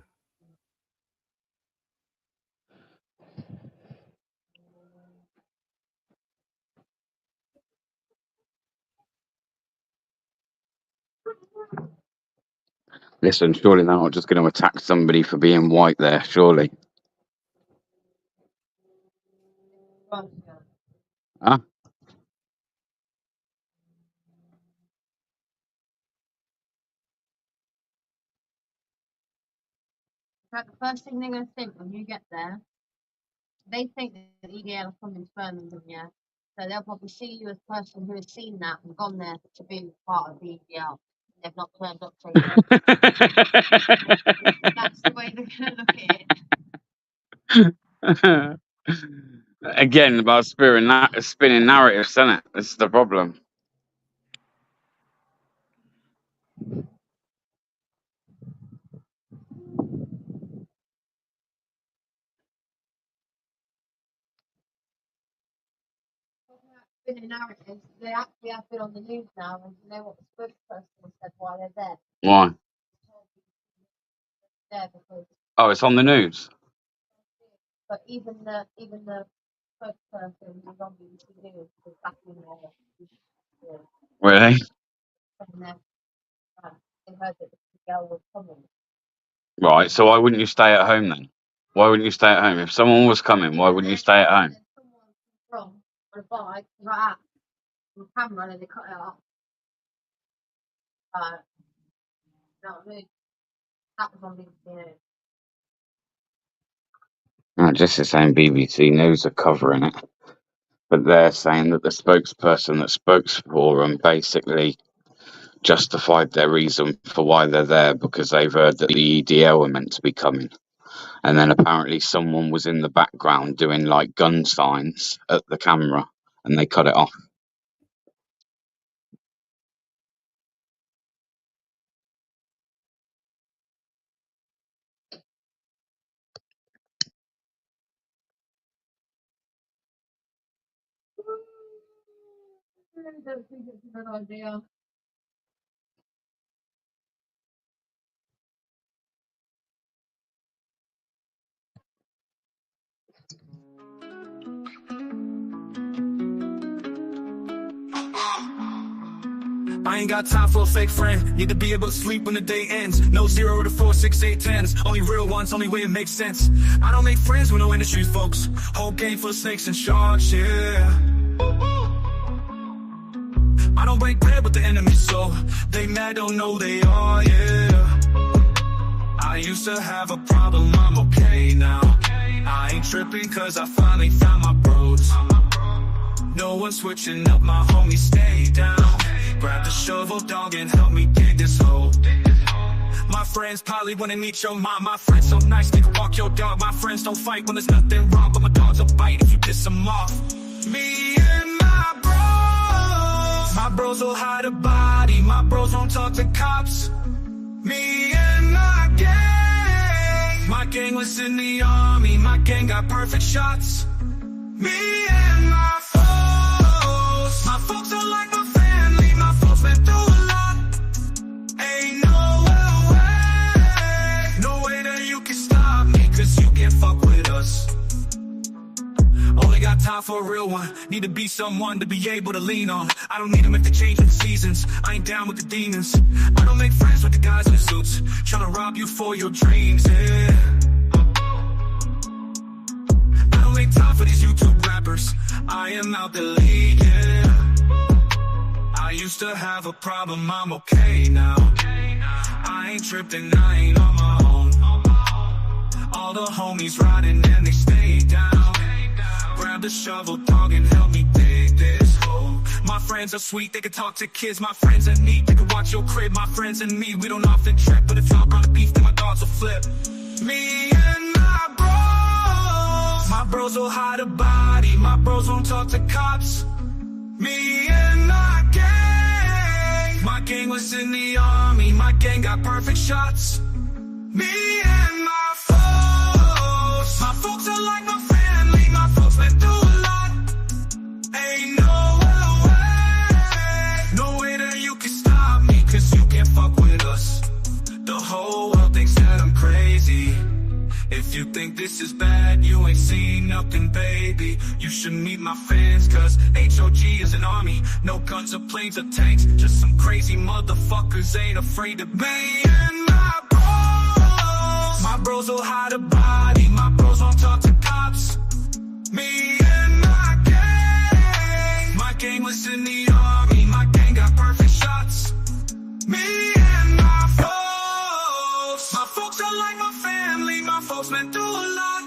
Listen, surely they're not just going to attack somebody for being white there, surely. Huh? Right, the first thing they're going to think when you get there, they think that EDL are coming to Birmingham, yeah? So they'll probably see you as a person who has seen that and gone there to be part of the EDL. They've not turned up for it. That's the way they're going to look at it. Again, about spinning narratives, isn't it? This is the problem. Spinning narratives, they actually have been on the news now, and you know what the spokesperson said why they're there? Why? There because, Oh, it's on the news. but even the spokesperson who's on BBC News was back in there. Really? From there, they heard that the girl was coming. Right. So why wouldn't you stay at home then? Why wouldn't you stay at home? If someone was coming, why wouldn't you stay at home? From on a bike, right on camera, and they cut it off. You know what I mean? That was on BBC News. No, just the same BBC News are covering it. But they're saying that the spokesperson that spoke for them basically justified their reason for why they're there because they've heard that the EDL were meant to be coming. And then apparently someone was in the background doing like gun signs at the camera and they cut it off. I don't think it's a good idea. I ain't got time for a fake friend. Need to be able to sleep when the day ends. No 0 to 4, 6, 8, 10s. Only real ones, only way it makes sense. I don't make friends with no industry folks. Whole game full of snakes and sharks, yeah. I don't break bread with the enemy, so they mad, don't know they are, yeah. I used to have a problem, I'm okay now. I ain't tripping cause I finally found my bros. No one switching up, my homies stay down. Grab the shovel, dog, and help me dig this hole. My friends probably wanna meet your mom. My friends so nice, they can walk your dog. My friends don't fight when there's nothing wrong, but my dogs will bite if you piss them off. Me and my bros will hide a body. My bros won't talk to cops. Me and my gang was in the army. My gang got perfect shots. Me and my folks are like my family. My folks went through a lot. Ain't no way that you can stop me, cause you can't fuck with us. Only got time for a real one. Need to be someone to be able to lean on. I don't need them if they change with the seasons. I ain't down with the demons. I don't make friends with the guys in the suits tryna rob you for your dreams, yeah. I don't make time for these YouTube rappers. I am out the league, yeah. I used to have a problem, I'm okay now. I ain't tripping, I ain't on my own. All the homies riding and they stay down. Grab the shovel, dog, and help me dig this hole. My friends are sweet, they can talk to kids. My friends are neat, they can watch your crib. My friends and me, we don't often trip, but if y'all brought a beef, then my dogs will flip. Me and my bros will hide a body. My bros won't talk to cops. Me and my gang was in the army. My gang got perfect shots. Me and my folks are like my family. My folks went through a lot. Ain't no way that you can stop me, cause you can't fuck with us. The whole world thinks that I'm crazy. If you think this is bad, you ain't seen nothing, baby. You should meet my fans, cause HOG is an army. No guns or planes or tanks, just some crazy motherfuckers ain't afraid to be. And my bros will hide a body. My bros won't talk to cops. Me and my gang was in the army. My gang got perfect shots. Me and my folks are like my family. My folks went through a lot.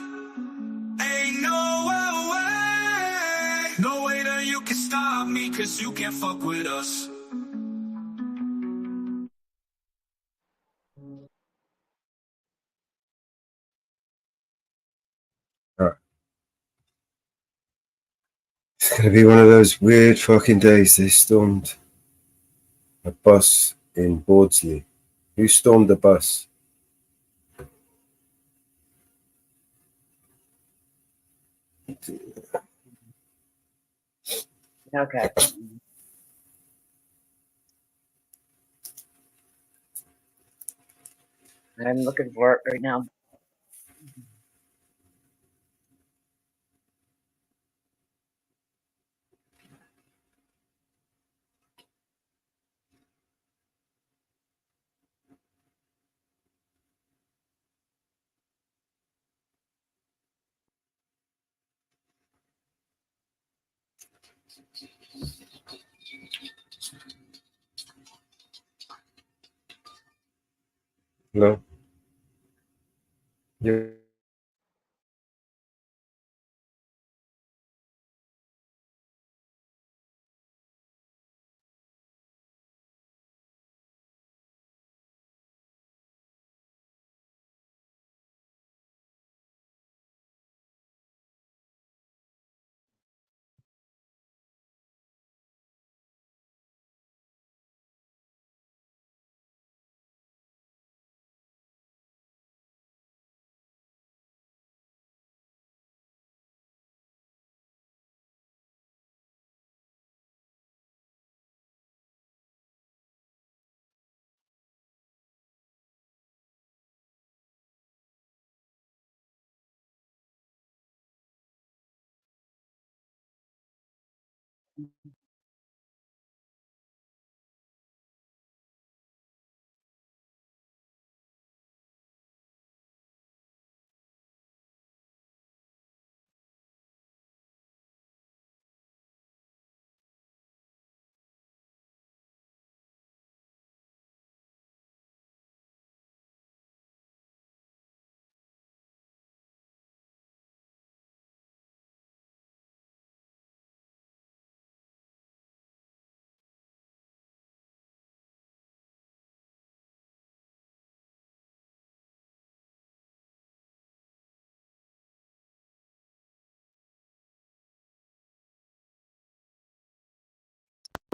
Ain't no way that you can stop me, cause you can't fuck with us. Alright. It's gonna be one of those weird fucking days. They stormed a bus in Bawdsley. Who stormed the bus? Okay. I'm looking for it right now. No. Yeah.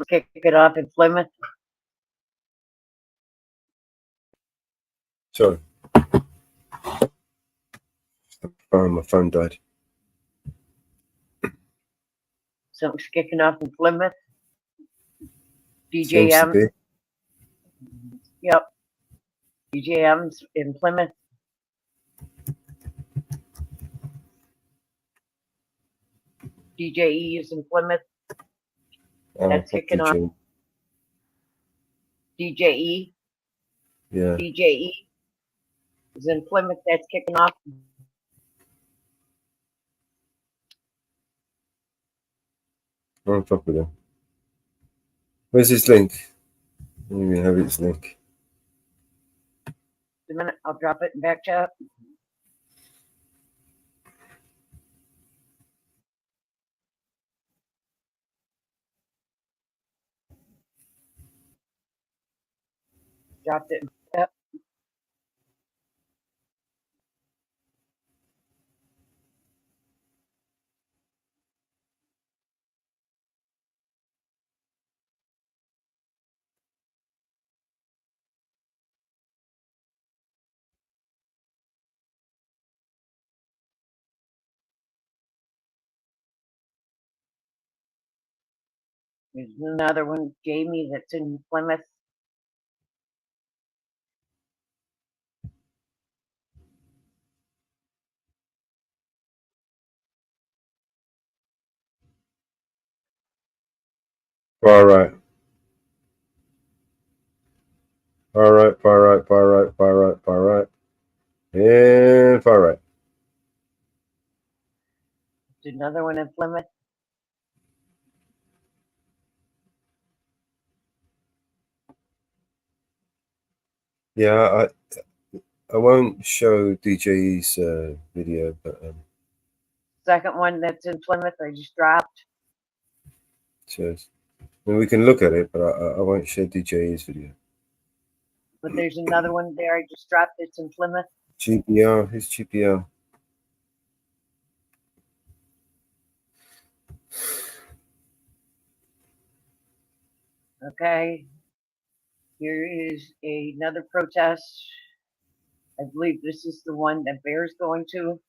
Kick it off in Plymouth. Sorry. My phone died. Something's kicking off in Plymouth. Seems to DJM. be. Yep. DJM's in Plymouth. DJE is in Plymouth. That's kicking off. DJE. Yeah. DJE is in Plymouth. That's kicking off. On top of them. Where's his link? I don't even have his link. A minute, I'll drop it in back chat. Dropped it. Yep. There's another one, Jamie, that's in Plymouth. Far right. Far right, far right, far right, far right, far right. And far right. There's another one in Plymouth. Yeah, I won't show DJ's video, but Second one that's in Plymouth, I just dropped. cheers. I mean, we can look at it, but I won't show DJ's video. But there's another one there I just dropped that's in Plymouth. GPR, who's GPR? Okay. Here is another protest. I believe this is the one that Bear's going to.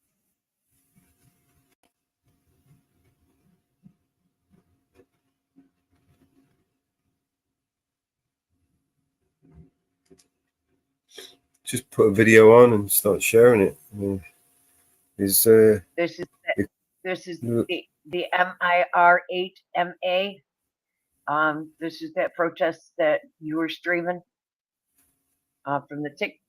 Just put a video on and start sharing it. I mean, This is the MIR8MA. This is that protest that you were streaming from the TikTok.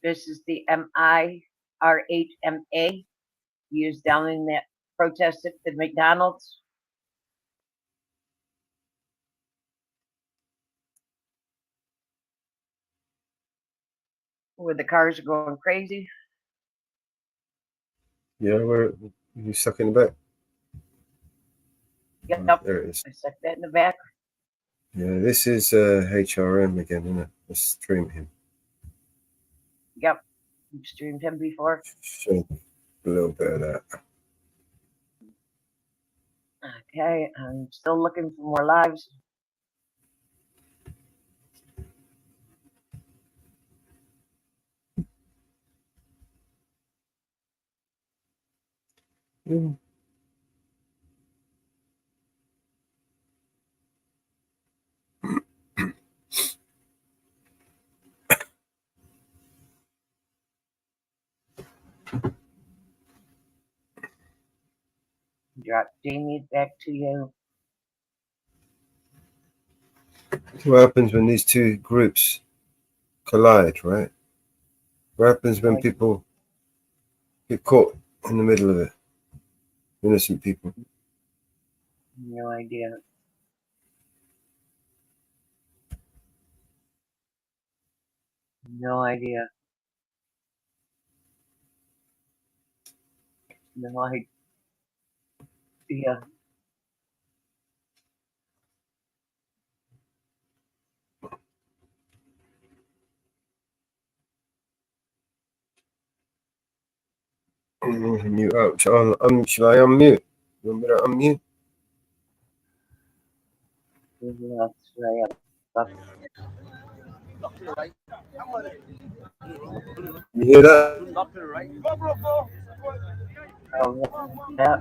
This is the MIR8MA used down in that protest at the McDonald's. Where the cars are going crazy. Yeah, where you stuck in the back? Yep, Oh, there it is. I stuck that in the back. Yeah, this is HRM again, isn't it? Let's stream him. Yep, you've streamed him before. Show a little bit of that. Okay, I'm still looking for more lives. Mm. drop Damien back to you. What happens when these two groups collide, right? What happens when people get caught in the middle of it? Innocent people. No idea. No idea. No idea. Mute out. Should I unmute? You want me to unmute? You hear that? Oh, yeah.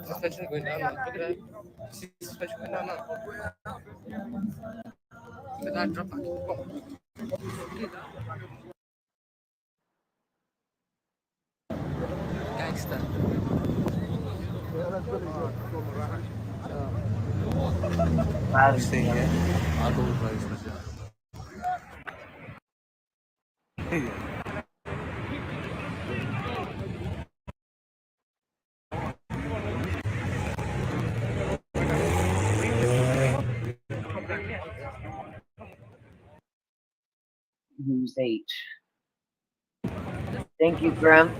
Suspension going down now. Look at that. See suspension going down now. Look at that drop back. Gangster. Stay here. I'll go with News 8. Thank you, Graham.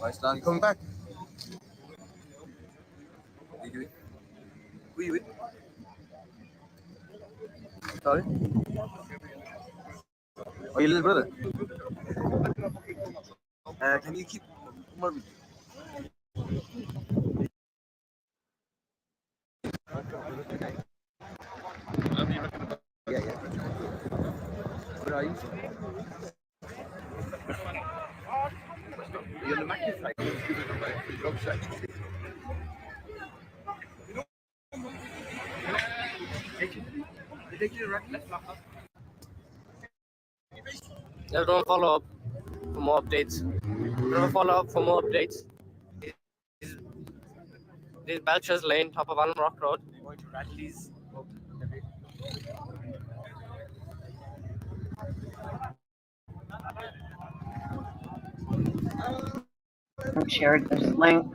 Right, Stan, you coming back? Who you with? Sorry? Oh, your little brother? Can you keep more with Yeah, yeah. Where are you? You're on the Mackie side. You're on the side. Don't follow up for more updates. Don't follow up for more updates. This is Belcher's Lane, top of Allen Rock Road. Going to Radley's. I shared this link.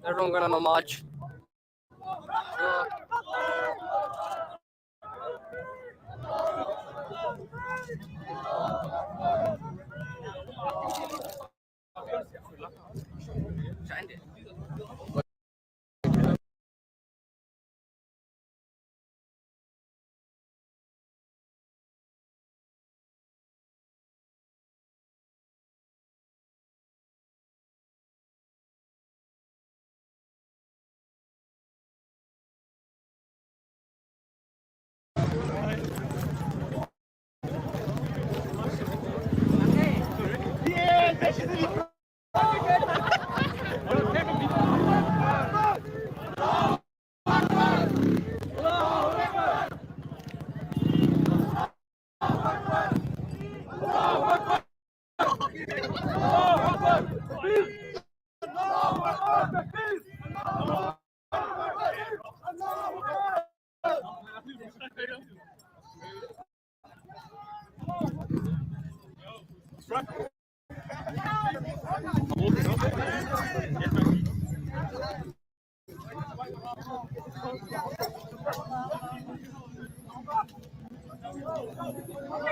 Everyone gonna know March.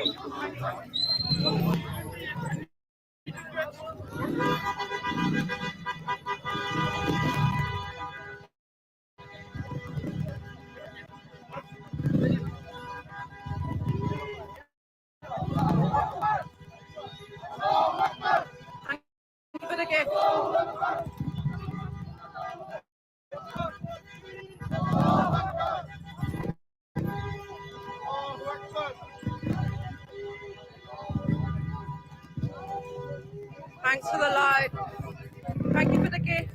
For the gift. Thanks for the light. Thank you for the gift.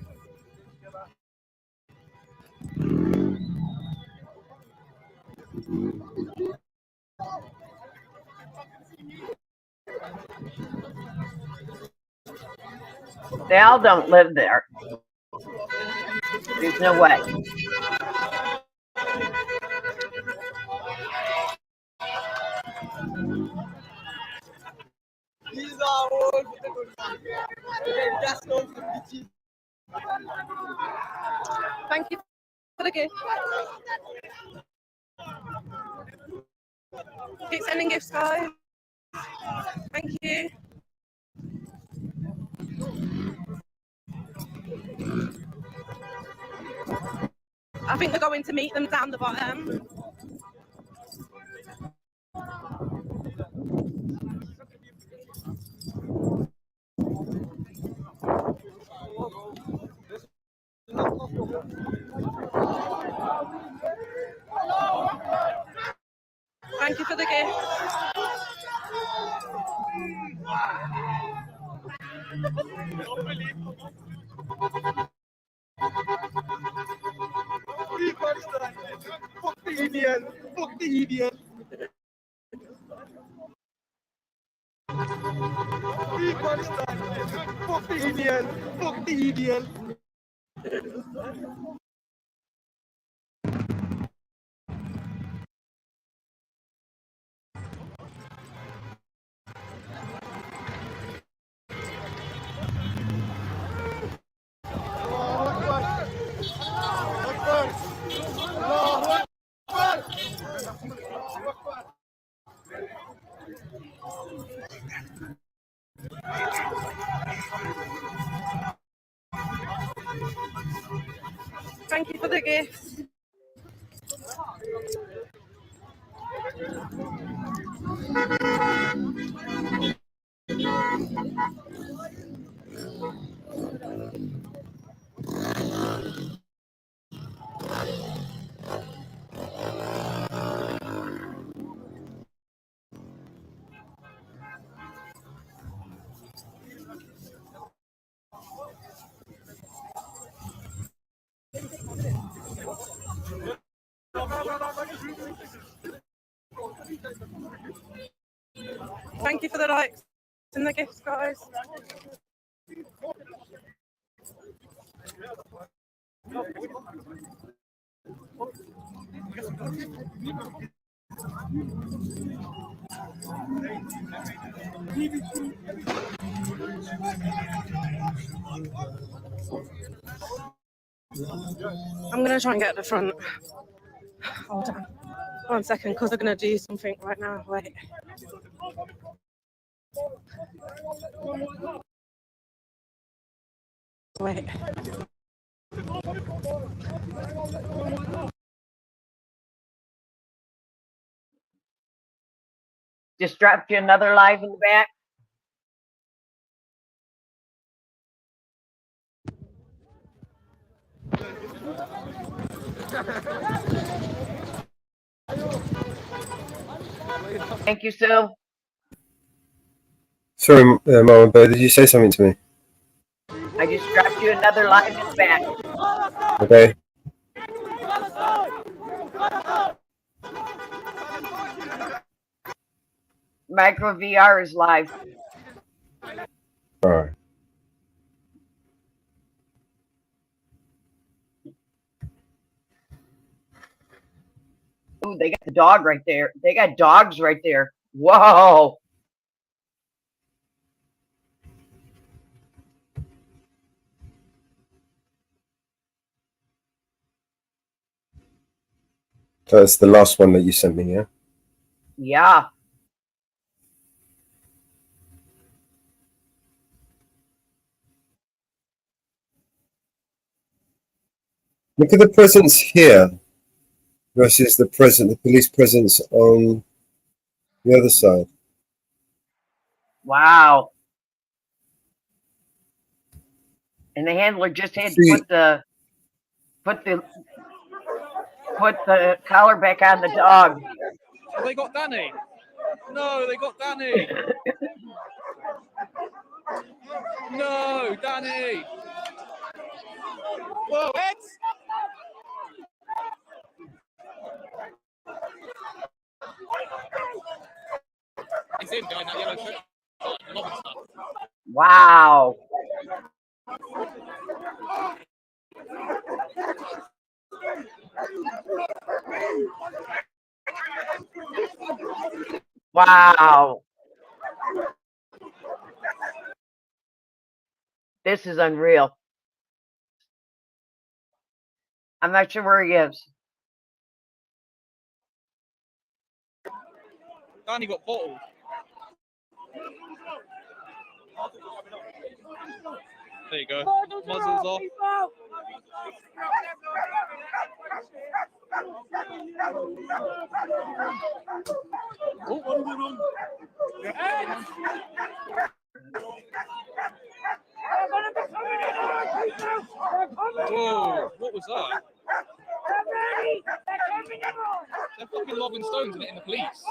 They all don't live there. There's no way. These are all just all the bitches. Thank you for the gift. Keep sending gifts, guys. Thank you. I think we're going to meet them down the bottom. Thank you for the gift. Fuck the idiot. Fuck the idiot. Fuck the idiot. Fuck the idiot. Thank you for the gift. Thank you for the likes and the gifts, guys. I'm going to try and get at the front. Hold on. 1 second, because I'm going to do something right now. Wait. Wait. Just dropped you another live in the back. Thank you, Sue. Sorry, Mama Bear, did you say something to me? I just dropped you another live in the back. Okay. Micro VR is live. All right. Ooh, they got the dog right there. They got dogs right there. Whoa. So that's the last one that you sent me, yeah? Yeah. Look at the presence here versus the police presence on the other side. Wow. And the handler just had to put the collar back on the dog. Have they got Danny? No, they got Danny. No, Danny. Whoa, Eds. He's in doing that yellow shirt. Wow. Wow. This is unreal. I'm not sure where he is. Danny got bottled. There you go. Muzzles off. Whoa, what was that? They're fucking lobbing stones and hitting the police.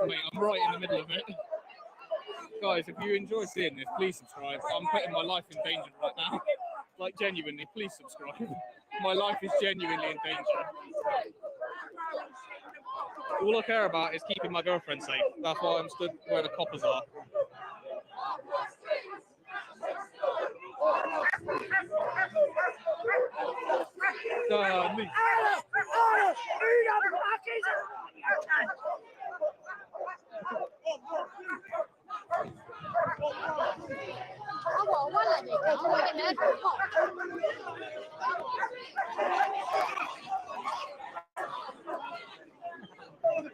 Mate, I'm right in the middle of it. Guys, if you enjoy seeing this, please subscribe. I'm putting my life in danger right now. Like, genuinely, please subscribe. My life is genuinely in danger. All I care about is keeping my girlfriend safe. That's why I'm stood where the coppers are. Me.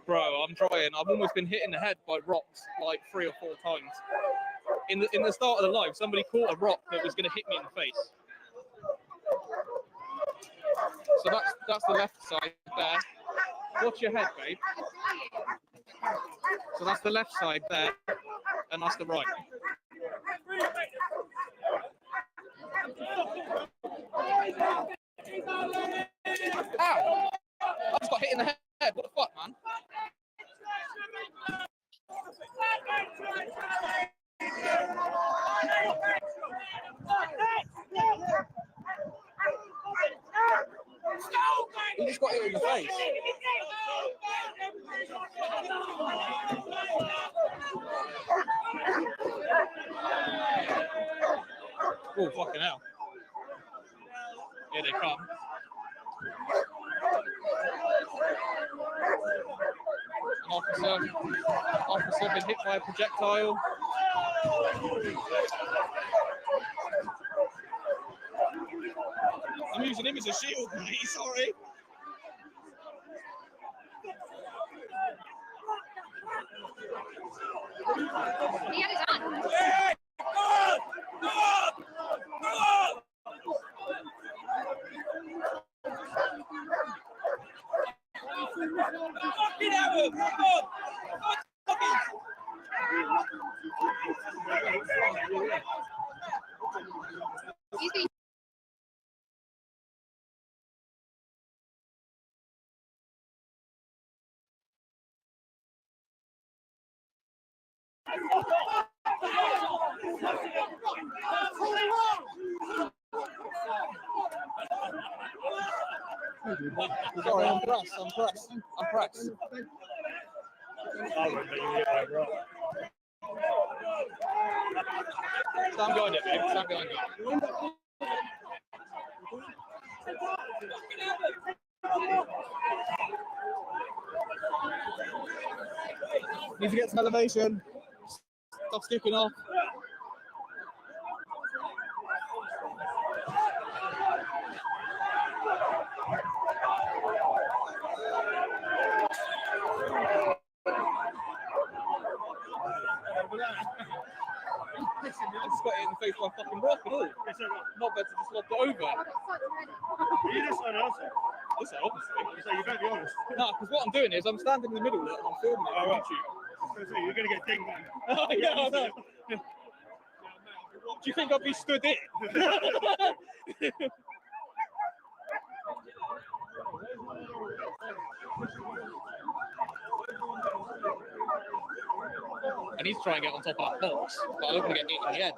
Bro, I'm trying. I've almost been hit in the head by rocks like 3 or 4 times. In the start of the live, somebody caught a rock that was going to hit me in the face. So that's the left side there. Watch your head, babe. So that's the left side there, and that's the right. Ow! I just got hit in the head. What the fuck, man? He just got hit in the face. Oh, fucking hell. Here they come. An officer been hit by a projectile. I'm using him as a shield, mate, sorry. Sorry, I'm pressed. Stand behind it, babe. Stand behind it. Need to get some elevation. Stop skipping off. faced by fucking rock and all. Not better to just lob it over. You this side also? This side, obviously. So you better be honest. No, because what I'm doing is I'm standing in the middle and I'm filming it on YouTube. So you're going to get dinged, man. Yeah, I know. Do you think I'd be stood in? And he's trying to get on top of that box, but I'm going to get hit in the head.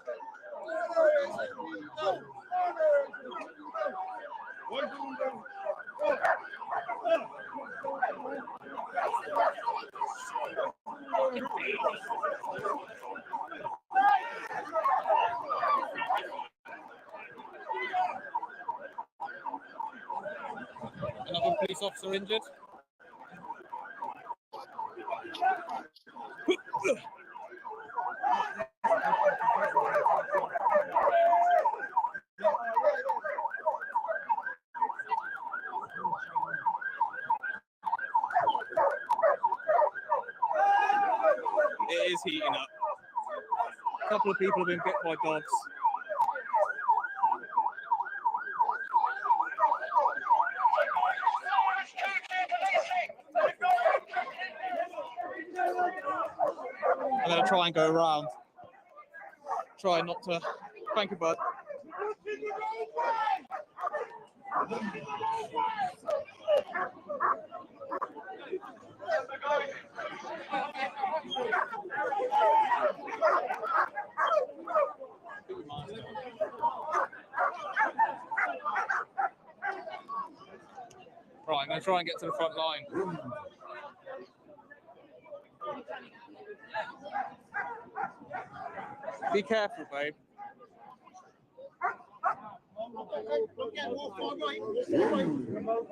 Another police officer injured. It is heating up. A couple of people have been bit by dogs. I'm going to try and go around. Try not to. Thank you, bud. Right, I'm going to try and get to the front line. Be careful, babe.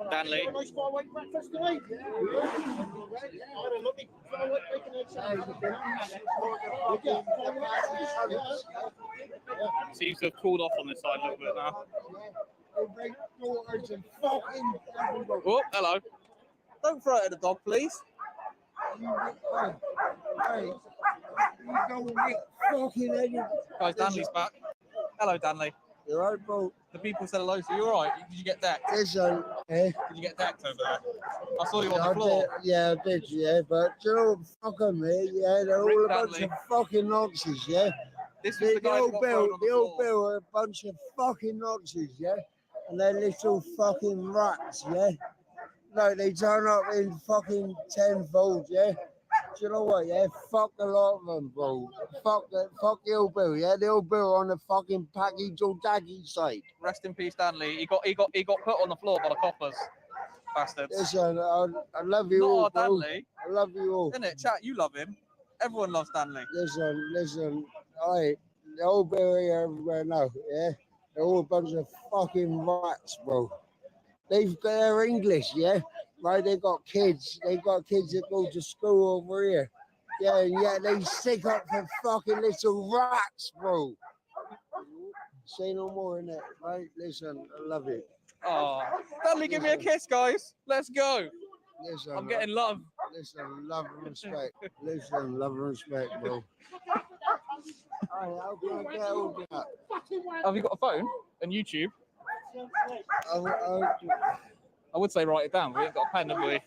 Danley. Seems to have cooled off on this side a little bit now. Oh, hello. Don't throw it at the dog, please. Guys, Danley's back. Hello, Danley. You're right, bro. The people said hello to you. You're all right. Did you get decked? Listen, eh? Did you get decked over there? I saw you on the floor. Yeah, I did, yeah. But you know, fuck them, eh? Yeah, they're all a bunch of fucking Nazis, yeah. This was the guy who got thrown on the old Bill are a bunch of fucking Nazis, yeah. And they're little fucking rats, yeah. No, they turn up in fucking tenfold, yeah. Do you know what, yeah? Fuck a lot of them, bro. Fuck the old Bill, yeah? The old Bill on the fucking package or daggy side. Rest in peace, Danley. He got put on the floor by the coppers. Bastards. Listen, I love you all, bro. Danley. I love you all. Isn't it, chat? You love him. Everyone loves Danley. Listen. Alright, the old Bill here everywhere now, yeah? They're all a bunch of fucking rats, bro. They're English, yeah? Right, they got kids that go to school over here. Yeah, and yet they stick up for fucking little rats, bro. Say no more, innit? Right, listen, I love you. Oh, Danley, give me a kiss, guys. Let's go. Listen, I'm getting love. Listen, love and respect. Listen, love and respect, bro. Alright, how can I get over that? Have you got a phone and YouTube? I would say write it down. We ain't got a pen, have we?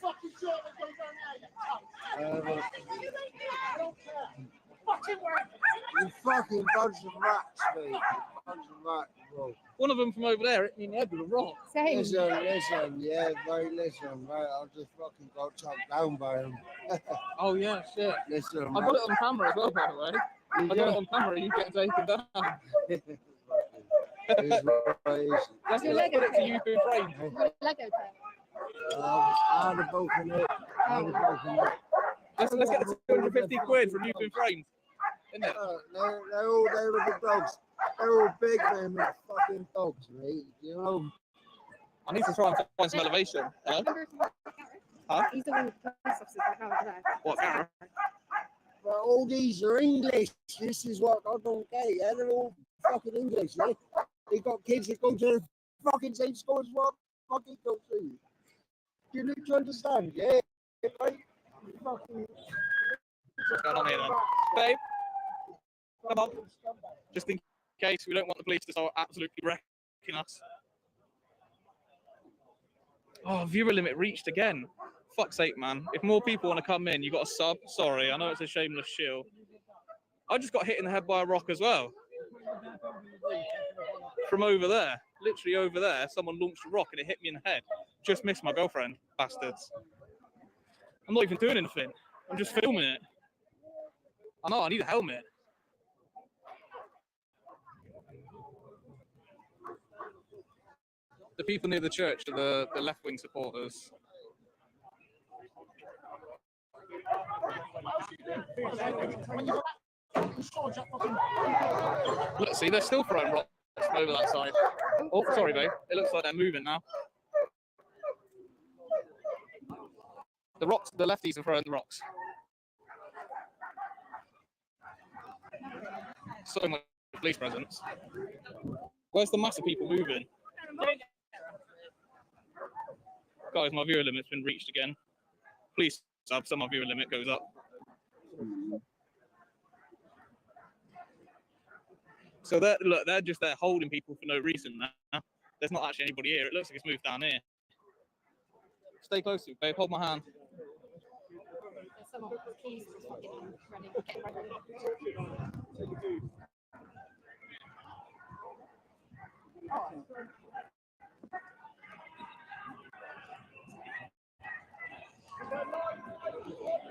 You fucking bunch of rats, mate. Bunch of rats, bro. One of them from over there hit me in the head with a rock. Listen, yeah, right, listen, right. I just fucking got chopped down by him. Oh, yeah, shit. Listen, I got it on camera as well, by the way. I got it on camera, you get taken down. Let's put it to you through frames. I'd have broken it. Let's get the 250 quid from you through frames. Isn't it? They're all there with the dogs. They're all big, man, with fucking dogs, mate. You know. I need to try and find some elevation. Hello? Huh? He's the one with the police officers right now today. What, camera? But all these are English. This is what I don't get. Yeah, they're all fucking English. Yeah, they got kids that go to the fucking same school as what fucking go to. You need to understand, yeah. Right? Fucking. What's going on here then? Babe? Come on. Just in case we don't want the police to start absolutely wrecking us. Oh, viewer limit reached again. Fuck's sake, man. If more people want to come in, you got to sub. Sorry, I know it's a shameless shill. I just got hit in the head by a rock as well. From over there. Literally over there, someone launched a rock and it hit me in the head. Just missed my girlfriend, bastards. I'm not even doing anything. I'm just filming it. I know, I need a helmet. The people near the church are the left-wing supporters. Look, see, they're still throwing rocks over that side. Oh, sorry, babe. It looks like they're moving now. The rocks, the lefties are throwing the rocks. So much police presence. Where's the mass of people moving? Guys, my viewer limit's been reached again. Please sub, so my viewer limit goes up. So they're just there holding people for no reason now. There's not actually anybody here. It looks like it's moved down here. Stay close to me, babe. Hold my hand.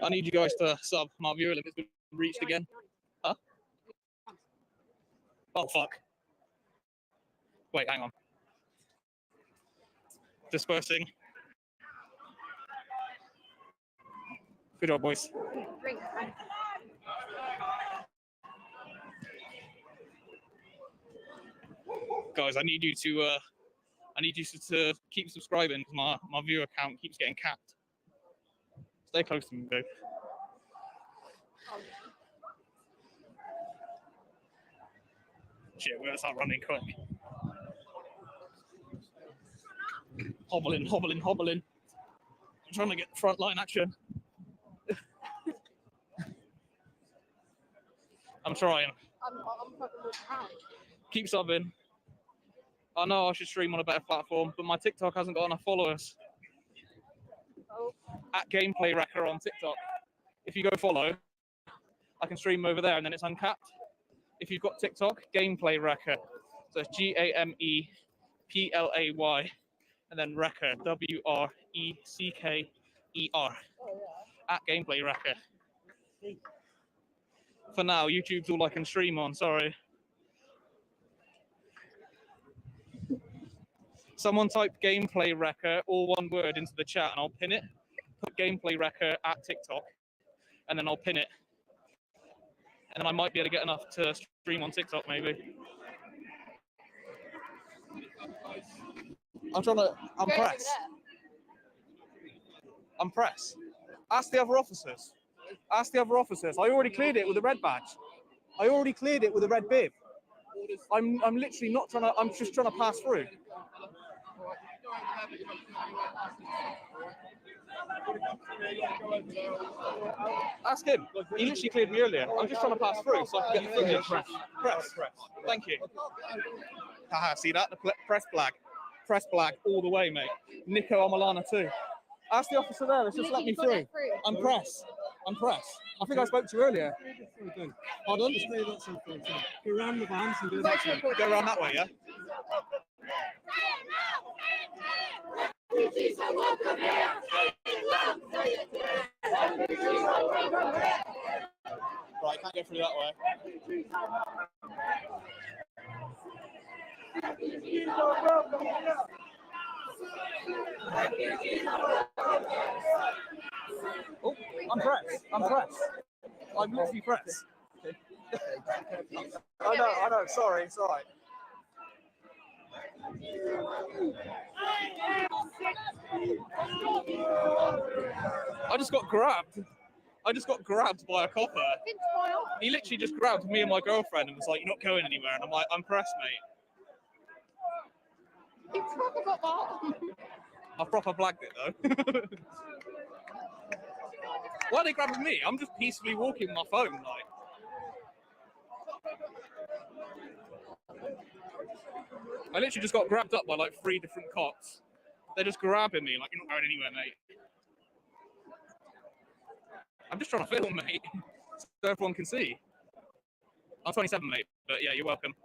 I need you guys to sub. My viewer limit's been reached again. Huh? Oh, fuck. Wait, hang on. Dispersing. Good job, boys. Guys, I need you to keep subscribing because my viewer count keeps getting capped. Stay close to me, babe. Shit, we're gonna start running quick. Hobbling, hobbling, hobbling. I'm trying to get frontline action. I'm trying. Keep subbing. I know I should stream on a better platform, but my TikTok hasn't got enough followers. At Gameplay Wrecker on TikTok. If you go follow, I can stream over there and then it's uncapped. If you've got TikTok, Gameplay Wrecker. So it's GAMEPLAY and then Wrecker, WRECKER. At Gameplay Wrecker. For now, YouTube's all I can stream on, sorry. Someone type Gameplay Wrecker, all one word, into the chat and I'll pin it. Put Gameplay Wrecker at TikTok and then I'll pin it. And then I might be able to get enough to stream on TikTok, maybe. I'm press. I'm press. Ask the other officers. Ask the other officers. I already cleared it with a red badge. I already cleared it with a red bib. I'm literally not trying to, I'm just trying to pass through. Ask him. He literally cleared me earlier. I'm just trying to pass through so I can get the footage. Press. Thank you. Haha, see that? The press flag. Press flag all the way, mate. Nico Amalana too. Ask the officer there. Let's just let me through. I'm press. I think I spoke to you earlier. Pardon? Go around the vans and do that. Go around that way, yeah? Right, can't go through that way. Oh, I'm pressed. I'm literally pressed. I know, sorry, it's all right. I just got grabbed by a copper. He literally just grabbed me and my girlfriend and was like, "You're not going anywhere." And I'm like, "I'm pressed, mate." You proper got that. I proper blagged it though. Why are they grabbing me? I'm just peacefully walking with my phone, like. I literally just got grabbed up by like 3 different cops. They're just grabbing me like, you're not going anywhere, mate. I'm just trying to film, mate, so everyone can see. I'm 27, mate, but yeah, you're welcome.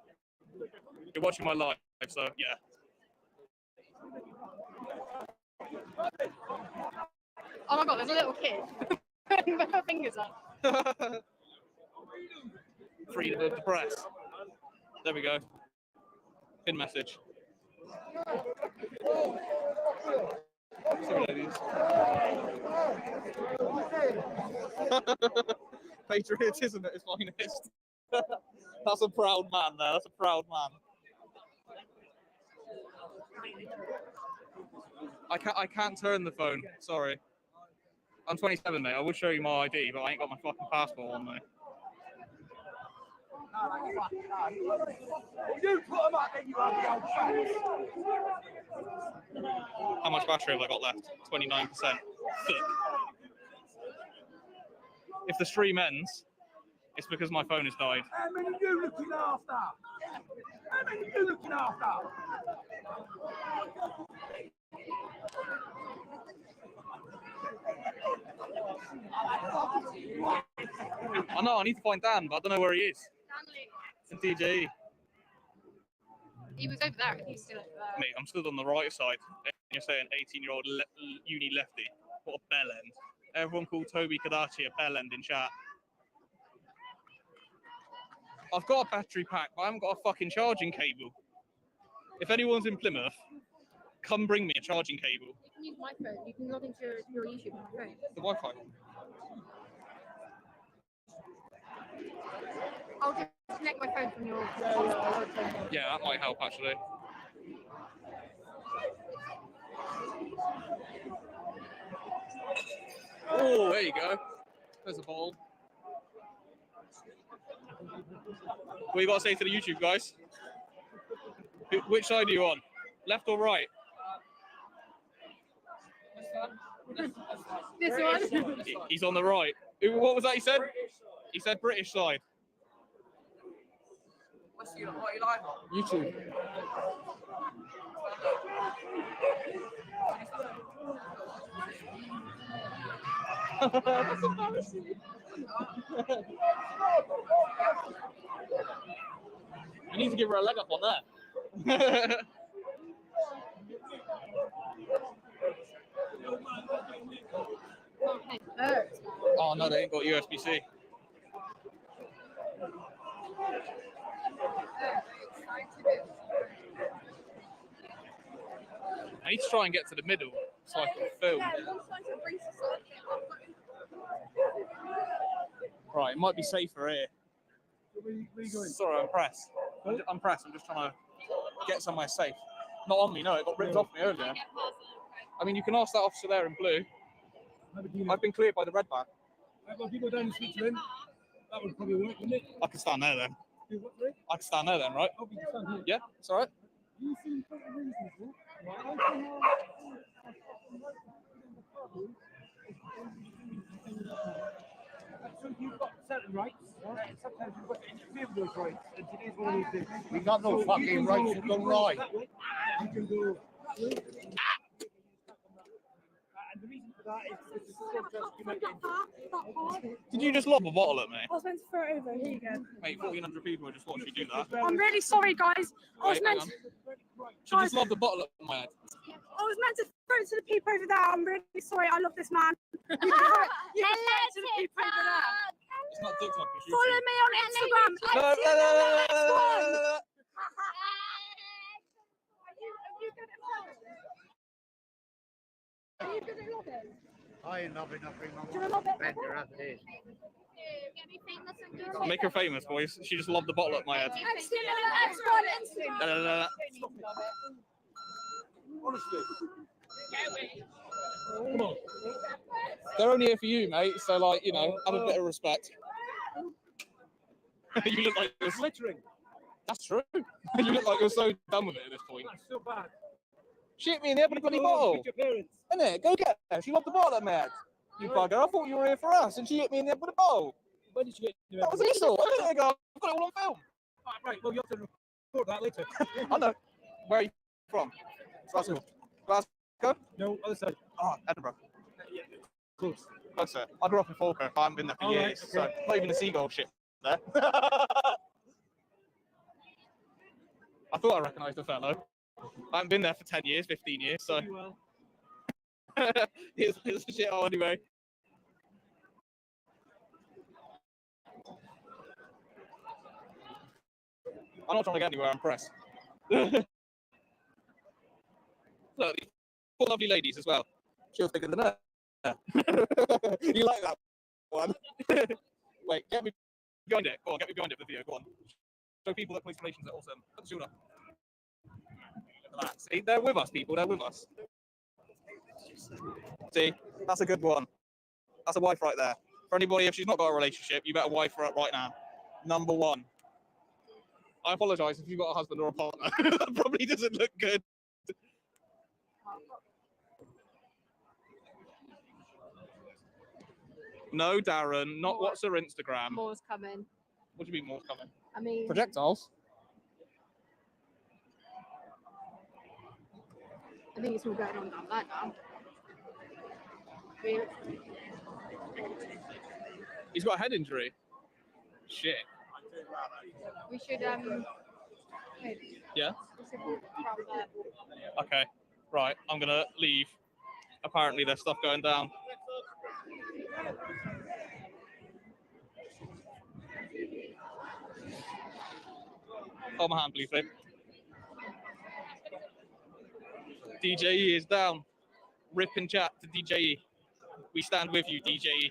You're watching my live, so yeah. Oh my god, there's a little kid putting her fingers up. Freedom of the press. There we go. Pin message. Sorry, ladies. Patriotism at its finest. That's a proud man there. That's a proud man. I can't turn the phone. Sorry. I'm 27, mate. I would show you my ID, but I ain't got my fucking passport on me. How much battery have I got left? 29%. If the stream ends, it's because my phone has died. How many are you looking after? How many are you looking after? I know, I need to find Dan, but I don't know where he is. In DJ. He was over there, he's still over there. Mate, I'm stood on the right side. And you're saying 18-year-old uni lefty. What a bell end. Everyone called Toby Kadachi a bell end in chat. I've got a battery pack, but I haven't got a fucking charging cable. If anyone's in Plymouth, come bring me a charging cable. You can use my phone, you can log into your YouTube on your phone. The Wi-Fi. I'll just connect my phone from your... Yeah, that might help actually. Oh, there you go. There's a ball. What you got to say to the YouTube guys? Which side are you on? Left or right? This one? He's on the right. What was that he said? He said British side. What are you live on? YouTube. That's embarrassing. You need to give her a leg up on that. Oh no, they ain't got USB-C. I need to try and get to the middle so I can film. Right, it might be safer here. Sorry, I'm pressed. I'm pressed. I'm just trying to get somewhere safe. Not on me, no. It got ripped off me earlier. I mean, you can ask that officer there in blue. I've been cleared by the red bag. If you go down and speak to him, that would probably work, wouldn't it? I can stand there then. I can stand there then, right? Yeah, it's all right. You seem pretty reasonable. So you've got certain rights, and sometimes you've got to interfere with those rights. And today's one of these days. We got no fucking rights to go right. You can go that way. And the reason for that is because the protest you might get into. Did you just lob a bottle at me? I was meant to throw it over. Here you go. Mate, 1,400 people just watched you do that. I'm really sorry, guys. I was Wait, meant hang to. on. She just lobbed a bottle at my head. I was meant to throw it to the people over there. I'm really sorry. I love this man. You can throw it to the people over there. It's not TikTok. It's Follow me on Instagram. No, I'll see you in the next one. Are you good at lobbing? I ain't loving nothing. Do you want to lob it? Better at this. Make her famous, boys. She just lobbed the bottle at my head. I'll see you in the next one. Instagram. La, la, la, la. Honestly. Come on. They're only here for you, mate. So, like, you know, have a bit of respect. You look like you're Glittering. That's true. You look like you're so done with it at this point. That's so bad. Shit me in the head with a bloody bottle. Your parents. Innit? Go get her. She lobbed the bottle at me head. You bugger. I thought you were here for us, and she hit me in the head with a bottle. When did you get That was an insult. A minute ago. I've got it all on film. Right, well, you have to report that later. I know. Where are you from? Glasgow. Glasgow? No, other side. Oh, Edinburgh. Close. Closer. I grew up in Falkirk. I haven't been there for years, so not even the seagull shit there. I thought I recognised the fellow. I haven't been there for 10 years, 15 years, so. Here's the shit hole anyway. I'm not trying to get anywhere, I'm pressed. Look, these four lovely ladies as well. She was bigger than her. You like that one? Wait, get me behind it. Go on, get me behind it for the video. Go on. Show people that police relations are awesome. Put the shield up. Look at that. See, they're with us, people. They're with us. See, that's a good one. That's a wife right there. For anybody, if she's not got a relationship, you better wife her up right now. Number one. I apologise if you've got a husband or a partner. That probably doesn't look good. No, Darren, not what's her Instagram. More's coming. What do you mean more's coming? I mean... Projectiles? I think it's all going on down there now. He's got a head injury. Shit. We should, Yeah? we should walk around there. Okay. Right, I'm going to leave. Apparently there's stuff going down. Hold my hand, please, babe. DJE is down. Rip and chat to DJE. We stand with you, DJE.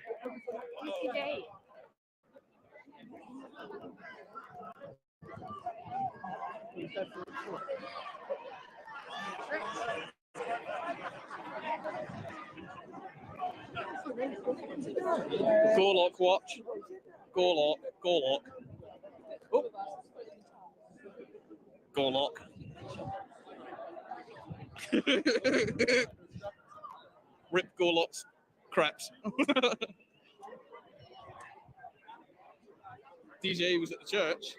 DJE. Gorlock watch. Gorlock. Gorlock. Oh. Gorlock. Rip Gorlock's crepes. DJ was at the church.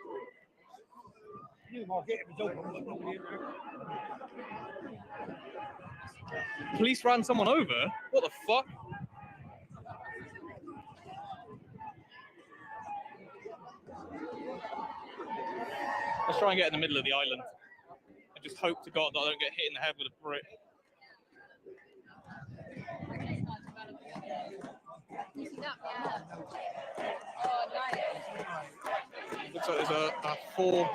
Police ran someone over? What the fuck? Let's try and get in the middle of the island. I just hope to God that I don't get hit in the head with a brick. Looks like there's a four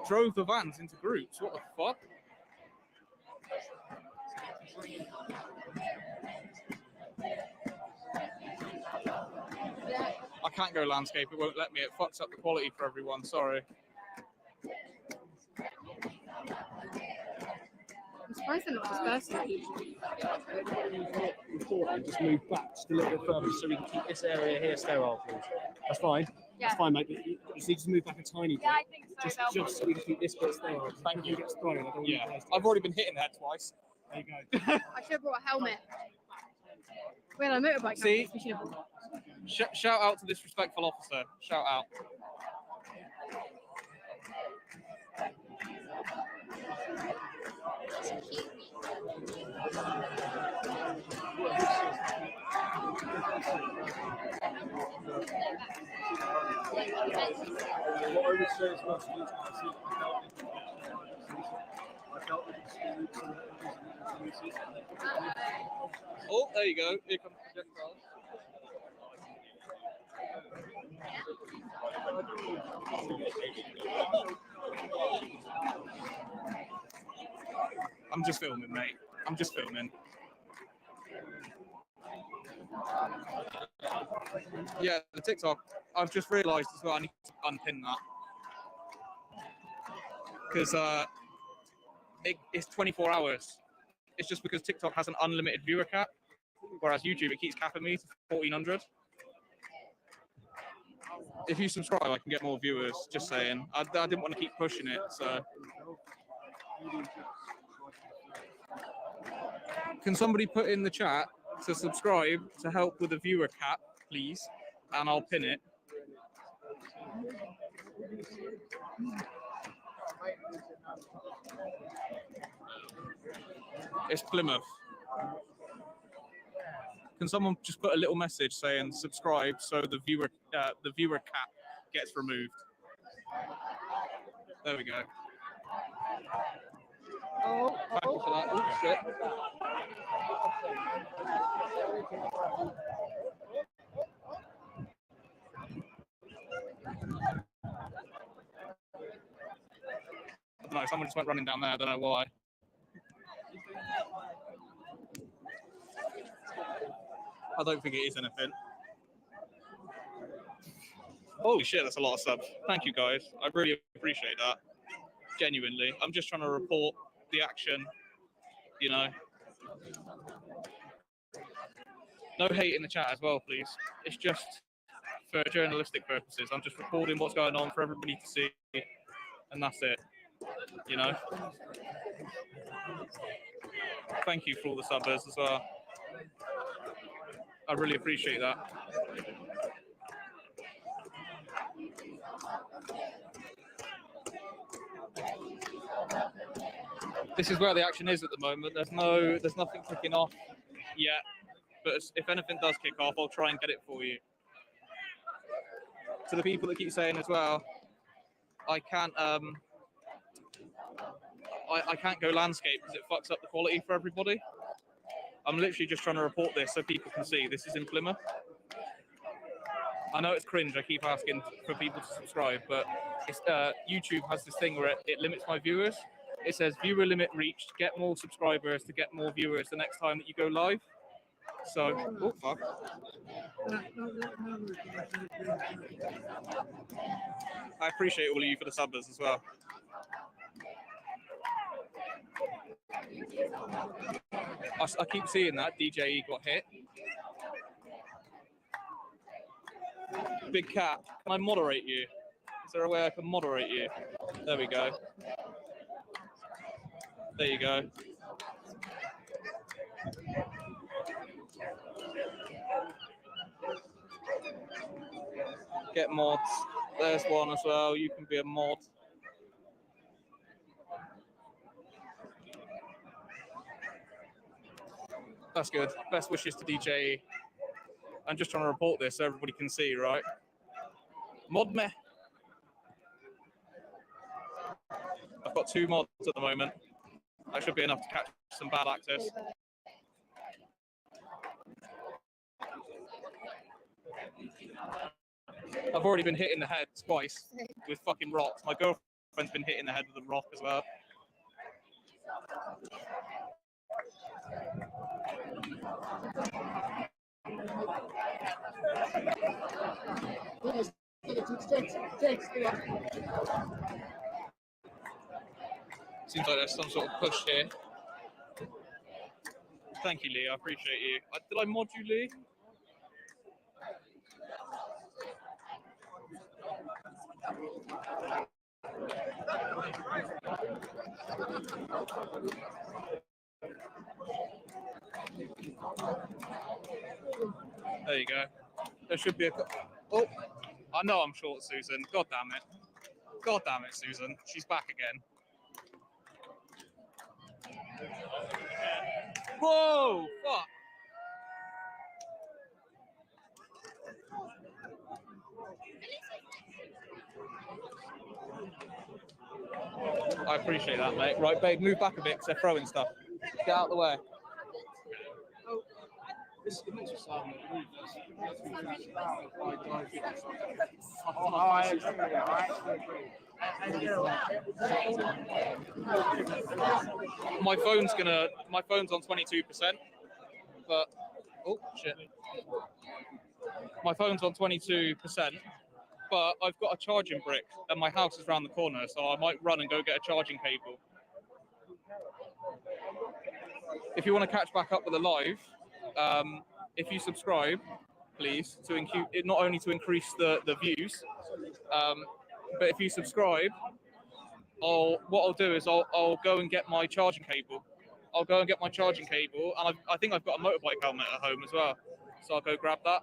drove the vans into groups. What the fuck? I can't go landscape, it won't let me. It fucks up the quality for everyone, sorry. I'm surprised they're not dispersing people. And just move back just a little bit further so we can keep this area here sterile, please. That's fine. Yeah. That's fine, mate. You just need to move back a tiny bit. Yeah, I think so. Just so we can keep this bit sterile. Thank you. Gets thrown. I don't want you guys to I've already been hit in the head twice. There you go. I should have brought a helmet. We had a motorbike. See? We should have. Shout out to this respectful officer. Shout out. What I would say is most of these Oh, there you go. Here comes the projectile. I'm just filming, mate. I'm just filming. Yeah, the TikTok. I've just realised as well I need to unpin that. Because it's 24 hours. It's just because TikTok has an unlimited viewer cap, whereas YouTube, it keeps capping me to 1,400. If you subscribe, I can get more viewers, just saying. I didn't want to keep pushing it, so. Can somebody put in the chat to subscribe to help with the viewer cap, please? And I'll pin it. It's Plymouth. Can someone just put a little message saying subscribe so the viewer cap gets removed? There we go. Oh, thank you for that. Oh, shit. I don't know, someone just went running down there, I don't know why. I don't think it is anything. Holy shit, that's a lot of subs. Thank you guys. I really appreciate that. Genuinely. I'm just trying to report the action, you know. No hate in the chat as well, please. It's just for journalistic purposes. I'm just recording what's going on for everybody to see, and that's it, you know. Thank you for all the subbers as well. I really appreciate that. This is where the action is at the moment. There's nothing kicking off yet, but if anything does kick off, I'll try and get it for you. To the people that keep saying as well, I can't I can't go landscape because it fucks up the quality for everybody. I'm literally just trying to report this so people can see this is in Plymouth. I know it's cringe, I keep asking for people to subscribe, but it's, YouTube has this thing where it limits my viewers. It says viewer limit reached, get more subscribers to get more viewers the next time that you go live. So, oh fuck. I appreciate all of you for the subbers as well. I keep seeing that DJE got hit. Big Cat, can I moderate you? Is there a way I can moderate you? There we go. There you go. Get mods. There's one as well. You can be a mod. That's good. Best wishes to DJE. I'm just trying to report this so everybody can see, right? Mod me. I've got 2 mods at the moment. That should be enough to catch some bad actors. I've already been hit in the head twice with fucking rocks. My girlfriend's been hit in the head with a rock as well. Seems like there's some sort of push here. Thank you, Lee. I appreciate you. Did I mod you, Lee? There you go. There should be a... Oh, I know I'm short, Susan. God damn it. God damn it, Susan. She's back again. Whoa! Fuck! I appreciate that, mate. Right, babe, move back a bit because they're throwing stuff. Get out of the way. My phone's on 22%, but oh shit. My phone's on 22%, but I've got a charging brick and my house is around the corner, so I might run and go get a charging cable. If you want to catch back up with the live, if you subscribe, please, not only to increase the views, but if you subscribe, what I'll do is I'll go and get my charging cable. I'll go and get my charging cable, and I think I've got a motorbike helmet at home as well, so I'll go grab that.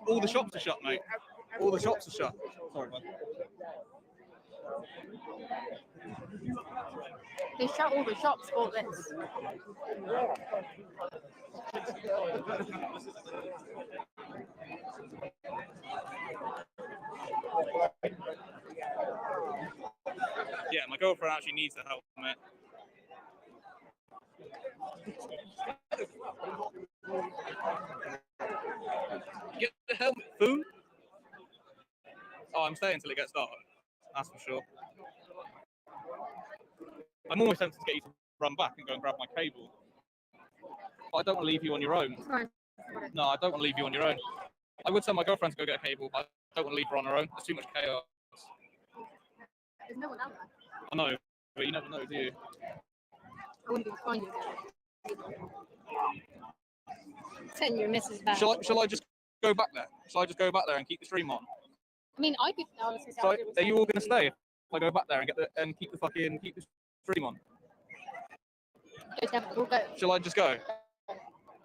All the shops are shut, mate. All the shops are shut. Sorry, man. They shut all the shops for this. Yeah, my girlfriend actually needs the help, mate. Get the helmet, fool. Oh, I'm staying until it gets dark. That's for sure. I'm almost tempted to get you to run back and go and grab my cable. But I don't want to leave you on your own. No, I don't want to leave you on your own. I would tell my girlfriend to go get a cable, but I don't want to leave her on her own. There's too much chaos. There's no one out there. I know, but you never know, do you? I wouldn't be fine you again. Send your missus back. Shall I just go back there? Shall I just go back there and keep the stream on? I mean, I could. So are you all going to stay if I go back there and keep the stream on? We'll go. Shall I just go?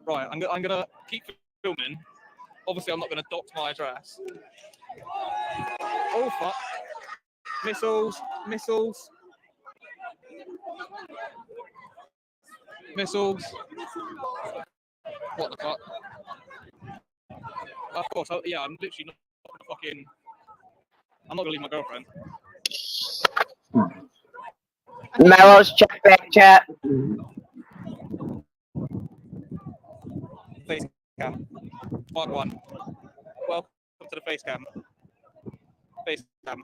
Right, I'm gonna keep filming. Obviously, I'm not gonna dox my address. Oh fuck! Missiles! Missiles! Missiles! What the fuck? Of course, yeah. I'm literally not fucking. I'm not gonna leave my girlfriend. Mellows, check back chat. Face cam. Part 1. Welcome to the face cam. Face cam.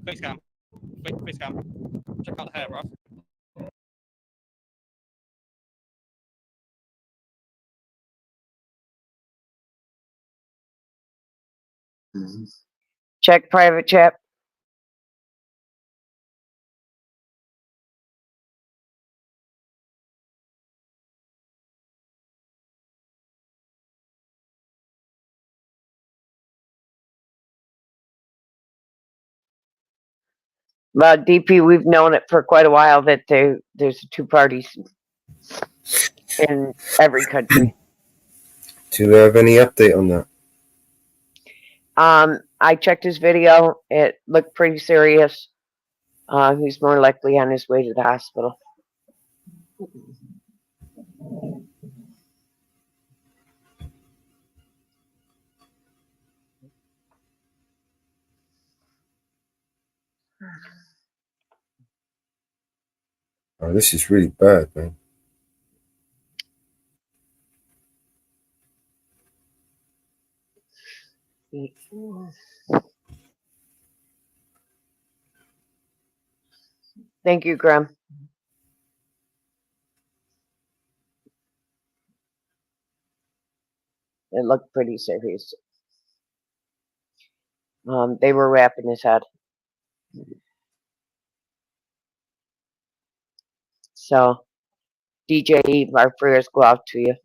Face cam. Face cam. Check out the hair, bro. Check private chat. DP, we've known it for quite a while that there's two parties in every country. Do you have any update on that? I checked his video. It looked pretty serious. He's more likely on his way to the hospital. Oh, this is really bad, man. Thank you, Graham. It looked pretty serious. They were wrapping his head. So, DJ, our prayers go out to you.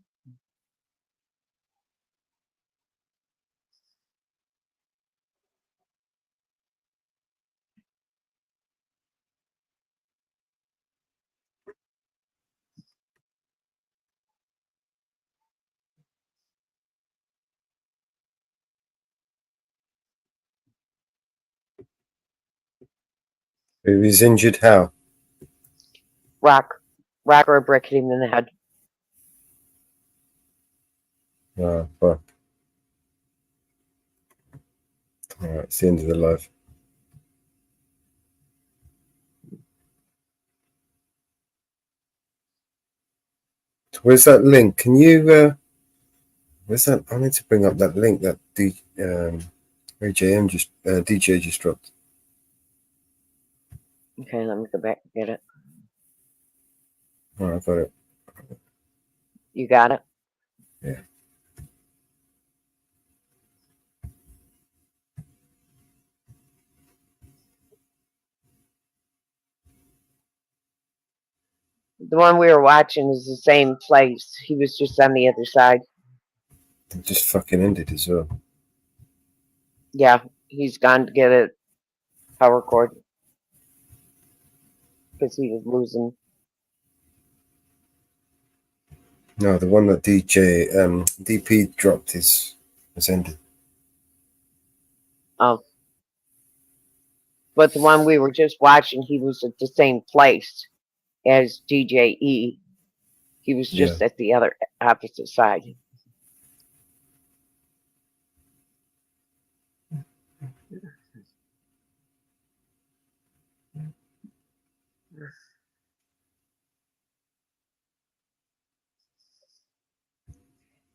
He was injured how? Rock or a brick hit him in the head. Oh, fuck. Alright, it's the end of the live. Where's that link? Can you, where's that? I need to bring up that link that DJ just dropped. Okay, let me go back and get it. Alright, I got it. You got it? Yeah. The one we were watching is the same place. He was just on the other side. It just fucking ended as well. Yeah, he's gone to get a power cord because he was losing. No, the one that DP dropped has ended. Oh. But the one we were just watching, he was at the same place as DJE. He was just at the other opposite side.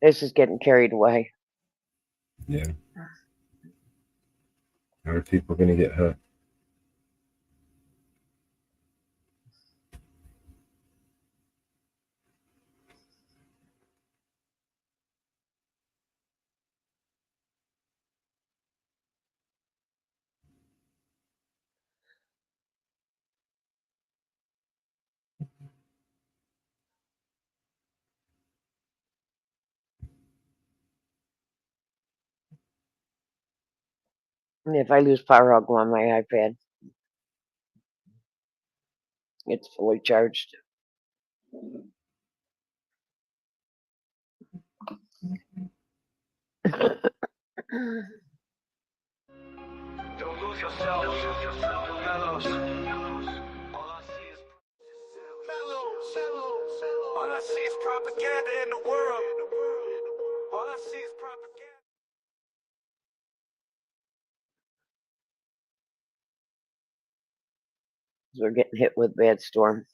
This is getting carried away. Yeah. How are people going to get hurt? And if I lose power, I'll go on my iPad. It's fully charged. Don't lose yourself. Mellows. All I see is all I see is propaganda in the world. All I see is propaganda. We're getting hit with bad storm.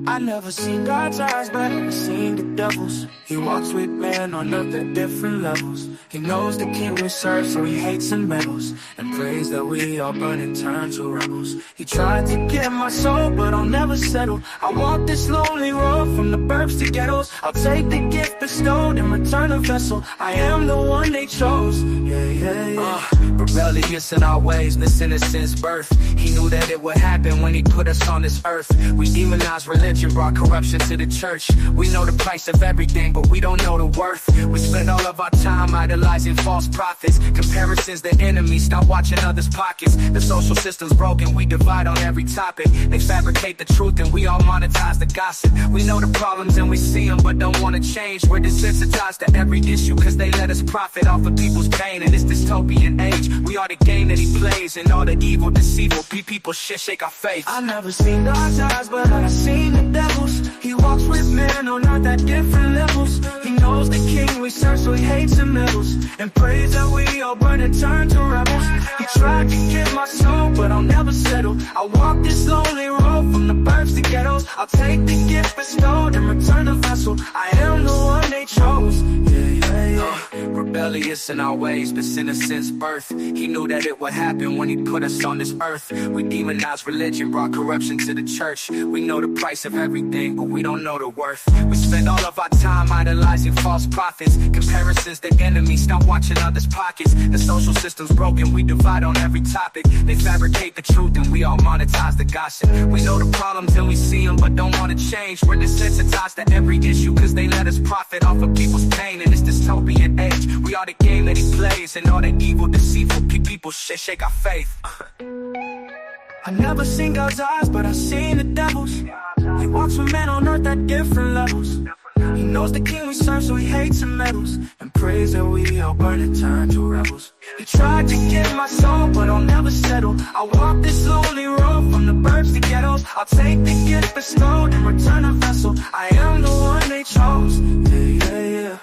I never seen God's eyes, but I've seen the devil's. He walks with man on earth at different levels. He knows the king we serve, so he hates and meddles, and prays that we all burn and turn to rebels. He tried to get my soul, but I'll never settle. I walk this lonely road from the burbs to ghettos. I'll take the gift bestowed and return a vessel. I am the one they chose. Rebellious in our ways, listening since birth. He knew that it would happen when he put us on this earth. We demonized religion, brought corruption to the church. We know the price of everything, but we don't know the worth. We spend all of our time idolizing false prophets. Comparison's the enemy, stop watching others' pockets. The social system's broken, we divide on every topic. They fabricate the truth and we all monetize the gossip. We know the problems and we see them, but don't want to change. We're desensitized to every issue, cause they let us profit off of people's pain. In this dystopian age, we are the game that he plays, and all the evil, deceitful people shake our faith. I never seen God's eyes, but I seen the devil's. He walks with men on earth at different levels. He knows the king we serve, so he hates and meddles, and prays that we all burn and turn to rebels. He tried to get my soul, but I'll never settle. I walk this lonely road from the burbs to ghettos. I'll take the gift bestowed and return the vessel. I am the one they chose. Rebellious in our ways, but sinner since birth. He knew that it would happen when he put us on this earth. We demonized religion, brought corruption to the church. We know the price of everything, but we don't know the worth. We spend all of our time idolizing false prophets. Comparison's the enemy, stop watching others' pockets. The social system's broken, we divide on every topic. They fabricate the truth and we all monetize the gossip. We know the problems and we see them, but don't want to change. We're desensitized to every issue, cause they let us profit off of people's pain. In this dystopian age, we are the game that he plays, and all the evil, deceitful people shake our faith. I never seen God's eyes, but I seen the devil's. He walks with men on earth at different levels. He knows the king we serve, so he hates and meddles, and prays that we all burn and turn to rebels. He tried to get my soul, but I'll never settle. I walk this lonely road from the burbs to ghettos. I'll take the gift bestowed and return a vessel. I am the one they chose. Yeah.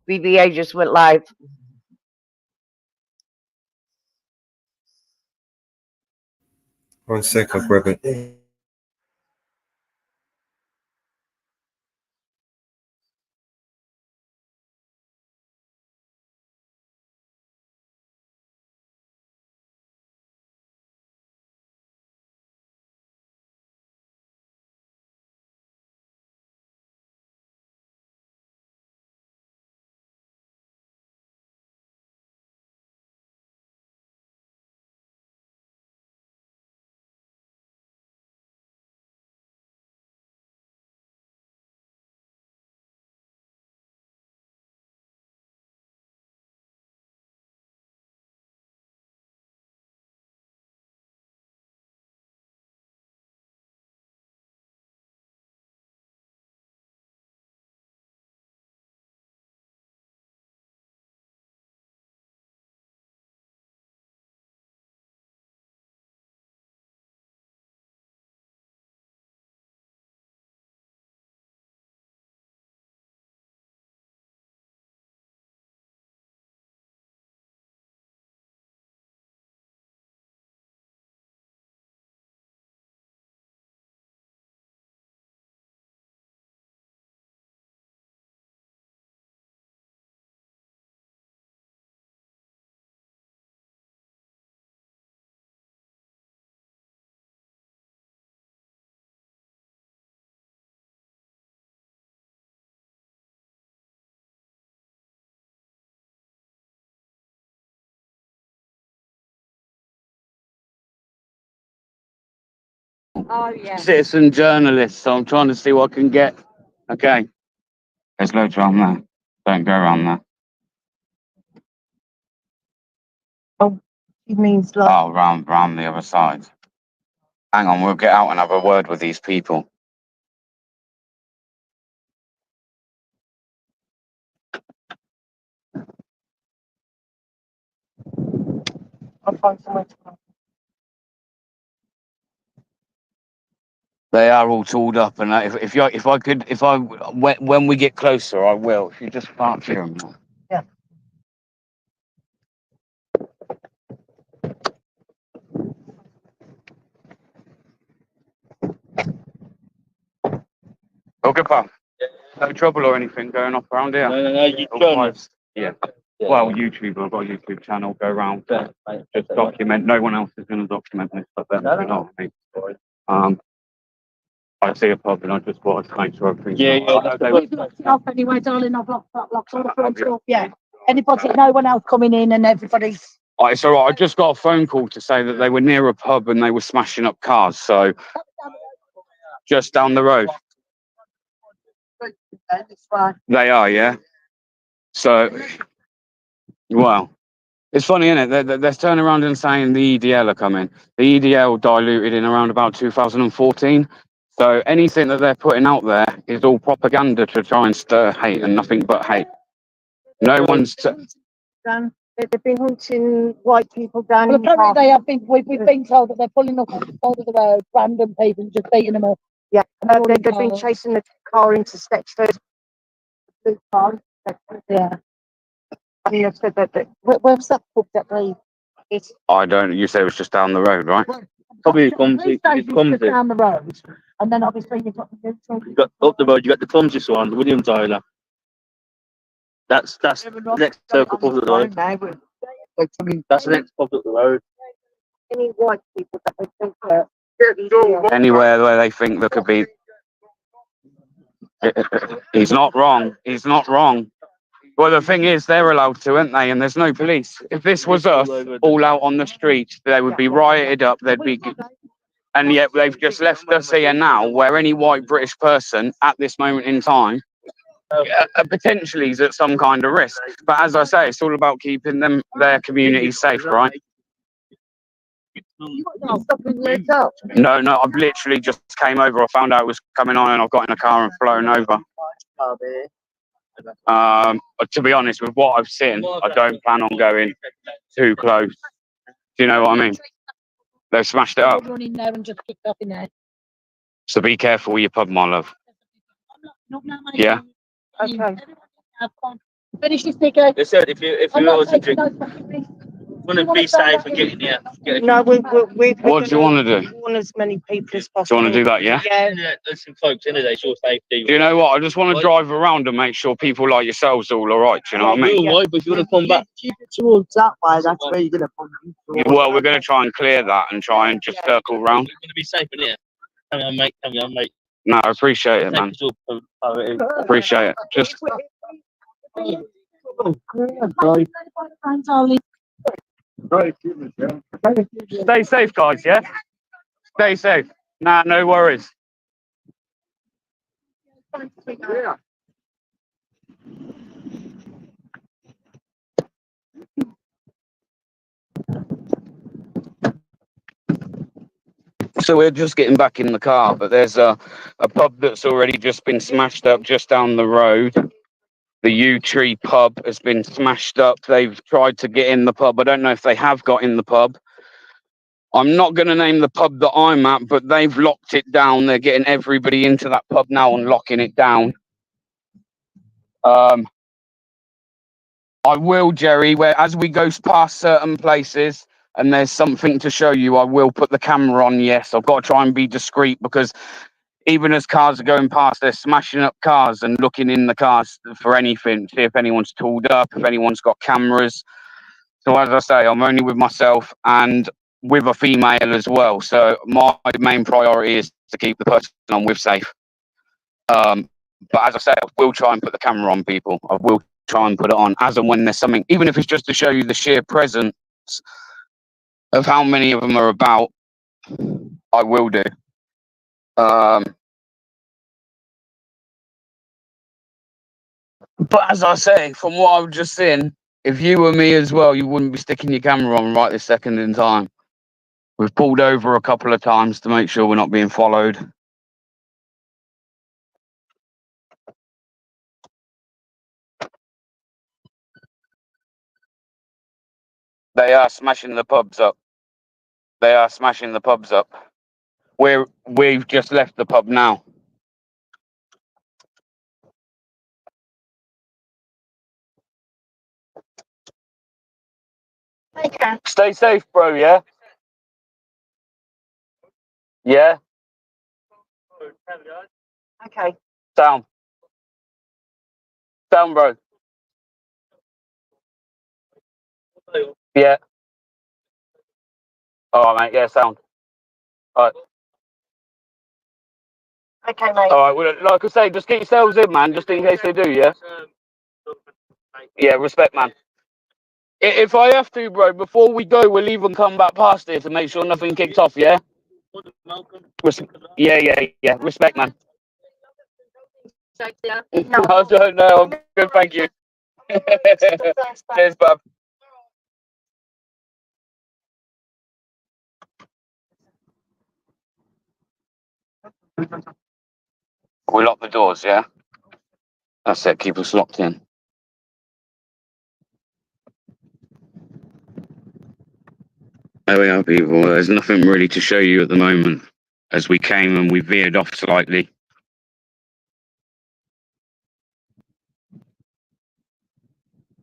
BBA just went live. One sec, I'll grab it. Oh, yeah. citizen journalist, so I'm trying to see what I can get. Okay. There's loads around there. Don't go around there. Oh, he means like. Oh, round the other side. Hang on, we'll get out and have a word with these people. I'll find somewhere to go. They are all tooled up, and when we get closer, I will. If you just can't hear them. Yeah. Oh, good pal. No trouble or anything going off around here? No, you journalist. Yeah. Well, YouTube, I've got a YouTube channel, go around, just document. No one else is going to document this, but then, you know what I mean? I see a pub and I just thought I'd make sure everything's We've locked it off anyway, darling. I've locked all the front door. Yeah. Anybody, no one else coming in and everybody's. It's all right. I just got a phone call to say that they were near a pub and they were smashing up cars. So just down the road. They are, yeah. So, well, it's funny, isn't it? They're turning around and saying the EDL are coming. The EDL diluted in around about 2014. So anything that they're putting out there is all propaganda to try and stir hate and nothing but hate. No one's. Dan, they've been hunting white people down. Well, apparently they have been. We've been told that they're pulling up on the side of the road, random people, and just beating them up. Yeah, they've been chasing the car into Stexford. Yeah. I mean, I've said that. Where's that pub that they? I don't. You say it was just down the road, right? Probably clumsy. Down the road, and then obviously you've got You got up the road. You got the clumsiest one, William Tyler. That's the next circle pub up the road. That's the next pub up the road. Any white people that they think Anywhere where they think there could be. He's not wrong. He's not wrong. Well, the thing is, they're allowed to, aren't they? And there's no police. If this was us, all out on the streets, they would be rioted up. They'd be, and yet they've just left us here now, where any white British person at this moment in time potentially is at some kind of risk. But as I say, it's all about keeping their community safe, right? No, I've literally just came over. I found out it was coming on, and I've got in a car and flown over. To be honest, with what I've seen, I don't plan on going too close. Do you know what I mean? They've smashed it up. Running there and just kicked off in there. So be careful with your pub, my love. Yeah. Okay. Finish your sticker. They said if you want to drink, want to be safe and get in here. No, we. What do you want to do? We want as many people as Do possible. you want to do that? Yeah. Yeah. There's some folks in there. Sure safety. Do you know what? I just want to drive around and make sure people like yourselves are all right. Do you know what I mean? All right, but if you want to come back, keep it towards that way. That's where you're gonna come. Well, we're going to try and clear that and try and just circle round. we're going to be safe in here. Come on, mate. Come on, mate. No, I appreciate it, man. Appreciate it. Just. Stay safe, guys, yeah? Stay safe. Nah, no worries. Yeah. So we're just getting back in the car, but there's a pub that's already just been smashed up just down the road. The Yew Tree pub has been smashed up. They've tried to get in the pub. I don't know if they have got in the pub. I'm not going to name the pub that I'm at, but they've locked it down. They're getting everybody into that pub now and locking it down. I will, Jerry, where as we go past certain places and there's something to show you, I will put the camera on. Yes, I've got to try and be discreet because even as cars are going past, they're smashing up cars and looking in the cars for anything, see if anyone's tooled up, if anyone's got cameras. So as I say, I'm only with myself and with a female as well. So my main priority is to keep the person I'm with safe. But as I say, I will try and put the camera on people. I will try and put it on as and when there's something, even if it's just to show you the sheer presence of how many of them are about, I will do. But as I say, from what I've just seen, if you were me as well, you wouldn't be sticking your camera on right this second in time. We've pulled over a couple of times to make sure we're not being followed. They are smashing the pubs up. They are smashing the pubs up. We've just left the pub now. Okay. Stay safe, bro, yeah? Yeah? Okay. Down. Down, bro. Yeah. Alright, mate, yeah, sound. Alright. Okay, mate. Alright, well, like I say, just get yourselves in, man, just in case they do, yeah? Yeah, respect, man. If I have to, bro, before we go, we'll even come back past here to make sure nothing kicks off, yeah? Yeah. Respect, man. Yeah. I don't know. I'm good, thank you. Cheers, bub. We lock the doors, yeah? That's it, keep us locked in. There we are, people. There's nothing really to show you at the moment, as we came and we veered off slightly.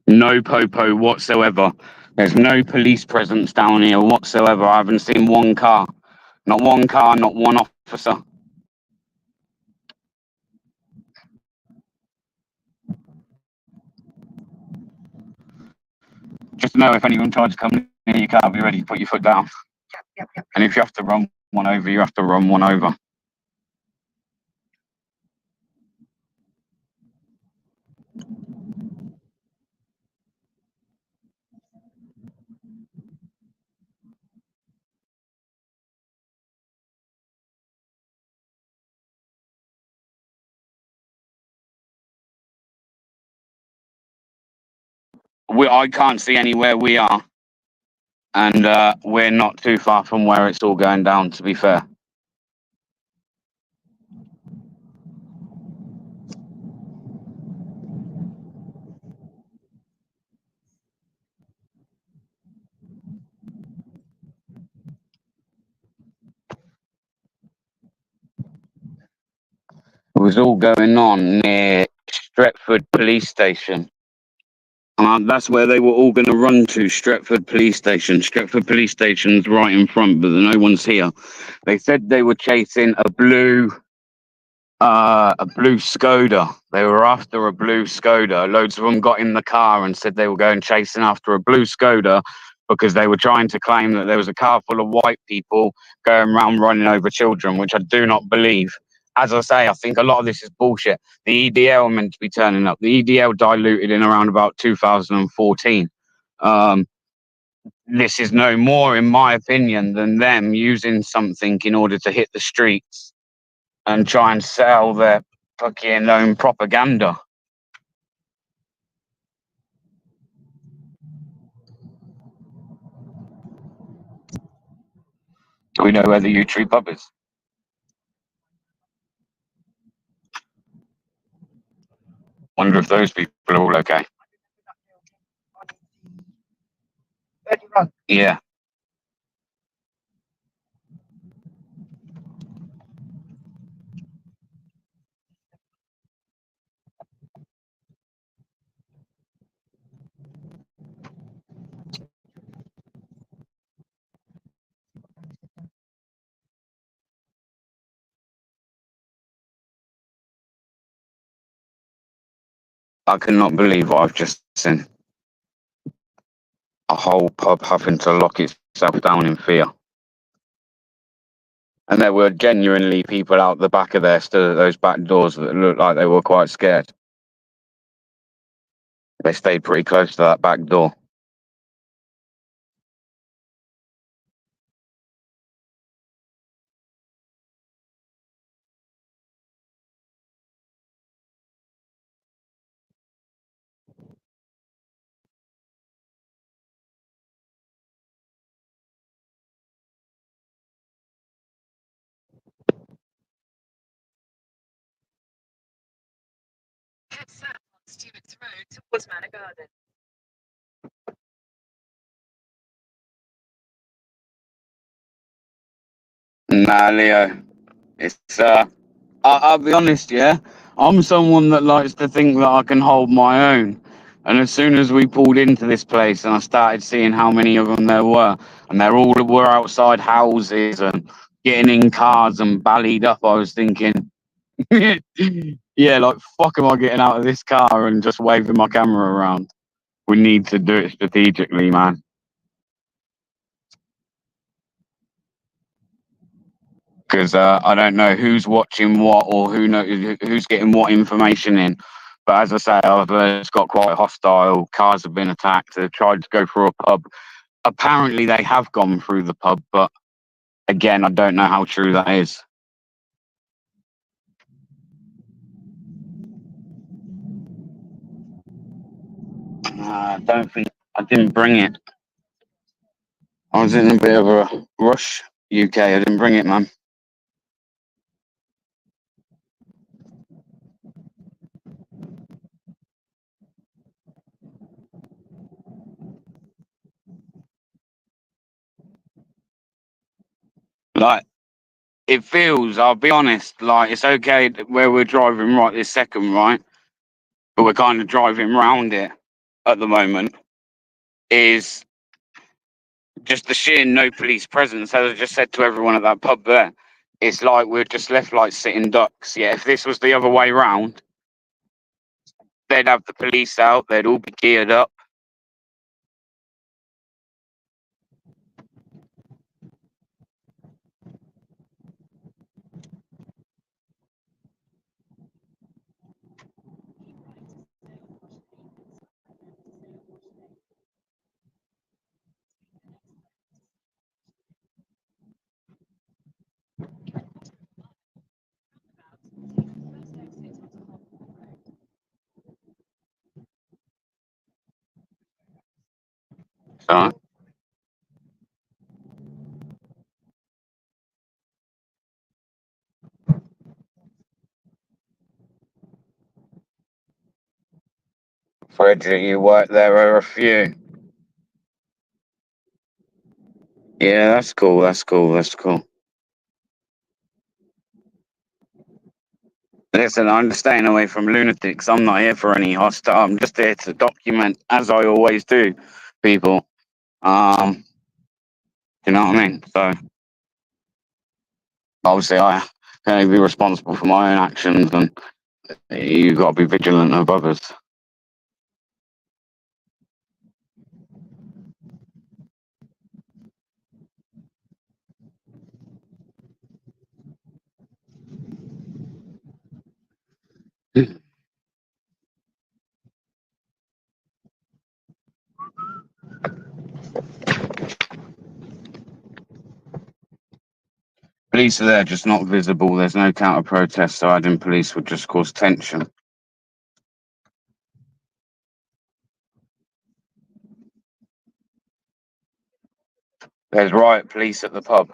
No popo whatsoever. There's no police presence down here whatsoever. I haven't seen one car. Not one car, not one officer. Just know if anyone tries to come near your car, be ready to put your foot down. Yep. And if you have to run one over, you have to run one over. I can't see anywhere we are. And we're not too far from where it's all going down, to be fair. It was all going on near Stretford Police Station. That's where they were all going to run to, Stretford Police Station. Stretford Police Station's right in front, but no one's here. They said they were chasing a blue Skoda. They were after a blue Skoda. Loads of them got in the car and said they were going chasing after a blue Skoda because they were trying to claim that there was a car full of white people going around running over children, which I do not believe. As I say, I think a lot of this is bullshit. The EDL are meant to be turning up. The EDL diluted in around about 2014. This is no more, in my opinion, than them using something in order to hit the streets and try and sell their fucking own propaganda. Do we know where the U Tree pub is? Wonder if those people are all okay. Yeah. I cannot believe what I've just seen. A whole pub having to lock itself down in fear. And there were genuinely people out the back of there stood at those back doors that looked like they were quite scared. They stayed pretty close to that back door. Nah, Leo. It's I'll be honest, yeah. I'm someone that likes to think that I can hold my own. And as soon as we pulled into this place and I started seeing how many of them there were, and they're all were outside houses and getting in cars and ballied up, I was thinking, yeah, like, fuck am I getting out of this car and just waving my camera around? We need to do it strategically, man. Because I don't know who's watching what or who's getting what information in. But as I say, it's got quite hostile. Cars have been attacked. They've tried to go through a pub. Apparently, they have gone through the pub, but again, I don't know how true that is. I don't think I didn't bring it. I was in a bit of a rush, UK. I didn't bring it, man. Like, it feels, I'll be honest, like it's okay where we're driving right this second, right? But we're kind of driving round it at the moment. Is just the sheer no police presence, as I just said to everyone at that pub there. It's like we're just left like sitting ducks. Yeah, if this was the other way round, they'd have the police out, they'd all be geared up. So, Frederick, you work there are a few. Yeah, that's cool, that's cool, that's cool. Listen, I'm staying away from lunatics. I'm not here for any hostile. I'm just here to document, as I always do, people. Do you know what I mean? So, obviously, I can only be responsible for my own actions, and you've got to be vigilant of others. Police are there, just not visible. There's no counter protest, so adding police would just cause tension. There's riot police at the pub.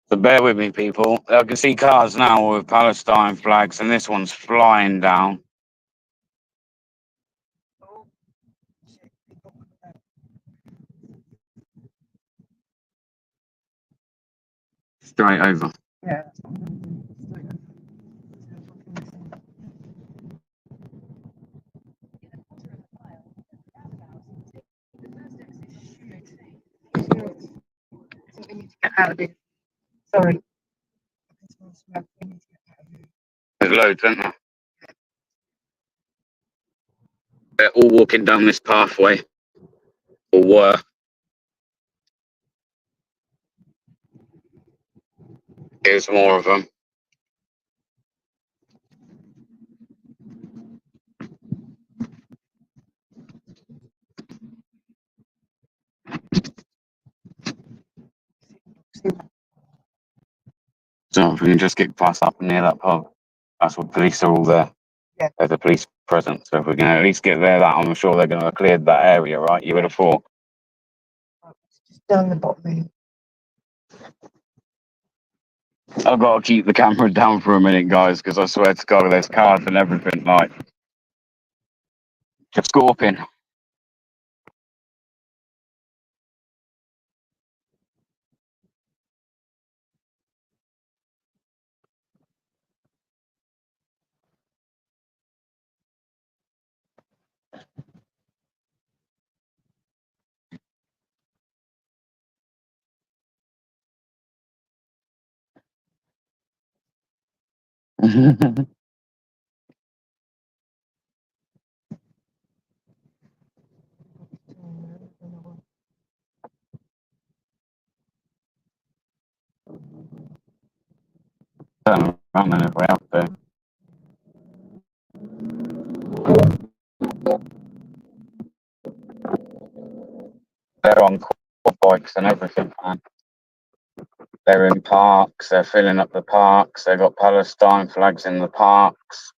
So bear with me, people. I can see cars now with Palestine flags, and this one's flying down. Straight over. Yeah. We need to get out of here. Sorry. There's loads, isn't there? They're all walking down this pathway. Or were. Here's more of them. So if we can just get past up near that pub, that's what police are all there. Yeah. They're the police present. So if we can at least get there, that I'm sure they're going to have cleared that area, right? You would have thought. Just down the bottom. I've got to keep the camera down for a minute, guys, because I swear to God, there's cars and everything. Like, just scorpion. Turn around and way out there. They're on quad bikes and everything, man. They're in parks, they're filling up the parks, they've got Palestine flags in the parks,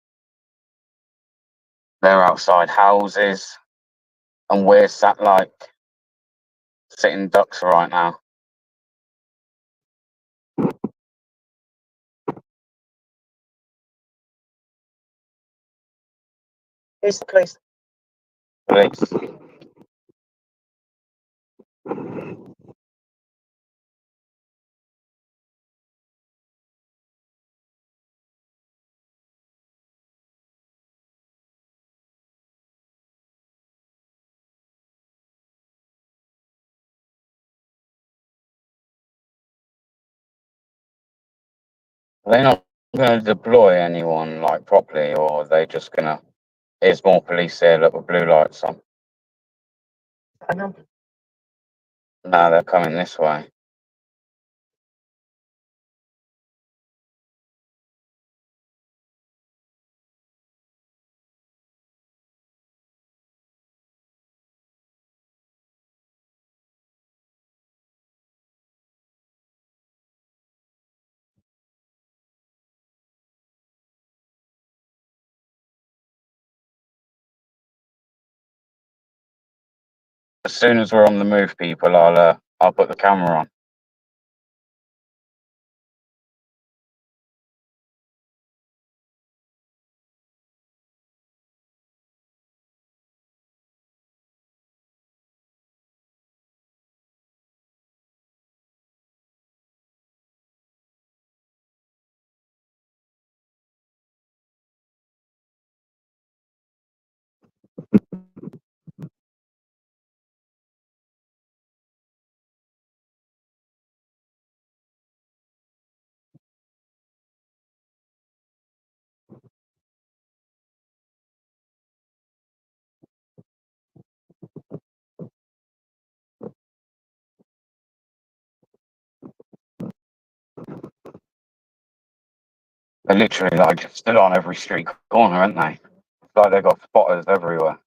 they're outside houses, and we're sat like sitting ducks right now. Here's the police. Police. Are they not going to deploy anyone like properly, or are they just going to? Here's more police here, look with blue lights on. I know. No, they're coming this way. As soon as we're on the move, people, I'll put the camera on. They're literally like just stood on every street corner, aren't they? It's like they've got spotters everywhere.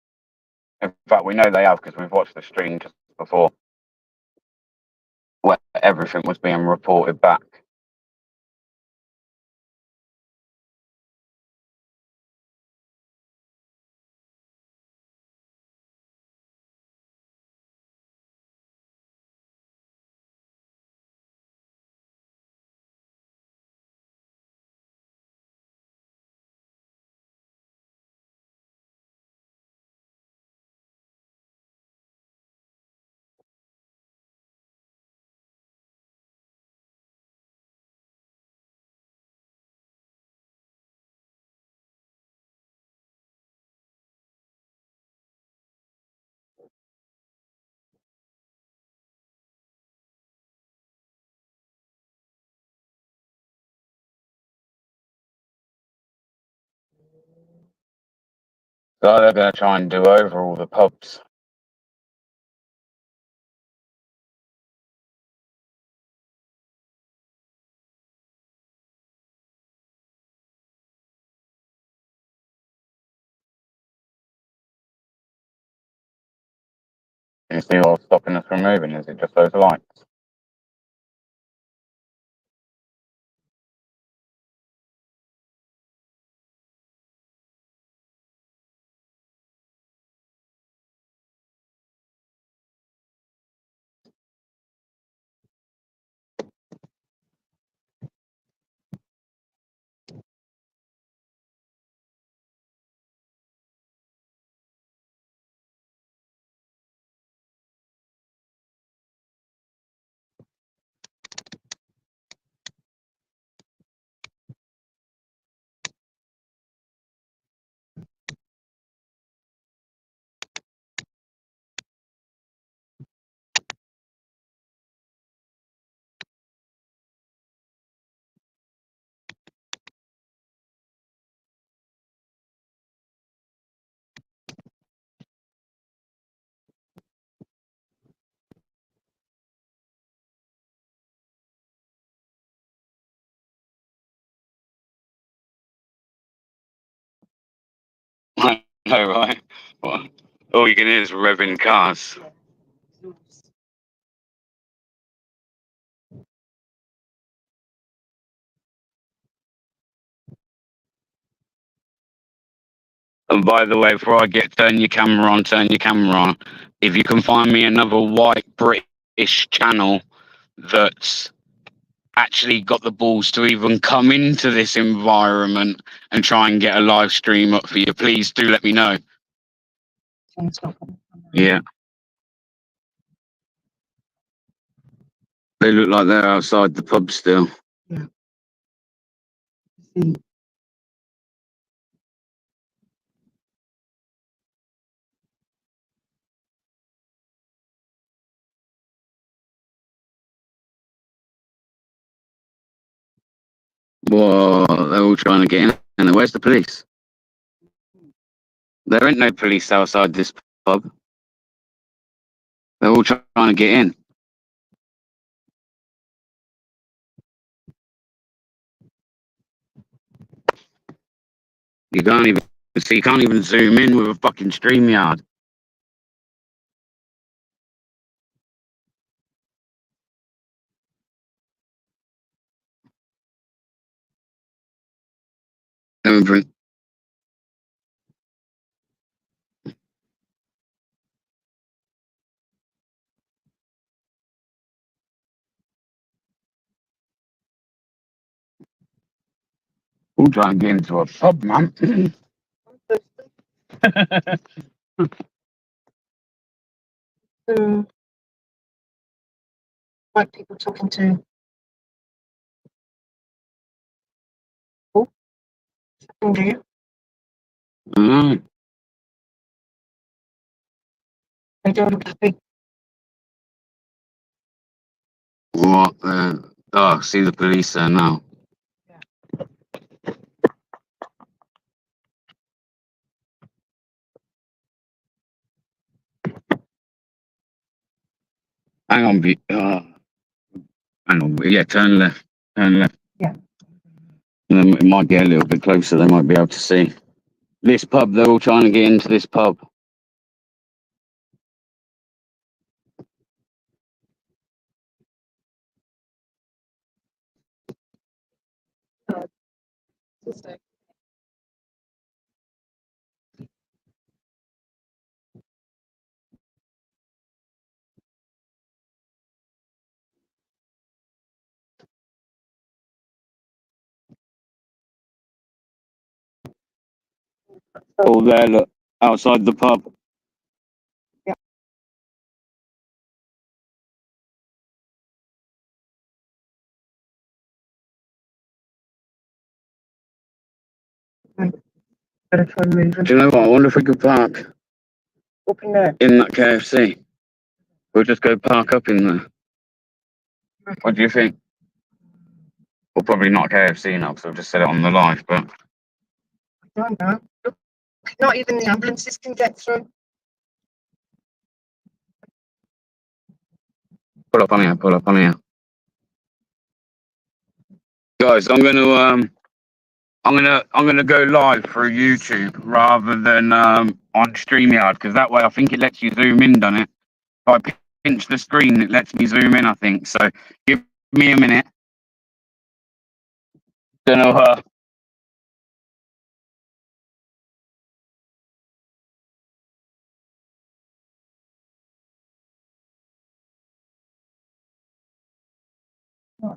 In fact, we know they have because we've watched the stream just before where everything was being reported back. So they're going to try and do over all the pubs. Can you see what's stopping us from moving? Is it just those lights? Oh, right. What? All you can hear is revving cars. And by the way, before I turn your camera on. If you can find me another white British channel that's actually got the balls to even come into this environment and try and get a live stream up for you, please do let me know. Yeah. They look like they're outside the pub still. Yeah. Whoa, they're all trying to get in. And where's the police? There ain't no police outside this pub. They're all trying to get in. You can't even see. You can't even zoom in with a fucking StreamYard. All trying to get into a pub, man. White people talking to. Oh, do you? Mm. They don't look happy. What? Oh, see the police there now. Hang on, hang on. Yeah, turn left. Turn left. Yeah. And then it might get a little bit closer. They might be able to see. This pub, they're all trying to get into this pub. Oh, there, look, outside the pub. Yeah. Better try and move. Do you know what? I wonder if we could park Up in there. in that KFC. We'll just go park up in there. What do you think? Well, probably not KFC now, because I've just said it on the live, but... I don't know. Look, not even the ambulances can get through. Pull up on here. Guys, I'm gonna go live through YouTube rather than on StreamYard, because that way I think it lets you zoom in, doesn't it? If I pinch the screen, it lets me zoom in, I think. So give me a minute. Don't know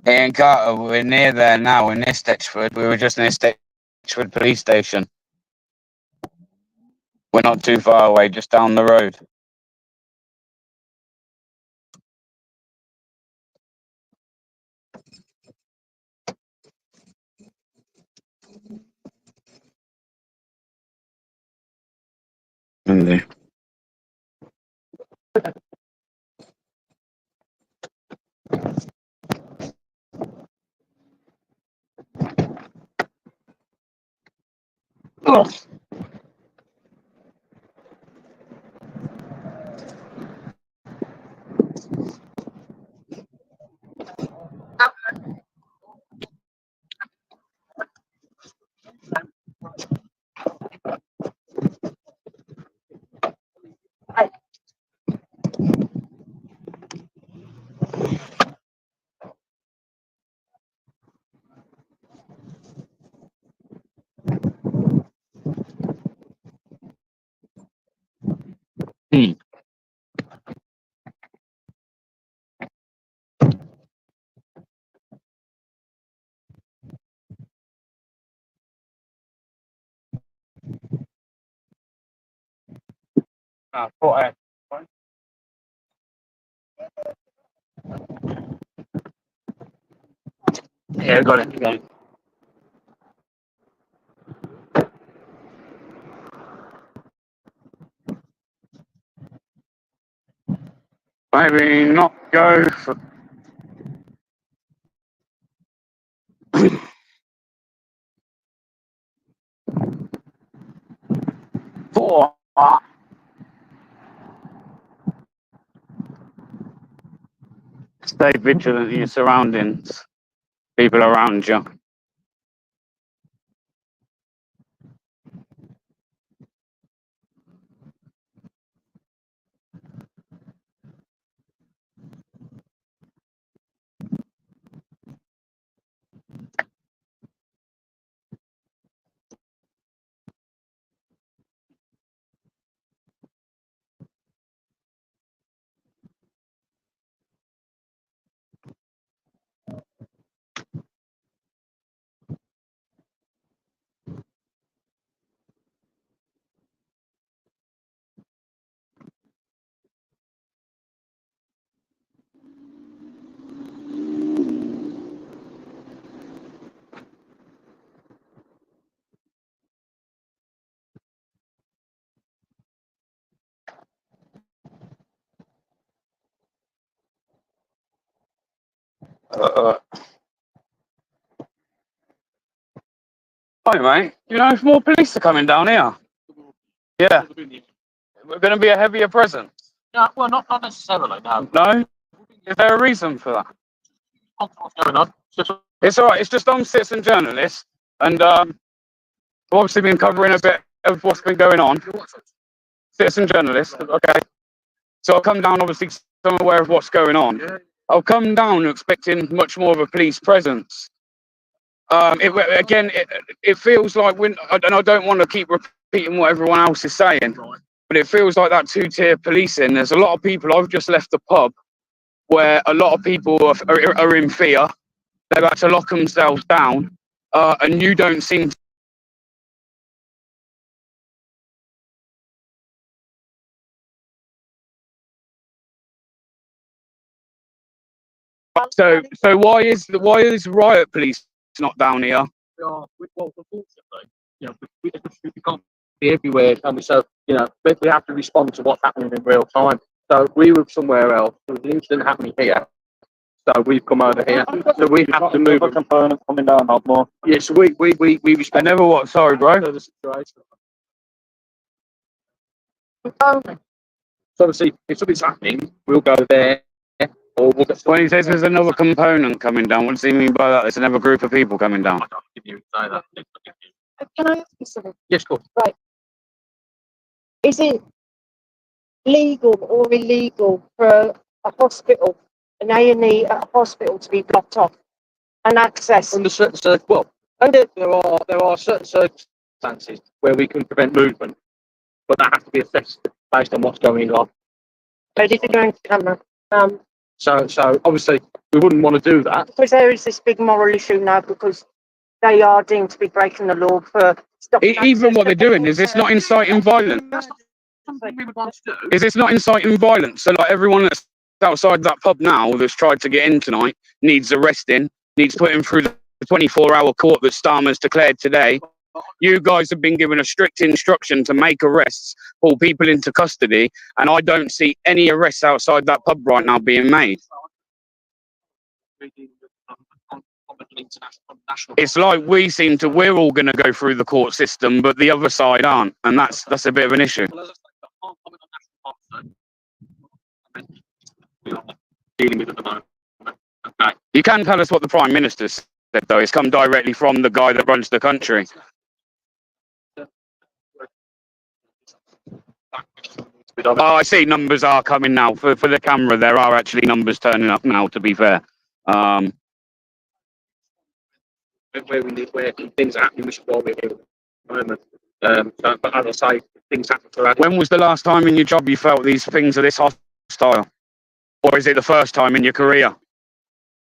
Ian Carter, we're near there now. We're near Stechford. We were just near Stechford police station. We're not too far away, just down the road. Indeed. Oh. Yeah, got it. Got it. Maybe not go for. Four. Stay vigilant in your surroundings, people around you. Hi, mate. You know if more police are coming down here? Yeah. We're going to be a heavier presence. No, well, not necessarily. No. No? Is there a reason for that? What's going on? It's all right. It's just I'm citizen journalist, and I've obviously been covering a bit of what's been going on. Citizen journalist. Okay. So I'll come down, obviously, so I'm aware of what's going on. I'll come down expecting much more of a police presence. It feels like and I don't want to keep repeating what everyone else is saying, but it feels like that two-tier policing. There's a lot of people. I've just left the pub where a lot of people are in fear. They've had to lock themselves down, and you don't seem to. So why is riot police not down here? Well, unfortunately, we can't be everywhere, and so we have to respond to what's happening in real time. So we were somewhere else. There was an incident happening here, so we've come over here. So we have to move. A component coming down, not more. Yes, we respect. I never what? Sorry, bro. The situation. So obviously, if something's happening, we'll go there. Or we'll get When he says there's another component coming down, what does he mean by that? There's another group of people coming down. I can't give you say that. Can I ask you something? Yes, of course. Right. Is it legal or illegal for a hospital, an A&E at a hospital, to be blocked off and access? Under certain there are certain circumstances where we can prevent movement, but that has to be assessed based on what's going on. How did it go into camera? So obviously we wouldn't want to do that. Because there is this big moral issue now because they are deemed to be breaking the law for stopping. Even what they're doing, is this not inciting violence? Something we would want to do. Is this not inciting violence? So like everyone that's outside that pub now that's tried to get in tonight needs arresting, needs putting through the 24-hour court that Starmer's declared today. You guys have been given a strict instruction to make arrests, pull people into custody, and I don't see any arrests outside that pub right now being made. It's like we're all going to go through the court system, but the other side aren't, and that's a bit of an issue. Dealing with at the moment. You can tell us what the Prime Minister said, though. It's come directly from the guy that runs the country. Oh, I see numbers are coming now. For the camera, there are actually numbers turning up now, to be fair. Where things are happening, which is why we're here at the moment. But as I say, things happen for us. When was the last time in your job you felt these things are this hostile? Or is it the first time in your career?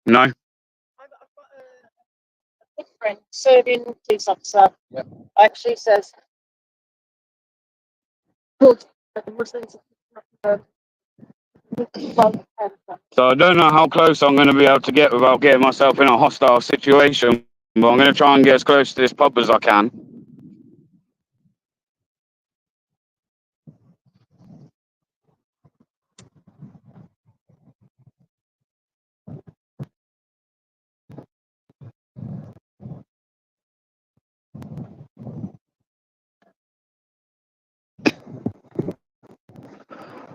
No? Different serving police officer actually says, good, but the Muslims So I don't know how close I'm going to be able to get without getting myself in a hostile situation, but I'm going to try and get as close to this pub as I can.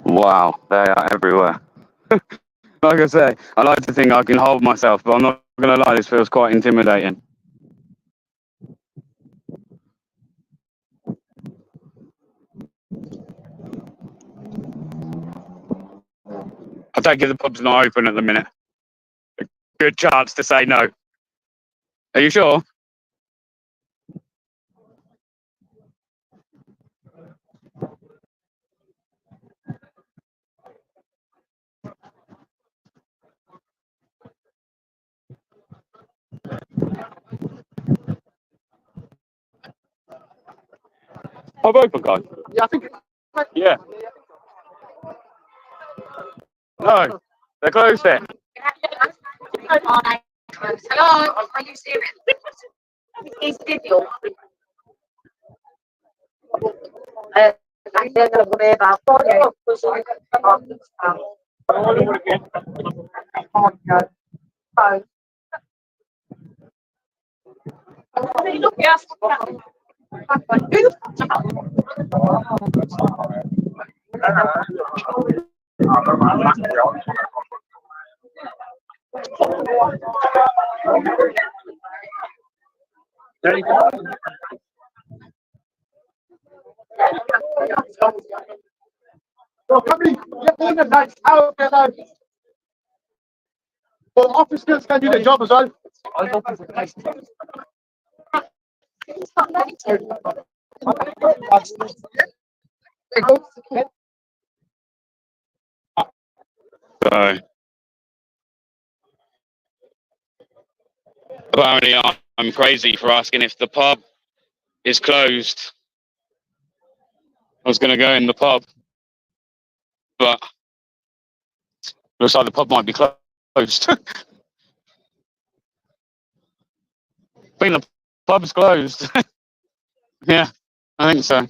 Wow, they are everywhere. Like I say, I like to think I can hold myself, but I'm not going to lie, this feels quite intimidating. I take it the pub's not open at the minute. A good chance to say no. Are you sure? Pub open, guys? Yeah, I think. Yeah. No, they're closed it. hello, are you serious? It's video. They're going to worry about Well, officers can do their job as well. So, apparently I'm crazy for asking if the pub is closed. I was going to go in the pub, but looks like the pub might be closed. I think the pub's closed. Yeah, I think so.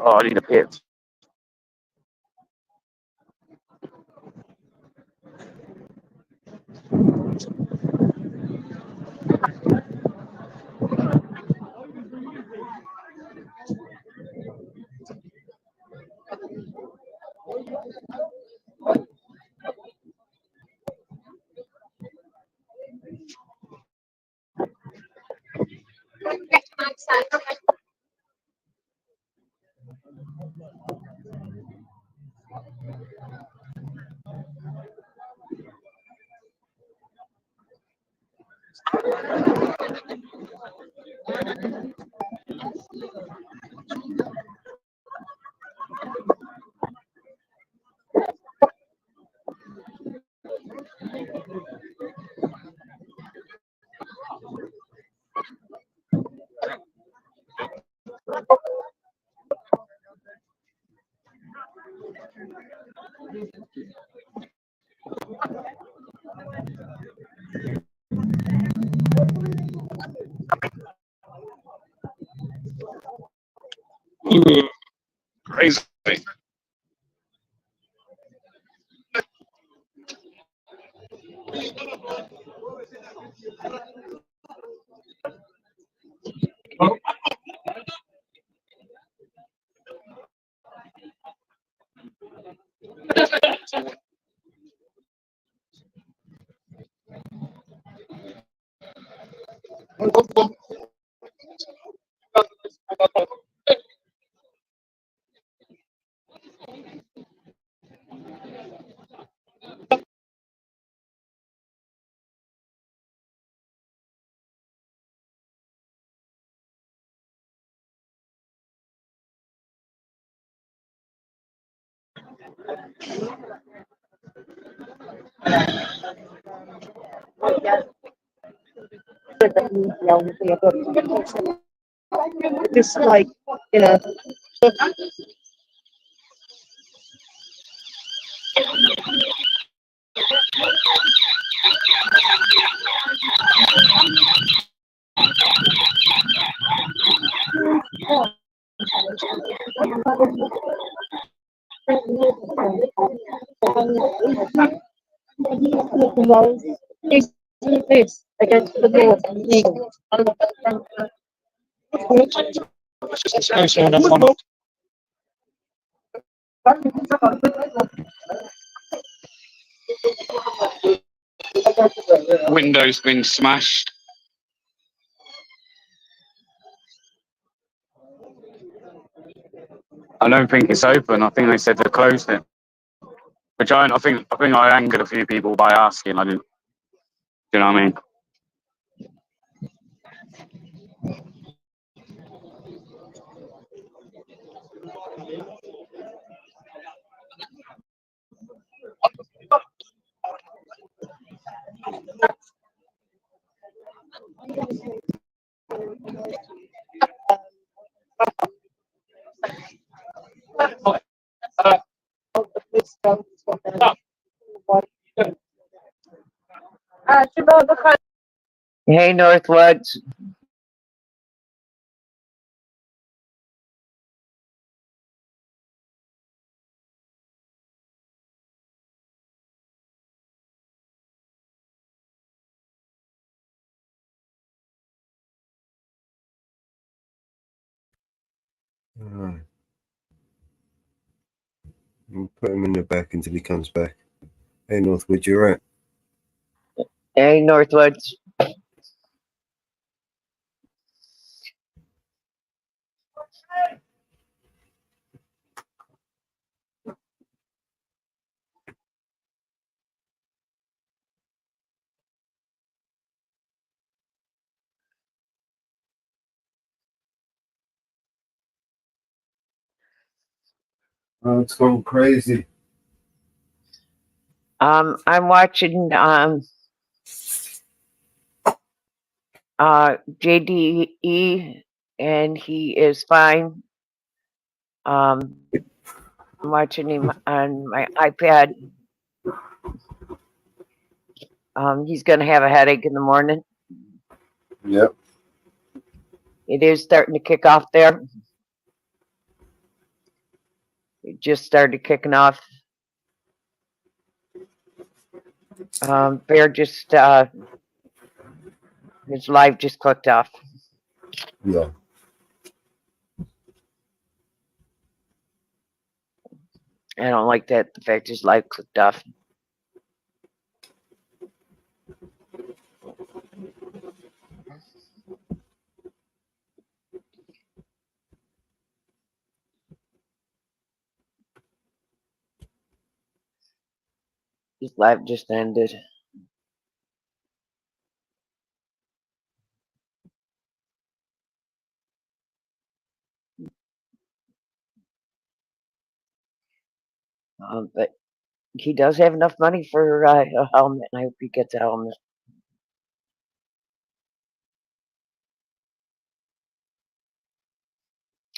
Oh, I need a piss. Crazy. Just like, you know. This against the Lord and Eagles. Window's been smashed. I don't think it's open. I think they said they closed it. Which I think I angered a few people by asking. I didn't. Do you know what I mean? Hey, Northwoods. Alright. We'll put him in the back until he comes back. Hey, Northwood, you're right. Hey, Northwoods. Oh, it's gone crazy. I'm watching JDE, and he is fine. I'm watching him on my iPad. He's gonna have a headache in the morning. Yep. It is starting to kick off there. It just started kicking off. Bear just his live just clicked off. Yeah. I don't like that. The fact his live clicked off. His live just ended. But he does have enough money for a helmet, and I hope he gets a helmet.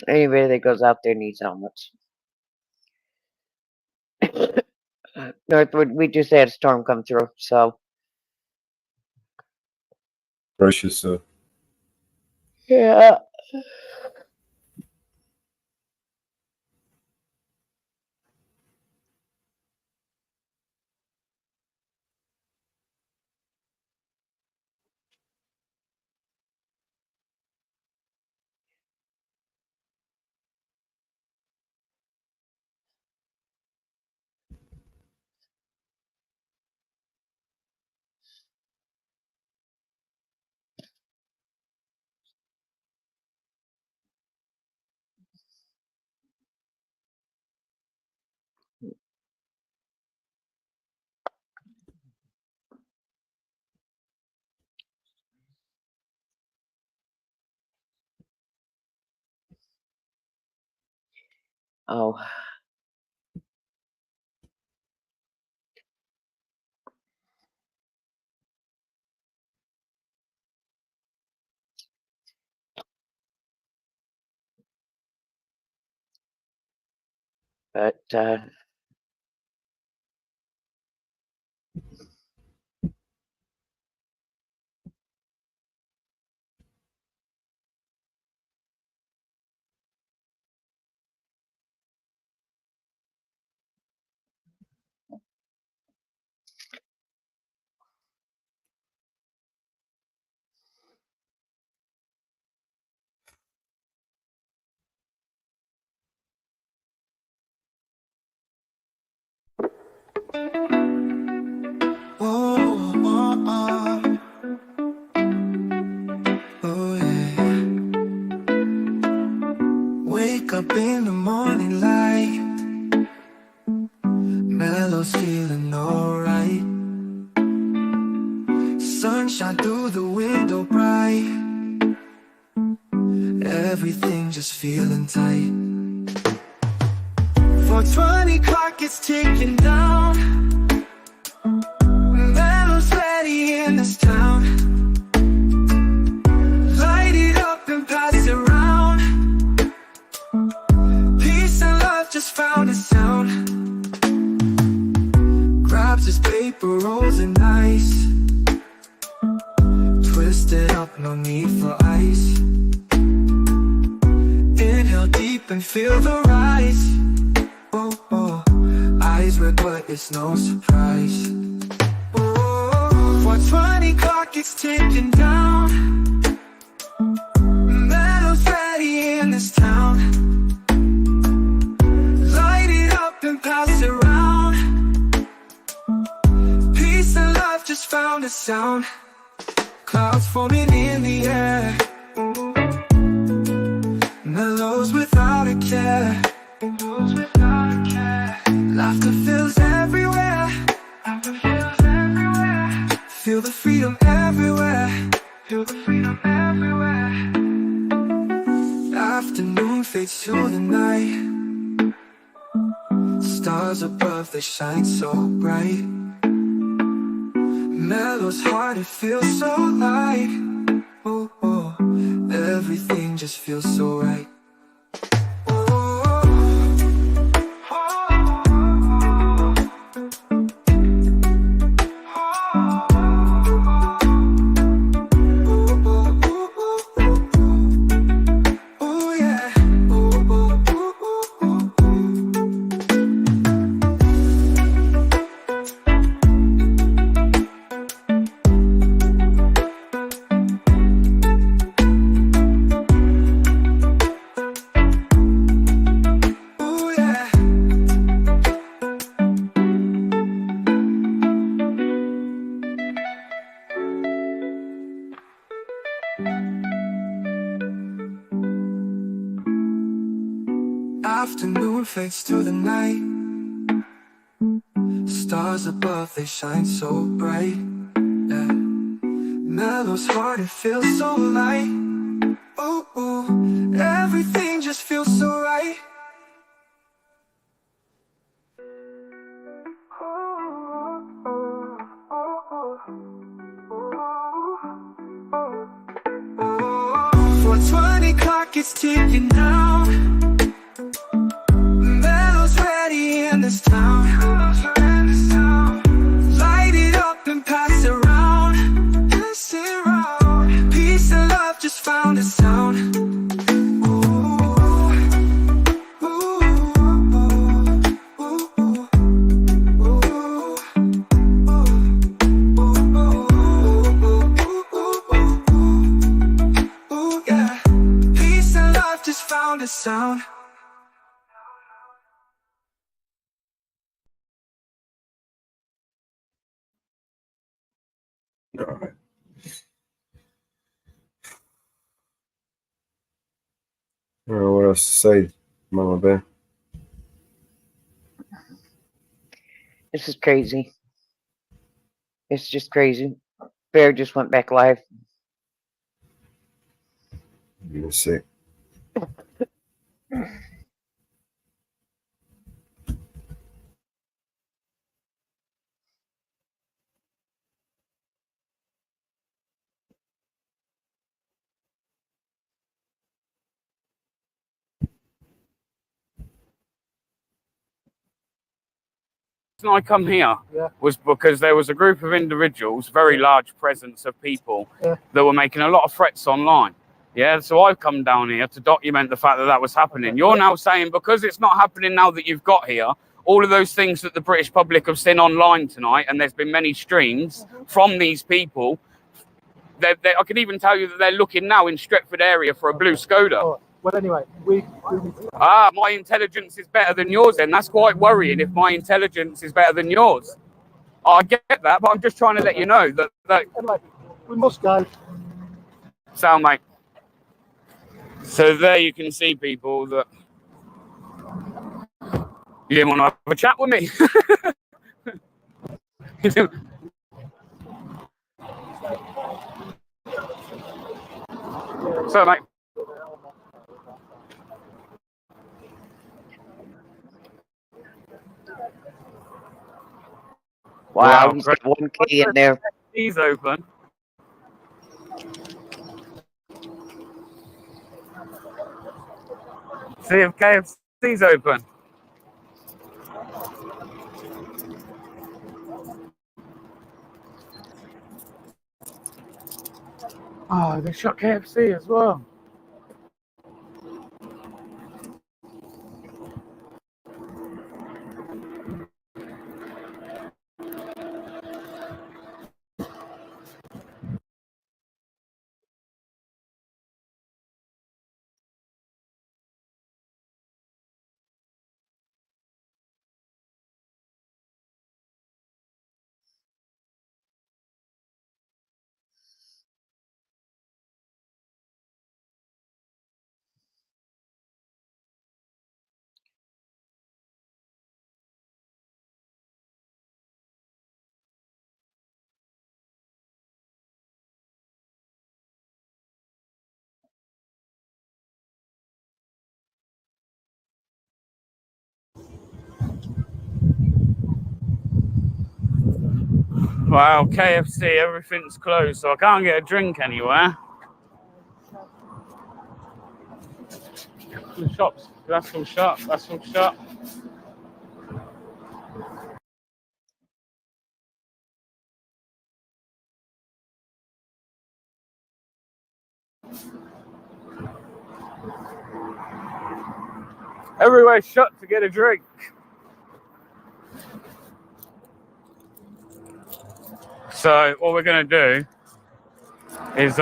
Anybody that goes out there needs helmets. Northwood, we just had a storm come through, so Brace yourself. yeah. Oh, But Oh, oh, oh. Oh, yeah. Wake up in the morning light, Mellow's feeling alright. Sunshine through the window bright, everything just feeling tight. 420 clock is ticking down, Mellow's ready in this town. Light it up and pass it around, peace and love just found a sound. Grabs his paper rolls and ice, twisted up, no need for ice. Inhale deep and feel the rise. Oh, oh, eyes red but it's no surprise. Oh, 420 clock is ticking down, Mellow's ready in this town. Light it up and pass it around, peace and love just found a sound. Clouds forming in the air, Mellows without a care. Laughter fills everywhere, feel the freedom everywhere. Afternoon fades to the night, stars above, they shine so bright. Mellow's heart, it feels so light. Oh, oh, everything just feels so right. Afternoon fades to the night, stars above, they shine so bright. Yeah. Mellow's heart, it feels so light. Oh, oh, everything just feels so right. Oh, 420 clock is ticking down, Mellow's ready in this town. Light it up and pass it around, peace and love just found a sound. Oh, yeah, peace and love just found a sound. All right. What else to say, Mama Bear? this is crazy. It's just crazy. Bear just went back live. Let's see. I come here was because there was a group of individuals, very large presence of people that were making a lot of threats online. Yeah, so I've come down here to document the fact that that was happening. You're now saying because it's not happening now that you've got here, all of those things that the British public have seen online tonight, and there's been many streams from these people, I can even tell you that they're looking now in Stretford area for a blue Skoda. Well, anyway, my intelligence is better than yours, and that's quite worrying if my intelligence is better than yours. I get that, but I'm just trying to let you know that anyway, we must go. Sound, mate. So there you can see, people, that you didn't want to have a chat with me. So, mate. Wow, he's got 1K in there. He's open. See if KFC's open. Oh, they shot KFC as well. Wow, KFC, everything's closed, so I can't get a drink anywhere. The shops, that's all shut, that's all shut. Everywhere's shut to get a drink. So what we're gonna do is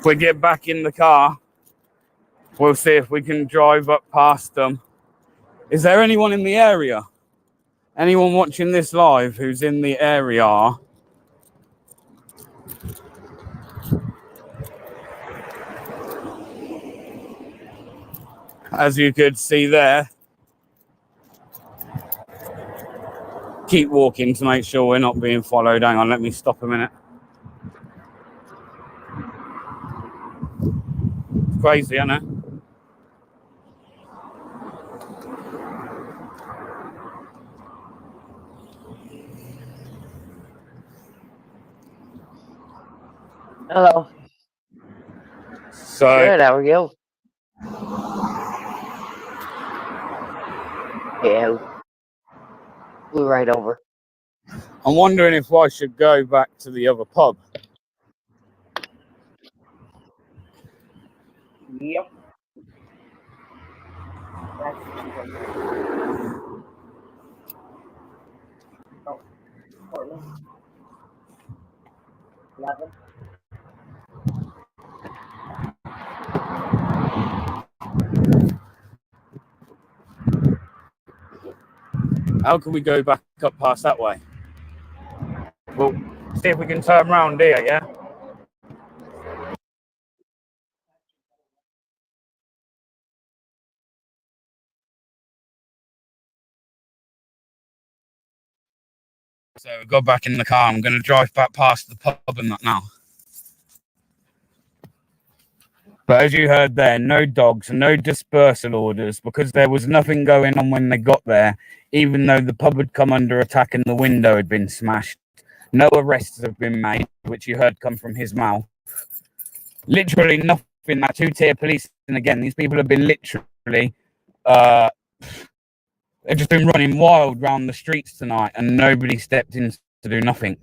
we get back in the car. We'll see if we can drive up past them. Is there anyone in the area? Anyone watching this live who's in the area? As you could see there. Keep walking to make sure we're not being followed. Hang on, let me stop a minute. Crazy, isn't it? Hello. So good, how are you? Yeah. Flew right over. I'm wondering if I should go back to the other pub. Yep. How can we go back up past that way? Well, see if we can turn around here, yeah? So we got back in the car. I'm going to drive back past the pub and that now. But as you heard there, no dogs, no dispersal orders, because there was nothing going on when they got there, even though the pub had come under attack and the window had been smashed. No arrests have been made, which you heard come from his mouth. Literally nothing. That two-tier police, and again, these people have been literally, they've They've just been running wild round the streets tonight, and nobody stepped in to do nothing.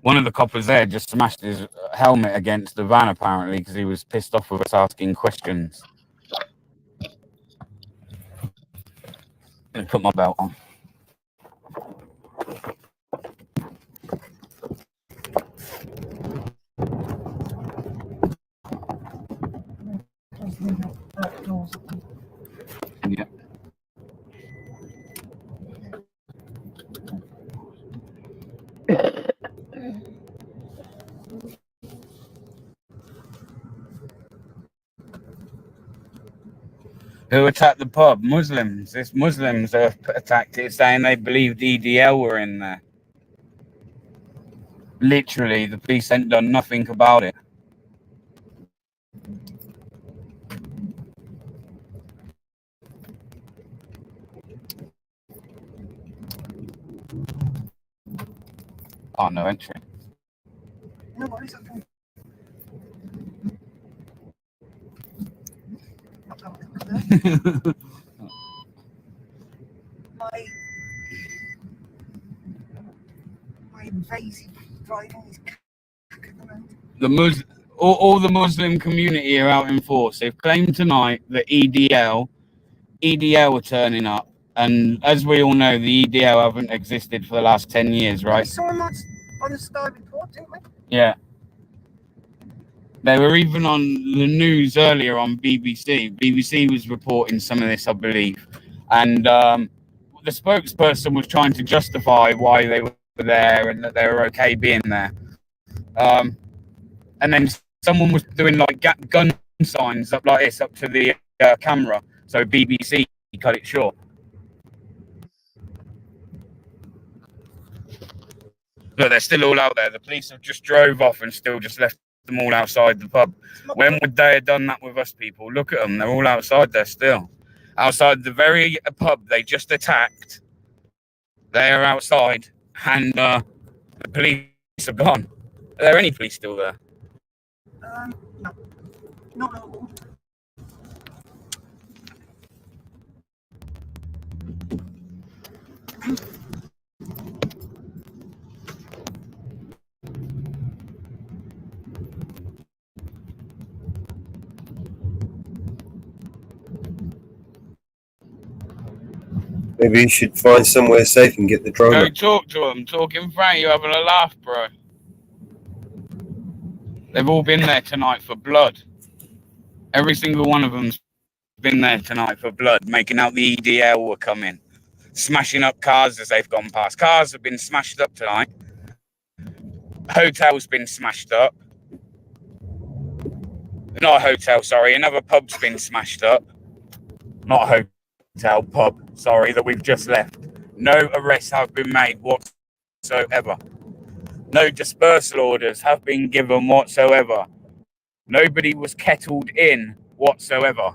One of the coppers there just smashed his helmet against the van, apparently, because he was pissed off with us asking questions. Let me put my belt on. Yeah. Who attacked the pub? Muslims. It's Muslims have attacked it, saying they believed EDL were in there. Literally, the police ain't done nothing about it. Oh, no entry. No, what is it? my invasive driving is all the Muslim community are out in force. They've claimed tonight that EDL are turning up, and as we all know, the EDL haven't existed for the last 10 years, right? We saw them on the Sky report, didn't we? Yeah. They were even on the news earlier on BBC. BBC was reporting some of this, I believe. And the spokesperson was trying to justify why they were there and that they were okay being there. And then someone was doing like gun signs up like this up to the camera. So BBC cut it short. Look, they're still all out there. The police have just drove off and still just left them all outside the pub. When would they have done that with us people? Look at them. They're all outside there still. Outside the very pub they just attacked. They are outside and the police have gone. Are there any police still there? No. Not at all. Maybe you should find somewhere safe and get the drone. Go talk to them. Talk in front. You having a laugh, bro? They've all been there tonight for blood. Every single one of them's been there tonight for blood, making out the EDL were coming, smashing up cars as they've gone past. Cars have been smashed up tonight. Hotel's been smashed up. Not a hotel, sorry. Another pub's been smashed up. Not a hotel, pub, sorry, that we've just left. No arrests have been made whatsoever. No dispersal orders have been given whatsoever. Nobody was kettled in whatsoever.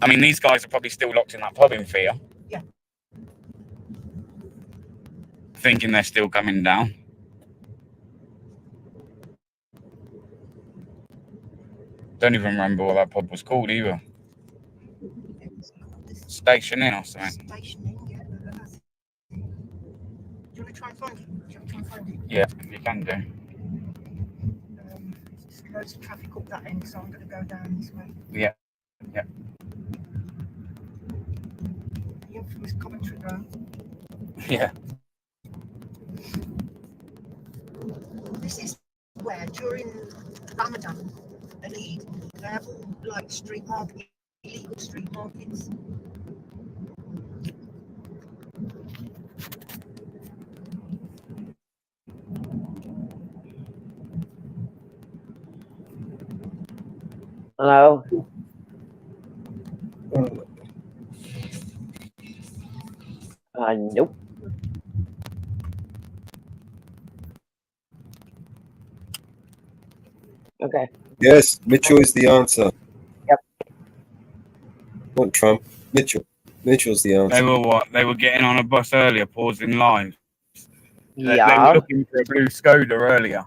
I mean, these guys are probably still locked in that pub in fear. Yeah. Thinking they're still coming down. Don't even remember what that pub was called either. Station Inn or something. Station Inn, yeah. Do you want to try and find it? Yeah, you can do. There's loads of traffic up that end, so I'm going to go down this way. Yeah. Yeah. The infamous Coventry Road. Yeah. This is where during Ramadan, and Eid, they have all like street market, illegal street markets. Hello? Nope. Okay. Yes, Mitchell is the answer. Yep. Want Trump? Mitchell's the answer. They were what? They were getting on a bus earlier, pausing live. They Yeah. were looking for a blue Skoda earlier.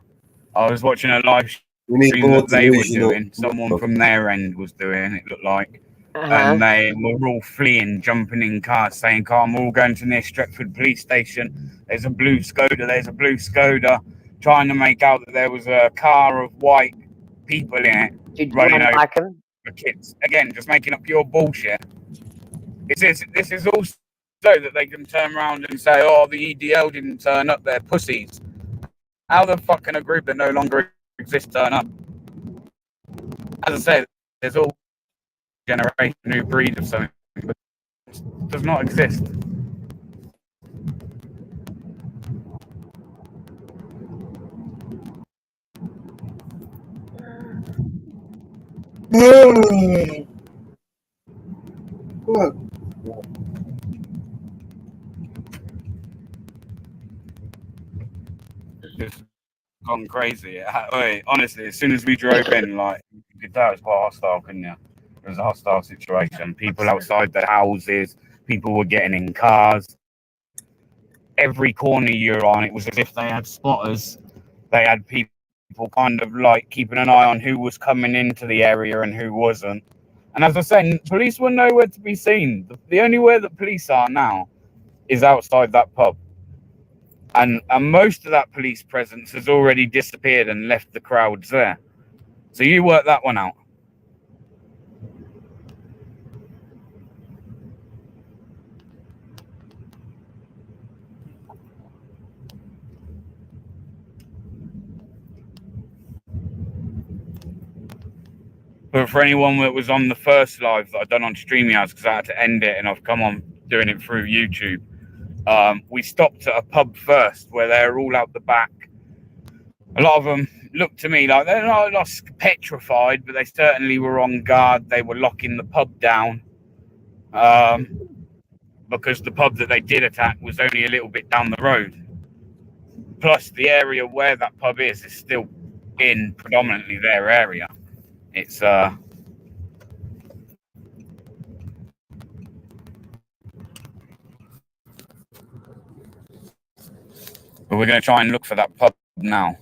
I was watching a live We need stream more that they were delusional. doing. Someone from their end was doing it, looked like. Uh-huh. And they were all fleeing, jumping in cars, saying, "Come, we're all going to near Stretford police station. There's a blue Skoda, there's a blue Skoda," trying to make out that there was a car of white people in it Did running one over like him? kids. Again, just making up pure bullshit. This is also so that they can turn around and say, "Oh, the EDL didn't turn up, they're pussies." How the fuck can a group that no longer exists turn up? As I said, there's all generation new breed of something that does not exist. Just gone crazy. Wait, honestly, as soon as we drove in, like, you could tell it was quite hostile, couldn't you? It was a hostile situation. People outside their houses, people were getting in cars. Every corner you're on, it was as if they had spotters. They had people kind of like keeping an eye on who was coming into the area and who wasn't. And as I said, police were nowhere to be seen. The only way that police are now is outside that pub. And most of that police presence has already disappeared and left the crowds there. So you work that one out. But for anyone that was on the first live that I've done on StreamYard, because I had to end it and I've come on doing it through YouTube, we stopped at a pub first where they're all out the back. A lot of them looked to me like they're not petrified, but they certainly were on guard. They were locking the pub down because the pub that they did attack was only a little bit down the road. Plus, the area where that pub is still in predominantly their area. It's But we're going to try and look for that pub now,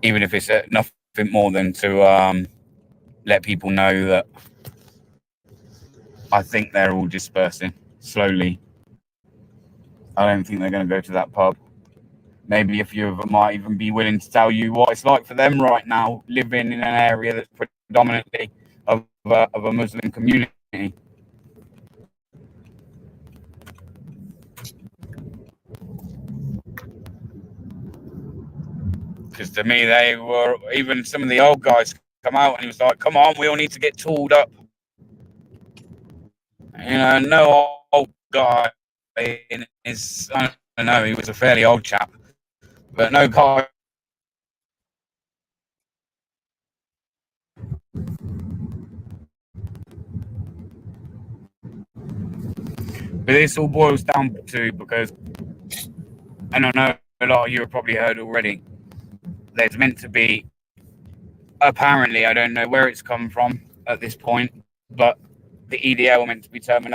even if it's nothing more than to let people know that I think they're all dispersing slowly. I don't think they're going to go to that pub. Maybe a few of them might even be willing to tell you what it's like for them right now, living in an area that's predominantly of a Muslim community. Because to me, they were, even some of the old guys come out and he was like, "Come on, we all need to get tooled up." You know, no old guy in his, I don't know, he was a fairly old chap, but no guy. But this all boils down to, because, and I know a lot of you have probably heard already, there's meant to be, apparently, I don't know where it's come from at this point, but the EDL were meant to be turning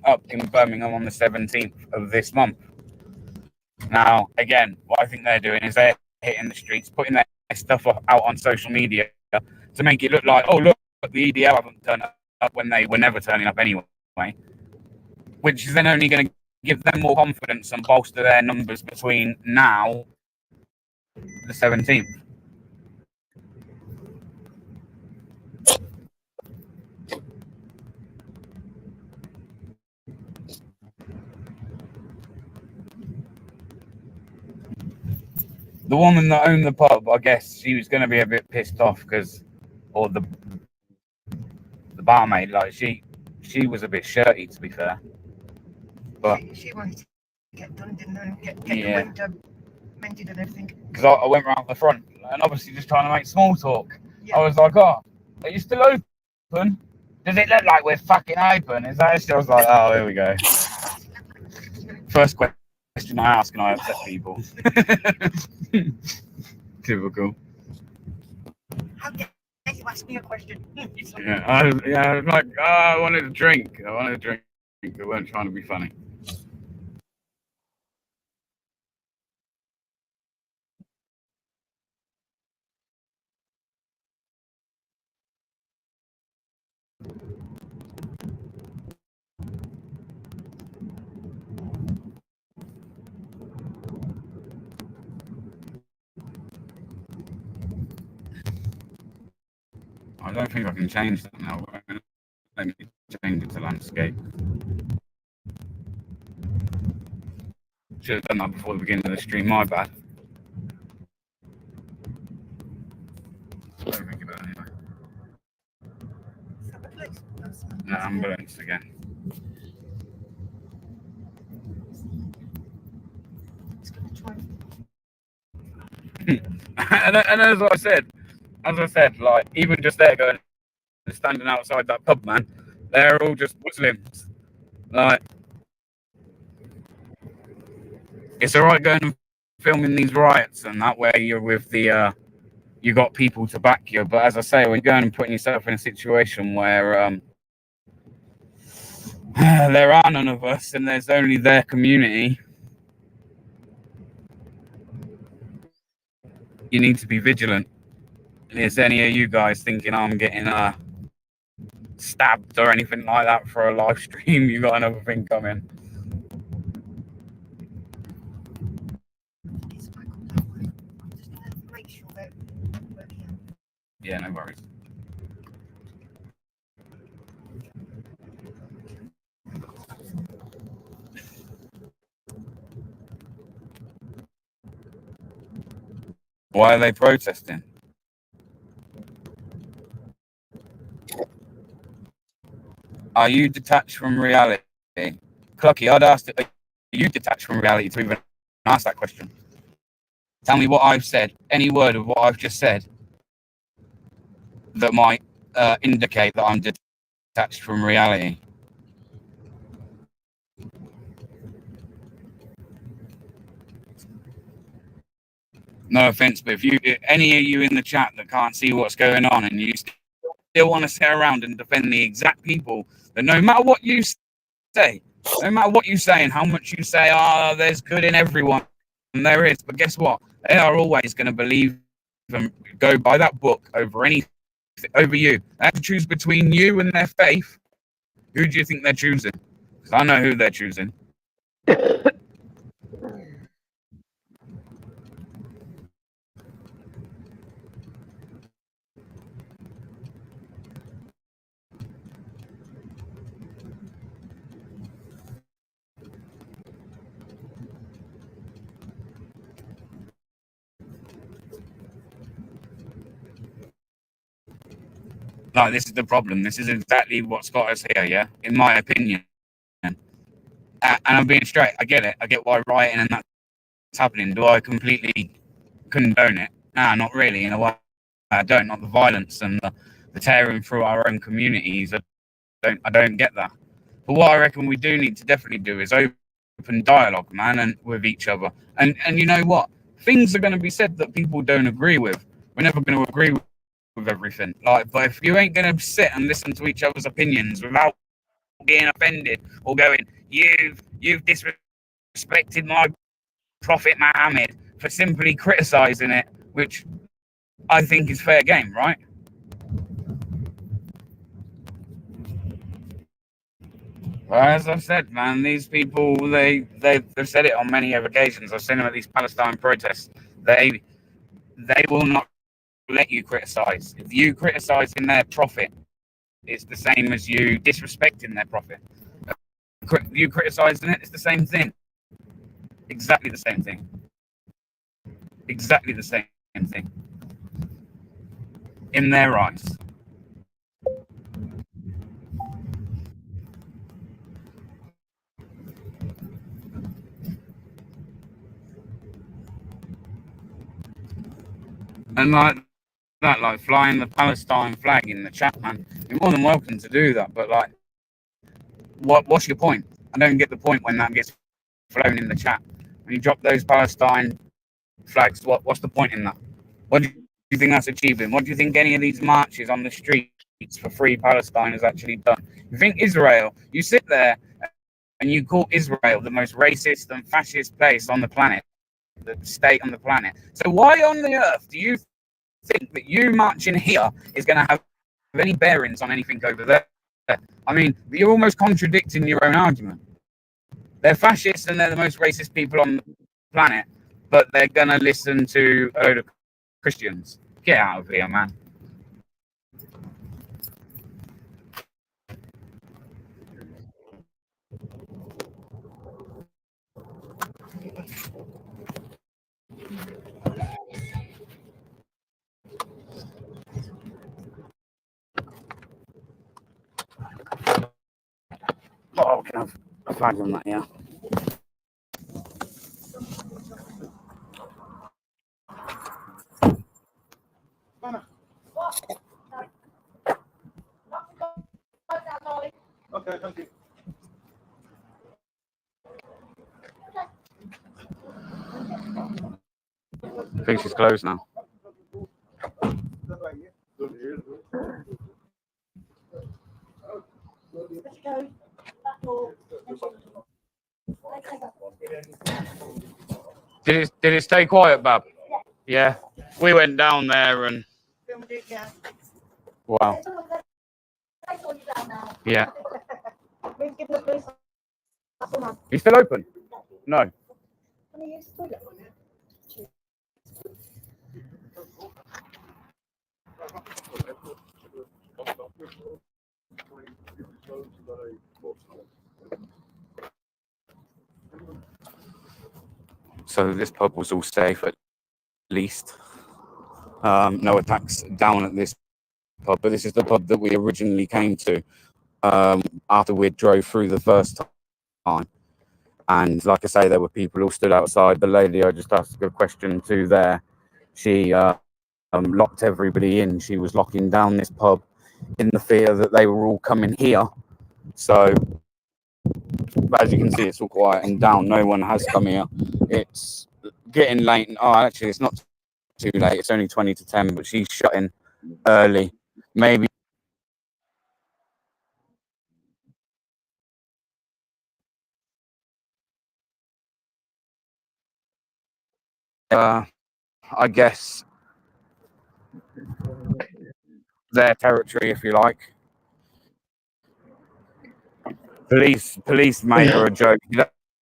up in Birmingham on the 17th of this month. Now, again, what I think they're doing is they're hitting the streets, putting their stuff out on social media to make it look like, "Oh, look, the EDL haven't turned up," when they were never turning up anyway. Which is then only going to give them more confidence and bolster their numbers between now the 17th. The woman that owned the pub, I guess she was going to be a bit pissed off because, or the barmaid, like she was a bit shirty, to be fair. But she wanted to get done, didn't her? Get yeah, the window mended and everything. Because I went round the front and obviously just trying to make small talk. Yeah. I was like, "Oh, are you still open? Does it look like we're fucking open? Is that?" I was like, "Oh, here we go." First question I ask and I upset people. Typical. How dare you ask me a question. Yeah, I was like, oh, I wanted a drink. I weren't trying to be funny. I don't think I can change that now. Let me change it to landscape. Should have done that before the beginning of the stream. My bad. Don't think about it anyway. No, ambulance again. and as I said, like even just there going standing outside that pub, man, they're all just Muslims. Like it's alright going and filming these riots and that way you're with the you got people to back you. But as I say, when you're going and putting yourself in a situation where there are none of us and there's only their community, you need to be vigilant. Is any of you guys thinking I'm getting stabbed or anything like that for a live stream? You got another thing coming. Yeah, no worries. Why are they protesting? Are you detached from reality? Clucky, I'd ask, are you detached from reality to even ask that question? Tell me what I've said, any word of what I've just said that might indicate that I'm detached from reality. No offense, but if any of you in the chat that can't see what's going on and you still want to sit around and defend the exact people that no matter what you say, no matter what you say and how much you say, there's good in everyone, and there is, but guess what? They are always going to believe and go by that book over you. They have to choose between you and their faith. Who do you think they're choosing? Because I know who they're choosing. Like, this is the problem. This is exactly what's got us here, yeah? In my opinion. And I'm being straight. I get it. I get why rioting and that's happening. Do I completely condone it? Nah, not really. In a way, I don't. Not the violence and the tearing through our own communities. I don't get that. But what I reckon we do need to definitely do is open dialogue, man, and with each other. And you know what? Things are going to be said that people don't agree with. We're never going to agree with everything. Like, but if you ain't going to sit and listen to each other's opinions without being offended or going, you've disrespected my Prophet Muhammad for simply criticizing it, which I think is fair game, right? Well, as I've said, man, these people, they've said it on many other occasions. I've seen them at these Palestine protests. They will not let you criticize. If you criticizing their prophet, it's the same as you disrespecting their prophet. You criticizing it, it's the same thing. Exactly the same thing. Exactly the same thing. In their eyes. And like that, like flying the Palestine flag in the chat, man. You're more than welcome to do that, but like, what's your point? I don't get the point when that gets flown in the chat. When you drop those Palestine flags, what's the point in that? What do you think that's achieving? What do you think any of these marches on the streets for free Palestine has actually done? You think Israel, you sit there and you call Israel the most racist and fascist place on the planet, the state on the planet. So why on the earth do you think that you marching here is going to have any bearings on anything over there? I mean, you're almost contradicting your own argument. They're fascists and they're the most racist people on the planet, but they're going to listen to a load of Christians. Get out of here, man. Oh, can I have a flag on that, yeah? Okay, thank you. I think she's closed now. Did it stay quiet, Bab? Yeah. We went down there and wow. Yeah. You still open? No. So this pub was all safe at least. No attacks down at this pub, but this is the pub that we originally came to after we drove through the first time. And like I say, there were people all stood outside. The lady I just asked a question to there, she locked everybody in. She was locking down this pub in the fear that they were all coming here. So as you can see, it's all quiet and down. No one has come here. It's getting late. Oh, actually, it's not too late. It's only 20 to 10, but she's shutting early. Maybe I guess their territory, if you like. Police made her a joke. You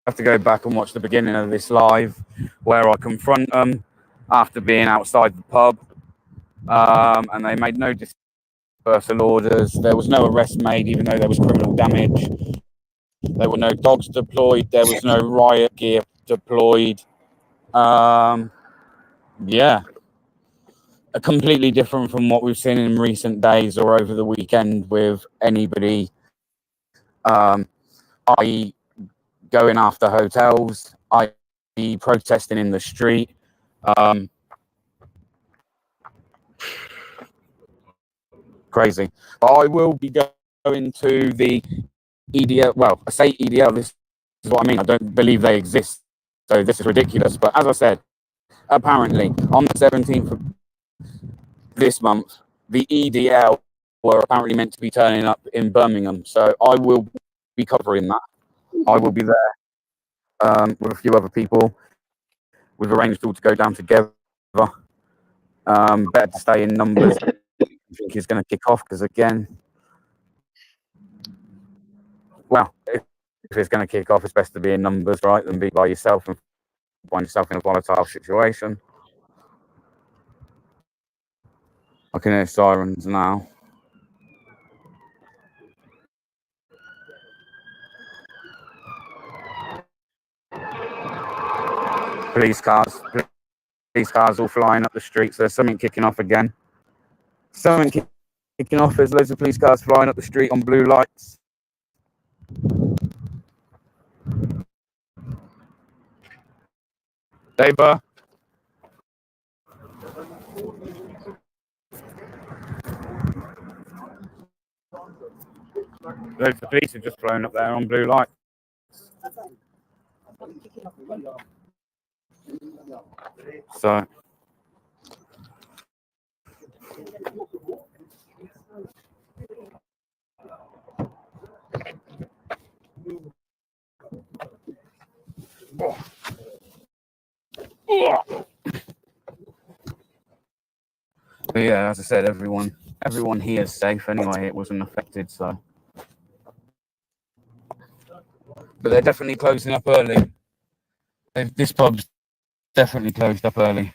have to go back and watch the beginning of this live, where I confront them after being outside the pub, and they made no dispersal orders. There was no arrest made, even though there was criminal damage. There were no dogs deployed. There was no riot gear deployed. Yeah, completely different from what we've seen in recent days or over the weekend with anybody, i.e. going after hotels, i.e. protesting in the street. Crazy. But I will be going to the EDL. Well, I say EDL, this is what I mean. I don't believe they exist. So this is ridiculous. But as I said, apparently on the 17th of this month, the EDL were apparently meant to be turning up in Birmingham. So I will be covering that. I will be there with a few other people. We've arranged all to go down together. Better to stay in numbers. I think he's going to kick off because, again, well, if it's going to kick off, it's best to be in numbers, right, than be by yourself and find yourself in a volatile situation. I can hear sirens now. Police cars all flying up the streets. There's something kicking off again. Something kicking off. There's loads of police cars flying up the street on blue lights. Labour. Loads of police have just flown up there on blue lights. So But yeah, as I said, everyone here is safe anyway. It wasn't affected, so. But they're definitely closing up early. This pub's definitely closed up early.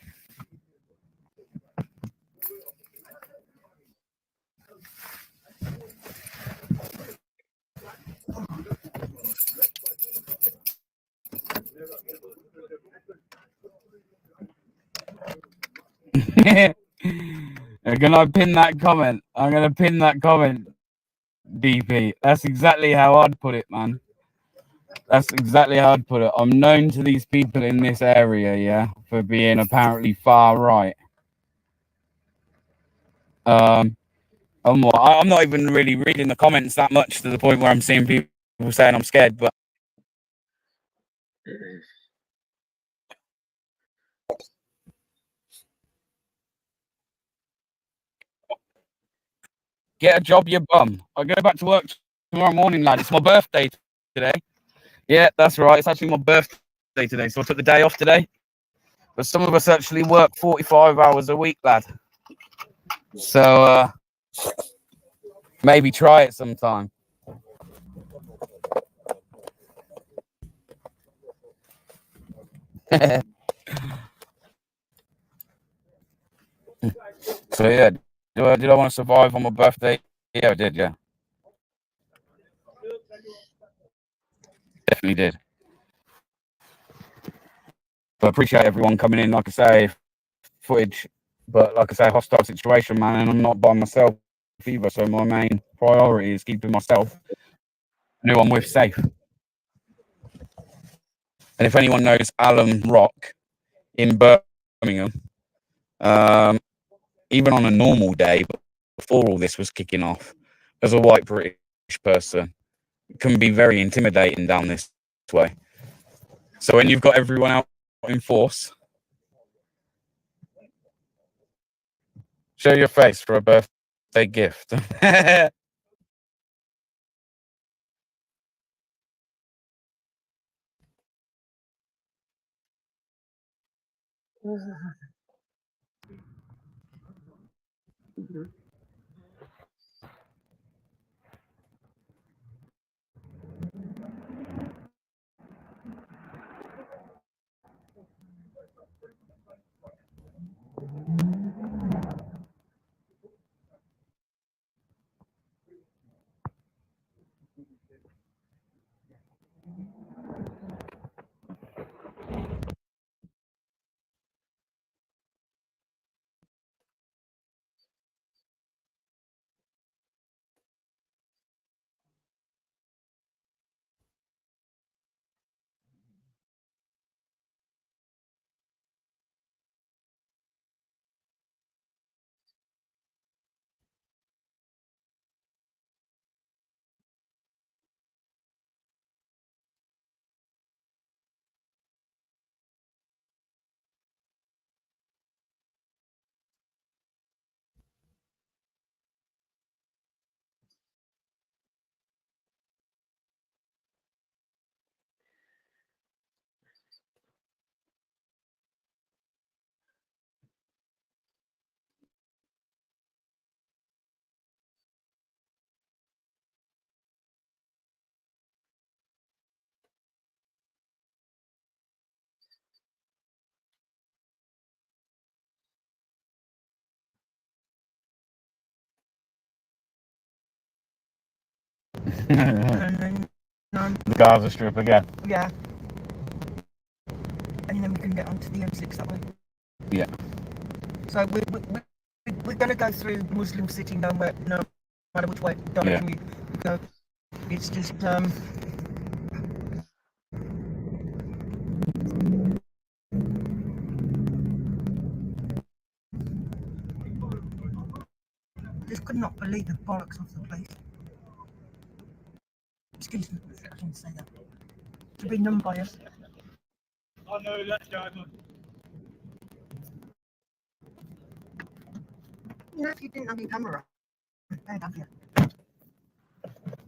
I'm gonna pin that comment. DP. That's exactly how I'd put it, man. That's exactly how I'd put it. I'm known to these people in this area, yeah, for being apparently far right. I'm not even really reading the comments that much to the point where I'm seeing people saying I'm scared, but get a job, you bum. I go back to work tomorrow morning, lad. It's my birthday today. Yeah, that's right. It's actually my birthday today, so I took the day off today. But some of us actually work 45 hours a week, lad. So maybe try it sometime. So yeah, did I want to survive on my birthday? Yeah, I did. Yeah, definitely did. But I appreciate everyone coming in. Like I say, footage, but like I say, hostile situation, man, and I'm not by myself either. So my main priority is keeping myself and who I'm with safe. And if anyone knows Alum Rock in Birmingham, even on a normal day, but before all this was kicking off, as a white British person, it can be very intimidating down this way. So when you've got everyone out in force, show your face for a birthday gift. The Gaza Strip again. Yeah. And then we can get onto the M6 that way. Yeah. So we're going to go through Muslim City no matter which way direction we go. It's just just could not believe the bollocks of the place. Excuse me, I didn't say that. To be non-biased. I know that guy. you know if you didn't have your camera on? They'd have you. Do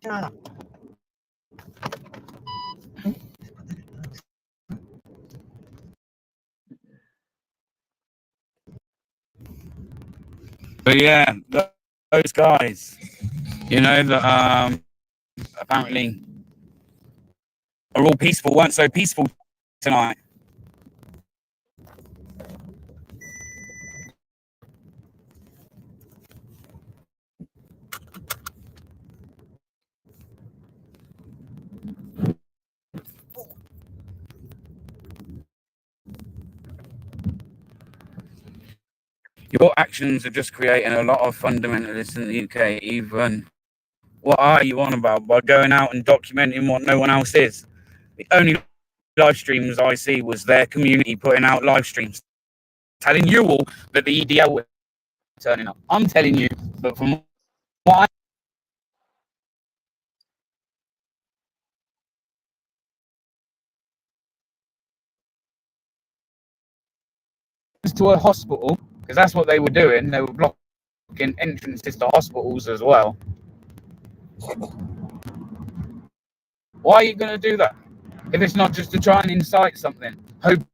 you know that? But yeah, those guys, you know, that apparently are all peaceful, weren't so peaceful tonight. Your actions are just creating a lot of fundamentalists in the UK. Even what are you on about by going out and documenting what no one else is? The only live streams I see was their community putting out live streams, telling you all that the EDL were turning up. I'm telling you, but from what to a hospital, because that's what they were doing. They were blocking entrances to hospitals as well. Why are you going to do that? If it's not just to try and incite something, hoping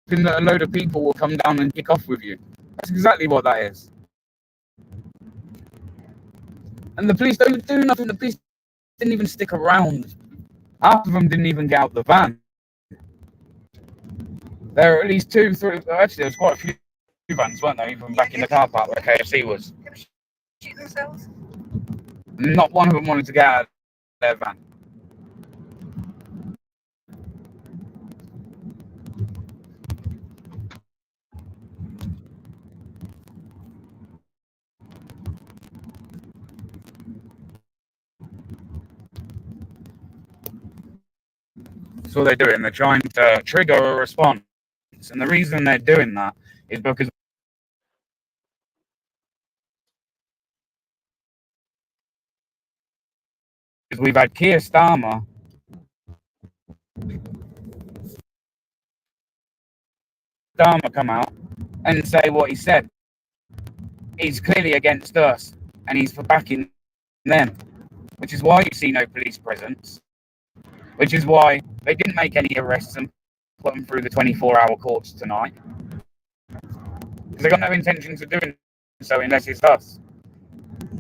that a load of people will come down and kick off with you. That's exactly what that is. And the police don't do nothing. The police didn't even stick around. Half of them didn't even get out the van. There are at least 2, 3. Actually, there was quite a few vans, weren't there? Even back in the car park where KFC was. Shoot themselves? Not one of them wanted to get out of their van. That's what they're doing. They're trying to trigger a response. And the reason they're doing that is because we've had Keir Starmer come out and say what he said. He's clearly against us and he's for backing them, which is why you see no police presence, which is why they didn't make any arrests and put them through the 24-hour courts tonight, because they've got no intentions of doing so unless it's us.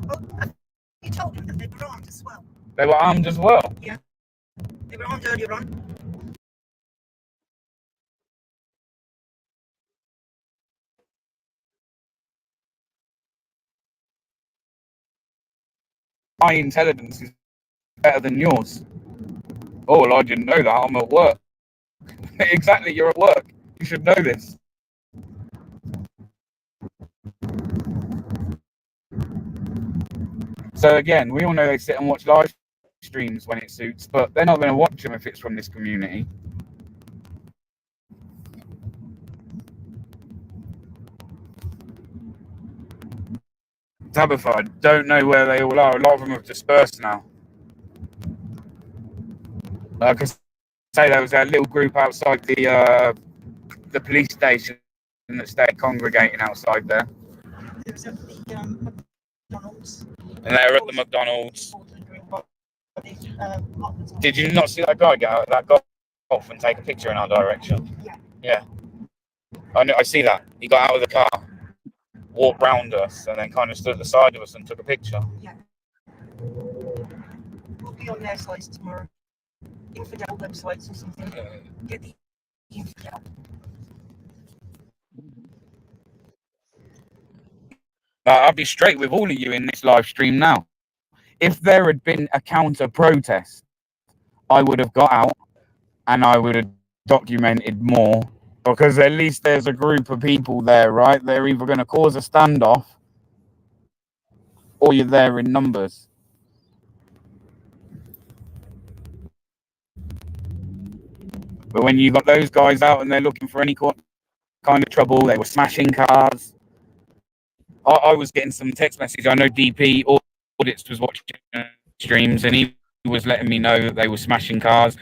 Oh, you told them that they were armed as well. They were armed as well. Yeah, they were armed earlier on. My intelligence is better than yours. Oh, well, I didn't know that. I'm at work. Exactly, you're at work. You should know this. So again, we all know they sit and watch live streams when it suits, but they're not going to watch them if it's from this community. Tabitha, I don't know where they all are. A lot of them have dispersed now. Like I say, there was a little group outside the police station that stayed congregating outside there. There was at the McDonald's. And they were at the McDonald's. Did you not see that guy get out of that golf and take a picture in our direction? Yeah. Yeah. I see that. He got out of the car, walked round us, and then kind of stood at the side of us and took a picture. Yeah. We'll be on their sites tomorrow. Infidel websites or something. Get the infidel. I'll be straight with all of you in this live stream now. If there had been a counter protest, I would have got out and I would have documented more, because at least there's a group of people there, right? They're either going to cause a standoff or you're there in numbers. But when you got those guys out and they're looking for any kind of trouble, they were smashing cars. I was getting some text messages. I know DP Audits was watching streams and he was letting me know that they were smashing cars.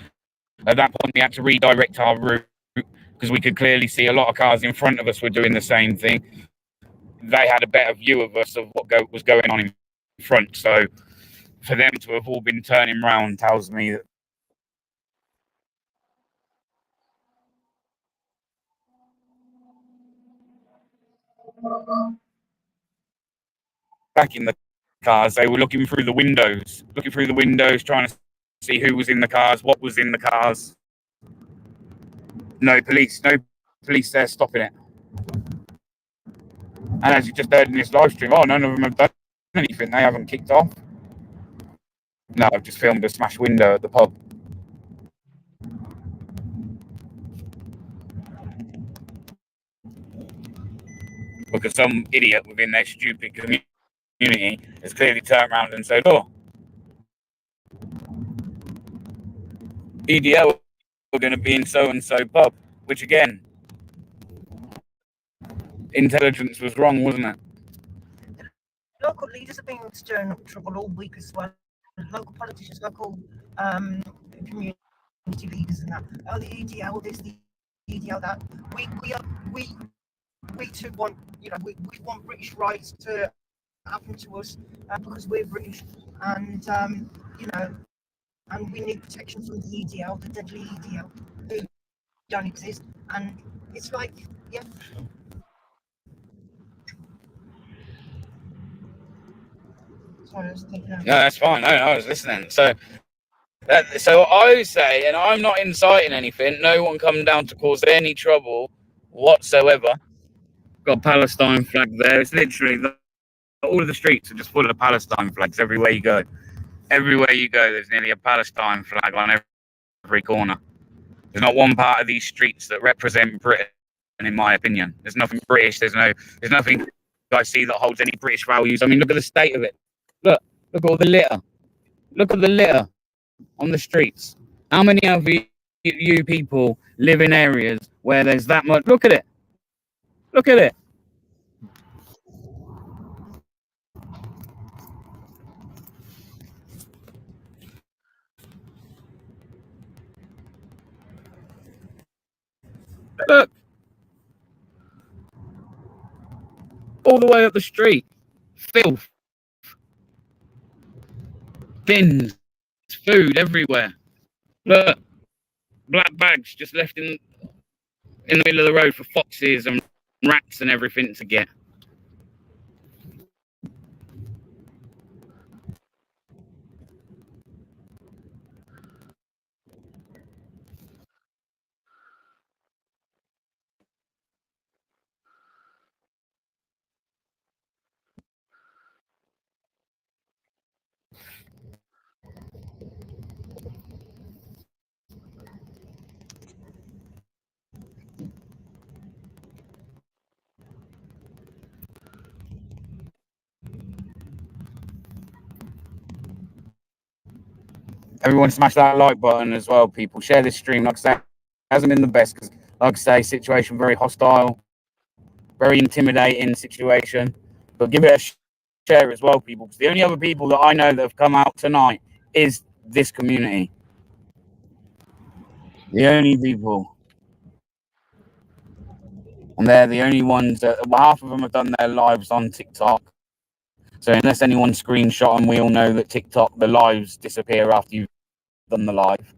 At that point, we had to redirect our route because we could clearly see a lot of cars in front of us were doing the same thing. they had a better view of us of what was going on in front. So for them to have all been turning round tells me that back in the cars, they were looking through the windows, trying to see who was in the cars, what was in the cars. No police there stopping it. And as you just heard in this live stream, none of them have done anything. They haven't kicked off. No, I've just filmed a smashed window at the pub. Because some idiot within their stupid community has clearly turned around and said, EDL, we're going to be in so-and-so pub. Which, again, intelligence was wrong, wasn't it? Local leaders have been stirring up trouble all week as well. Local politicians, local community leaders, and that. Oh, the EDL this, the EDL that. We too want, we want British rights to happen to us because we're British, and and we need protection from the EDL, the deadly EDL, who don't exist, and it's like, yeah. Sorry, I was thinking. No, that's fine. No, I was listening. So I say, and I'm not inciting anything. No one come down to cause any trouble whatsoever. Got a Palestine flag there. It's literally all of the streets are just full of Palestine flags everywhere you go. Everywhere you go, there's nearly a Palestine flag on every corner. There's not one part of these streets that represent Britain, in my opinion. There's nothing British. There's nothing I see that holds any British values. I mean, look at the state of it. Look at all the litter. Look at the litter on the streets. How many of you people live in areas where there's that much? Look at it. Look at it. Look. All the way up the street. Filth. Bins. Food everywhere. Look. Black bags just left in the middle of the road for foxes and rats and everything to get. Everyone smash that like button as well, people. Share this stream. Like I say, it hasn't been the best because, like I say, situation very hostile, very intimidating situation. But give it a share as well, people. Because the only other people that I know that have come out tonight is this community. The only people. And they're the only ones that, half of them have done their lives on TikTok. So unless anyone screenshot them, we all know that TikTok, the lives disappear after you've done the live.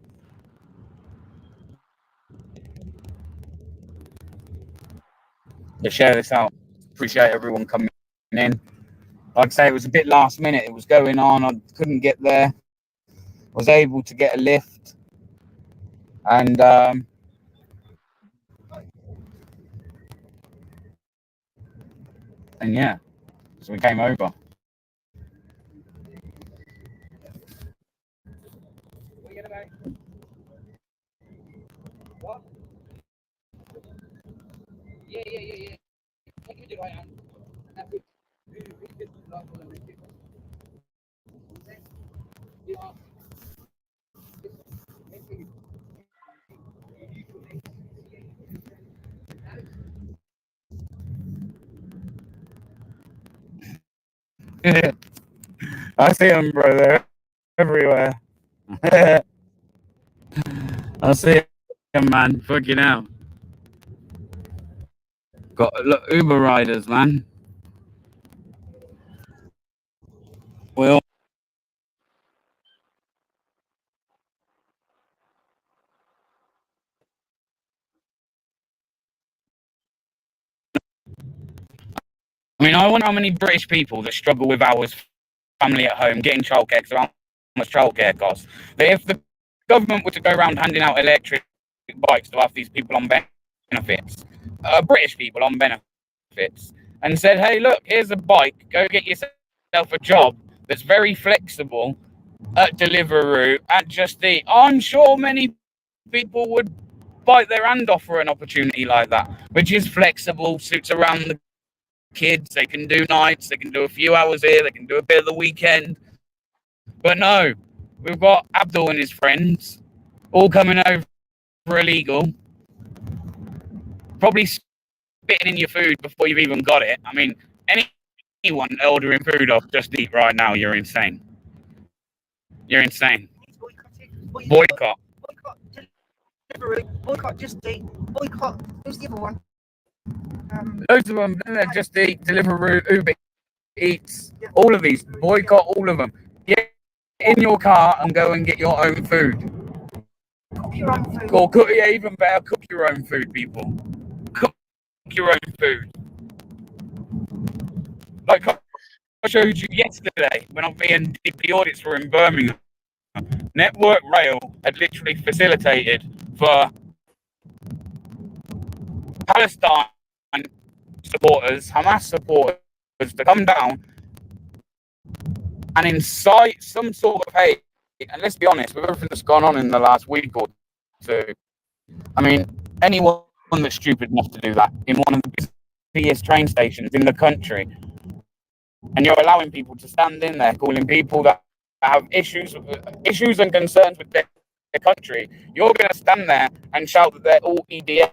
But share this out. Appreciate everyone coming in. Like I say, it was a bit last minute. It was going on. I couldn't get there. Was able to get a lift. And yeah, so we came over. What? Yeah. What you do, I am. I see them, bro. They're everywhere. I see them, man. Fucking hell. Got look, Uber riders, man. Well, I mean, I wonder how many British people that struggle with hours, family at home, getting childcare because of how much childcare costs. But if the government were to go around handing out electric bikes to have these people on benefits, British people on benefits, and said, hey, look, here's a bike, go get yourself a job that's very flexible at Deliveroo, at Just Eat, I'm sure many people would bite their hand off for an opportunity like that, which is flexible, suits around the kids, they can do nights, they can do a few hours here, they can do a bit of the weekend. But no, we've got Abdul and his friends all coming over illegal, probably spitting in your food before you've even got it. I mean, anyone ordering food off Just Eat right now, you're insane. You're insane. Boycott. Boycott Just Eat. Boycott. Who's the other one? Loads of them. Just Eat, Deliveroo, Uber Eats, all of these. Boycott all of them. Get in your car and go and get your own food. Cook your own food. Or cook, yeah, even better, cook your own food, people. Cook your own food. Like I showed you yesterday when me and the audits were in Birmingham. Network Rail had literally facilitated for Palestine supporters, Hamas supporters to come down and incite some sort of hate. And let's be honest, with everything that's gone on in the last week or two, I mean, anyone that's stupid enough to do that in one of the busiest train stations in the country, and you're allowing people to stand in there calling people that have issues and concerns with their country, you're going to stand there and shout that they're all EDL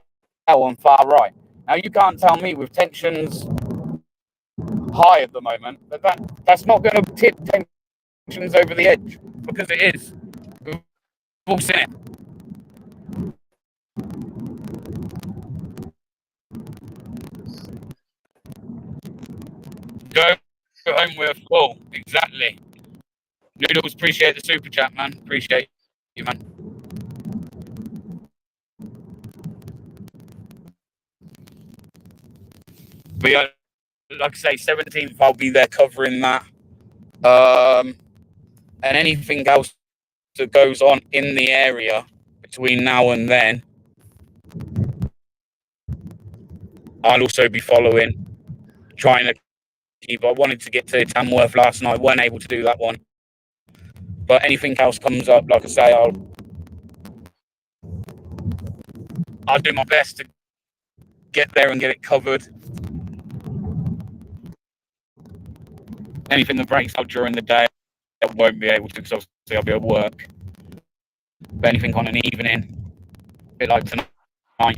and far right. Now, you can't tell me with tensions high at the moment that's not going to tip tensions over the edge, because it is. We've all seen it. Go home with full. Exactly. Noodles, appreciate the super chat, man. Appreciate you, man. But yeah, like I say, 17th, I'll be there covering that. And anything else that goes on in the area between now and then, I'll also be following, trying to keep. I wanted to get to Tamworth last night, weren't able to do that one. But anything else comes up, like I say, I'll do my best to get there and get it covered. Anything that breaks out during the day, I won't be able to, because obviously I'll be at work. But anything on an evening, a bit like tonight, a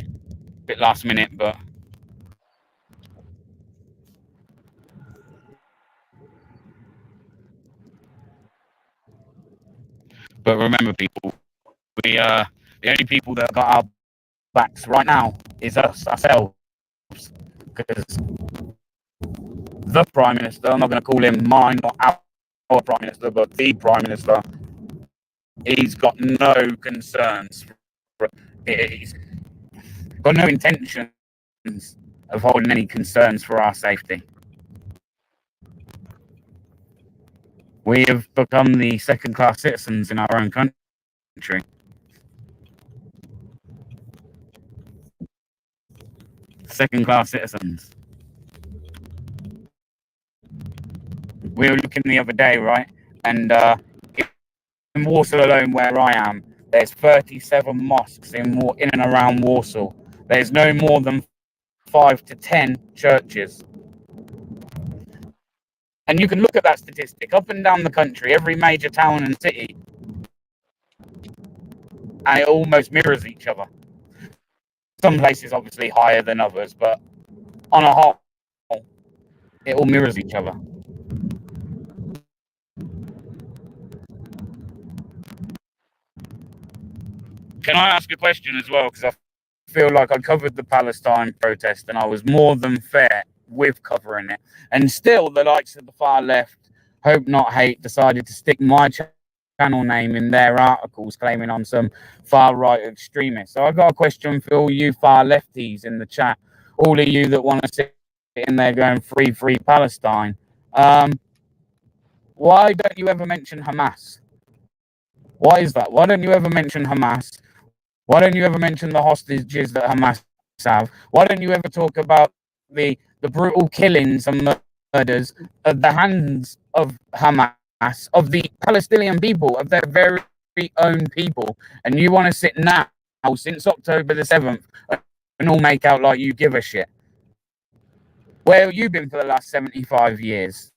bit last minute, but remember, people, we the only people that got our backs right now is ourselves, because the Prime Minister, I'm not going to call him mine, not our Prime Minister, but the Prime Minister, he's got no concerns. He's got no intentions of holding any concerns for our safety. We have become the second-class citizens in our own country. Second-class citizens. We were looking the other day, right? And in Warsaw alone, where I am, there's 37 mosques in and around Warsaw. There's no more than 5 to 10 churches. And you can look at that statistic up and down the country, every major town and city, and it almost mirrors each other. Some places obviously higher than others, but on a whole, it all mirrors each other. Can I ask a question as well? Because I feel like I covered the Palestine protest and I was more than fair with covering it. And still, the likes of the far left Hope Not Hate decided to stick my channel name in their articles claiming I'm some far-right extremist. So I've got a question for all you far lefties in the chat, all of you that want to sit in there going free Palestine. Why don't you ever mention Hamas? Why is that? Why don't you ever mention Hamas? Why don't you ever mention the hostages that Hamas have? Why don't you ever talk about the brutal killings and murders at the hands of Hamas, of the Palestinian people, of their very own people? And you want to sit now, since October the 7th, and all make out like you give a shit. Where have you been for the last 75 years?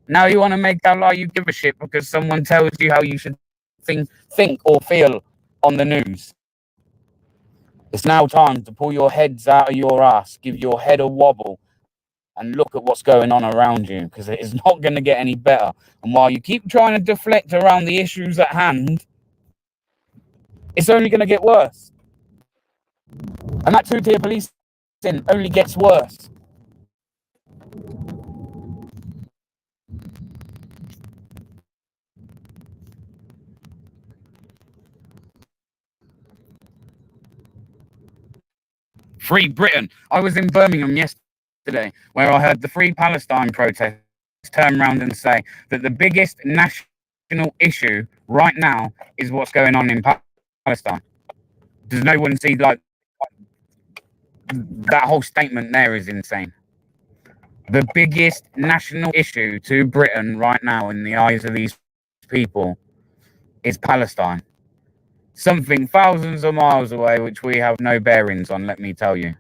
Now you want to make out like you give a shit because someone tells you how you should think or feel on the news. It's now time to pull your heads out of your ass, give your head a wobble, and look at what's going on around you, because it is not going to get any better. And while you keep trying to deflect around the issues at hand, it's only going to get worse. And that two-tier policing only gets worse. Free Britain. I was in Birmingham yesterday, where I heard the Free Palestine protests turn around and say that the biggest national issue right now is what's going on in Palestine. Does no one see, like, that whole statement there is insane? The biggest national issue to Britain right now in the eyes of these people is Palestine. Something thousands of miles away, which we have no bearings on, let me tell you.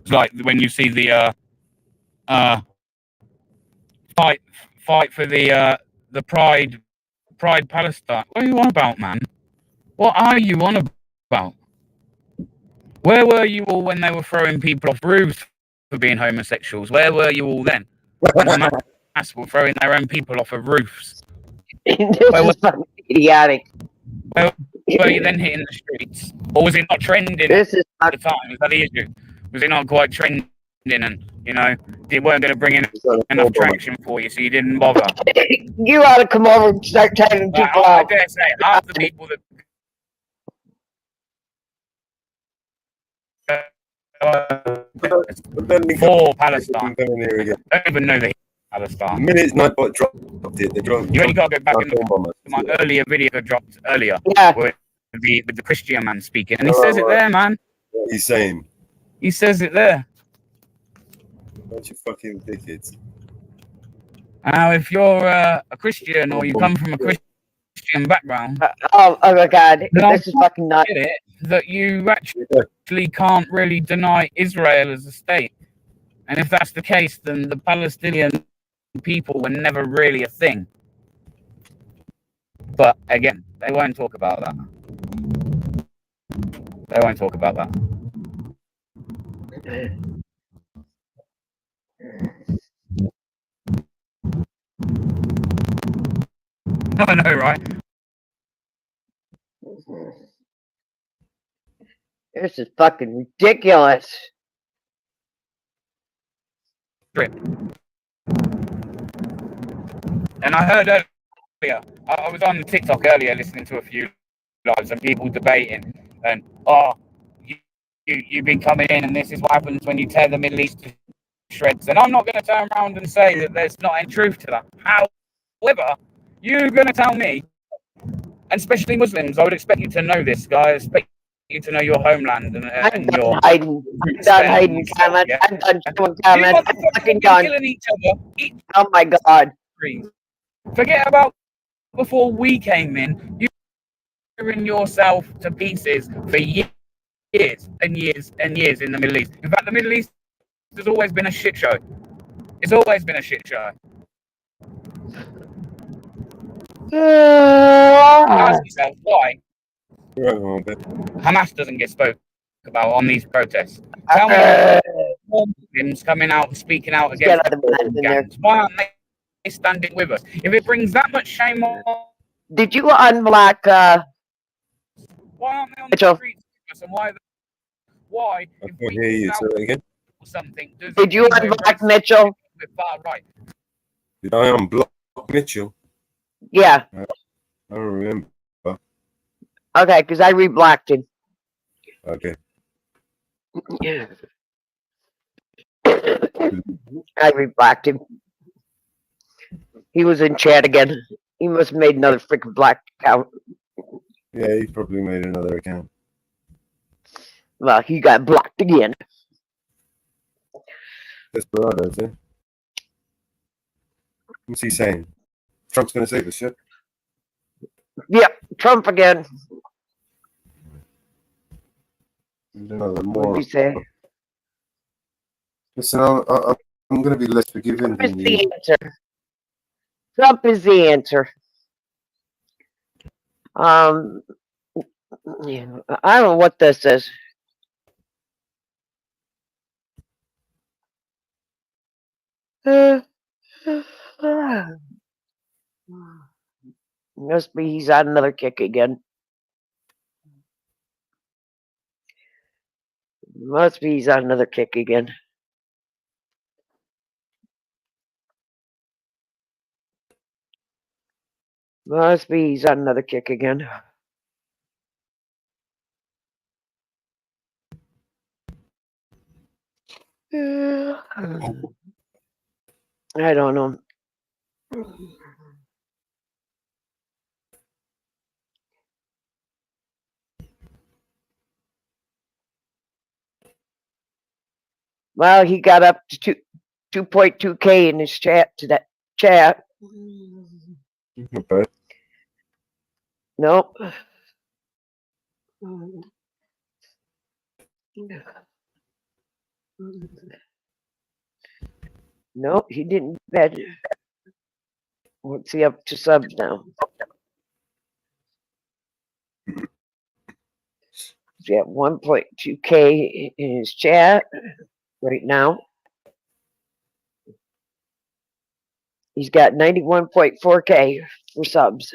It's like when you see the fight for the Pride Palestine. What are you on about, man? What are you on about? Where were you all when they were throwing people off roofs for being homosexuals? Where were you all then? When Hamas were throwing their own people off of roofs. This is fucking idiotic. Where were you then hitting the streets? Or was it not trending at the time? Is that the issue? Was it not quite trending and, you know, they weren't going to bring in enough traction for you, so you didn't bother? You ought to come over and start taking people I out. dare say half the people that for Palestine don't even know they Palestine. The minute Nightbot dropped it, they dropped. You only got to go back and my earlier video I dropped earlier with the Christian man speaking, and he says it there, man. What he's saying. He says it there. Bunch of fucking dickheads. Now, if you're a Christian or you come from a Christian background, oh my God, this is fucking nuts. That you actually can't really deny Israel as a state, and if that's the case, then the Palestinian people were never really a thing. But again, they won't talk about that. They won't talk about that. I know, right? This is fucking ridiculous. And I heard earlier, I was on TikTok earlier listening to a few lives and people debating, and you've been coming in, and this is what happens when you tear the Middle East to shreds. And I'm not going to turn around and say that there's not any truth to that. However, you're going to tell me, and especially Muslims, I would expect you to know this, guy. I expect you to know your homeland and your. I'm done hiding comments. Yeah? I'm done showing comments. I'm fucking done. Killing each other. Oh my God. Forget about before we came in. You're tearing yourself to pieces for years and years and years in the Middle East. In fact, the Middle East has always been a shit show. It's always been a shit show. Ask yourself why Hamas doesn't get spoken about on these protests. Tell me more Muslims coming out and speaking out against the gangs. Why aren't they standing with us? If it brings that much shame on... Did you unblock Why aren't they on the Mitchell, streets with us? And why I if can't we hear you. call Say out that again. or something, does did it you mean we're unblock racist? Mitchell? We're far right. Did I unblock Mitchell? Yeah. I don't remember. Okay, because I reblocked him. Okay. I reblocked him. He was in chat again. He must have made another freaking black account. Yeah, he probably made another account. Well, he got blocked again. Desperado, is it? What's he saying? Trump's going to save us, yeah? Yep, Trump again. Another What more. did you say? Listen, I'm going to be less forgiving Trump is than the you. answer. Trump is the answer. Yeah, I don't know what this is. Must be he's on another kick again. Must be he's on another kick again. Must be he's on another kick again. I don't know. Well, he got up to 2.2K in his chat to that chat. Not bad. Nope. Nope, he didn't bed. What's he up to subs now? He's at 1.2K in his chat right now. He's got 91.4K for subs.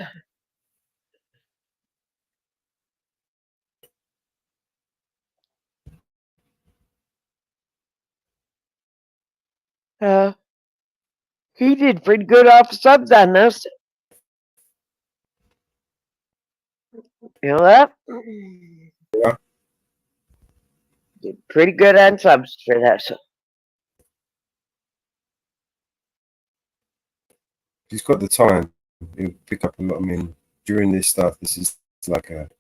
He did pretty good off subs on this. You know that? Yeah. Did pretty good on subs for that. He's got the time. He'll pick up a lot. I mean, during this stuff, this is like it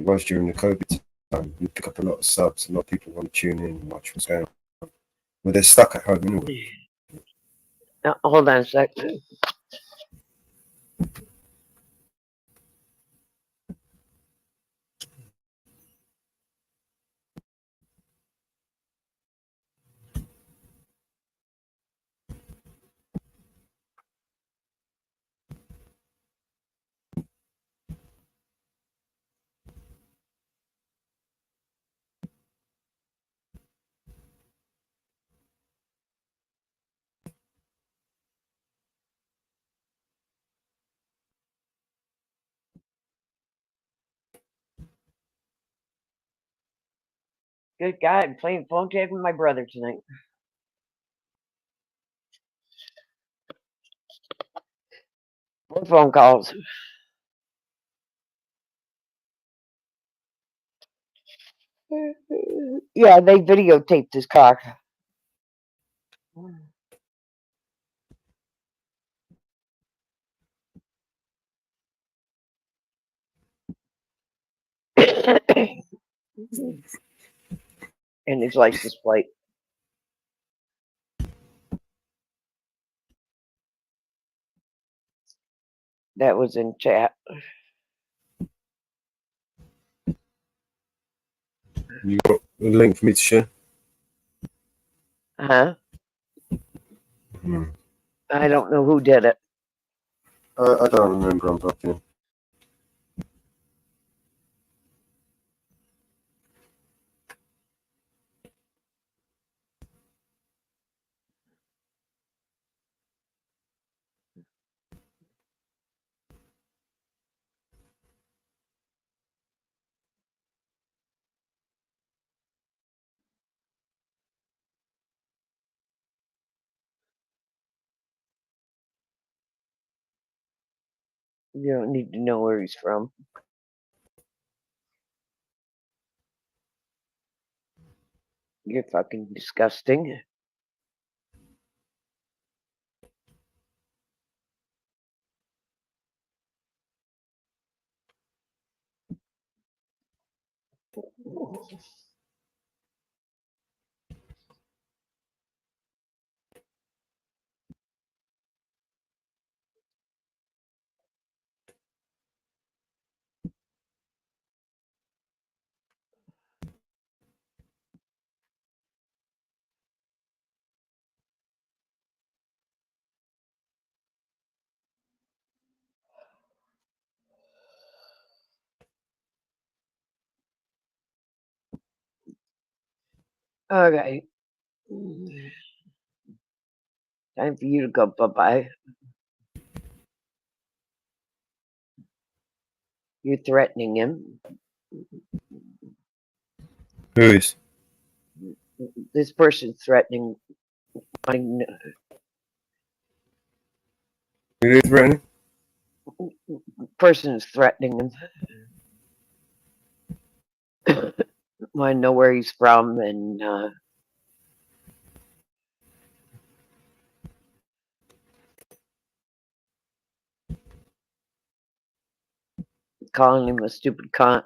was during the COVID time. You pick up a lot of subs. A lot of people want to tune in and watch what's going on. But they're stuck at home anyway. Hold on a sec. Good God, I'm playing phone tag with my brother tonight. More phone calls. Yeah, they videotaped his car. And his license plate. That was in chat. You got a link for me to share? Huh? Hmm. I don't know who did it. I don't remember. I'm talking. You don't need to know where he's from. You're fucking disgusting. Okay. Time for you to go bye-bye. You're threatening him. Who is? This person's threatening. Who is threatening? Person is threatening him. I know where he's from and calling him a stupid cunt.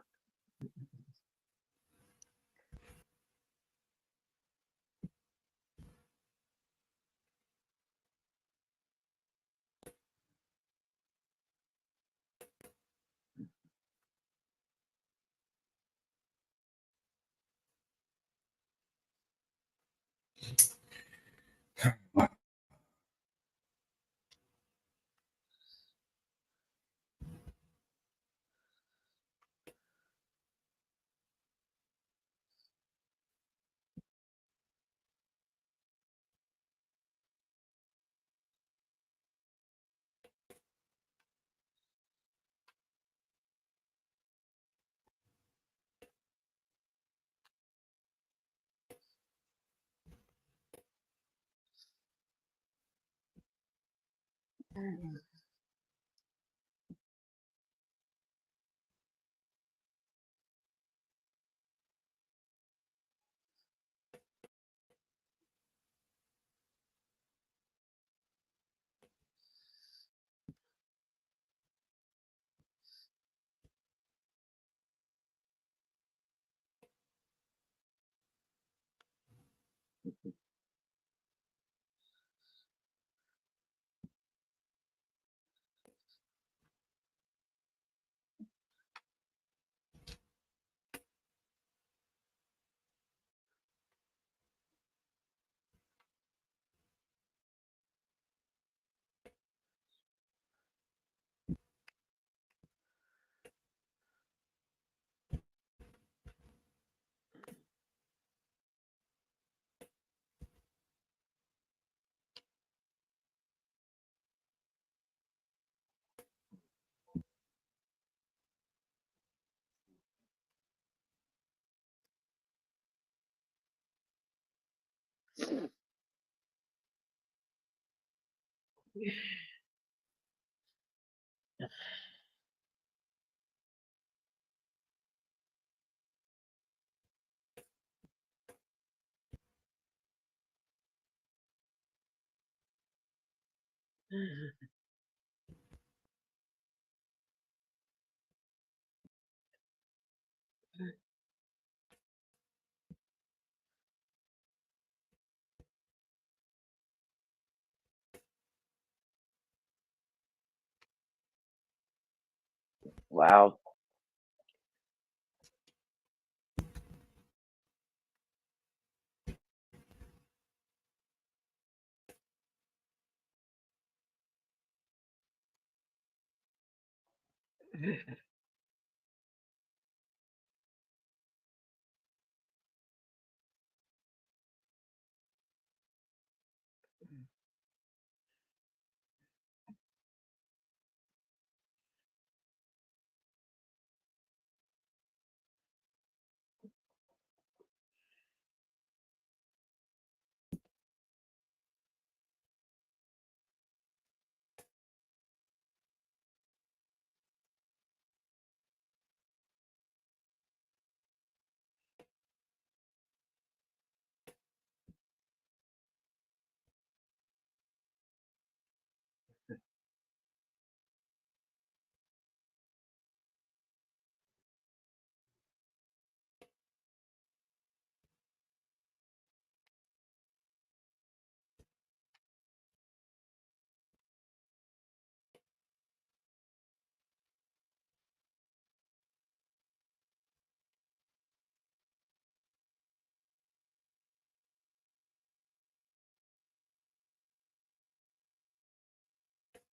Wow.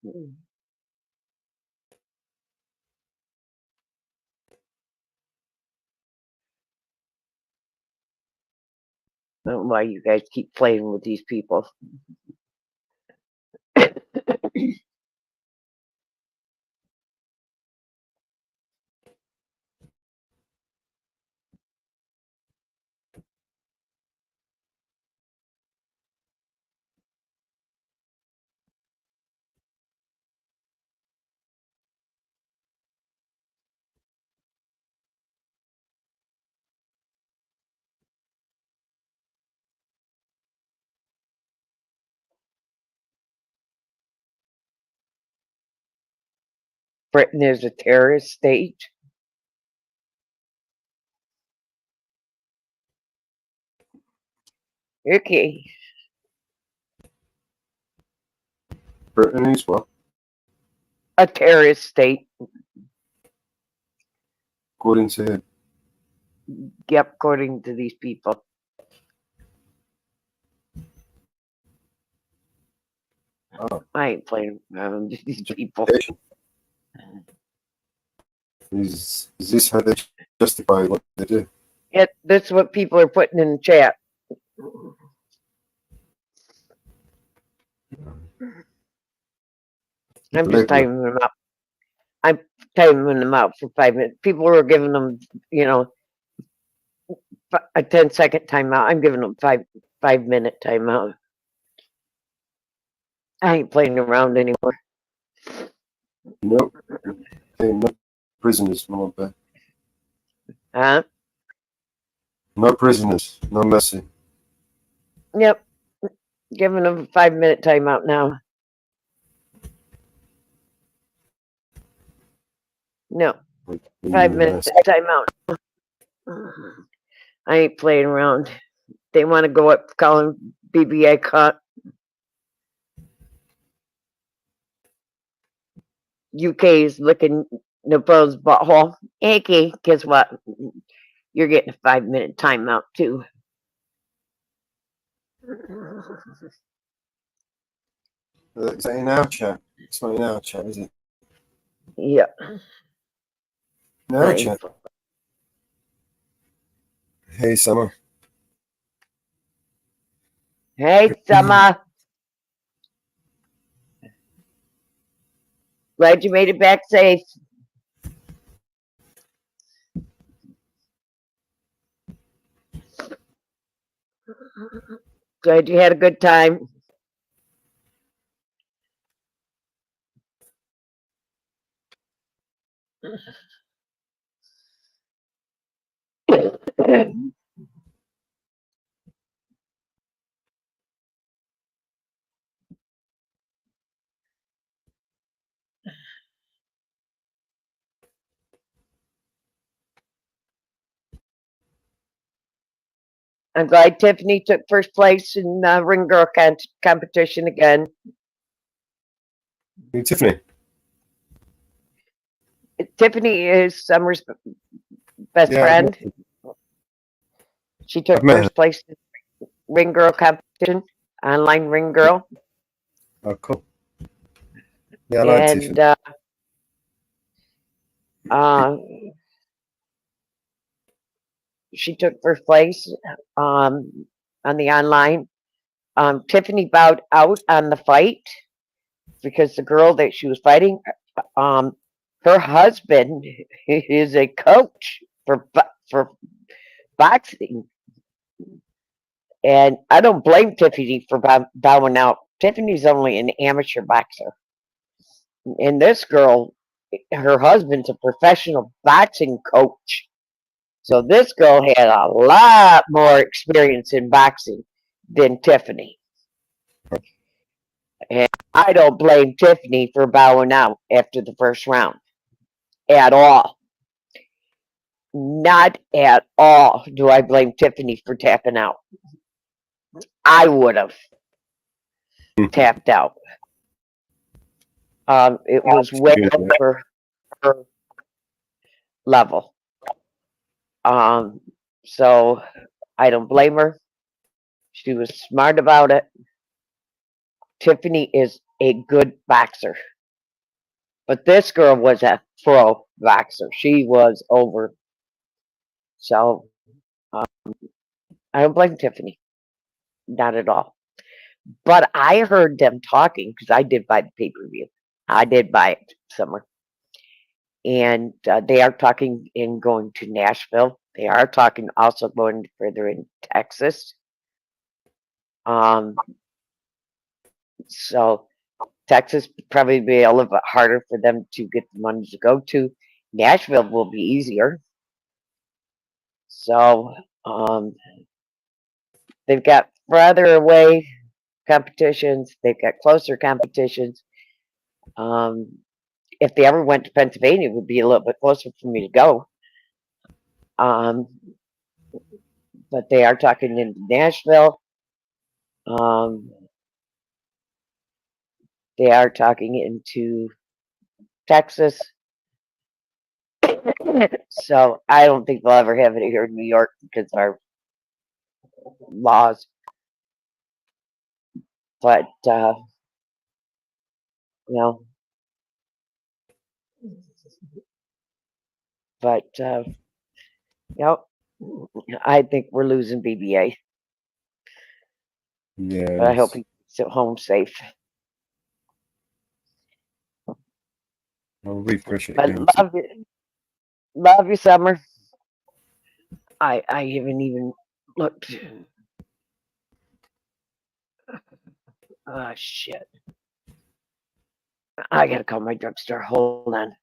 I don't know why you guys keep playing with these people. Britain is a terrorist state. Okay. Britain is what? A terrorist state. According to Yep, according to these people. oh, I ain't playing these people. is this how they justify what they do? That's what people are putting in the chat. I'm just timing them up. I'm timing them out for 5 minutes. People are giving them, a 10-second timeout. I'm giving them 5-minute timeout. I ain't playing around anymore. Nope. No prisoners, no bad. Huh? No prisoners, no mercy. Yep. Giving them a 5-minute timeout now. No. 5-minute timeout. I ain't playing around. They want to go up calling BBA cut. UK is licking Nepal's butthole. Okay, guess what? You're getting a 5-minute timeout too. Is that in our chat? It's not in our chat, is it? Yeah. In our chat. Hey, Summer. Hey, Summer. Glad you made it back safe. Glad you had a good time. I'm glad Tiffany took first place in Ring Girl competition again. Hey, Tiffany. Tiffany is Summer's best friend. She took first place in Ring Girl competition, online Ring Girl. Oh, cool. Yeah, I like Tiffany. She took first place on the online. Tiffany bowed out on the fight because the girl that she was fighting, her husband is a coach for boxing, and I don't blame Tiffany for bowing out. Tiffany's only an amateur boxer, and this girl, her husband's a professional boxing coach. So this girl had a lot more experience in boxing than Tiffany. And I don't blame Tiffany for bowing out after the first round. At all. Not at all do I blame Tiffany for tapping out. I would have tapped out. It was way over her level. So I don't blame her. She was smart about it. Tiffany is a good boxer. But this girl was a pro vaxxer. She was over. So I don't blame Tiffany. Not at all. But I heard them talking because I did buy the pay-per-view. I did buy it somewhere. And they are talking in going to Nashville. They are talking also going further in Texas. So Texas probably be a little bit harder for them to get the money to go to. Nashville will be easier. So they've got further away competitions. They've got closer competitions. If they ever went to Pennsylvania, it would be a little bit closer for me to go. But they are talking into Nashville. They are talking into Texas. So I don't think they'll ever have it here in New York because of our laws. But you know, but I think we're losing BBA. Yeah. But I hope he's at home safe. I'll refresh it But again. love you, Summer. I haven't even looked. Oh shit! I gotta call my drugstore. Hold on.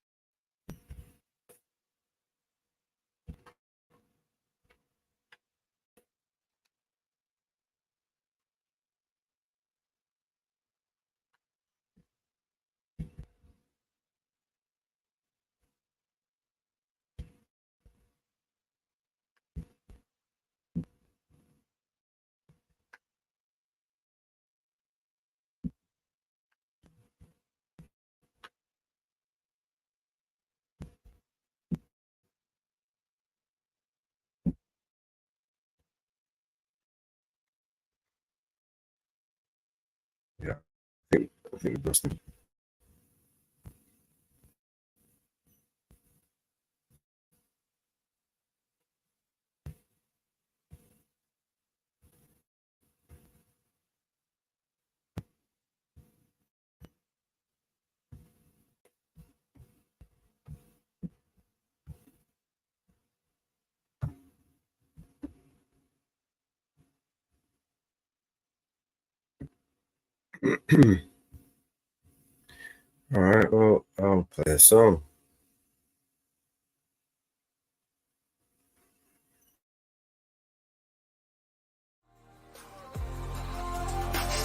Yeah. I think we lost him. All right, well, I'll play a song.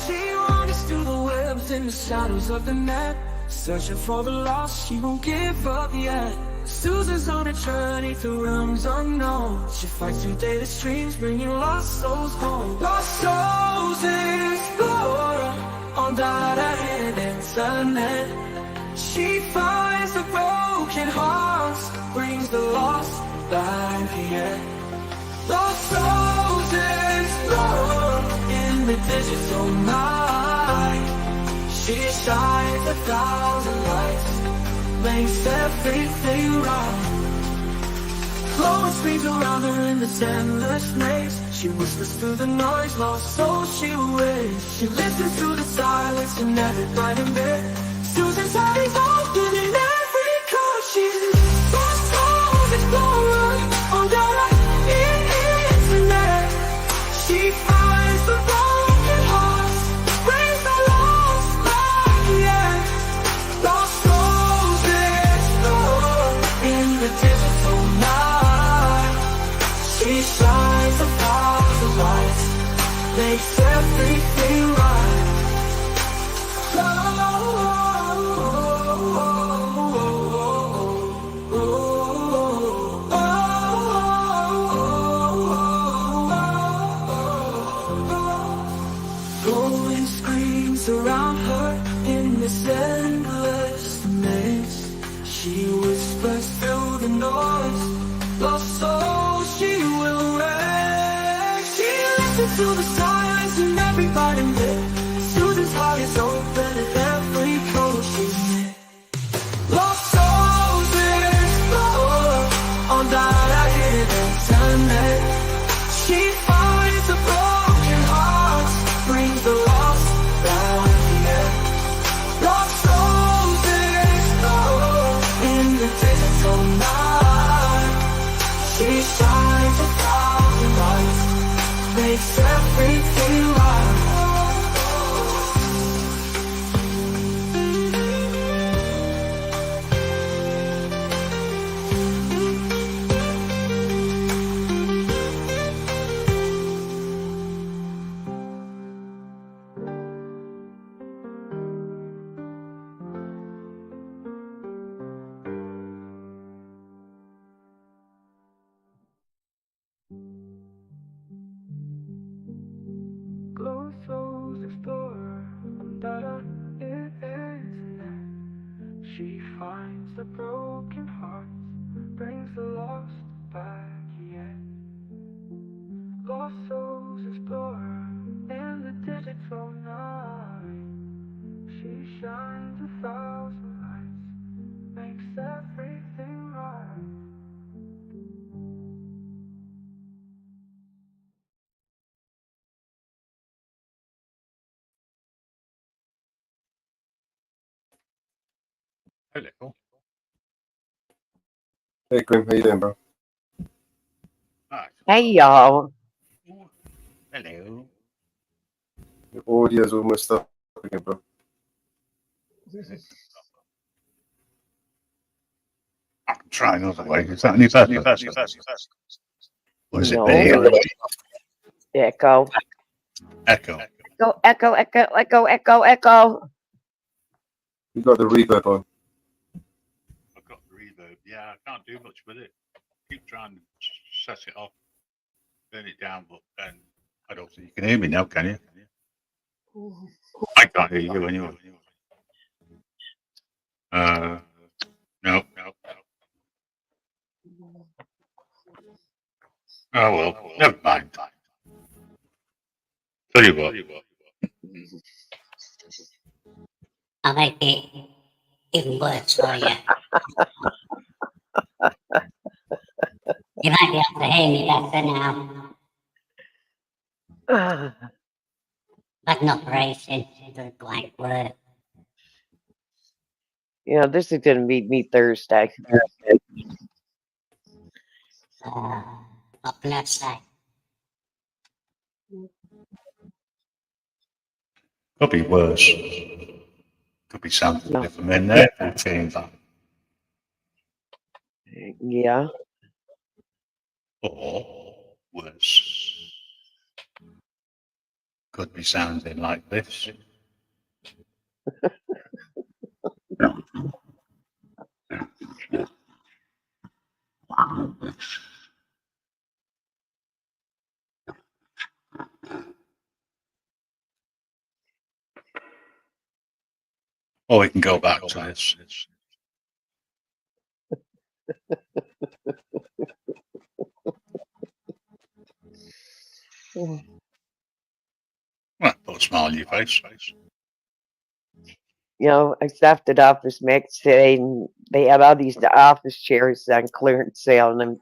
She wanders through the webs in the shadows of the night, searching for the lost, she won't give up yet. Susan's on a journey through realms unknown. She fights through daily streams, bringing lost souls home. Lost souls explorer on that internet. She finds the broken hearts, brings the lost back here. Lost souls explorer in the digital night. She shines 1,000 lights, makes everything right. Glowing screams around her in this endless maze. She whispers through the noise, lost soul she waits. She listens to the silence in every blinding bit. Susan's eyes open in every car. She's lost souls explorer on the internet. She finds the broken hearts, brings the lost back, yeah. Lost souls explorer in the digital night. She shines 1,000 lights, makes everything right. Glowing screams around her in this endless maze. She whispers through the noise, lost soul she will raise. She listens to the silence in every biting bit. Susan's heart is open at every code she's hit. makes everything right. Glow souls explorer, data it is. She finds the broken hearts, brings the lost back yet. Lost souls explorer in the digital night. She shines 1,000 lights, makes everything right. Hello. Hey, Grim, how you doing, bro? Hey, y'all. Hello. Your audio's almost up again, bro. I can try another way. Is that any better? Or is it No. there? Echo. Echo. Echo, echo, echo, echo, echo, echo. You got the reverb on. I've got the reverb. Yeah, I can't do much with it. Keep trying to set it off, turn it down, but then I don't think you can hear me now, can you? I can't hear you anyway. No. Oh well, never mind. Tell you what. I'll make it even worse for you. You might be able to hear me better now. Had an operation, it doesn't quite work. Yeah, this is going to be me Thursday. What can I say? Could be worse. Could be something different in there. Yeah. Or worse. Could be sounding like this. Or we can go back to this. Well, put a smile on your face. You know, I stopped at Office Max today, and they have all these office chairs on clearance sale, and I'm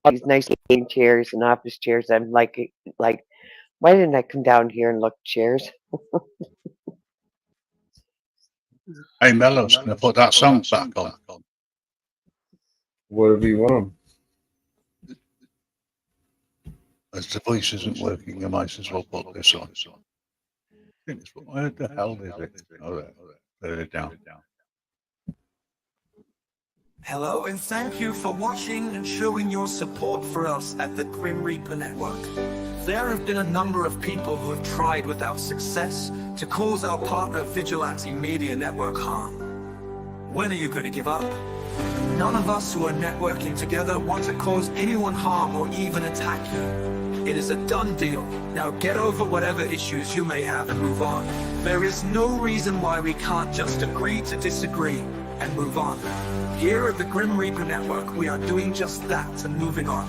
all these nice game chairs and office chairs. I'm like, why didn't I come down here and look at chairs? Hey, Mellows, can I put that song back on? Whatever you want. As the voice isn't working, I might as well put this on. Where the hell is it? Oh, there it down. Hello and thank you for watching and showing your support for us at the Grim Reaper Network. There have been a number of people who have tried without success to cause our partner Vigilante Media Network harm. When are you going to give up? None of us who are networking together want to cause anyone harm or even attack you. It is a done deal. Now get over whatever issues you may have and move on. There is no reason why we can't just agree to disagree and move on. Here at the Grim Reaper Network, we are doing just that and moving on.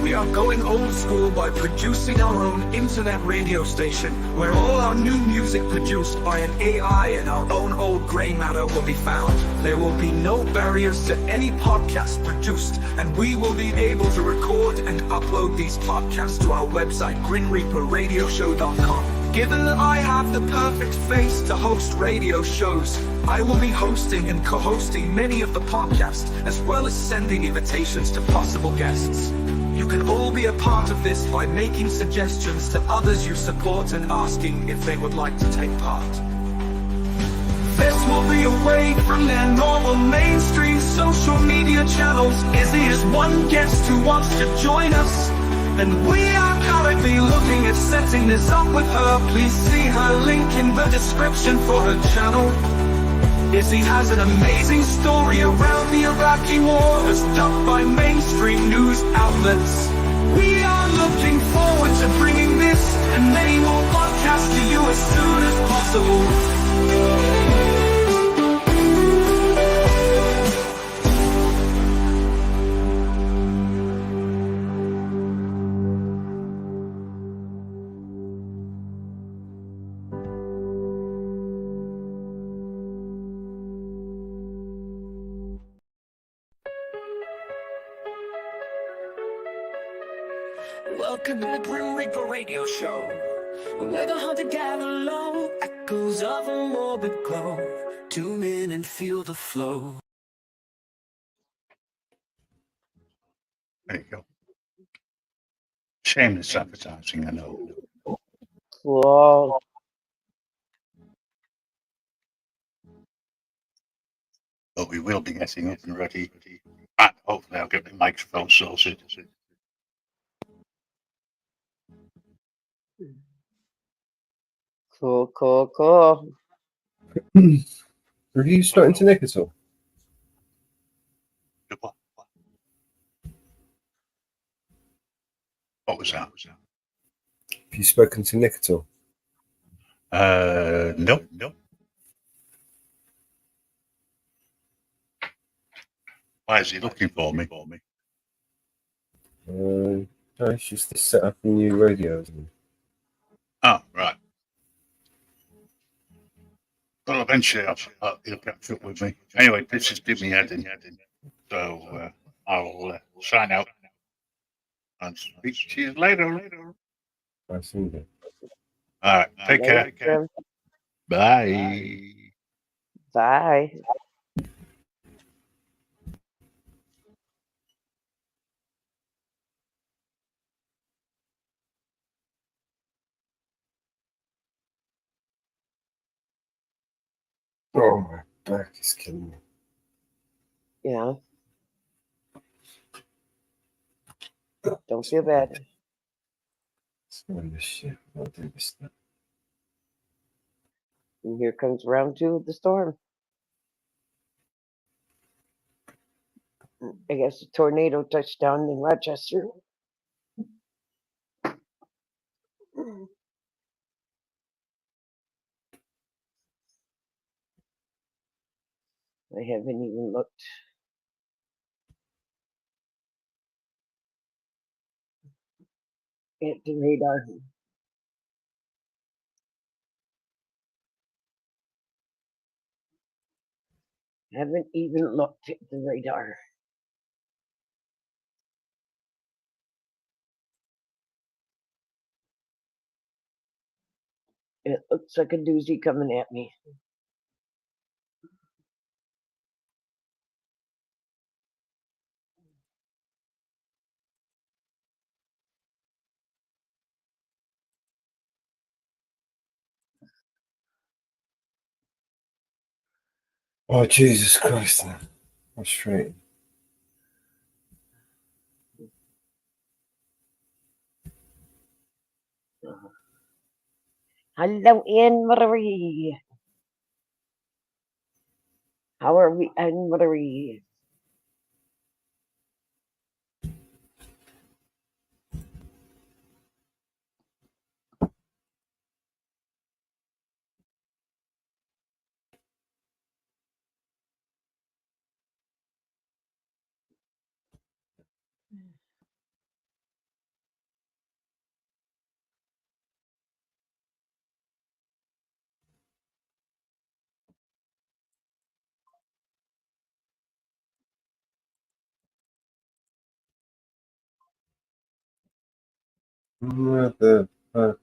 We are going old school by producing our own internet radio station, where all our new music produced by an AI and our own old grey matter will be found. There will be no barriers to any podcast produced, and we will be able to record and upload these podcasts to our website, grimreaperradioshow.com. Given that I have the perfect face to host radio shows, I will be hosting and co-hosting many of the podcasts, as well as sending invitations to possible guests. You can all be a part of this by making suggestions to others you support and asking if they would like to take part. This will be away from their normal mainstream social media channels. Izzy is one guest who wants to join us, and we are currently looking at setting this up with her. Please see her link in the description for her channel. Izzy has an amazing story around the Iraqi war, as dubbed by mainstream news outlets. We are looking forward to bringing this and many more podcasts to you as soon as possible. Welcome to the Grim Reaper Radio Show, where the hunted gather low, echoes of a morbid glow. Tune in and feel the flow. There you go. Shameless advertising, I know. Whoa. But we will be getting up and ready. And hopefully I'll get the microphone sorted. Cool. Have you starting to nick at all? What was that? Have you spoken to Nick at all? No. Why is he looking for me? No, it's just to set up a new radio. Oh, right. Well, eventually he'll catch up with me. Anyway, this is Jimmy Heading. So I'll sign out and speak to you later. I see that. All right. Take care. Later. Bye. Bye. Oh, my back is killing me. Yeah. Don't feel bad. It's going to shit. I'll do this now. And here comes round 2 of the storm. I guess a tornado touched down in Rochester. I haven't even looked. At the radar. Haven't even looked at the radar. It looks like a doozy coming at me. Oh, Jesus Christ. Frustrating. Hello, Anne-Marie. How are we, Anne-Marie? Mother. Oh,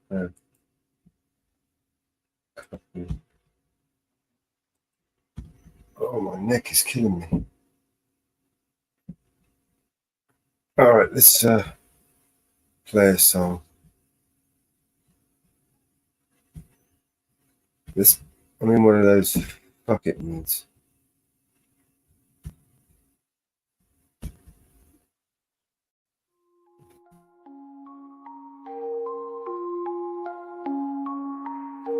my neck is killing me. All right, let's play a song. This, I'm in one of those fuck it moods.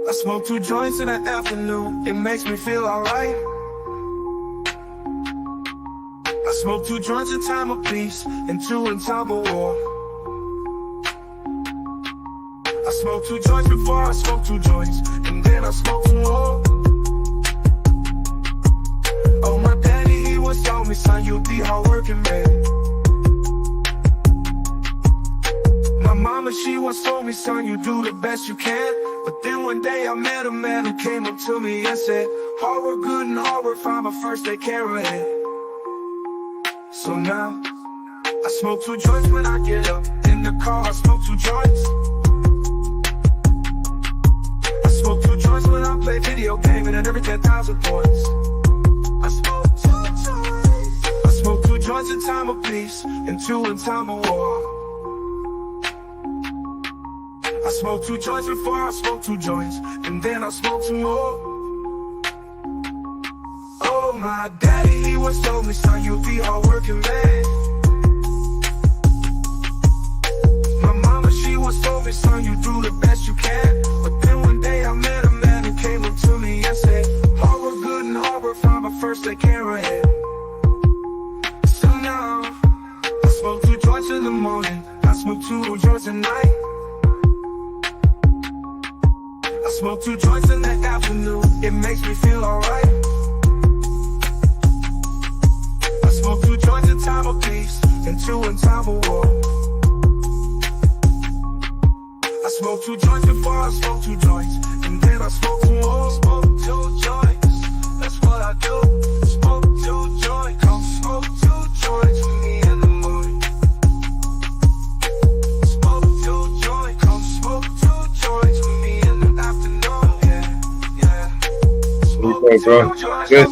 I smoke 2 joints in the afternoon, it makes me feel alright. I smoke 2 joints in time of peace, and 2 in time of war. I smoke 2 joints before I smoke 2 joints, and then I smoke 2 more. Oh, my daddy, he once told me, son, you'll be hardworking, man. My mama, she once told me, son, you do the best you can. But then one day I met a man who came up to me and said, hard work good and hard work fine, but first they carry it. So now, I smoke 2 joints when I get up. In the car, I smoke 2 joints. I smoke 2 joints when I play video gaming and every 10,000 points. I smoke 2 joints. I smoke 2 joints in time of peace and 2 in time of war. I smoke 2 joints before I smoke 2 joints, and then I smoke 2 more. Oh, my daddy, he once told me, son, you'll be hardworking, man. My mama, she once told me, son, you do the best you can. But then one day I met a man who came up to me and said, hard work good and hard work fine, but first they carry it. So now, I smoke 2 joints in the morning, I smoke 2 joints at night. I smoke 2 joints in the afternoon, it makes me feel alright. I smoke 2 joints in time of peace, and 2 in time of war. I smoke 2 joints before I smoke 2 joints, and then I smoke 2 more. Smoke 2 joints, that's what I do. Smoke 2 joints, come smoke 2 joints with me in the morning. Smoke 2 joints, come smoke 2 joints with me in the afternoon. Yeah. Okay, bro. Good.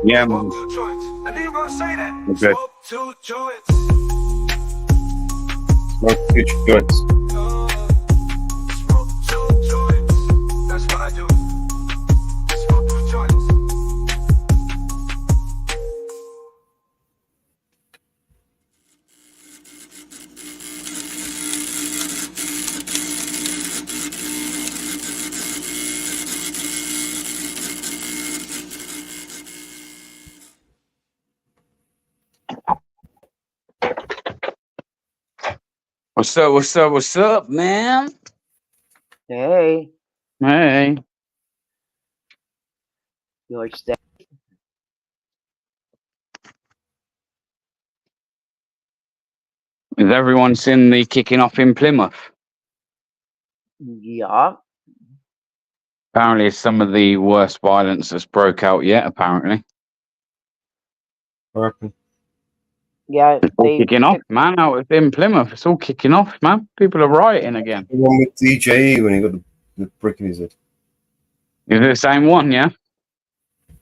Yeah, man. I didn't even say that. Okay. Smoke 2 joints. Smoke 2 joints. Smoke 2 joints. That's what I do. Smoke 2 joints. What's up? What's up? What's up, man? Hey, Hey. George. Steph. Has everyone seen the kicking off in Plymouth? Yeah. Apparently, it's some of the worst violence that's broke out yet. Apparently, What happened? Yeah, it's all they kicking off, man. Out in Plymouth, it's all kicking off, man. People are rioting again. The one with DJE when he got the brick in his head. Is it the same one? Yeah.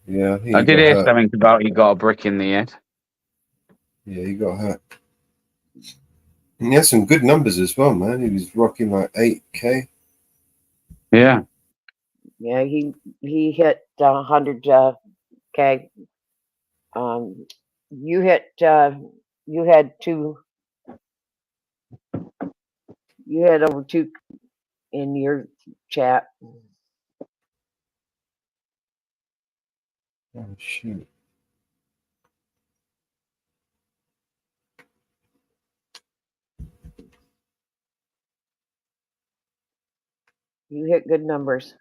Yeah, I he did got hear hurt. something about he got a brick in the head. Yeah, he got hurt. And he had some good numbers as well, man. He was rocking like 8K. Yeah. Yeah, he hit 100K. You hit you had 2. You had over 2 in your chat. Oh shoot. You hit good numbers.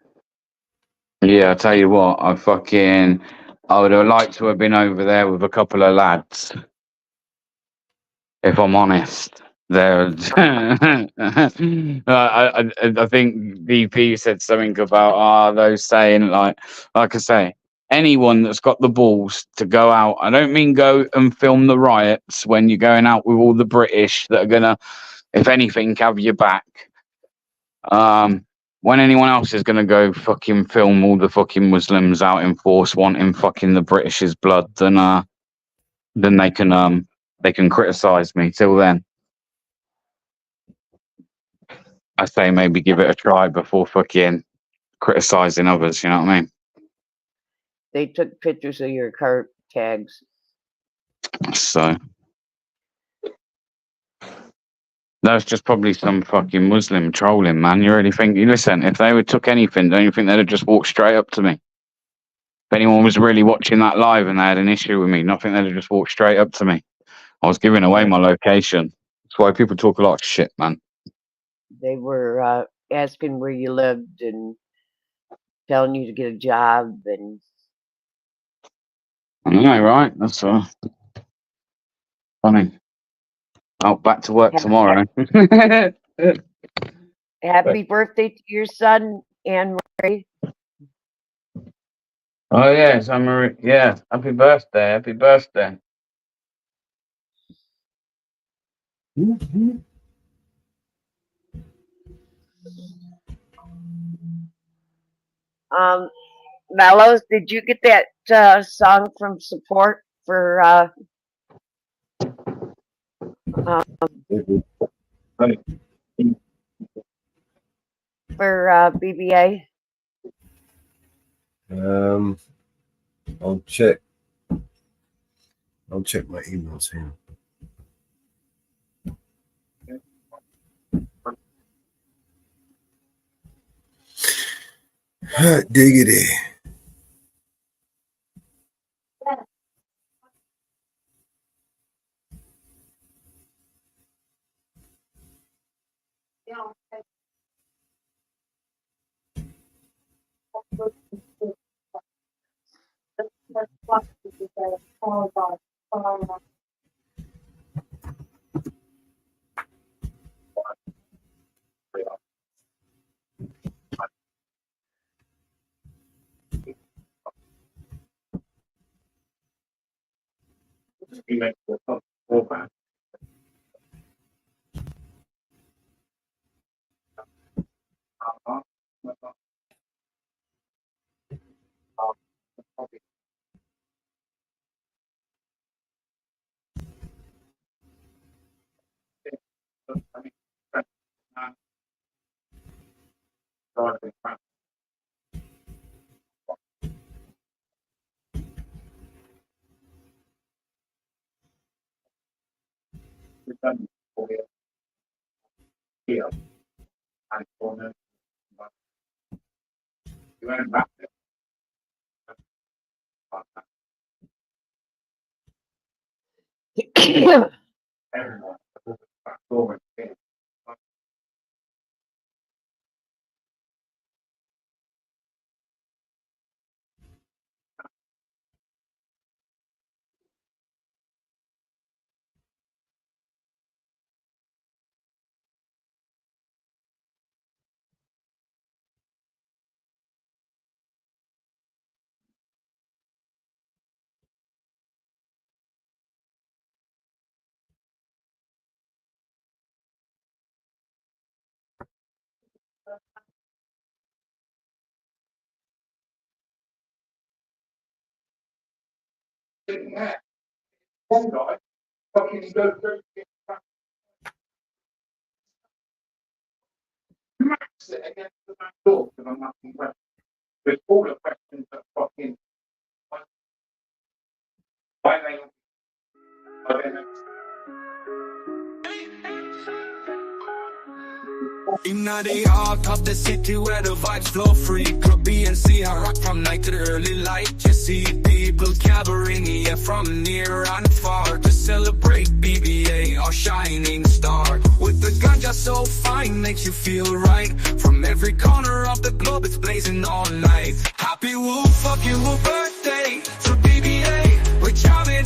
Yeah, I tell you what, I would have liked to have been over there with a couple of lads. If I'm honest, there. I think BP said something about those saying like I say, anyone that's got the balls to go out. I don't mean go and film the riots when you're going out with all the British that are gonna, if anything, have your back. When anyone else is gonna go fucking film all the fucking Muslims out in force wanting fucking the British's blood, then they can criticize me. Till then, I say maybe give it a try before fucking criticizing others. You know what I mean? They took pictures of your car tags. So that's just probably some fucking Muslim trolling, man. You really think? Listen, if they would took anything, don't you think they'd have just walked straight up to me? If anyone was really watching that live and they had an issue with me, nothing, they'd have just walked straight up to me. I was giving away my location. That's why people talk a lot of shit, man. They were asking where you lived and telling you to get a job and. I know, right? That's funny. Oh, back to work tomorrow. Happy birthday to your son, Anne Marie. Oh yeah, Marie. Yeah, happy birthday! Happy birthday! Mellows, did you get that song from Support for BBA? I'll check. I'll check my emails here. Hot diggity. In the heart of the city where the vibes flow free, Club B and C, I rock from night to the early light. You see people gathering here from near and far to celebrate BBA, our shining star. With the ganja so fine, makes you feel right. From every corner of the globe, it's blazing all night. Happy woo, fucking woo birthday to BBA. We're jamming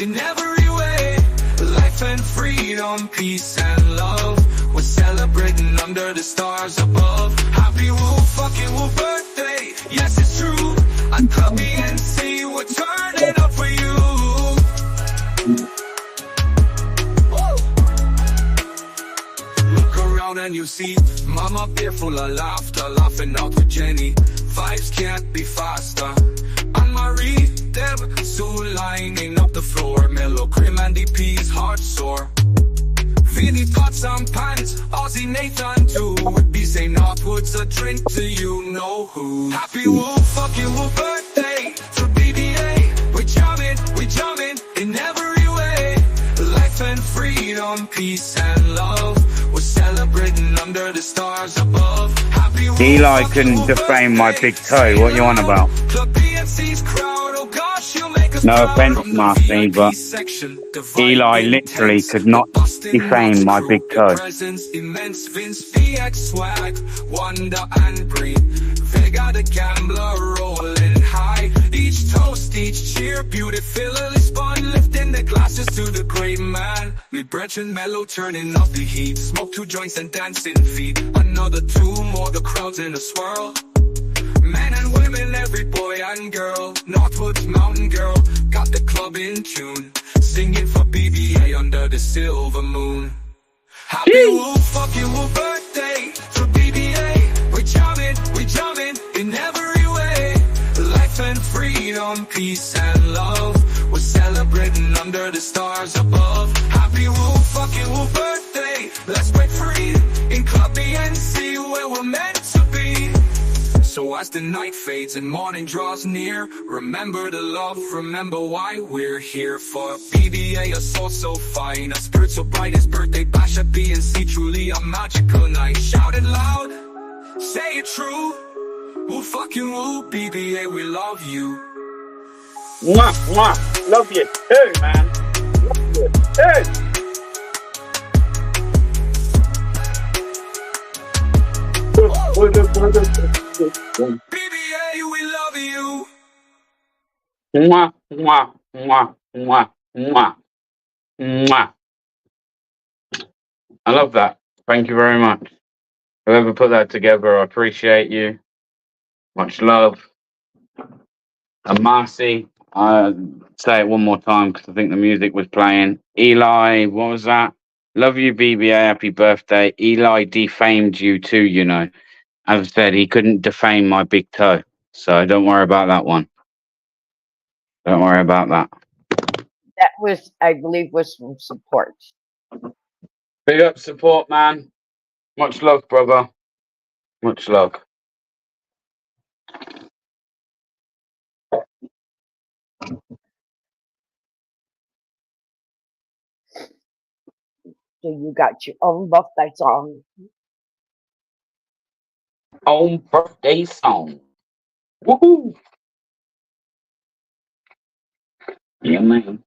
in every way. Life and freedom, peace and love. We're celebrating under the stars above. Happy woo, fucking woo birthday. Yes, it's true. At Club BNC, we're turning up for you. Woo. Look around and you see Mama Bear full of laughter, laughing out with Jenny. Vibes can't be faster. And Marie, Deb, Sue lining up the floor. Mellow Cream and DP's heart sore. Philly pots and pans, Aussie Nathan too. Would be say Northwood's a drink to you know who. Happy woo, fucking woo birthday to BBA. We jamming in every way. Life and freedom, peace and love. We're celebrating under the stars above. Happy woo, Eli couldn't defame my big toe. What you on about? Club PNC's crowd, oh gosh, you make us No proud. offense, From the Marcy, VIP but section, the vibe Eli literally intense. could not defame my big Your toe. presence immense, Vince PX swag, Wonder and Bree. Vega the gambler rolling high. Each toast, each cheer, beautifully spun, lifting the glasses to the great man. Me brethren mellow, turning up the heat. Smoke 2 joints and dancing feet. Another 2 more, the crowd's in a swirl. Men and women, every boy and girl. Northwood's mountain girl, got the club in tune. Singing for BBA under the silver moon. Happy woo, fucking woo birthday to BBA. We jamming in every way. Life and freedom, peace and love. We're celebrating under the stars above. Happy woo, fucking woo birthday. Let's break free in Club BNC where we're meant to be. So as the night fades and morning draws near, remember the love, remember why we're here. For BBA, a soul so fine, a spirit so bright. His birthday bash at BNC, truly a magical night. Shout it loud, say it true. Woo fucking woo, BBA, we love you. Mwah, mwah. Love you too, man. Love you too. BBA, we love you. Mwah, mwah, mwah, mwah, mwah, mwah. I love that. Thank you very much. Whoever put that together, I appreciate you. Much love. And Marcy, say it one more time because I think the music was playing. Eli, what was that? Love you, BBA. Happy birthday. Eli defamed you too, you know. As I said, he couldn't defame my big toe. So don't worry about that one. Don't worry about that. That was, I believe, was from support. Big up support, man. Much love, brother. Much love. So you got your own birthday song. Own birthday song. Woohoo! Yeah, man.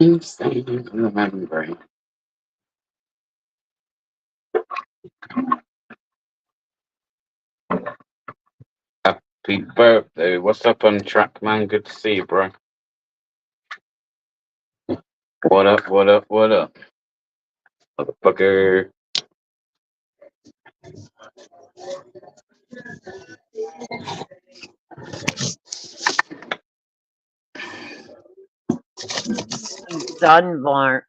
Insane remembering. Happy birthday. What's up on track, man? Good to see you, bro. What up, what up, what up? Motherfucker. Dunbar.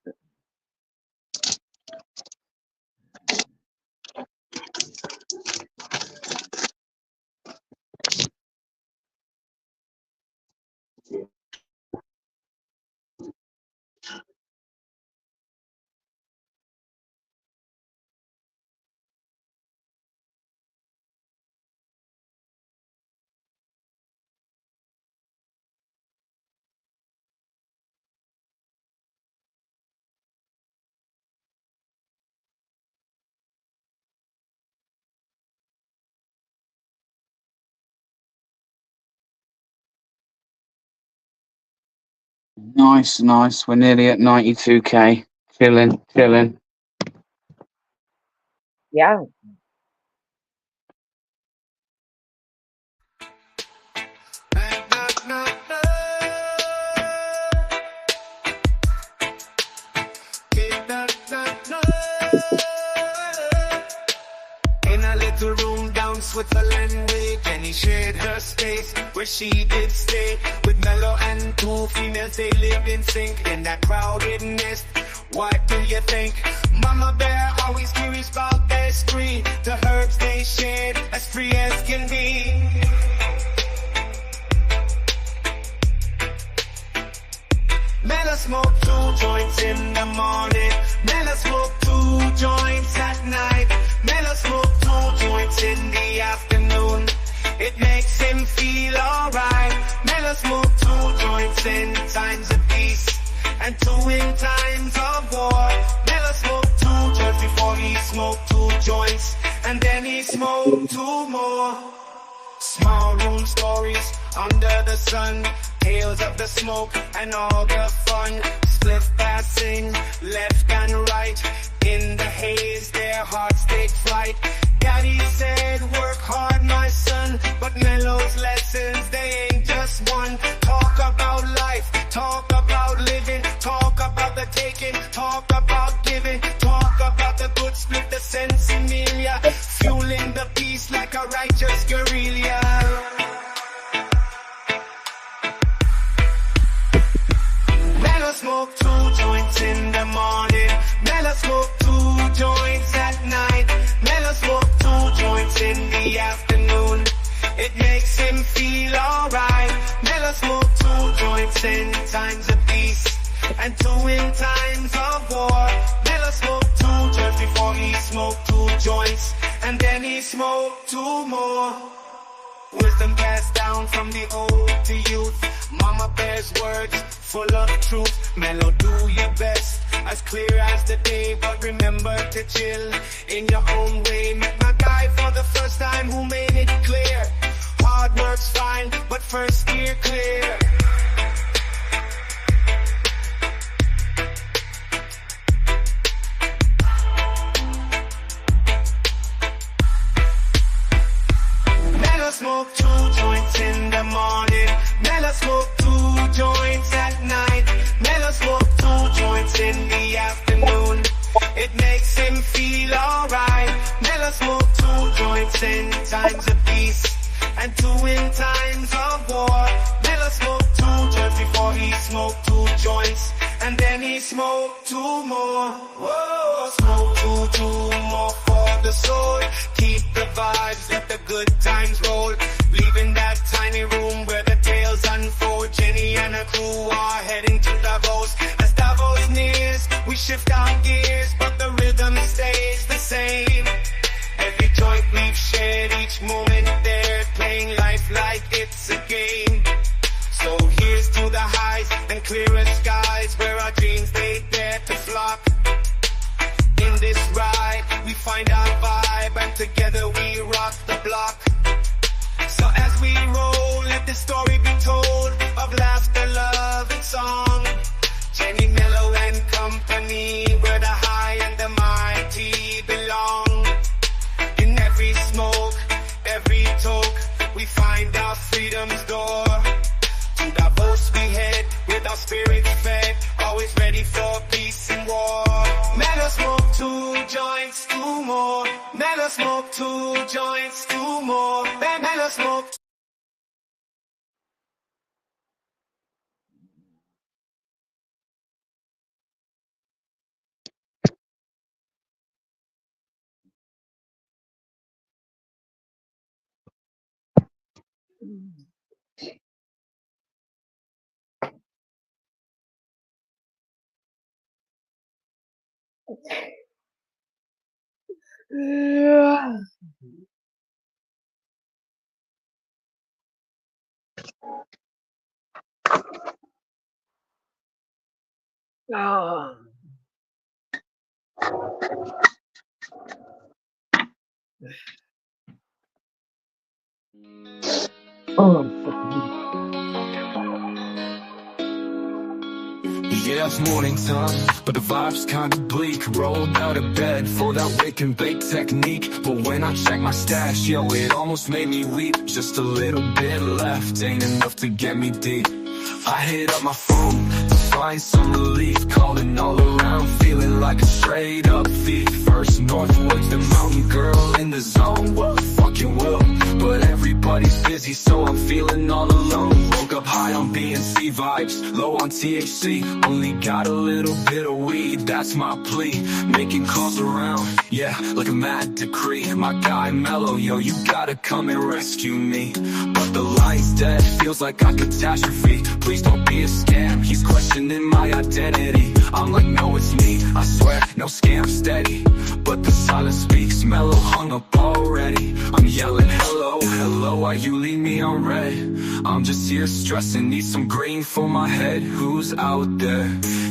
Nice, nice. We're nearly at 92k. Chilling, chilling. Yeah. In a little room down Switzerland way, Jenny shared her space where she did stay with Mellow and 2 females. They lived in sync in that crowded nest. What do you think? Mama bear always curious about their street. The herbs they shared as free as can be. Mela smoke 2 joints in the morning. Mela smoke 2 joints at night. Mela smoke 2 joints in the afternoon. It makes him feel alright. Mela smoke 2 joints in times of peace and 2 in times of war. Mela smoked 2 joints before he smoked 2 joints, and then he smoked 2 more. Small room stories under the sun, tales of the smoke and all the fun. Spliff passing left and right, in the haze their hearts take flight. Daddy said work hard my son, but Mello's lessons they ain't just one. Talk about life, talk about living, talk about the taking, talk about giving, talk about the good split, the sense Emilia, fueling the peace like a righteous guerrilla. Mela smoke 2 joints in the morning. Mela smoke 2 joints at night. Mela smoke 2 joints in the afternoon. It makes him feel alright. Mela smoke 2 joints in times of peace and 2 in times of war. Mela smoked 2 joints before he smoked 2 joints, and then he smoked 2 more. Wisdom passed down from the old to youth. Mama bears words full of truth. Mellow, do your best, as clear as the day, but remember to chill in your own way. Met my guy for the first time who made it clear. Hard work's fine, but first steer clear. Mela smoke 2 joints in the morning. Mela smoke 2 joints at night. Mela smoke 2 joints in the afternoon. It makes him feel alright. Mela smoke 2 joints in times of peace and 2 in times of war. Mela smoked 2 joints before he smoked 2 joints, and then he smoked 2 more. Whoa, smoke 2 more for the soul. Keep the vibes, let the good times roll. Leaving that tiny room where the tales unfold. Jenny and her crew are heading to Davos. As Davos nears, we shift our gears, but the rhythm stays the same. Every joint we've shared, each moment there, playing life like it's a game. So here's to the highs and clearer skies, where our dreams they dare to flock. In this ride, we find our vibe, and together we rock the block. So as we roll, let the story be told of laughter, love, and song. Jenny, Mellow, and company, where the high and the mighty belong. In every smoke, every toke, we find our freedom's door. To Davos we head, with our spirits fed, always ready for peace and war. Mela smoke 2 joints, 2 more. Mela smoke 2 joints, 2 more. Mela smoke. Oh. Yeah, it's morning time, but the vibe's kinda bleak. Rolled out of bed for that wake and bake technique, but when I check my stash, yo, it almost made me weep. Just a little bit left, ain't enough to get me deep. I hit up my phone to find some relief, calling all around, feeling like a straight up thief. First northwards, the mountain girl in the zone, what fucking will. But everybody's busy, so I'm feeling all alone. Woke up high on being heavy vibes, low on THC. Only got a little bit of weed, that's my plea. Making calls around, yeah, like a mad decree. My guy Mellow, yo, you gotta come and rescue me. But the line's dead, feels like a catastrophe. Please don't be a scam, he's questioning my identity. I'm like, no, it's me, I swear, no scam, steady. But the silence speaks, Mellow hung up already. I'm yelling, hello, hello, why you leave me on red? I'm just here stressing, need some green for my head. Who's out there?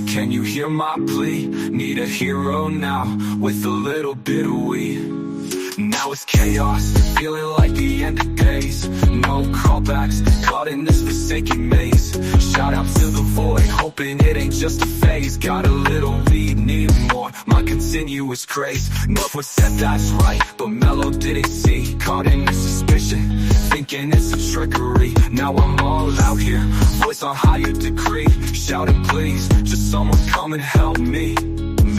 Can you hear my plea? Need a hero now, with a little bit of weed. Now it's chaos, feeling like the end of days. No callbacks, caught in this forsaken maze. Shout out to the void, hoping it ain't just a phase. Got a little weed, need more, my continuous craze. Enough was said, that's right, but Mellow didn't see. Caught in this suspicion, thinking it's a trickery. Now I'm all out here, voice on higher decree. Shouting please, just someone come and help me.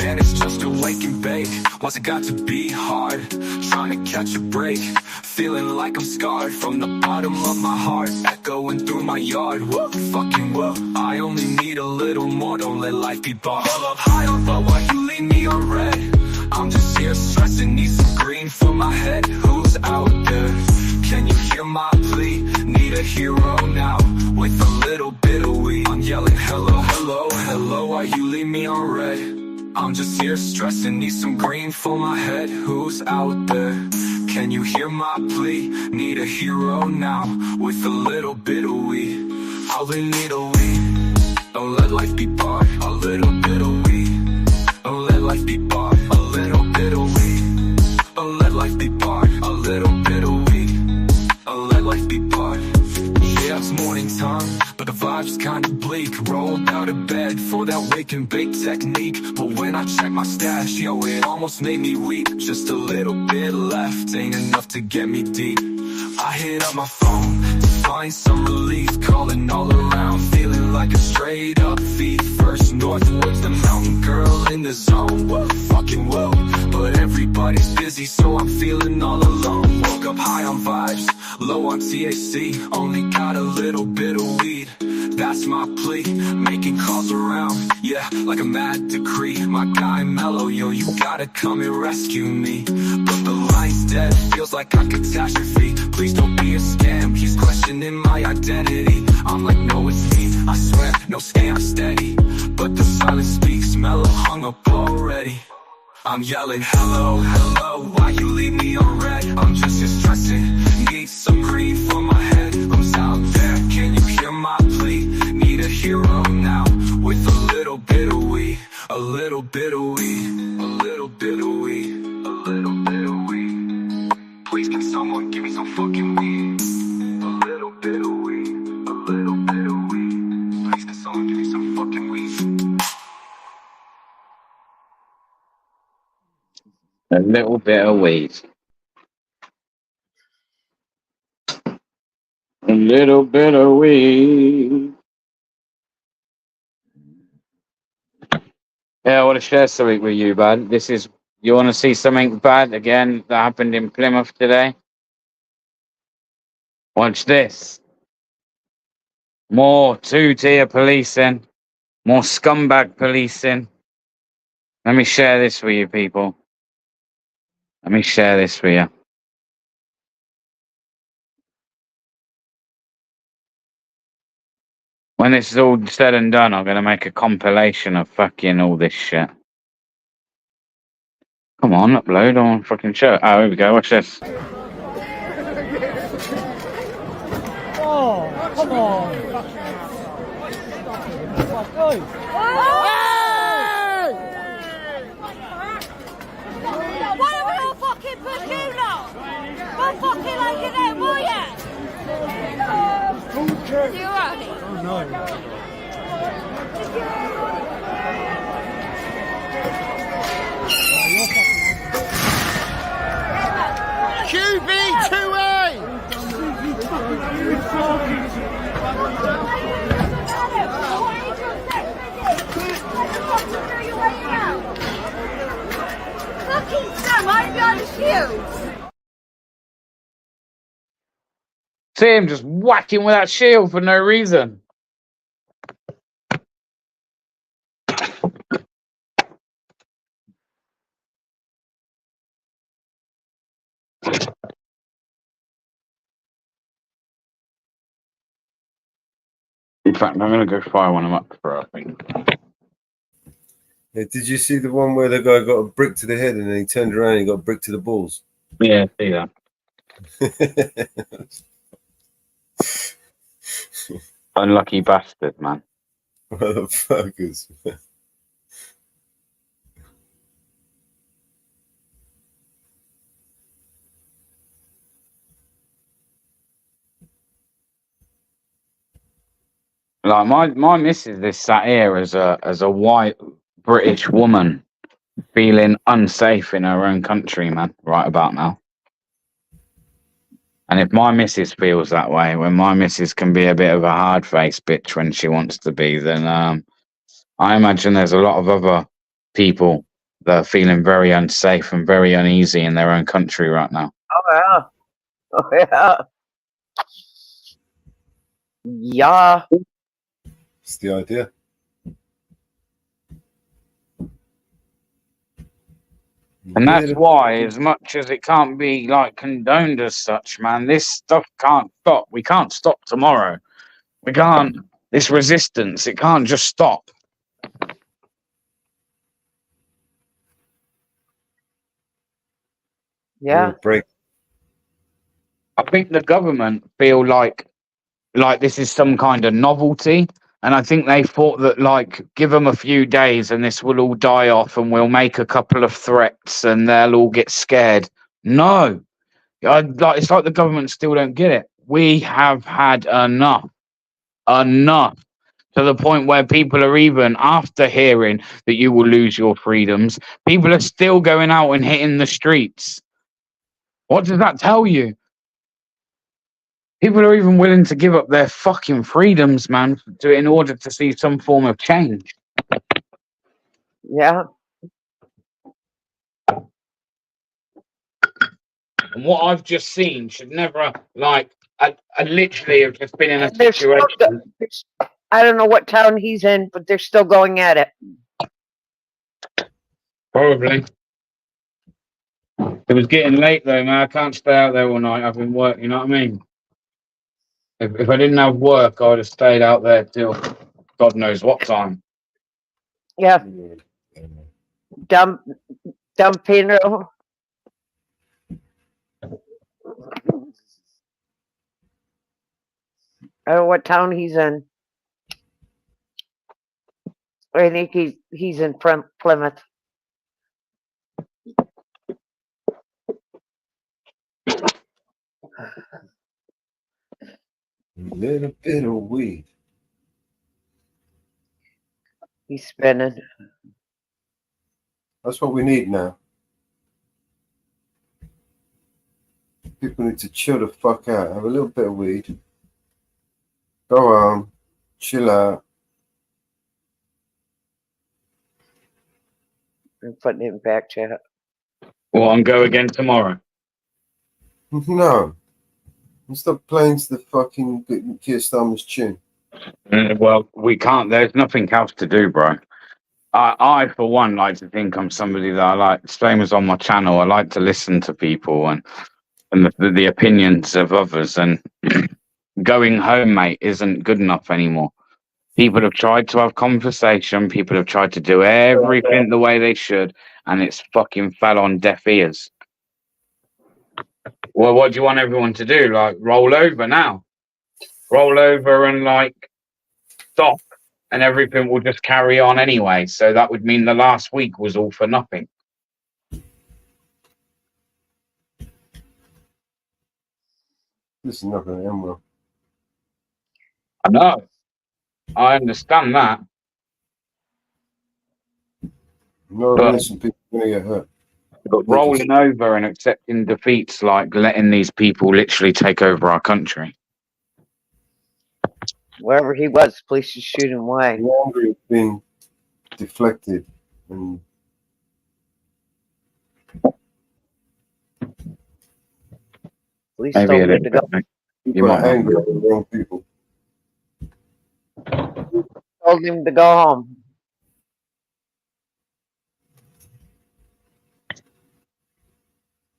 Man, it's just a wake and bake. Why's it got to be hard? Trying to catch a break. Feeling like I'm scarred from the bottom of my heart. Echoing through my yard. Whoa, fucking whoa. I only need a little more, don't let life be barred. Up high on, but why you leave me on red? I'm just here stressing, need some green for my head. Who's out there? Can you hear my plea? Need a hero now, with a little bit of weed. I'm yelling, hello, hello, hello, why you leave me on red? I'm just here stressing, need some green for my head. Who's out there? Can you hear my plea? Need a hero now, with a little bit of weed. All we need a weed. Don't let life be barred. A little bit of weed. Don't let life be barred. A little bit of weed. Don't let life be barred. A little bit of weed. Don't let life be barred. Yeah, it's morning time, but the vibe's kinda bleak. Rolled out of bed for that wake and bake technique. But when I check my stash, yo, it almost made me weep. Just a little bit left, ain't enough to get me deep. I hit up my phone to find some relief. Calling all around, feeling like a straight up thief. First northwards, the mountain girl in the zone. Whoa, fucking whoa, but everybody's busy, so I'm feeling all alone. Woke up high on vibes, low on THC. Only got a little bit of weed, that's my plea. Making calls around, yeah, like a mad decree. My guy Mellow, yo, you gotta come and rescue me. But the line's dead, feels like a catastrophe. Please don't be a scam, he's questioning my identity. I'm like, no, it's me, I swear, no scam, steady. But the silence speaks, Mellow hung up already. I'm yelling, hello, hello, why you leave me on red? I'm just here stressing, need some green for my head. Who's out there? Can you hear my plea? Need a hero now, with a little bit of weed. A little bit of weed. A little bit of weed. A little bit of weed. Please can someone give me some fucking weed? A little bit of weed. A little bit of weed. Please can someone give me some fucking weed? A little bit of weed. A little bit of weed. Yeah, I want to share something with you, bud. You want to see something bad again that happened in Plymouth today? Watch this. More two-tier policing. More scumbag policing. Let me share this with you, people. Let me share this with you. When this is all said and done, I'm going to make a compilation of fucking all this shit. Come on, upload on fucking show. Oh, here we go. Watch this. Oh, come on. Why don't we all fucking push you lot? We'll fucking like it then, will ya? You alright? Oh no. QB2A! Fucking Sam, I'm behind the shield. See him just whacking with that shield for no reason. In fact, I'm going to go fire one of them up for her, I think. Yeah, did you see the one where the guy got a brick to the head and then he turned around and he got a brick to the balls? Yeah, see that. Unlucky bastard, man. Motherfuckers. Like my missus is sat here as a white British woman feeling unsafe in her own country, man, right about now. And if my missus feels that way, when my missus can be a bit of a hard faced bitch when she wants to be, then I imagine there's a lot of other people that are feeling very unsafe and very uneasy in their own country right now. Oh yeah. Oh yeah. Yeah. It's the idea. And that's why, as much as it can't be like condoned as such, man, this stuff can't stop. We can't stop tomorrow. We can't. This resistance, it can't just stop. Yeah. Break. I think the government feel like this is some kind of novelty, and I think they thought that like give them a few days and this will all die off, and we'll make a couple of threats and they'll all get scared. No, it's like the government still don't get it. We have had enough to the point where people are, even after hearing that you will lose your freedoms, people are still going out and hitting the streets. What does that tell you? People are even willing to give up their fucking freedoms, man, in order to see some form of change. Yeah. And what I've just seen should never, like, I literally have just been in a They're still situation. I don't know what town he's in, but they're still going at it. Probably. It was getting late though, man. I can't stay out there all night. I've been working, you know what I mean? If I didn't have work, I would have stayed out there till God knows what time. Yeah. Dumb Pedro. I don't know what town he's in. I think he's in Plymouth. A little bit of weed. He's spinning. That's what we need now. People need to chill the fuck out. Have a little bit of weed. Go home. Chill out. I'm putting it in back chat. Well, and go again tomorrow. No. Stop playing to the fucking Keir Starmer's tune. Well, we can't. There's nothing else to do, bro. I, for one, like to think I'm somebody that I like, same as on my channel, I like to listen to people and the opinions of others. And going home, mate, isn't good enough anymore. People have tried to have conversation. People have tried to do everything the way they should, and it's fucking fell on deaf ears. Well, what do you want everyone to do? Like, roll over now? Roll over and, like, stop, and everything will just carry on anyway. So that would mean the last week was all for nothing. This is not going to end well. I know. I understand that. No innocent people are going to get hurt. But rolling over and accepting defeats, like letting these people literally take over our country. Wherever he was, police should shoot him away. The anger is being deflected and Police told him to go. People are angry at the wrong people. Told him to go home.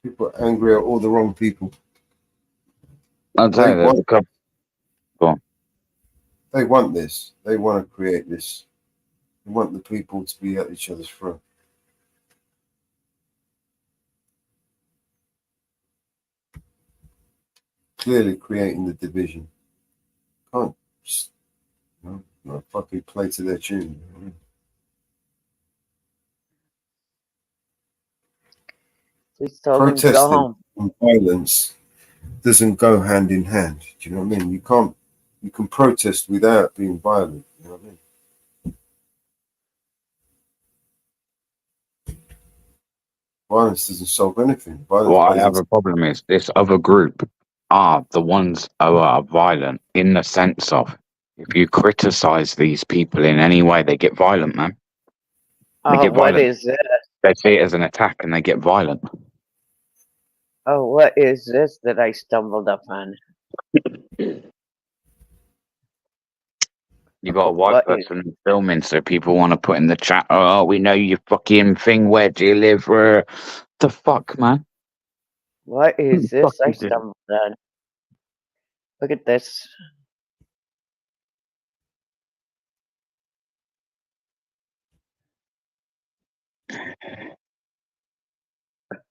People are angry at all the wrong people. I'll tell you, there's a couple. Go on. They want this. They want to create this. They want the people to be at each other's throat. Clearly creating the division. Can't just, not fucking play to their tune. Please tell them to go Protesting home. and violence doesn't go hand in hand. Do you know what I mean? You can protest without being violent. You know what I mean? Violence doesn't solve anything. Violence What I plays have a problem is this other group are the ones who are violent in the sense of if you criticize these people in any way, they get violent, man. They Oh, get what violent. is this? They see it as an attack and they get violent. Oh, what is this that I stumbled upon? You got a white What is? person filming, so people want to put in the chat, "Oh, we know you fucking thing. Where do you live?" The fuck, man. What is Fuck this I you, dude. stumbled on? Look at this.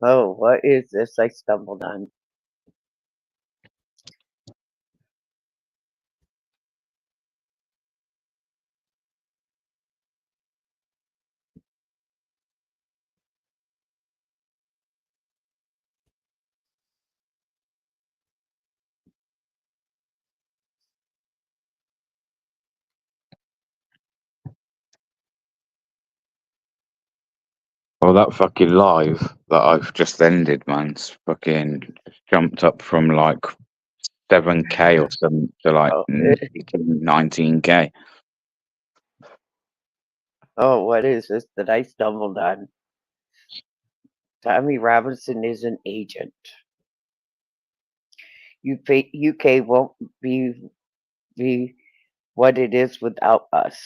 Oh, what is this I stumbled on? Well, that fucking live that I've just ended, man's fucking jumped up from like 7K or something to like Oh, 19K. oh, what is this that I stumbled on? Tommy Robinson is an agent. UK won't be what it is without us.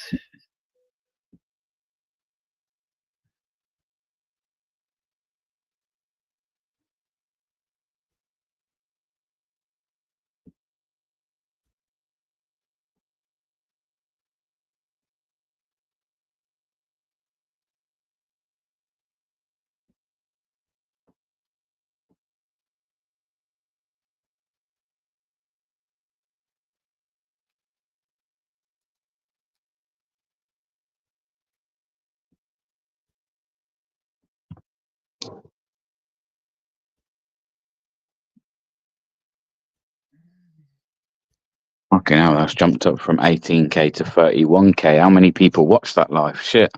Fucking hell, that's jumped up from 18K to 31K. How many people watched that live? Shit.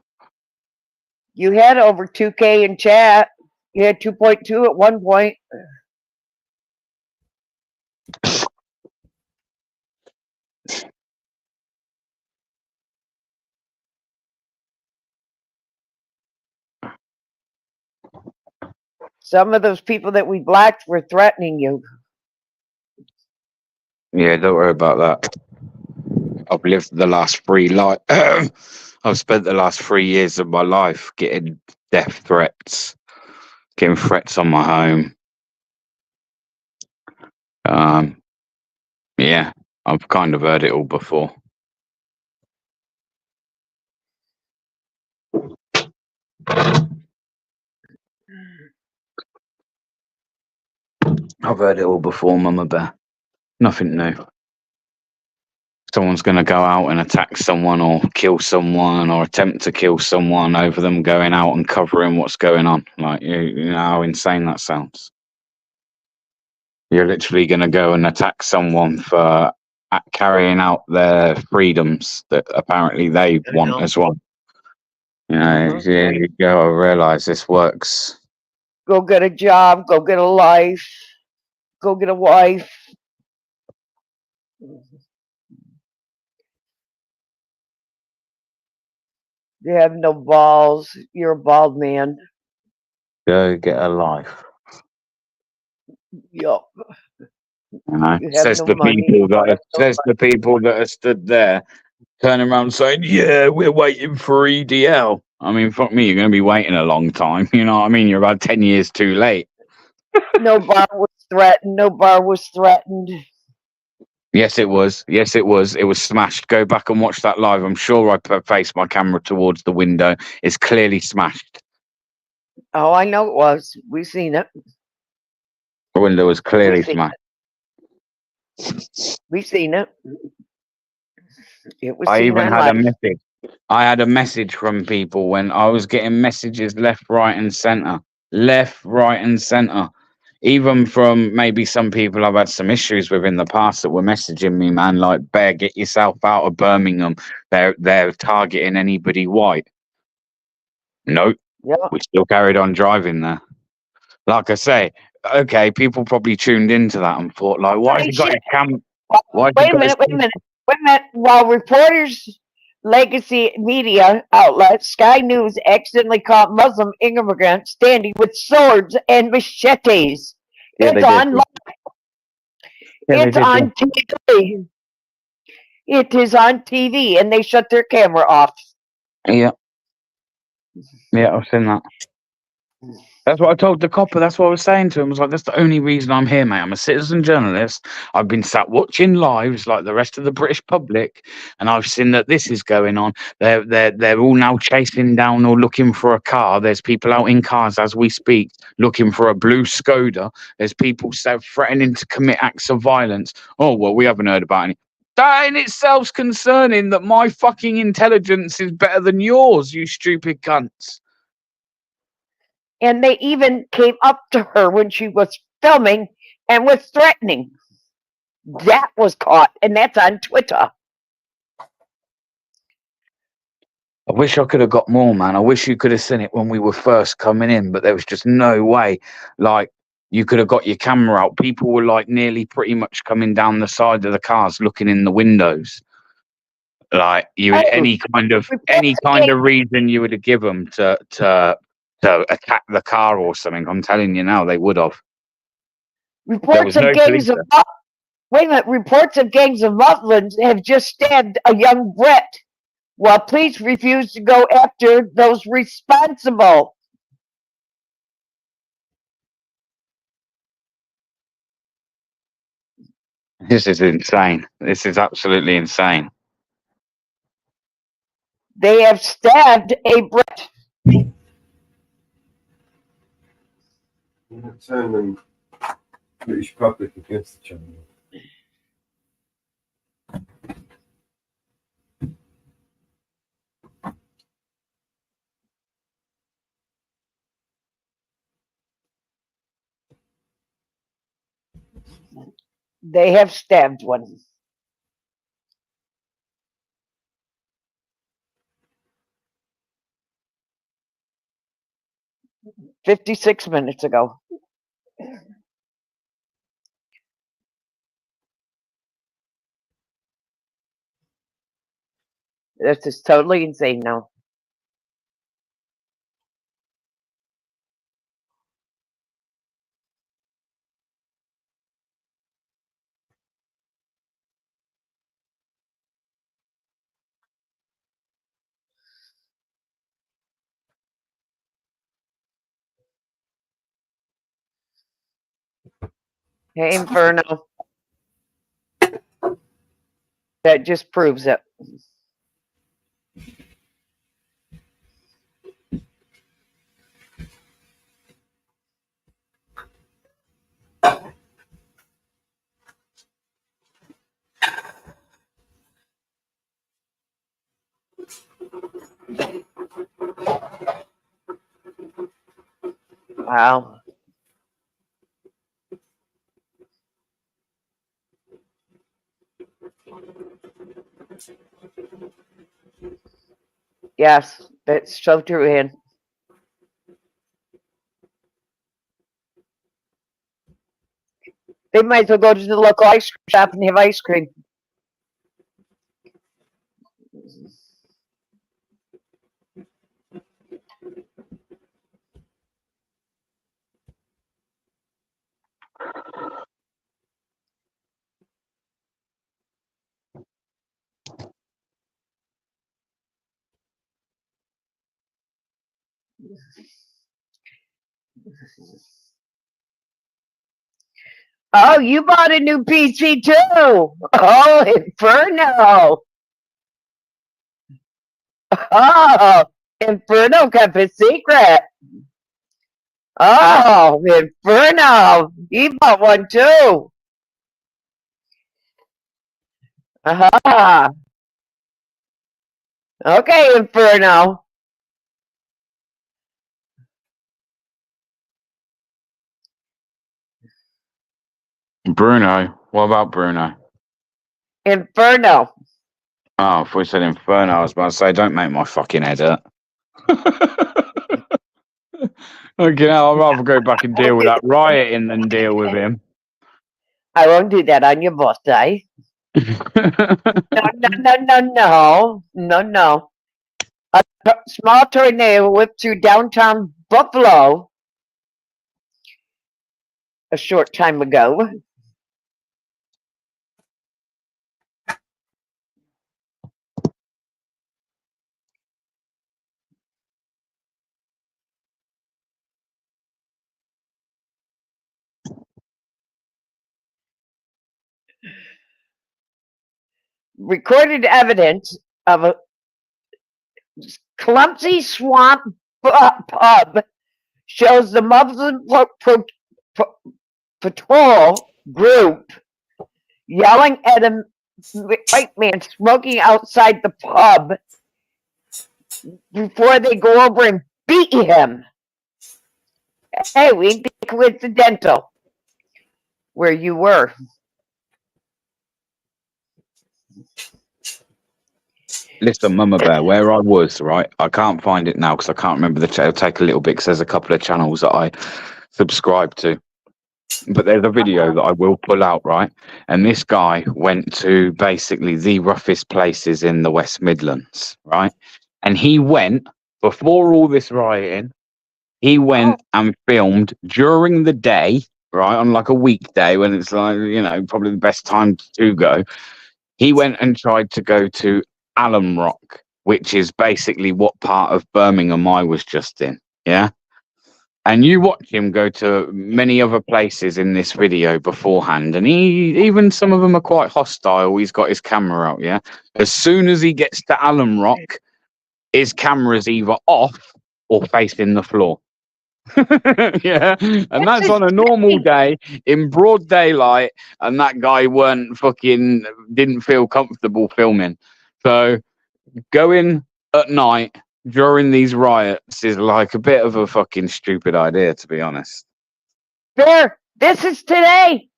You had over 2K in chat. You had 2.2 at one point. Some of those people that we blocked were threatening you. Yeah, don't worry about that. I've lived the last I've spent the last 3 years of my life getting death threats, getting threats on my home. Yeah, I've kind of heard it all before. I've heard it all before, Mama Bear. Nothing new. Someone's going to go out and attack someone or kill someone or attempt to kill someone over them going out and covering what's going on. Like, you know how insane that sounds. You're literally going to go and attack someone for carrying out their freedoms that apparently they want as well. You know, you go and realize this works. Go get a job, go get a life, go get a wife. You have no balls. You're a bald man. Go get a life. Yup. You know, You have says no the money. people that are stood there, turning around saying, "Yeah, we're waiting for EDL." I mean, fuck me, you're going to be waiting a long time. You know what I mean? You're about 10 years too late. No bar was threatened. No bar was threatened. Yes, it was. Yes, it was. It was smashed. Go back and watch that live. I'm sure I faced my camera towards the window. It's clearly smashed. Oh, I know it was. We've seen it. The window was clearly We've seen smashed. it. We've seen it. It was I seen even on had a live. message. I had a message from people when I was getting messages left, right, and center. Left, right, and center. Even from maybe some people I've had some issues with in the past that were messaging me, man, like, Bear, get yourself out of Birmingham. They're targeting anybody white. Nope. Yeah. We still carried on driving there. Like I say, okay, people probably tuned into that and thought, like, why has Hey, he got shit. his cam? Why has he Wait a got his? minute. Wait a minute. Wait a minute. While reporters, legacy media outlet Sky News accidentally caught Muslim immigrants standing with swords and machetes. Yeah, It's they did. on. Yeah, they It's did. on TV. It is on TV, and they shut their camera off. Yeah, yeah, I've seen that. That's what I told the copper. That's what I was saying to him. I was like, that's the only reason I'm here, mate. I'm a citizen journalist. I've been sat watching lives like the rest of the British public, and I've seen that this is going on. They're all now chasing down or looking for a car. There's people out in cars as we speak looking for a blue Skoda. There's people threatening to commit acts of violence. Oh well, we haven't heard about any. That in itself's concerning. That my fucking intelligence is better than yours, you stupid cunts. And they even came up to her when she was filming and was threatening. That was caught, and that's on Twitter. I wish I could have got more, man. I wish you could have seen it when we were first coming in, but there was just no way. Like, you could have got your camera out. People were like nearly pretty much coming down the side of the cars, looking in the windows. Like, you would any kind of reason you would have given them to attack the car or something. I'm telling you now, they would have. Reports of gangs of wait a minute. Reports of gangs of Muslims have just stabbed a young Brit, while police refuse to go after those responsible. This is insane. This is absolutely insane. They have stabbed a Brit. Turn the British public against each other. They have stabbed one. "56 minutes ago." This is totally insane now. Hey, Inferno. That just proves it. Wow. Yes, that's so true, Ann. They might as well go to the local ice cream shop and have ice cream. Oh, you bought a new PC too. Oh, Inferno. Oh, Inferno kept a secret. Oh, Inferno. He bought one too. Uh-huh. Okay, Inferno. Bruno. What about Bruno? Inferno. Oh, if we said Inferno, I was about to say, don't make my fucking head hurt. Okay, I'd rather go back and deal with that rioting than deal with him. I won't do that on your birthday. No. A small tornado whipped through downtown Buffalo a short time ago. Recorded evidence of a clumsy swamp pub shows the Muslim patrol group yelling at a white man smoking outside the pub before they go over and beat him. Hey, we ain't coincidental where you were. Listen, Mama Bear, where I was, right? I can't find it now because I can't remember the channel. It'll take a little bit because there's a couple of channels that I subscribe to. But there's a video that I will pull out, right? And this guy went to basically the roughest places in the West Midlands, right? And he went, before all this rioting, he went and filmed during the day, right? On like a weekday when it's like, you know, probably the best time to go. He went and tried to go to Alum Rock, which is basically what part of Birmingham I was just in. Yeah. And you watch him go to many other places in this video beforehand, and even some of them are quite hostile. He's got his camera out, yeah. As soon as he gets to Alum Rock, his camera's either off or facing the floor. Yeah, and that's on a normal day in broad daylight, and that guy didn't feel comfortable filming. So going at night during these riots is like a bit of a fucking stupid idea, to be honest. There, this is today.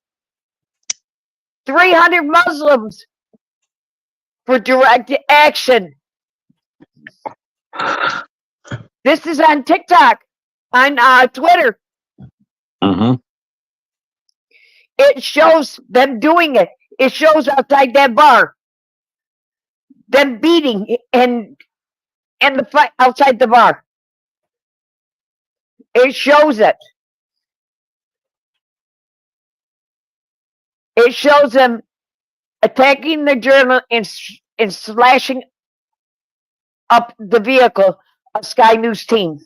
300 Muslims for direct action. This is on TikTok, on Twitter. It shows them doing it. It shows outside that bar, them beating and the fight outside the bar. It shows it. It shows them attacking the journal and slashing up the vehicle of Sky News team.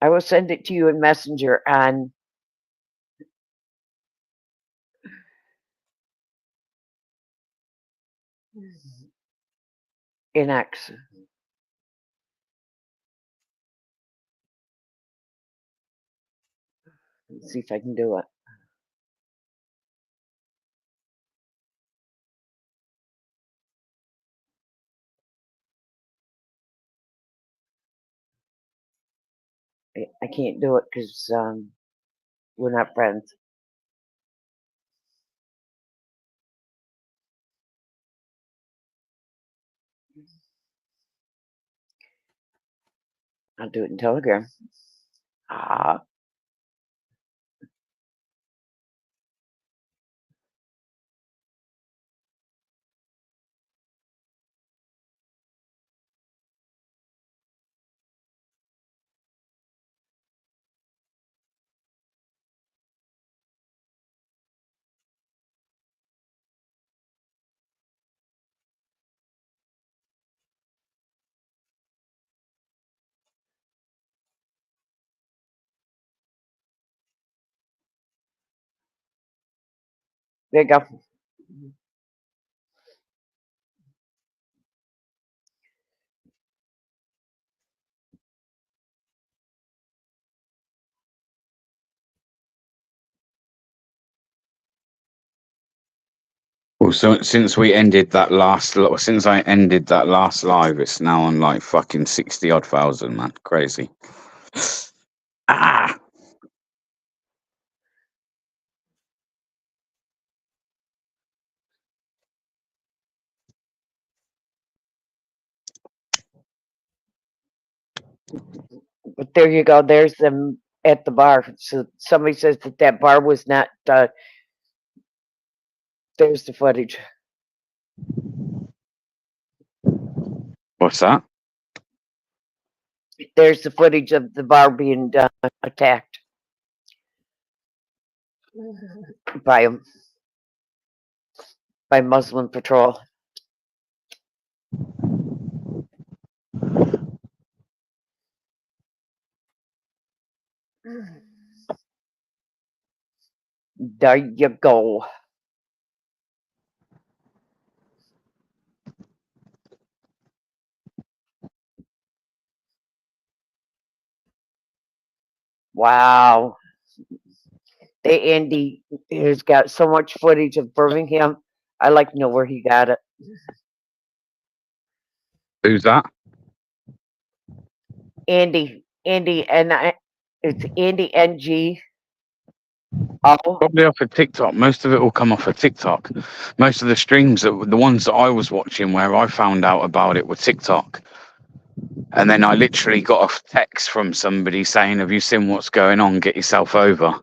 I will send it to you in Messenger on in X. Let's see if I can do it. I can't do it because we're not friends. I'll do it in Telegram. There you go. Well, so since I ended that last live, it's now on like fucking 60 odd thousand, man. Crazy. Ah. But there you go. There's them at the bar. So somebody says that bar was not. There's the footage. What's that? There's the footage of the bar being attacked by Muslim patrol. There you go. Wow. Andy has got so much footage of Birmingham. I like to know where he got it. Who's that? Andy, and it's Andy NG. Oh, Probably off of TikTok. Most of it will come off of TikTok. Most of the streams, the ones that I was watching where I found out about it were TikTok. And then I literally got a text from somebody saying, "Have you seen what's going on? Get yourself over."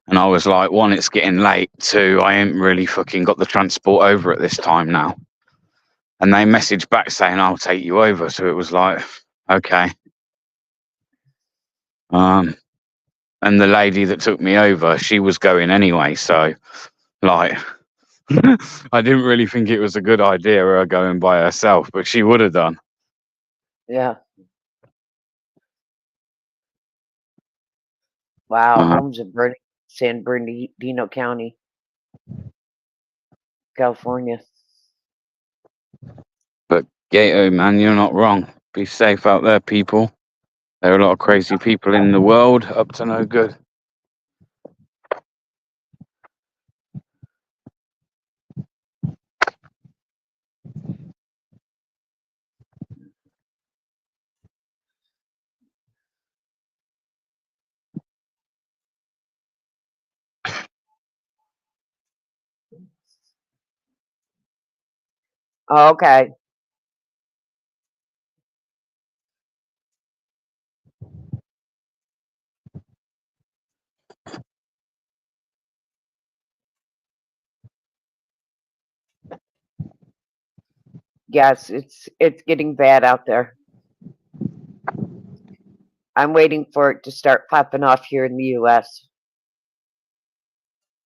And I was like, one, it's getting late. Two, I ain't really fucking got the transport over at this time now. And they messaged back saying, "I'll take you over." So it was like, okay. And the lady that took me over, she was going anyway. So, like, I didn't really think it was a good idea her going by herself, but she would have done. yeah. Wow, homes in San Bernardino County, California. But Gato, man, you're not wrong. Be safe out there, people. There are a lot of crazy people in the world up to no good. Okay. Yes, it's getting bad out there. I'm waiting for it to start popping off here in the U.S.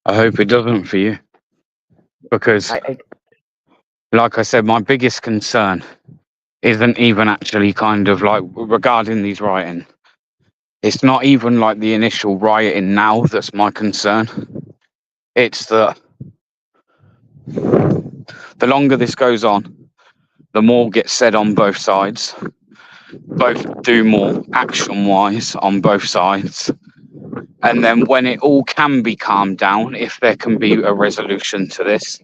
I hope it doesn't for you. Because, like I said, my biggest concern isn't even actually kind of like regarding these rioting. It's not even like the initial rioting now that's my concern. It's that the longer this goes on, the more gets said on both sides. Both do more action-wise on both sides. And then when it all can be calmed down, if there can be a resolution to this,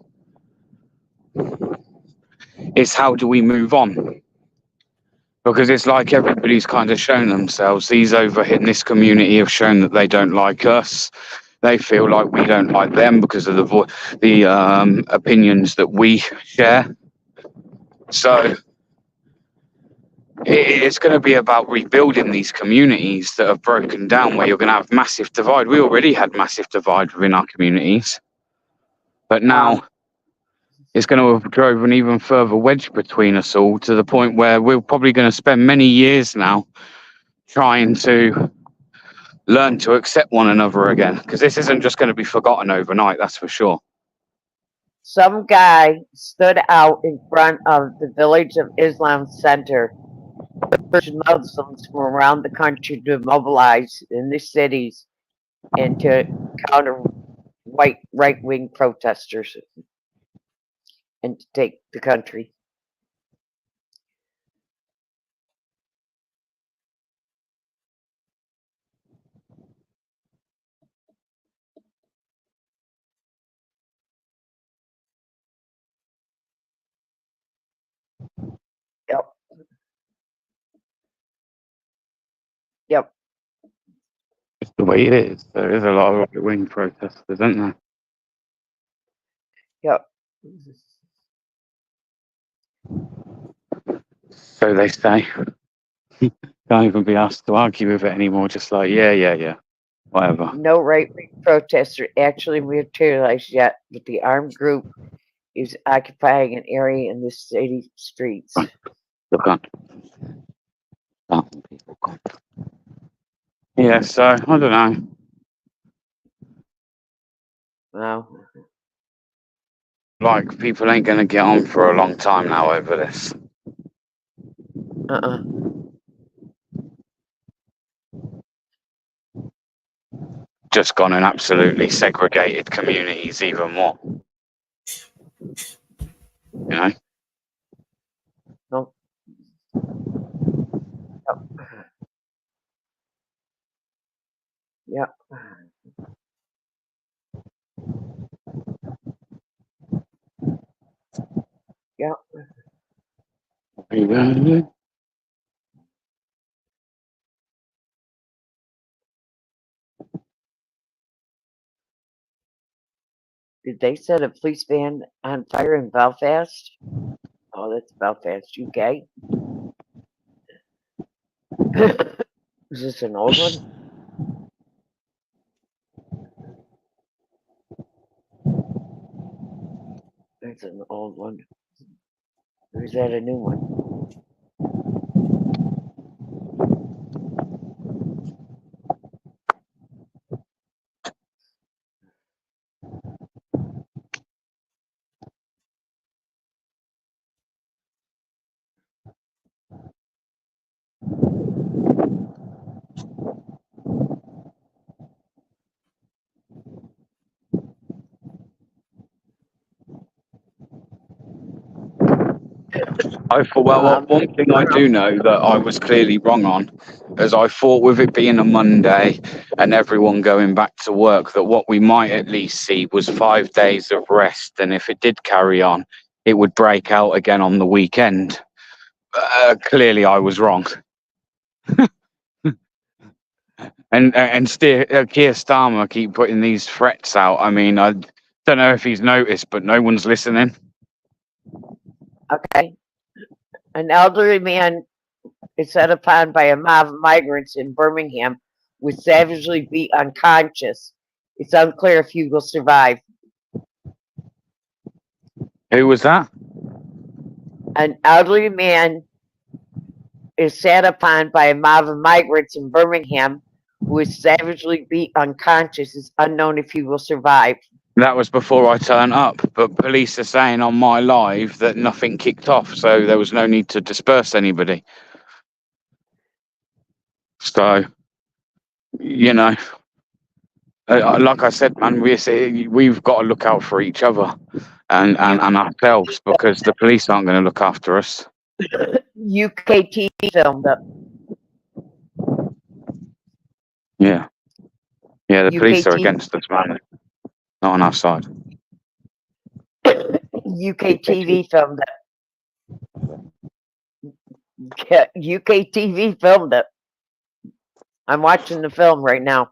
it's how do we move on? Because it's like everybody's kind of shown themselves. These over in this community have shown that they don't like us. They feel like we don't like them because of the opinions that we share. So it's going to be about rebuilding these communities that have broken down, where you're going to have massive divide. We already had massive divide within our communities, but now it's going to have drove an even further wedge between us all, to the point where we're probably going to spend many years now trying to learn to accept one another again, because this isn't just going to be forgotten overnight, that's for sure. Some guy stood out in front of the Village of Islam Center, urged Muslims from around the country to mobilize in the cities and to counter white right-wing protesters and to take the country. Yep. Yep. It's the way it is. There is a lot of right-wing protesters, isn't there? Yep. So they say. Can't even be asked to argue with it anymore. Just like, yeah, whatever. No right-wing protester actually materialized yet, but the armed group is occupying an area in the city streets. Look on. Yeah, so I don't know. No. Like, people ain't going to get on for a long time now over this. Just gone and absolutely segregated communities even more. You know? No. Yep. Yep. Did they set a police van on fire in Belfast? Oh, that's Belfast, UK. Is this an old one? That's an old one. Or is that a new one? I thought, well, one thing I do know that I was clearly wrong on is I thought with it being a Monday and everyone going back to work that what we might at least see was 5 days of rest. And if it did carry on, it would break out again on the weekend. Clearly, I was wrong. and Keir Starmer keep putting these threats out. I mean, I don't know if he's noticed, but no one's listening. Okay. An elderly man is set upon by a mob of migrants in Birmingham was savagely beat unconscious. It's unclear if he will survive. Who was that? An elderly man is sat upon by a mob of migrants in Birmingham who was savagely beat unconscious. It's unknown if he will survive. That was before I turned up, but police are saying on my live that nothing kicked off, so there was no need to disperse anybody. So, you know, like I said, man, we've got to look out for each other and ourselves because the police aren't going to look after us. UK TV filmed it. Yeah. Yeah, the police are UK against us, man. Not on our side. UK TV filmed it. Yeah, UK TV filmed it. I'm watching the film right now.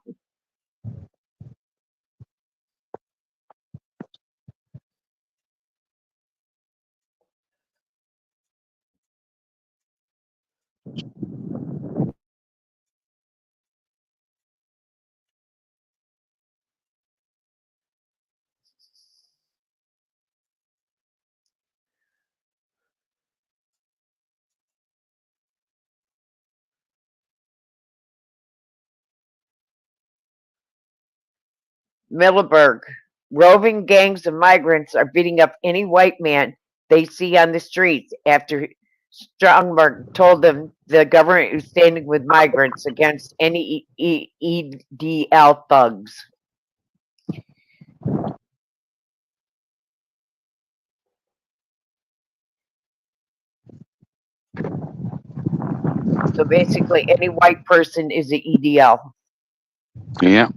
Middleburg. Roving gangs of migrants are beating up any white man they see on the streets after Stromberg told them the government is standing with migrants against any EDL thugs. So basically, any white person is an EDL. Yeah.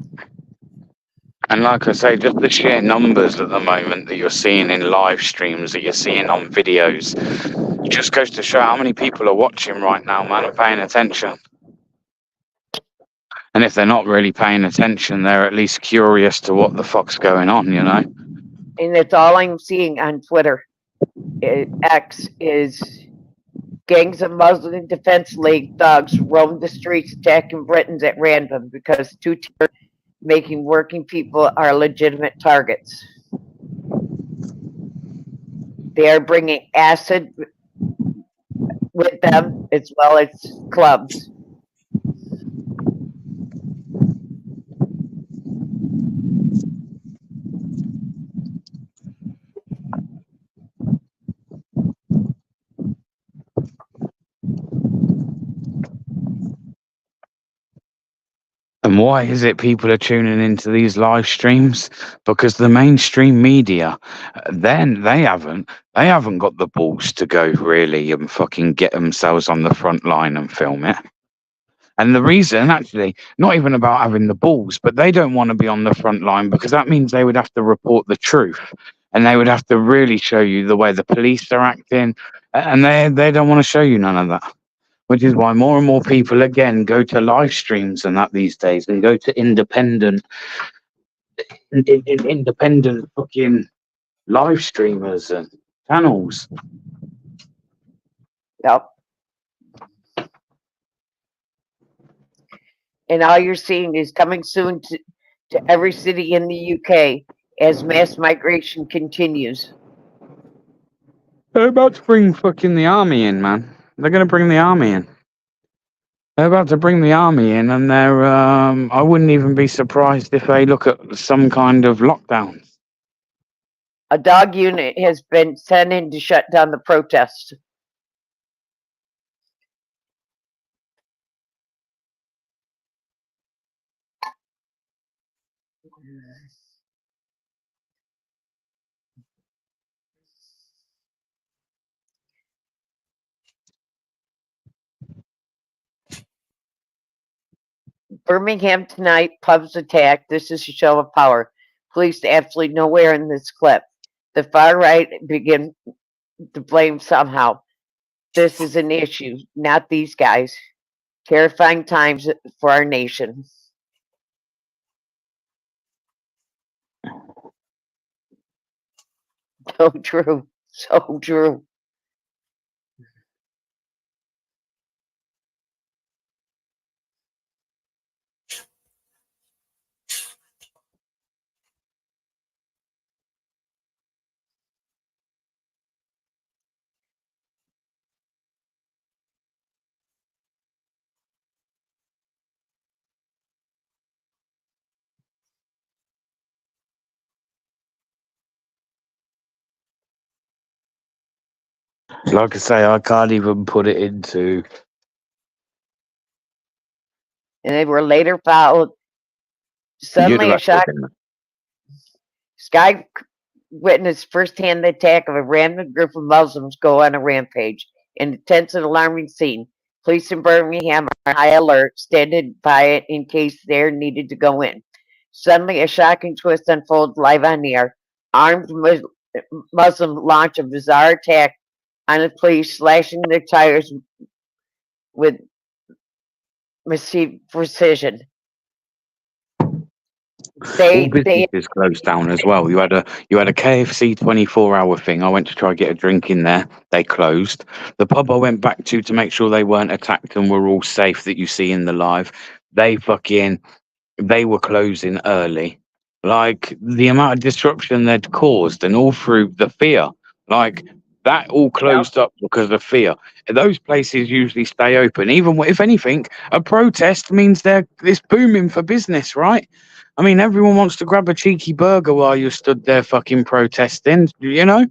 And like I say, just the sheer numbers at the moment that you're seeing in live streams, that you're seeing on videos, just goes to show how many people are watching right now, man, and paying attention. And if they're not really paying attention, they're at least curious to what the fuck's going on, you know? And that's all I'm seeing on Twitter. X is gangs of Muslim Defense League thugs roam the streets attacking Britons at random because two-tier making working people are legitimate targets. They are bringing acid with them as well as clubs. And why is it people are tuning into these live streams? Because the mainstream media, then they haven't got the balls to go really and fucking get themselves on the front line and film it. And the reason, actually, not even about having the balls, but they don't want to be on the front line because that means they would have to report the truth, and they would have to really show you the way the police are acting, and they don't want to show you none of that. Which is why more and more people, again, go to live streams and that these days, and go to independent fucking live streamers and channels. Yep. And all you're seeing is coming soon to every city in the UK as mass migration continues. They're about to bring fucking the army in, man. They're going to bring the army in. They're about to bring the army in, and they're. I wouldn't even be surprised if they look at some kind of lockdown. A dog unit has been sent in to shut down the protests. Birmingham tonight, pubs attacked. This is a show of power. Police absolutely nowhere in this clip. The far right begin to blame somehow. This is an issue, not these guys. Terrifying times for our nation. So true. So true. Like I say, I can't even put it into. And they were later followed. Suddenly, a shock. Sky witnessed firsthand the attack of a random group of Muslims go on a rampage. An intense and alarming scene. Police in Birmingham are on high alert, standing by it in case they're needed to go in. Suddenly, a shocking twist unfolds live on the air. Armed Muslim launch a bizarre attack on the police, slashing their tires with massive precision. All businesses closed down as well. You had a KFC 24-hour thing. I went to try get a drink in there. They closed. The pub I went back to make sure they weren't attacked and were all safe that you see in the live. They were closing early. Like the amount of disruption they'd caused, and all through the fear. Like that all closed up because of fear. Those places usually stay open. Even if anything, a protest means it's booming for business, right? I mean, everyone wants to grab a cheeky burger while you're stood there fucking protesting, you know?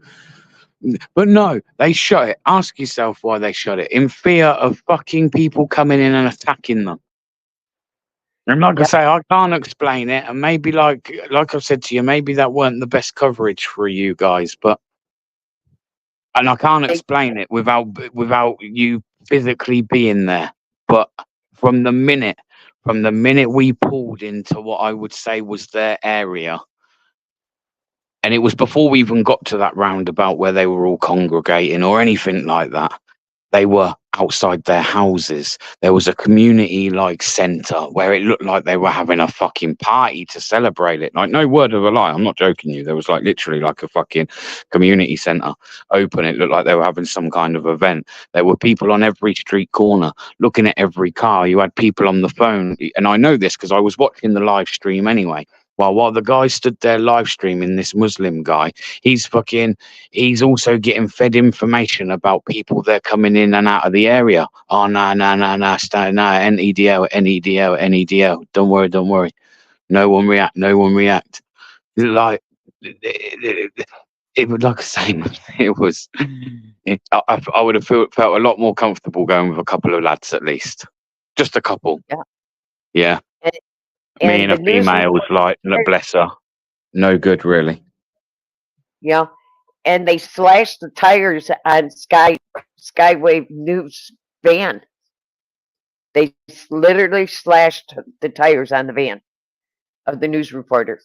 But no, they shut it. Ask yourself why they shut it. In fear of fucking people coming in and attacking them. And like I say, I can't explain it, and maybe like I said to you, maybe that weren't the best coverage for you guys, and I can't explain it without you physically being there. But from the minute we pulled into what I would say was their area, and it was before we even got to that roundabout where they were all congregating or anything like that. They were outside their houses. There was a community like centre where it looked like they were having a fucking party to celebrate it. Like, no word of a lie, I'm not joking you. There was like literally like a fucking community centre open. It looked like they were having some kind of event. There were people on every street corner looking at every car. You had people on the phone. And I know this because I was watching the live stream anyway. While the guy stood there live streaming, this Muslim guy, he's also getting fed information about people that are coming in and out of the area. Oh, no, NEDL, NEDL. Don't worry. No one react. Like, it would, like I say, it was, I would have felt a lot more comfortable going with a couple of lads at least. Just a couple. Yeah. Me and a female was like, bless her. No good, really. Yeah. And they slashed the tires on Skywave News van. They literally slashed the tires on the van of the news reporter.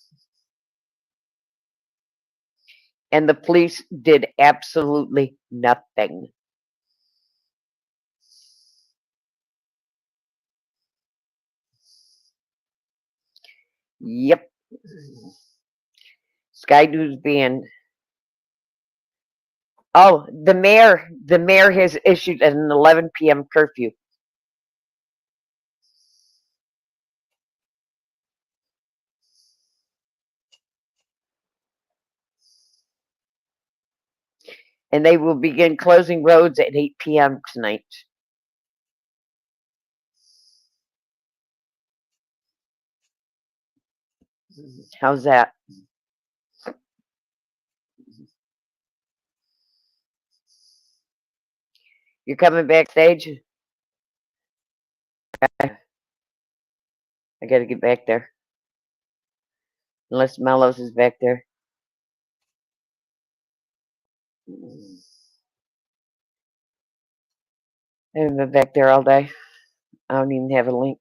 And the police did absolutely nothing. Yep. Sky News van. Oh, the mayor has issued an 11 p.m. curfew. And they will begin closing roads at 8 p.m. tonight. How's that? You're coming backstage? I gotta get back there. Unless Mellows is back there. I haven't been back there all day. I don't even have a link.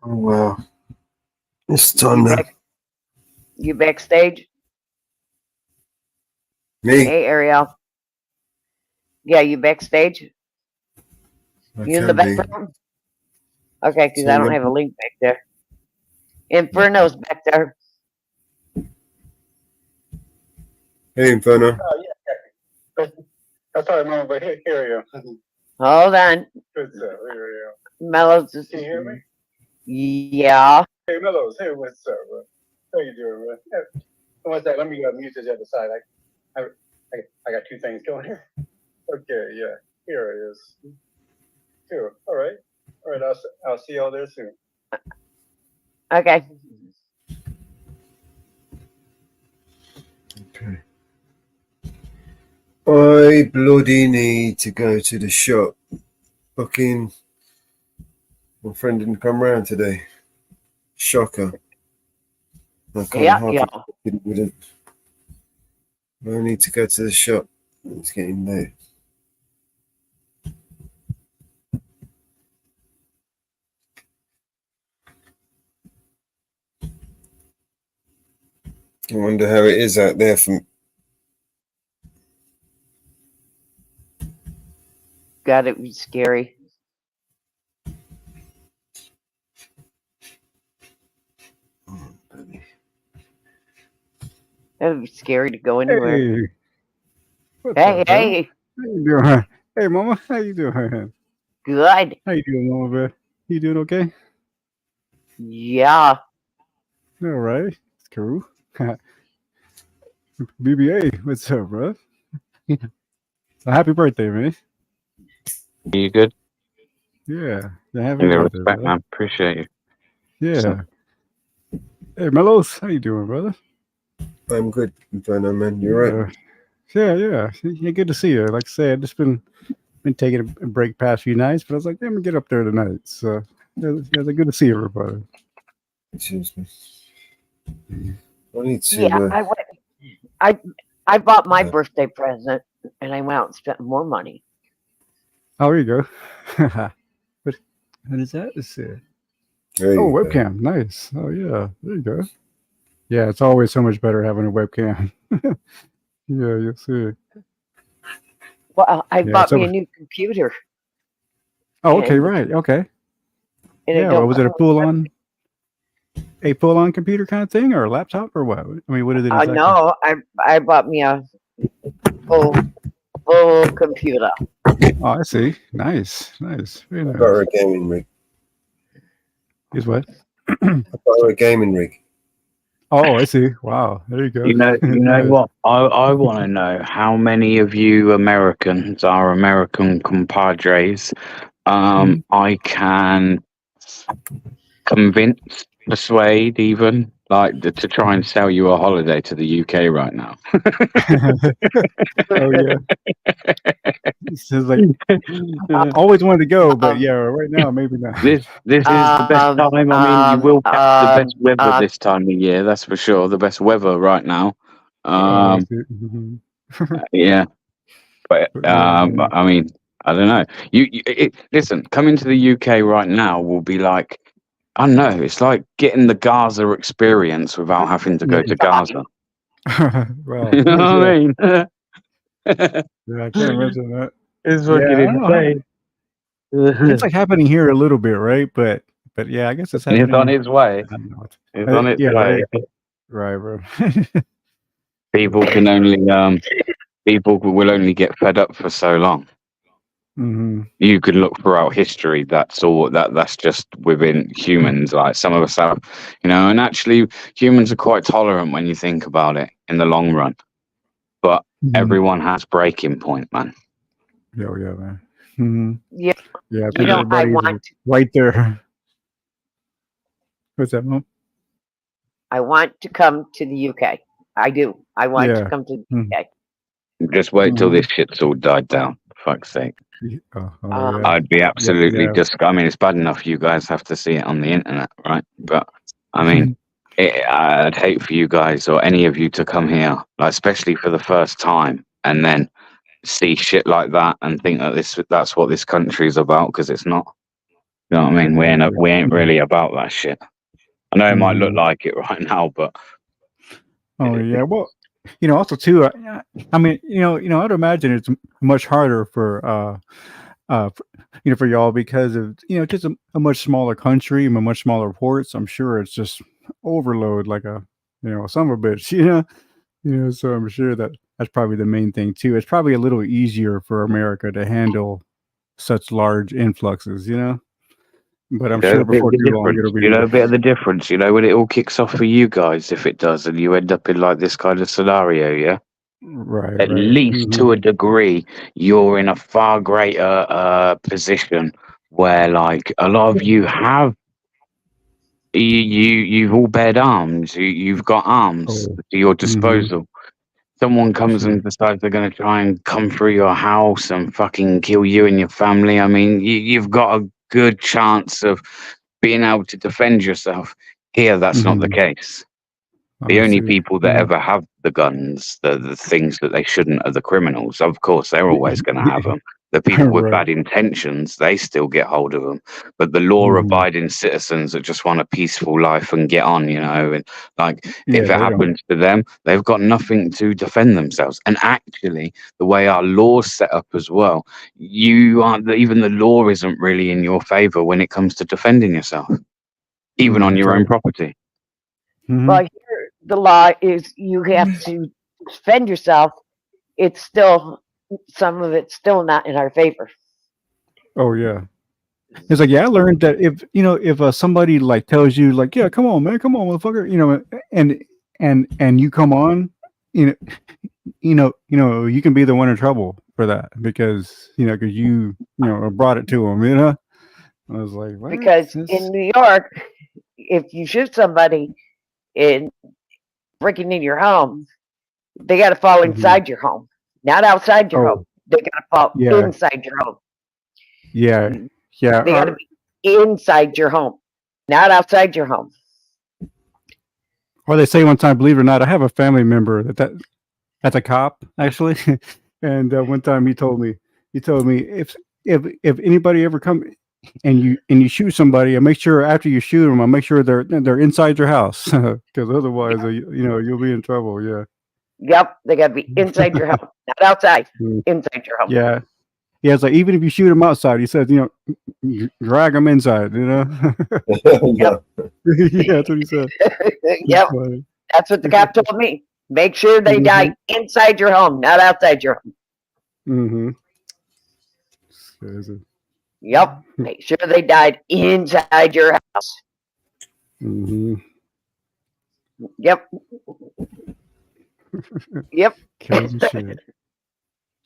Oh, wow. It's time now. You backstage? Me? Hey, Ariel. Yeah, you backstage? You in the back room? Okay, because I don't have a link back there. Inferno's back there. Hey, Inferno. I thought I remember, but here you go. Hold on. Good stuff. Here you go. Mellows. Can you hear me? Yeah. Hey, Mellows. Hey, what's up, bro? How you doing, bro? Yeah. One sec. Let me mute this other side. I got two things going here. Okay, yeah. Here it is. Cool. All right. I'll see y'all there soon. Okay. Okay. I bloody need to go to the shop. Fucking my friend didn't come round today. Shocker. I can't hardly with it. I need to go to the shop. It's getting late. I wonder how it is out there from. God, it was scary. That would be scary to go anywhere. Hey. Hey. How you doing? Hey, Mama. How you doing? Good. How you doing, Mama Bear? You doing okay? Yeah. All right. It's cool. BBA, what's up, bro? Happy birthday, man. You good? Yeah. Happy birthday, respect, brother. man. Appreciate you. Yeah. So, hey, Mellows. How you doing, brother? I'm good, Inferno, man. You're right. Yeah. Yeah. Good to see you. Like I said, it's been been taking a break past few nights, but I was like, I'm gonna get up there tonight. So yeah, good to see everybody. Excuse me. I need to. Yeah, I went. I bought my birthday present, and I went out and spent more money. Oh, there you go. What is that? Let's see. There Oh, you go. webcam. Nice. Oh, yeah. There you go. Yeah, it's always so much better having a webcam. Yeah, you'll see. Well, I Yeah, bought so. me a new computer. Oh, okay, and- right. Okay. and it Yeah, don't well, was it a come full on computer kind of thing, or a laptop, or what? I mean, what is it exactly? No, I bought me a full computer. Oh, I see. Nice. Very I nice. got her a gaming rig. Is what? I got her a gaming rig. Oh, I see. Wow. There you go. You know Nice. what? I want to know how many of you Americans, our American compadres, I can convince, persuade, even to try and sell you a holiday to the UK right now. Oh yeah. It's just like I always wanted to go, but yeah, right now maybe not. This is the best time. I mean, you will catch the best weather this time of year. That's for sure. The best weather right now. Oh, I see. Mhm. Yeah, but Yeah. I mean, I don't know. Listen, coming to the UK right now will be like, I don't know. It's like getting the Gaza experience without having to go to Gaza. Well, You know what yeah. I mean? Yeah, I can't imagine that. It's Yeah, fucking I don't know how- insane. It's like happening here a little bit, right? But yeah, I guess it's happening. It's on its way. I don't know. It's on its Yeah, way. right, bro. People can only people will only get fed up for so long. Hmm. You could look throughout history. That's just within humans. Like some of us have, and actually humans are quite tolerant when you think about it in the long run. But everyone has breaking point, man. Yeah, man. Mm-hmm. Yeah, Yeah, I think everybody's right there. What's that, Mom? I want to come to the UK. I do. I want to Yeah. come to the UK. Just wait till this shit's all died down. For fuck's sake. Yeah. I'd be absolutely Yeah. I mean, it's bad enough you guys have to see it on the internet, right? But I mean, I'd hate for you guys or any of you to come here, like especially for the first time, and then see shit like that and think that that's what this country's about, because it's not. You know what I mean? We ain't really about that shit. I know it might look like it right now, but Oh yeah. Well, also too. I mean, I'd imagine it's much harder for for y'all because of just a much smaller country and a much smaller ports. I'm sure it's just overload like a son of a bitch. So I'm sure that's probably the main thing too. It's probably a little easier for America to handle such large influxes. But I'm sure before too long it'll be a bit of the difference, when it all kicks off for you guys, if it does, and you end up in like this kind of scenario, yeah. Right. At least to a degree, you're in a far greater position where, like, a lot of you have you've all bared arms. You've got arms to your disposal. Someone comes and decides they're going to try and come through your house and fucking kill you and your family. I mean, you've got a good chance of being able to defend yourself. Here, that's not the case. The only people that ever have the guns, the things that they shouldn't, are the criminals. Of course, they're always going to have them. The people with bad intentions, they still get hold of them. But the law-abiding citizens that just want a peaceful life and get on, and like if it happens to them, they've got nothing to defend themselves. And actually, the way our law's set up as well, even the law isn't really in your favor when it comes to defending yourself, even on your own property. Well, here the law is you have to defend yourself. It's still some of it's still not in our favor. Oh yeah. It's like, I learned that if somebody like tells you like, yeah, come on, man, come on, motherfucker, and you come on, you can be the one in trouble for that because you brought it to them, I was like, what? Because in New York, if you shoot somebody in breaking in your home, they got to fall inside your home, not outside your home. They gotta fall Yeah. inside your home. Yeah. Yeah. They gotta be inside your home, not outside your home. Or they say one time, believe it or not, I have a family member that's a cop actually, and one time he told me if anybody ever come and you shoot somebody, and make sure after you shoot them, I make sure they're inside your house because otherwise, you'll be in trouble. Yeah. Yep, they gotta be inside your home, not outside. Inside your home. Yeah. Yeah, it's like even if you shoot them outside, he says, drag them inside. Yep. Yeah, that's what he said. Yep. That's what the cop told me. Make sure they die inside your home, not outside your home. Mm-hmm. Yep. Make sure they died inside your house. Mm-hmm. Yep. Yep. Crazy shit.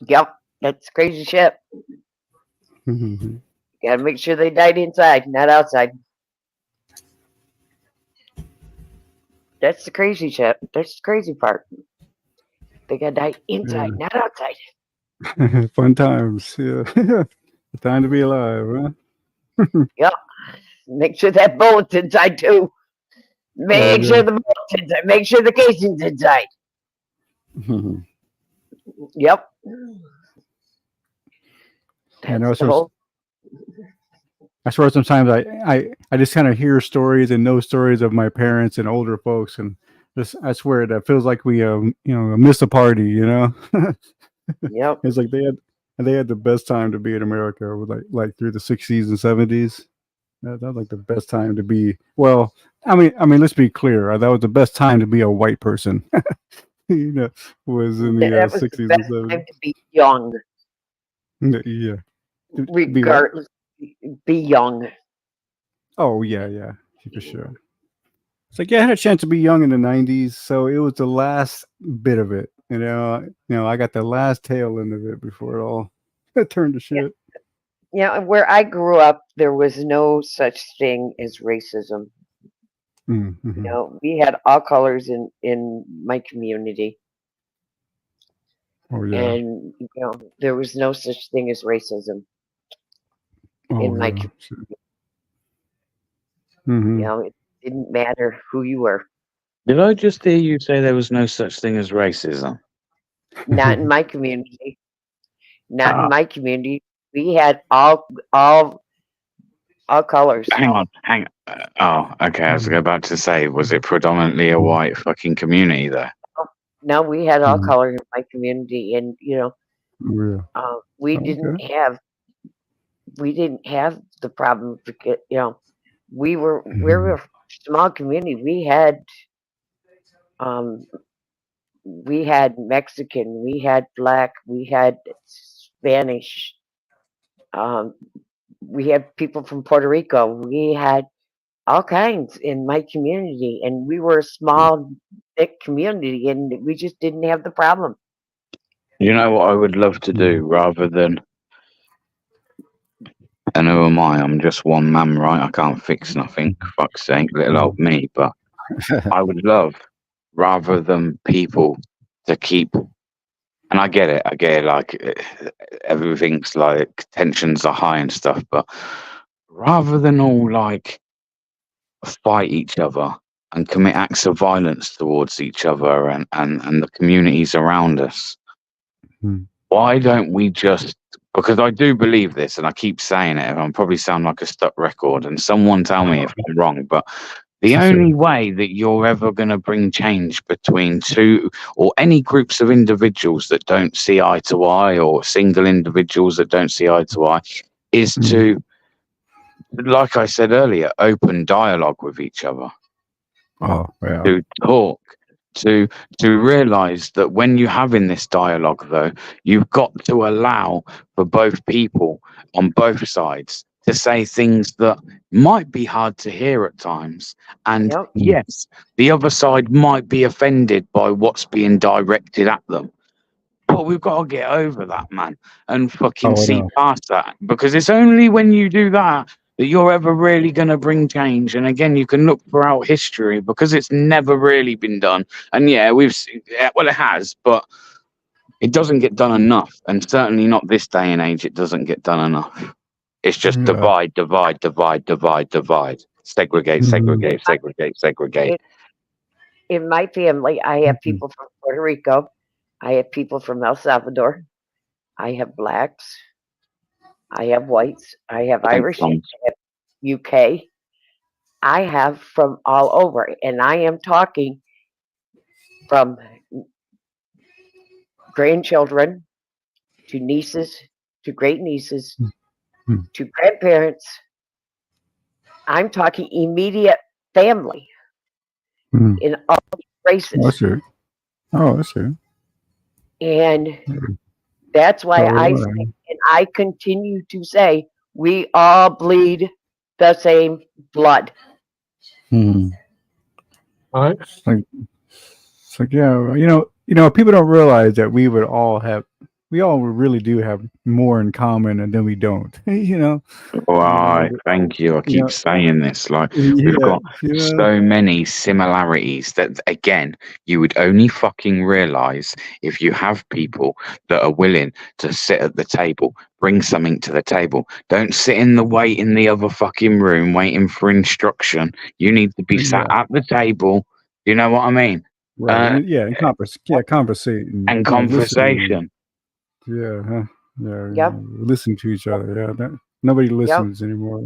Yep. That's crazy shit. Mm-hmm. Gotta make sure they died inside, not outside. That's the crazy shit. That's the crazy part. They gotta die inside, not outside. Fun times. Yeah. Time to be alive, huh? Yep. Make sure that bullet's inside too. Make sure the bullet's inside. Make sure the casing's inside. Yep. I swear sometimes I just kind of hear stories and know stories of my parents and older folks, and I swear that feels like we miss a party, Yep. It's like they had the best time to be in America with like through the 60s and 70s. That was like the best time to be. Well, I mean, let's be clear. That was the best time to be a white person. Was in the 60s and 70s. Time to be young. Yeah. Regardless, be young. Oh yeah, for sure. It's like, yeah, I had a chance to be young in the 90s, so it was the last bit of it. I got the last tail end of it before it all turned to shit. Yeah, where I grew up, there was no such thing as racism. Mm-hmm. We had all colors in my community. Oh yeah. And there was no such thing as racism in my community. Mm-hmm. It didn't matter who you were. Did I just hear you say there was no such thing as racism? Not in my community. Not in my community. We had all colors. Hang on. Oh, okay. I was about to say, was it predominantly a white fucking community there? No, we had all colors in my community, and we didn't have the problem. We were a small community. We had Mexican, we had Black, we had Spanish, we had people from Puerto Rico, we had all kinds in my community, and we were a small, thick community, and we just didn't have the problem. You know what I would love to do rather than, and who am I? I'm just one man, right? I can't fix nothing. Fuck's sake, little old me. But I would love, rather than people to keep, and I get it, like everything's like tensions are high and stuff, but rather than all like fight each other and commit acts of violence towards each other and the communities around us, why don't we just, because I do believe this and I keep saying it, and I'll probably sound like a stuck record, and someone tell me if I'm wrong, but the only way that you're ever going to bring change between two or any groups of individuals that don't see eye to eye, or single individuals that don't see eye to eye, is to, like I said earlier, open dialogue with each other. Oh, yeah. To talk, to realize that when you're having this dialogue, though, you've got to allow for both people on both sides to say things that might be hard to hear at times. And yes, the other side might be offended by what's being directed at them. But we've got to get over that, man, and fucking see past that. Because it's only when you do that that you're ever really going to bring change. And again, you can look throughout history, because it's never really been done. And yeah, we've seen, well, it has, but It doesn't get done enough, and certainly not this day and age. It doesn't get done enough. It's just divide, divide, divide, divide, divide. Segregate, segregate, segregate, segregate. In my family, I have people from Puerto Rico. I have people from El Salvador. I have blacks. I have whites. I have Irish. I have UK. I have from all over, and I am talking from grandchildren to nieces to great nieces to grandparents. I'm talking immediate family in all races. That's true. Oh, that's true. And that's why I say, and I continue to say, we all bleed the same blood. All right. It's like, yeah, people don't realize that we all really do have more in common than we don't. Right, thank you. I keep saying this. Like, we've got so many similarities that, again, you would only fucking realize if you have people that are willing to sit at the table, bring something to the table. Don't sit in the other fucking room waiting for instruction. You need to be sat at the table. You know what I mean? Right. And conversate and conversation. Listen to each other. Yeah, nobody listens anymore.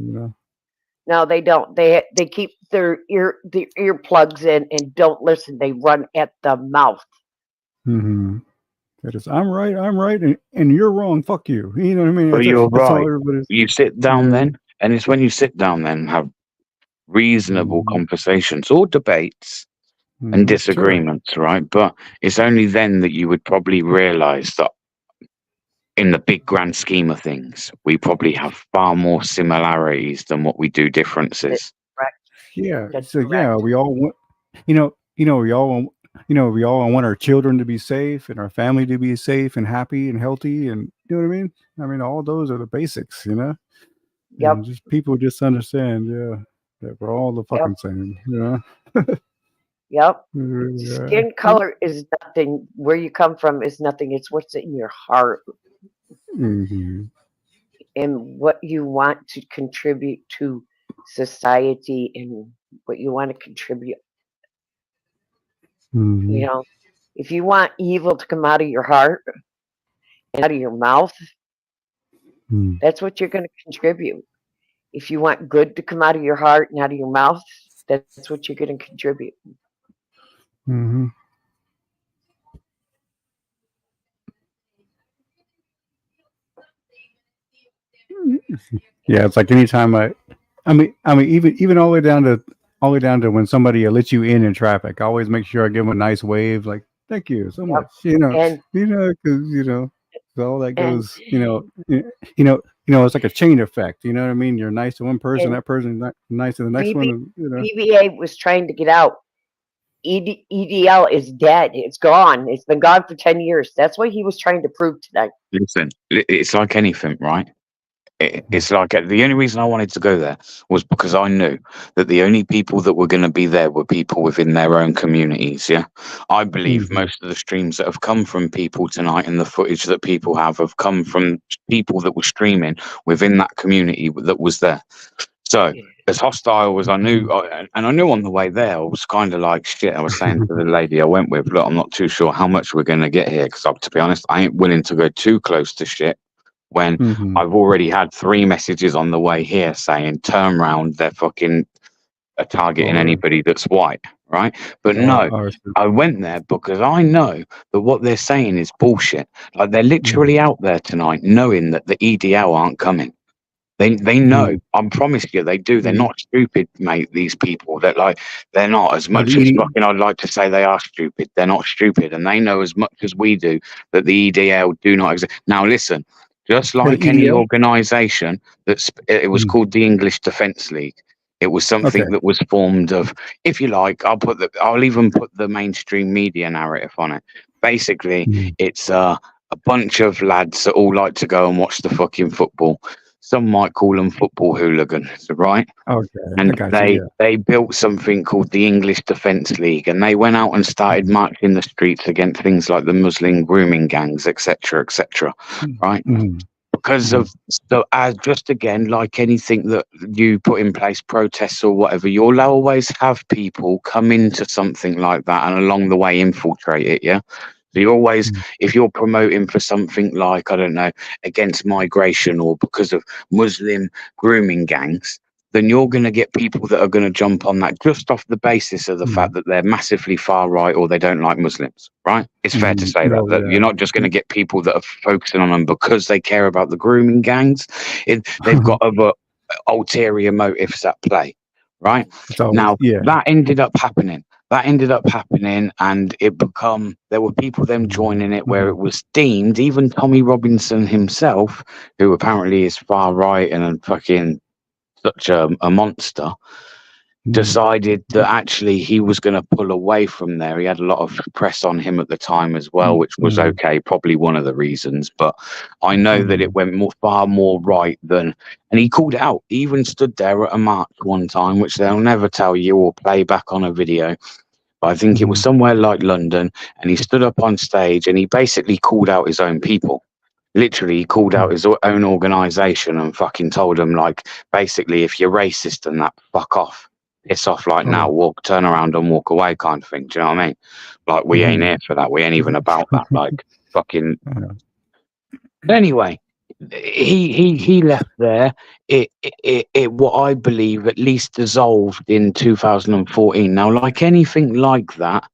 No, they don't. They keep their earplugs in and don't listen. They run at the mouth. That is, I'm right, and you're wrong. Fuck you. You know what I mean? But you're right. You sit down then, and it's when you sit down then and have reasonable conversations or debates and disagreements, right? But it's only then that you would probably realize that in the big grand scheme of things, we probably have far more similarities than what we do differences. Yeah. We all want, we all want our children to be safe and our family to be safe and happy and healthy, and you know what I mean? I mean, all those are the basics, Yep. And just people just understand, that we're all the fucking same, Yep. Skin color is nothing. Where you come from is nothing. It's what's in your heart and what you want to contribute to society and what you want to contribute. If you want evil to come out of your heart and out of your mouth, that's what you're going to contribute. If you want good to come out of your heart and out of your mouth, that's what you're going to contribute. Yeah, it's like anytime I mean, even all the way down to when somebody lets you in traffic, I always make sure I give them a nice wave, like thank you so much, because all that goes, it's like a chain effect. You know what I mean? You're nice to one person, that person's nice to the next one. BBA was trying to get out. EDL is dead. It's gone. It's been gone for 10 years. That's what he was trying to prove today. Listen, it's like anything, right? It's like the only reason I wanted to go there was because I knew that the only people that were going to be there were people within their own communities. Yeah, I believe most of the streams that have come from people tonight and the footage that people have come from people that were streaming within that community that was there. So as hostile as I knew, and I knew on the way there, I was kind of like shit. I was saying to the lady I went with, look, I'm not too sure how much we're going to get here because, to be honest, I ain't willing to go too close to shit when I've already had 3 messages on the way here saying turn round, they're fucking targeting anybody that's white, right? But no, I went there because I know that what they're saying is bullshit. Like they're literally out there tonight knowing that the EDL aren't coming. They know. I promise you, they do. They're not stupid, mate. These people, they're not. As much as fucking I'd like to say they are stupid, they're not stupid, and they know as much as we do that the EDL do not exist. Now, listen, just like any organisation, it was called the English Defence League. It was something that was formed of, if you like, I'll even put the mainstream media narrative on it. Basically, it's a bunch of lads that all like to go and watch the fucking football. some might call them football hooligans, right? Okay, I And got you. Yeah. they built something called the English Defence League, and they went out and started marching the streets against things like the Muslim grooming gangs, etc., right? Mm-hmm. Because of just again, like anything that you put in place, protests or whatever, you'll always have people come into something like that and along the way infiltrate it. Yeah. So you always, if you're promoting for something like, I don't know, against migration or because of Muslim grooming gangs, then you're going to get people that are going to jump on that just off the basis of the fact that they're massively far right or they don't like Muslims, right? It's fair to say Oh, that you're not just going to get people that are focusing on them because they care about the grooming gangs. They've got other ulterior motives at play, right? It's always, Now, yeah. that ended up happening. And there were people then joining it where it was deemed, even Tommy Robinson himself, who apparently is far right and fucking such a monster, decided that actually he was going to pull away from there. He had a lot of press on him at the time as well, which was okay, probably one of the reasons. But I know that it went far more right than, and he called it out. He even stood there at a march one time, which they'll never tell you or play back on a video. But I think it was somewhere like London, and he stood up on stage and he basically called out his own people. Literally, he called out his own organization and fucking told them, like, basically, if you're racist and that, fuck off. Piss off like now, turn around and walk away kind of thing. Do you know what I mean? Like, we ain't here for that. We ain't even about that. Like, fucking. Anyway, he left there. It what I believe at least dissolved in 2014. Now, like anything like that,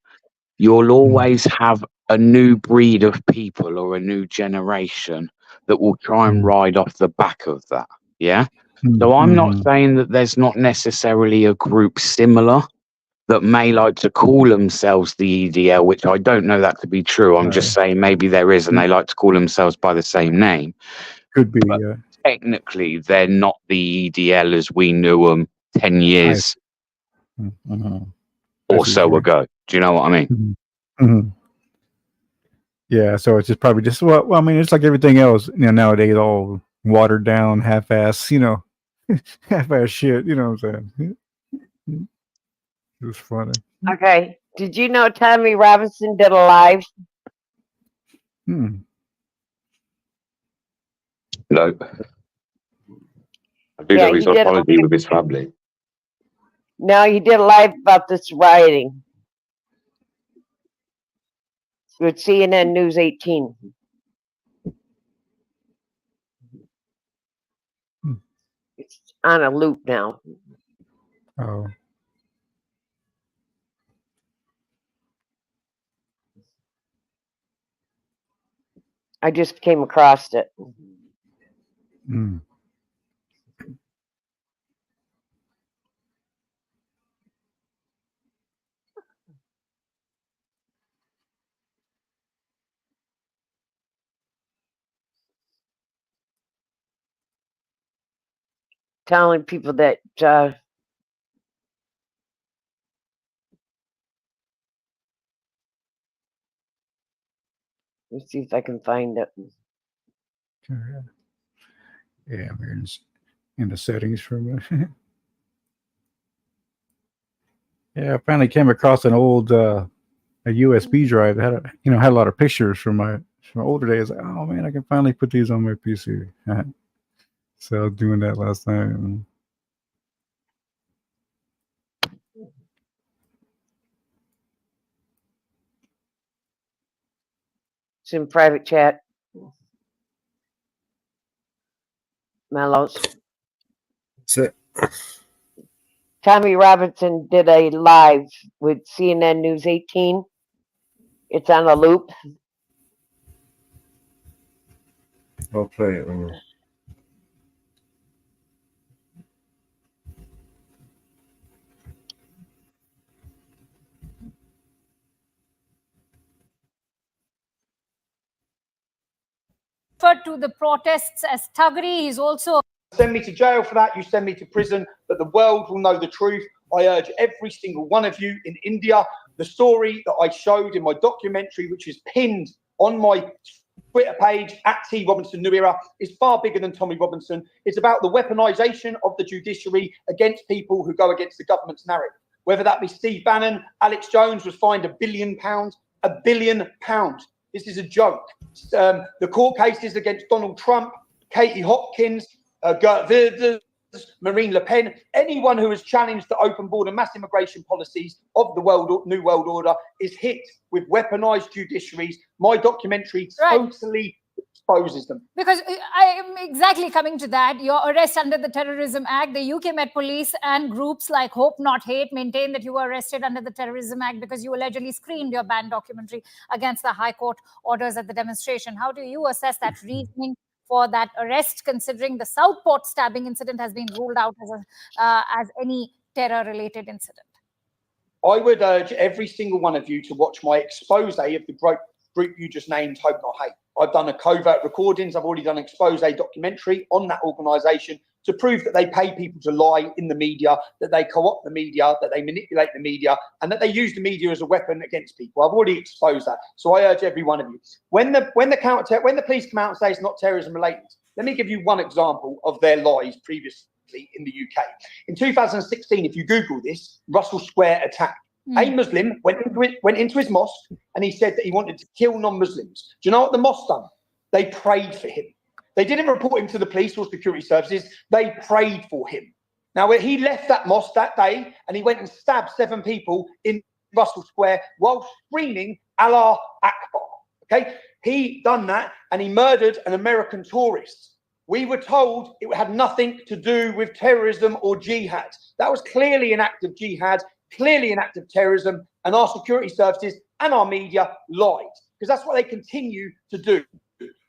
you'll always have a new breed of people or a new generation that will try and ride off the back of that. Yeah. So I'm not saying that there's not necessarily a group similar that may like to call themselves the EDL, which I don't know that to be true. I'm just saying maybe there is, and they like to call themselves by the same name. Could be. But technically, they're not the EDL as we knew them 10 years or so ago. Do you know what I mean? Yeah, so it's just probably just well, I mean, it's like everything else, nowadays, all watered down, half-ass, half-ass shit. You know what I'm saying? It was funny. Okay. Did you know Tommy Robinson did a live? No. I do know he's on holiday with his family. No, he did a live about this rioting with CNN News 18. It's on a loop now. Oh. I just came across it. Telling people that let's see if I can find it. Yeah, we're in the settings for a minute. Yeah, I finally came across an old a USB drive that had had a lot of pictures from my older days. Like, oh man, I can finally put these on my PC. So I was doing that last time. It's in private chat. Mellows. That's it. Tommy Robinson did a live with CNN News 18. It's on a loop. I'll play it. To the protests as thuggery. He's also send me to jail for that, you send me to prison, but the world will know the truth. I urge every single one of you in India, the story that I showed in my documentary, which is pinned on my Twitter page @T Robinson New Era is far bigger than Tommy Robinson. It's about the weaponisation of the judiciary against people who go against the government's narrative. Whether that be Steve Bannon, Alex Jones was fined £1 billion. £1 billion. This is a joke. The court cases against Donald Trump, Katie Hopkins, Gert Wilders, Marine Le Pen, anyone who has challenged the open border mass immigration policies of the New World Order is hit with weaponised judiciaries. My documentary totally exposes them. Because I am exactly coming to that. Your arrest under the Terrorism Act, the UK Met Police and groups like Hope Not Hate maintain that you were arrested under the Terrorism Act because you allegedly screened your banned documentary against the High Court orders at the demonstration. How do you assess that reasoning for that arrest, considering the Southport stabbing incident has been ruled out as any terror-related incident? I would urge every single one of you to watch my expose of the group you just named, Hope Not Hate. I've done a covert recordings. I've already done an expose documentary on that organisation to prove that they pay people to lie in the media, that they co-opt the media, that they manipulate the media, and that they use the media as a weapon against people. I've already exposed that. So I urge every one of you. When the police come out and say it's not terrorism related, let me give you one example of their lies previously in the UK. In 2016, if you Google this, Russell Square attack, a Muslim went into his mosque and he said that he wanted to kill non-Muslims. Do you know what the mosque done? They prayed for him. They didn't report him to the police or security services. They prayed for him. Now, he left that mosque that day and he went and stabbed 7 people in Russell Square while screaming Allah Akbar. Okay, he done that and he murdered an American tourist. We were told it had nothing to do with terrorism or jihad. That was clearly an act of jihad, clearly an act of terrorism, and our security services and our media lied, because that's what they continue to do.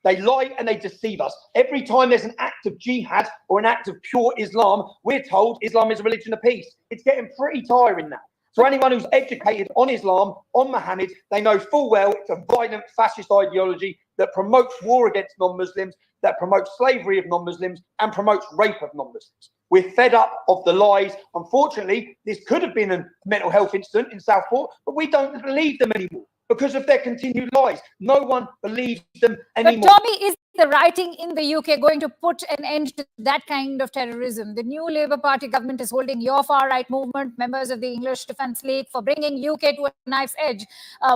They lie and they deceive us. Every time there's an act of jihad or an act of pure Islam, we're told Islam is a religion of peace. It's getting pretty tiring now. So anyone who's educated on Islam, on Muhammad, they know full well it's a violent fascist ideology that promotes war against non-Muslims, that promotes slavery of non-Muslims, and promotes rape of non-Muslims. We're fed up of the lies. Unfortunately, this could have been a mental health incident in Southport, but we don't believe them anymore because of their continued lies. No one believes them anymore. But Tommy, is the rioting in the UK going to put an end to that kind of terrorism? The new Labour Party government is holding your far-right movement, members of the English Defence League, for bringing UK to a knife's edge,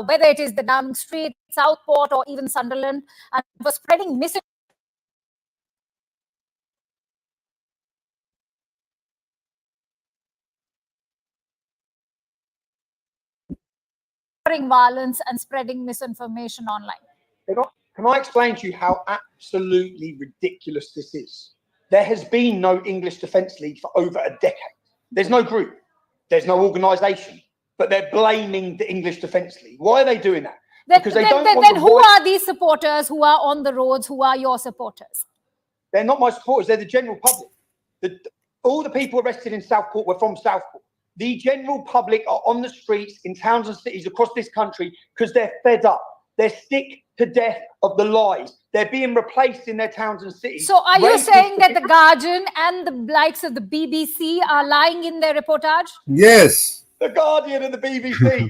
whether it is the Downing Street, Southport, or even Sunderland, and for spreading misinformation. Violence and spreading misinformation online. Can I explain to you how absolutely ridiculous this is? There has been no English Defence League for over a decade. There's no group, there's no organisation, but they're blaming the English Defence League. Why are they doing that? Because then who are these supporters who are on the roads, who are your supporters? They're not my supporters, they're the general public. All the people arrested in Southport were from Southport. The general public are on the streets in towns and cities across this country because they're fed up. They're sick to death of the lies. They're being replaced in their towns and cities. So are you saying that the Guardian and the likes of the BBC are lying in their reportage? Yes. The Guardian and the BBC.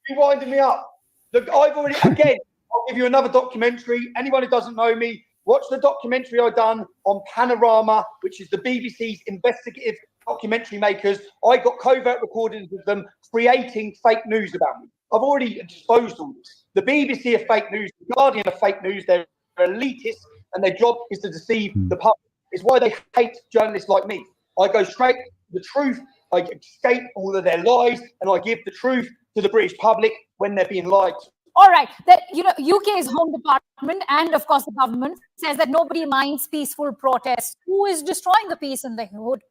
You're winding me up. Look, I've already, again, I'll give you another documentary. Anyone who doesn't know me, watch the documentary I've done on Panorama, which is the BBC's investigative documentary makers. I got covert recordings of them creating fake news about me. I've already exposed all this. The BBC are fake news, the Guardian are fake news. They're elitists and their job is to deceive the public. It's why they hate journalists like me. I go straight to the truth. I escape all of their lies and I give the truth to the British public when they're being lied to. All right, UK's Home Department and of course the government says that nobody minds peaceful protests. Who is destroying the peace in the hood?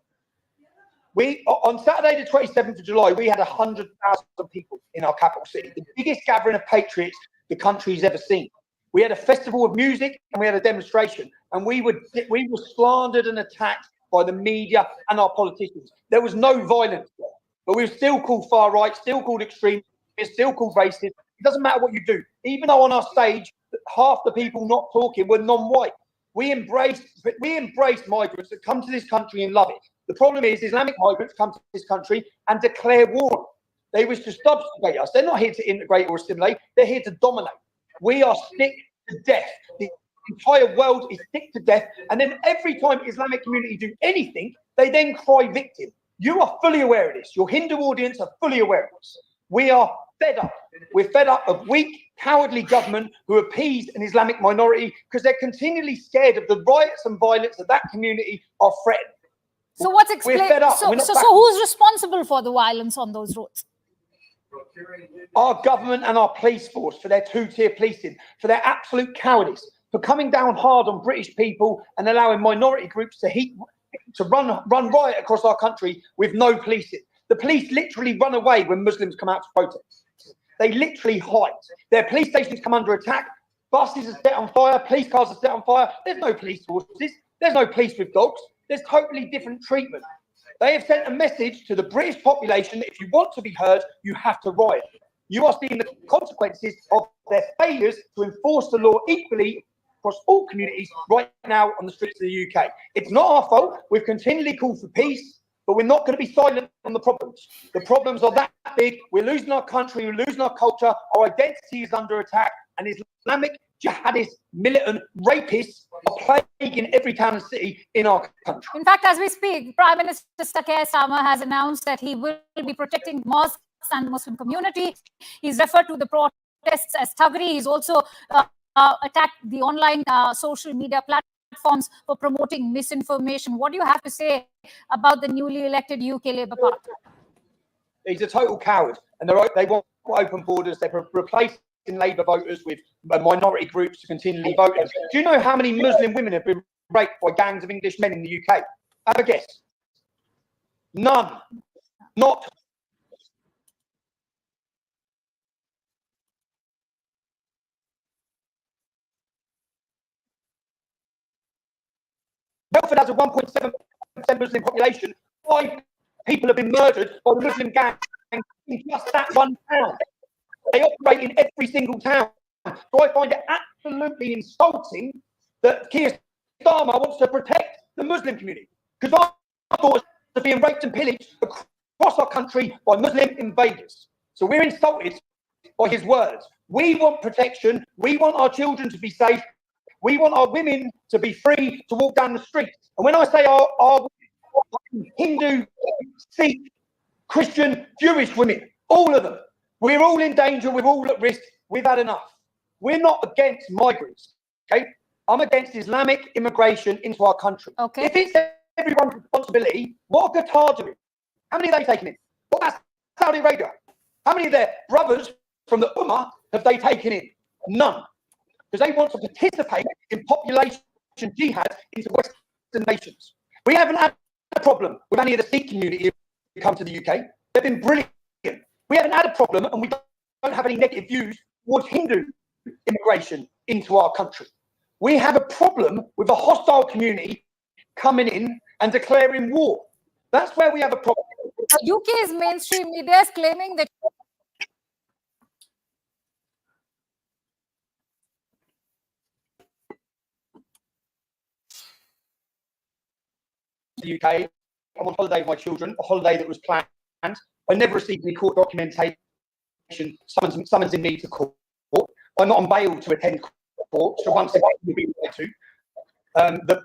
On Saturday the 27th of July, we had 100,000 people in our capital city, the biggest gathering of patriots the country's ever seen. We had a festival of music and we had a demonstration, and we were slandered and attacked by the media and our politicians. There was no violence there, but we were still called far right, still called extreme, still called racist. It doesn't matter what you do. Even though on our stage, half the people not talking were non-white. We embrace migrants that come to this country and love it. The problem is Islamic migrants come to this country and declare war. They wish to subjugate us. They're not here to integrate or assimilate. They're here to dominate. We are sick to death. The entire world is sick to death. And then every time Islamic community do anything, they then cry victim. You are fully aware of this. Your Hindu audience are fully aware of this. We are fed up. We're fed up of weak, cowardly government who appease an Islamic minority because they're continually scared of the riots and violence that that community are threatened. So what's explained? We're fed up. So who's responsible for the violence on those roads? Our government and our police force for their two-tier policing, for their absolute cowardice, for coming down hard on British people and allowing minority groups to run riot across our country with no policing. The police literally run away when Muslims come out to protest. They literally hide. Their police stations come under attack. Buses are set on fire. Police cars are set on fire. There's no police forces. There's no police with dogs. There's totally different treatment. They have sent a message to the British population that if you want to be heard, you have to riot. You are seeing the consequences of their failures to enforce the law equally across all communities right now on the streets of the UK. It's not our fault. We've continually called for peace, but we're not going to be silent on the problems. The problems are that big. We're losing our country. We're losing our culture. Our identity is under attack. And Islamic jihadist, militant rapists are plaguing every town and city in our country. In fact, as we speak, Prime Minister Keir Starmer has announced that he will be protecting mosques and the Muslim community. He's referred to the protests as thuggery. He's also attacked the online social media platforms for promoting misinformation. What do you have to say about the newly elected UK Labour Party? He's a total coward, and they want open borders. They're replacing Labour voters with minority groups to continually vote. Do you know how many Muslim women have been raped by gangs of English men in the UK? Have a guess. None. Not. Telford has a 1.7% Muslim population. 5 people have been murdered by the Muslim gang in just that one town. They operate in every single town. So I find it absolutely insulting that Keir Starmer wants to protect the Muslim community, because our daughters are being raped and pillaged across our country by Muslim invaders. So we're insulted by his words. We want protection. We want our children to be safe. We want our women to be free to walk down the street. And when I say our Hindu, Sikh, Christian, Jewish women, all of them, we're all in danger. We're all at risk. We've had enough. We're not against migrants, okay? I'm against Islamic immigration into our country. Okay. If it's everyone's responsibility, what are Qatar doing? How many are they taking in? What about Saudi Arabia? How many of their brothers from the Ummah have they taken in? None. Because they want to participate in population jihad into Western nations. We haven't had a problem with any of the Sikh community who come to the UK. They've been brilliant. We haven't had a problem, and we don't have any negative views towards Hindu immigration into our country. We have a problem with a hostile community coming in and declaring war. That's where we have a problem. UK's mainstream media is claiming that the UK. I'm on holiday with my children, a holiday that was planned. I never received any court documentation summonsing me to court. I'm not on bail to attend court, so once again, we'll be to.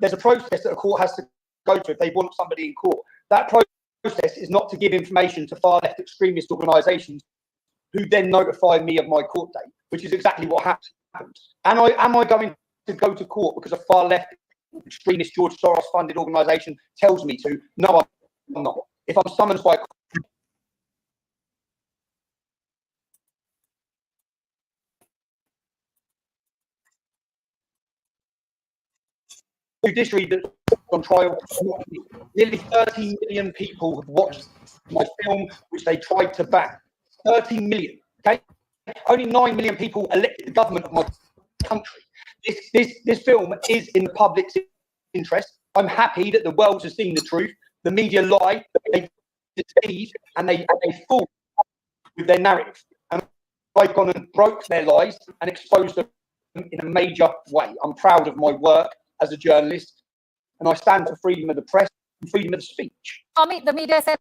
There's a process that a court has to go to if they want somebody in court. That process is not to give information to far left extremist organisations who then notify me of my court date, which is exactly what happened. Am I going to go to court because a far left extremist George Soros funded organisation tells me to? No, I'm not. If I'm summoned by judiciary that's on trial, nearly 30 million people have watched my film, which they tried to ban. 30 million. Okay, only 9 million people elected the government of my country. This film is in the public's interest. I'm happy that the world has seen the truth. The media lie, they deceive, and they fool with their narrative. And I've gone and broke their lies and exposed them in a major way. I'm proud of my work as a journalist, and I stand for freedom of the press and freedom of speech. Tommy, the media says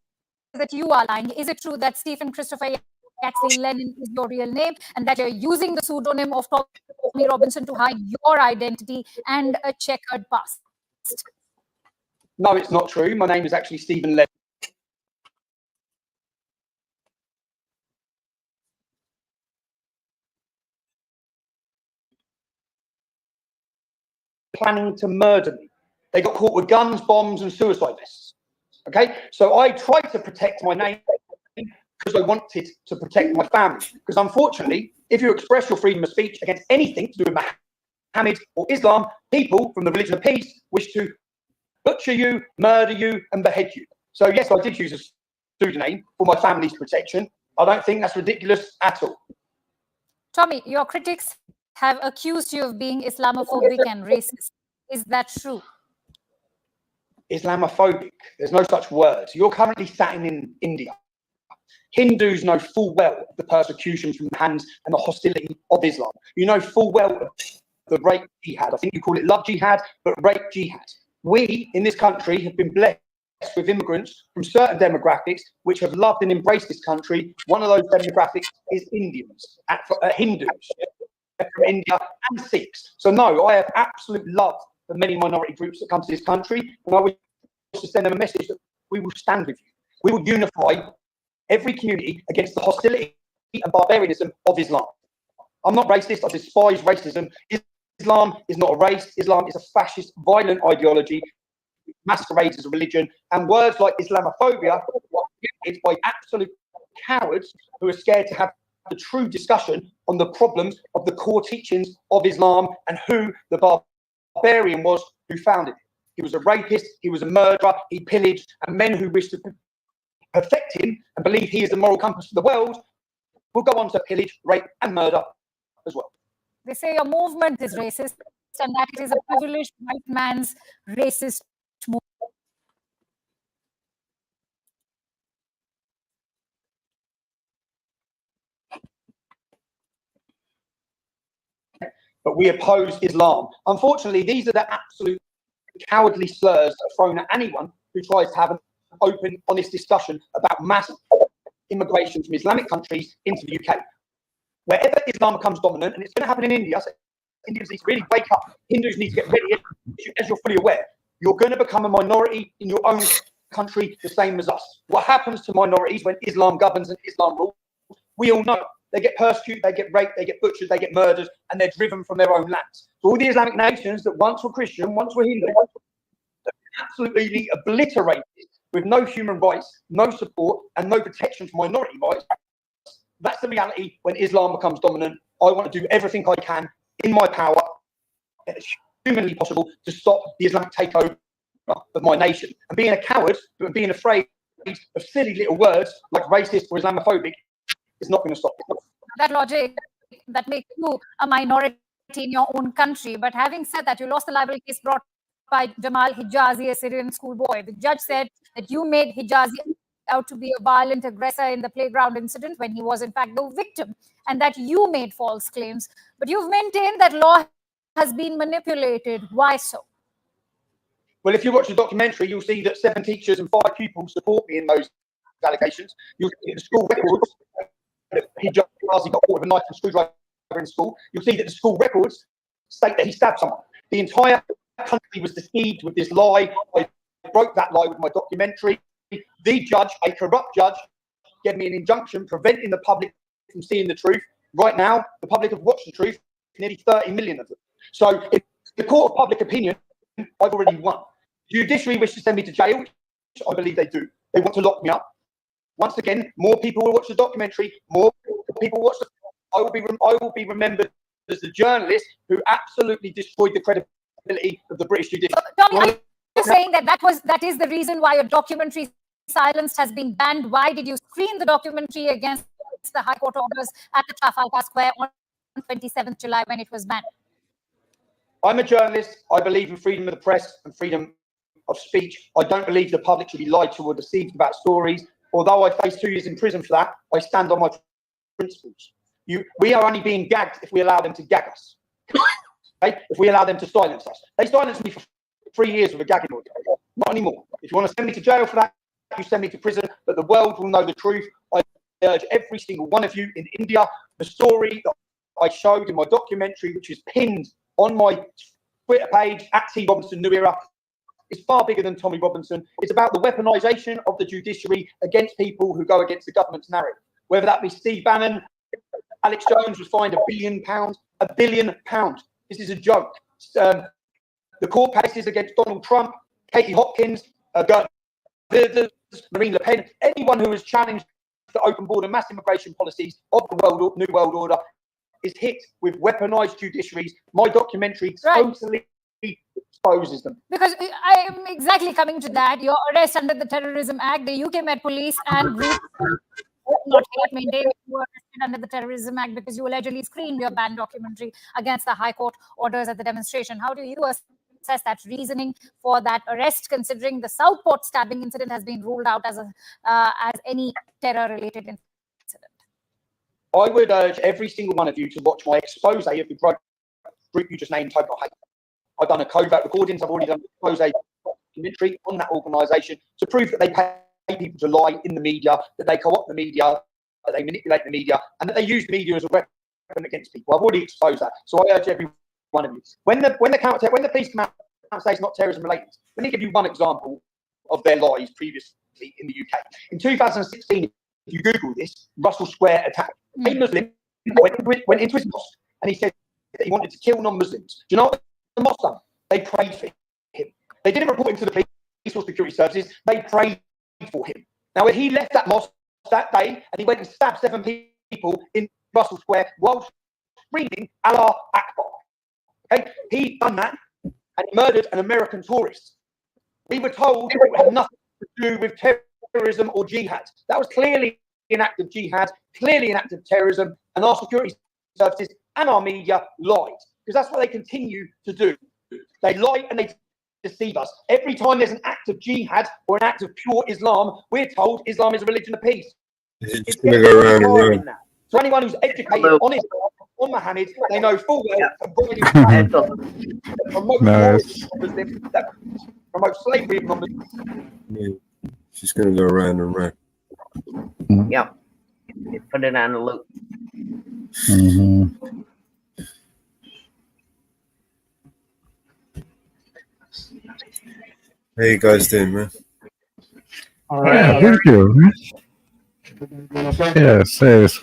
that you are lying. Is it true that Stephen Christopher say Lennon is your real name and that you're using the pseudonym of Tommy Robinson to hide your identity and a checkered past. No, it's not true. My name is actually Stephen Lennon. Planning to murder me. They got caught with guns, bombs, and suicide vests. Okay, so I tried to protect my name because I wanted to protect my family. Because unfortunately, if you express your freedom of speech against anything to do with Muhammad or Islam, people from the religion of peace wish to butcher you, murder you, and behead you. So yes, I did use a pseudonym for my family's protection. I don't think that's ridiculous at all. Tommy, your critics have accused you of being Islamophobic and racist. Is that true? Islamophobic. There's no such word. You're currently sat in India. Hindus know full well the persecution from the hands and the hostility of Islam. You know full well the rape jihad. I think you call it love jihad, but rape jihad. We in this country have been blessed with immigrants from certain demographics which have loved and embraced this country. One of those demographics is Indians, Hindus from India, and Sikhs. So no, I have absolute love for many minority groups that come to this country, and I wish to send them a message that we will stand with you. We will unify every community against the hostility and barbarianism of Islam. I'm not racist. I despise racism. Islam is not a race. Islam is a fascist, violent ideology, masquerades as a religion, and words like Islamophobia are created by absolute cowards who are scared to have the true discussion on the problems of the core teachings of Islam and who the barbarian was who founded it. He was a rapist, he was a murderer, he pillaged, and men who wish to perfect him and believe he is the moral compass for the world will go on to pillage, rape, and murder as well. They say your movement is racist and that it is a privileged white man's racist movement. But we oppose Islam. Unfortunately, these are the absolute cowardly slurs that are thrown at anyone who tries to have an open, honest discussion about mass immigration from Islamic countries into the UK. Wherever Islam becomes dominant, and it's going to happen in India, so Indians need to really wake up. Hindus need to get ready, as you're fully aware. You're going to become a minority in your own country, the same as us. What happens to minorities when Islam governs and Islam rules? We all know. They get persecuted, they get raped, they get butchered, they get murdered, and they're driven from their own lands. So all the Islamic nations that once were Christian, once were Hindu, absolutely obliterated with no human rights, no support, and no protection for minority rights. That's the reality when Islam becomes dominant. I want to do everything I can in my power, as humanly possible, to stop the Islamic takeover of my nation. And being a coward, and being afraid of silly little words like racist or Islamophobic is not going to stop it. That logic that makes you a minority in your own country. But having said that, you lost the libel case brought by Jamal Hijazi, a Syrian schoolboy. The judge said that you made Hijazi out to be a violent aggressor in the playground incident when he was in fact the victim, and that you made false claims. But you've maintained that law has been manipulated. Why so? Well, if you watch the documentary, you'll see that 7 teachers and 5 pupils support me in those allegations. You'll see the school records. Hijazi got caught with a knife and screwdriver in school. You'll see that the school records state that he stabbed someone. The entire country was deceived with this lie. I broke that lie with my documentary. The judge, a corrupt judge, gave me an injunction preventing the public from seeing the truth. Right now, the public have watched the truth, nearly 30 million of them. So in the court of public opinion, I've already won. Judiciary wish to send me to jail, which I believe they do. They want to lock me up. Once again, more people will watch the documentary, more people watch the... I will be remembered as the journalist who absolutely destroyed the credibility of the British judiciary. Tommy, are you saying that is the reason why your documentary Silenced has been banned? Why did you screen the documentary against the High Court orders at the Trafalgar Square on 27th July when it was banned? I'm a journalist. I believe in freedom of the press and freedom of speech. I don't believe the public should be lied to or deceived about stories. Although I face 2 years in prison for that, I stand on my principles. We are only being gagged if we allow them to gag us. Okay? If we allow them to silence us. They silenced me for 3 years with a gagging order. Not anymore. If you want to send me to jail for that, you send me to prison, but the world will know the truth. I urge every single one of you in India, the story that I showed in my documentary, which is pinned on my Twitter page, @T.Robinson New Era, is far bigger than Tommy Robinson. It's about the weaponisation of the judiciary against people who go against the government's narrative. Whether that be Steve Bannon, Alex Jones was fined £1 billion. £1 billion. This is a joke. The court cases against Donald Trump, Katie Hopkins, Marine Le Pen, anyone who has challenged the open border mass immigration policies of the New World Order is hit with weaponised judiciaries. My documentary totally exposes them. Because I am exactly coming to that. Your arrest under the Terrorism Act, the UK Met Police and groups not hate maintain that you were arrested under the Terrorism Act because you allegedly screened your banned documentary against the High Court orders at the demonstration. How do you assess that reasoning for that arrest, considering the Southport stabbing incident has been ruled out as any terror-related incident? I would urge every single one of you to watch my expose of the group you just named, Hope Not Hate. I've done a covert recordings. I've already done an expose documentary on that organisation to prove that they pay people to lie in the media, that they co-opt the media, that they manipulate the media, and that they use the media as a weapon against people. I've already exposed that. So I urge every one of you. When the police come out and say it's not terrorism related, let me give you one example of their lies previously in the UK. In 2016, if you Google this, Russell Square attack, a Muslim went into his mosque and he said that he wanted to kill non-Muslims. Do you know what the mosque done? They prayed for him. They didn't report him to the police or security services. They prayed for him. Now, when he left that mosque that day and he went and stabbed 7 people in Russell Square while screaming Allah Akbar. Okay, he done that and he murdered an American tourist. We were told it had nothing to do with terrorism or jihad. That was clearly an act of jihad, clearly an act of terrorism, and our security services and our media lied, because that's what they continue to do. They lie and they deceive us. Every time there's an act of jihad or an act of pure Islam, we're told Islam is a religion of peace. It's going to go round and round. So anyone who's educated on Islam, on Muhammad, they know full well that promotes slavery of non-Muslims. Yeah. She's going to go round and round. Yep. Put it on a loop. How you guys doing, man? All right. Yeah, thank you. Yes, yes.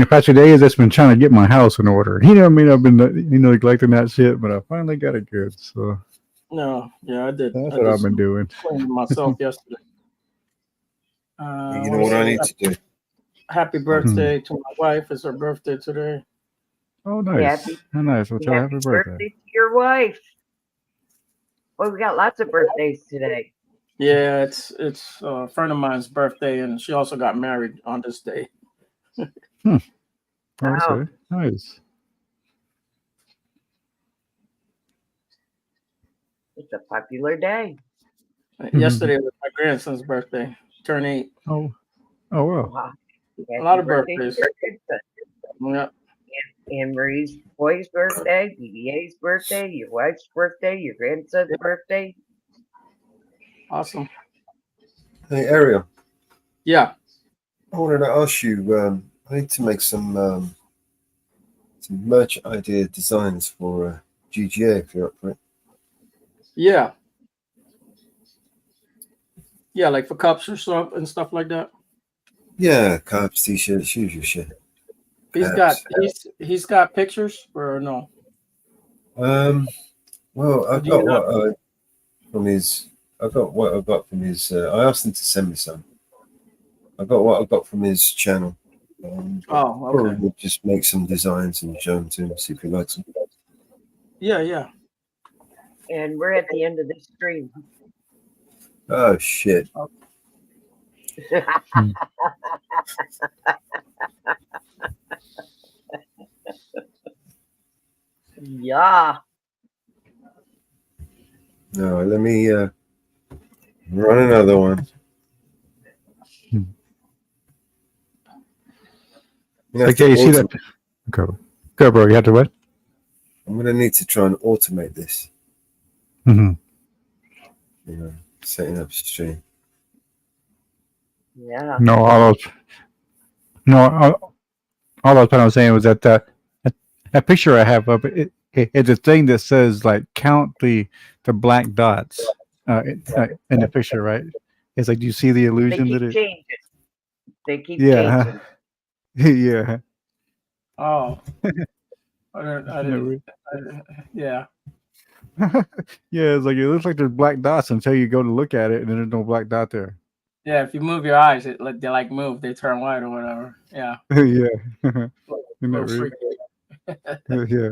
Past 2 days, I've been trying to get my house in order. I mean, I've been, neglecting that shit, but I finally got it good. So, no, yeah, I did. That's what I've been doing. Cleaning myself yesterday. You know what I need to do? Happy birthday to my wife. It's her birthday today. Oh, nice. Nice. Well, happy birthday to your wife. Well, we got lots of birthdays today. Yeah, it's a friend of mine's birthday, and she also got married on this day. Okay. Nice. It's a popular day. Yesterday was my grandson's birthday. Turned 8. Oh wow. A lot of birthdays. Yeah. Anne Marie's boy's birthday, BBA's birthday, your wife's birthday, your grandson's birthday. Awesome. Hey, Ariel. Yeah. I wanted to ask you, I need to make some merch idea designs for GGA if you're up for it. Yeah. Yeah, like for cups or stuff and stuff like that. Yeah, cups, t-shirts, usual shit. He's got pictures or no? Well, I got what I got from his. I asked him to send me some. I got what I got from his channel. Okay. Probably just make some designs and show them to him, see if he likes them. Yeah. And we're at the end of the stream. Oh shit. Yeah. No, let me run another one. Okay, you see that? Go, bro. You have to what? I'm gonna need to try and automate this. Setting up a stream. Yeah. No, all I was saying was that that picture I have up it's a thing that says like count the black dots in the picture, right? It's like, do you see the They illusion that keep it? changing. They keep Yeah, changing. yeah. Oh, I No, didn't. Yeah. yeah, it's like it looks like there's black dots until you go to look at it, and then there's no black dot there. Yeah, if you move your eyes, they like move, they turn white or whatever. Yeah. Yeah, isn't that Little weird? freaky. Yeah.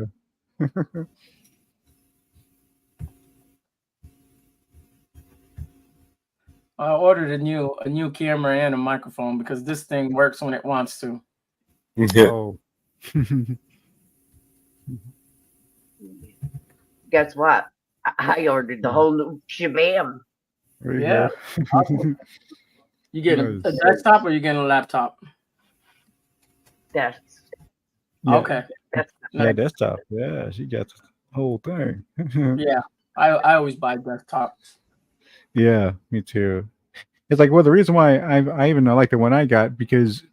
I ordered a new camera and a microphone because this thing works when it wants to. Oh. Guess what? I ordered the whole new shabam. There you Yeah. go. You get a Nice. desktop or you get a laptop? That's Yeah. Okay. Yeah, desktop. Yeah, she got the whole thing. Yeah. I always buy desktops. Yeah, me too. It's like, well, the reason why I even like the one I got because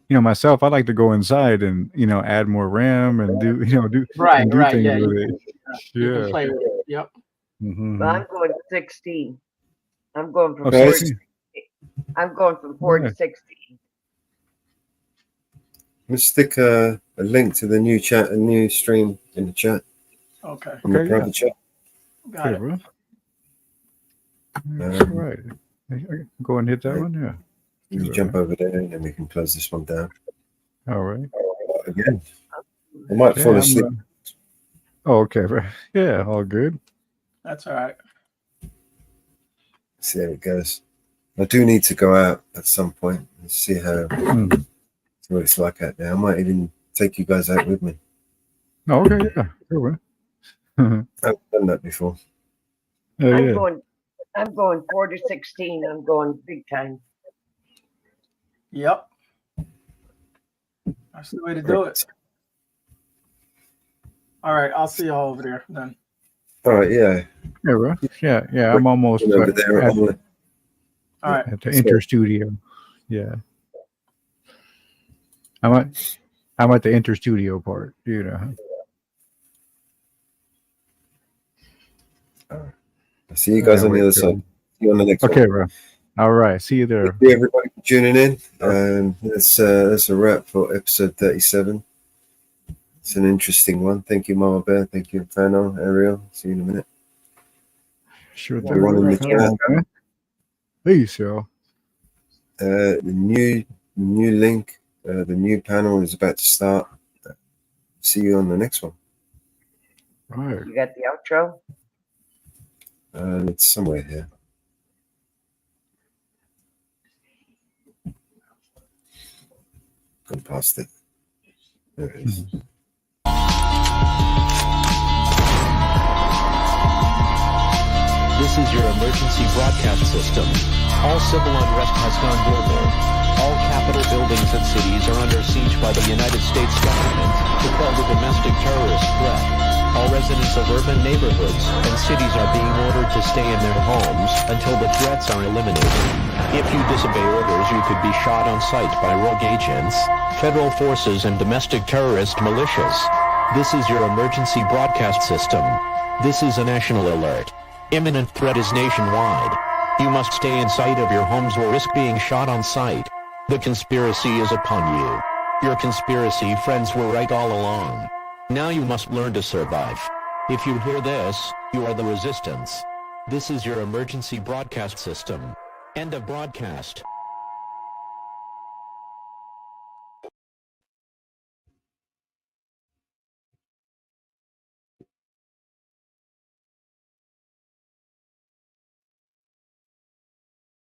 myself, I like to go inside and add more RAM and do Right, and do right. things Yeah. with You it. can Yeah. play with it. Yep. Mhm. But I'm going 16. I'm going from Okay. 4 to 16. I'm going from 4 Yeah. to 16. Let's stick a link to the new stream in the chat. Okay. In the Okay, private chat. Got it. bro. That's Um, right. Go and hit that one. Yeah. You jump over there and then we can close this one down. All right. Again. I might fall Yeah, asleep. oh, okay. Right. Yeah, all good. That's all right. See how it goes. I do need to go out at some point and see what it's like out there. I might even take you guys out with me. Oh, okay. Yeah. Sure. I've done that before. Oh, I'm yeah. going 4 to 16. I'm going big time. Yep. That's the way to do it. All right. I'll see y'all over there then. All right, yeah. Yeah, bro. Yeah. I'm almost Over there. All right. at the Inter Studio. Yeah. I'm at the Inter Studio part. I'll see you guys on the other side. See you on the next one. Okay, bro. All right. See you there. Thank you everybody for tuning in. That's a wrap for episode 37. It's an interesting one. Thank you, Mama Bear. Thank you, Fano, Ariel. See you in a minute. Sure thing. Everyone in the chat. Peace, y'all. The new link, the new panel is about to start. See you on the next one. Right. You got the outro? It's somewhere here. Gone past it. There it is. This is your emergency broadcast system. All civil unrest has gone global. All Capitol buildings and cities are under siege by the United States government to quell the domestic terrorist threat. All residents of urban neighborhoods and cities are being ordered to stay in their homes until the threats are eliminated. If you disobey orders, you could be shot on sight by rogue agents, federal forces, and domestic terrorist militias. This is your emergency broadcast system. This is a national alert. Imminent threat is nationwide. You must stay inside of your homes or risk being shot on sight. The conspiracy is upon you. Your conspiracy friends were right all along. Now you must learn to survive. If you hear this, you are the resistance. This is your emergency broadcast system. End of broadcast.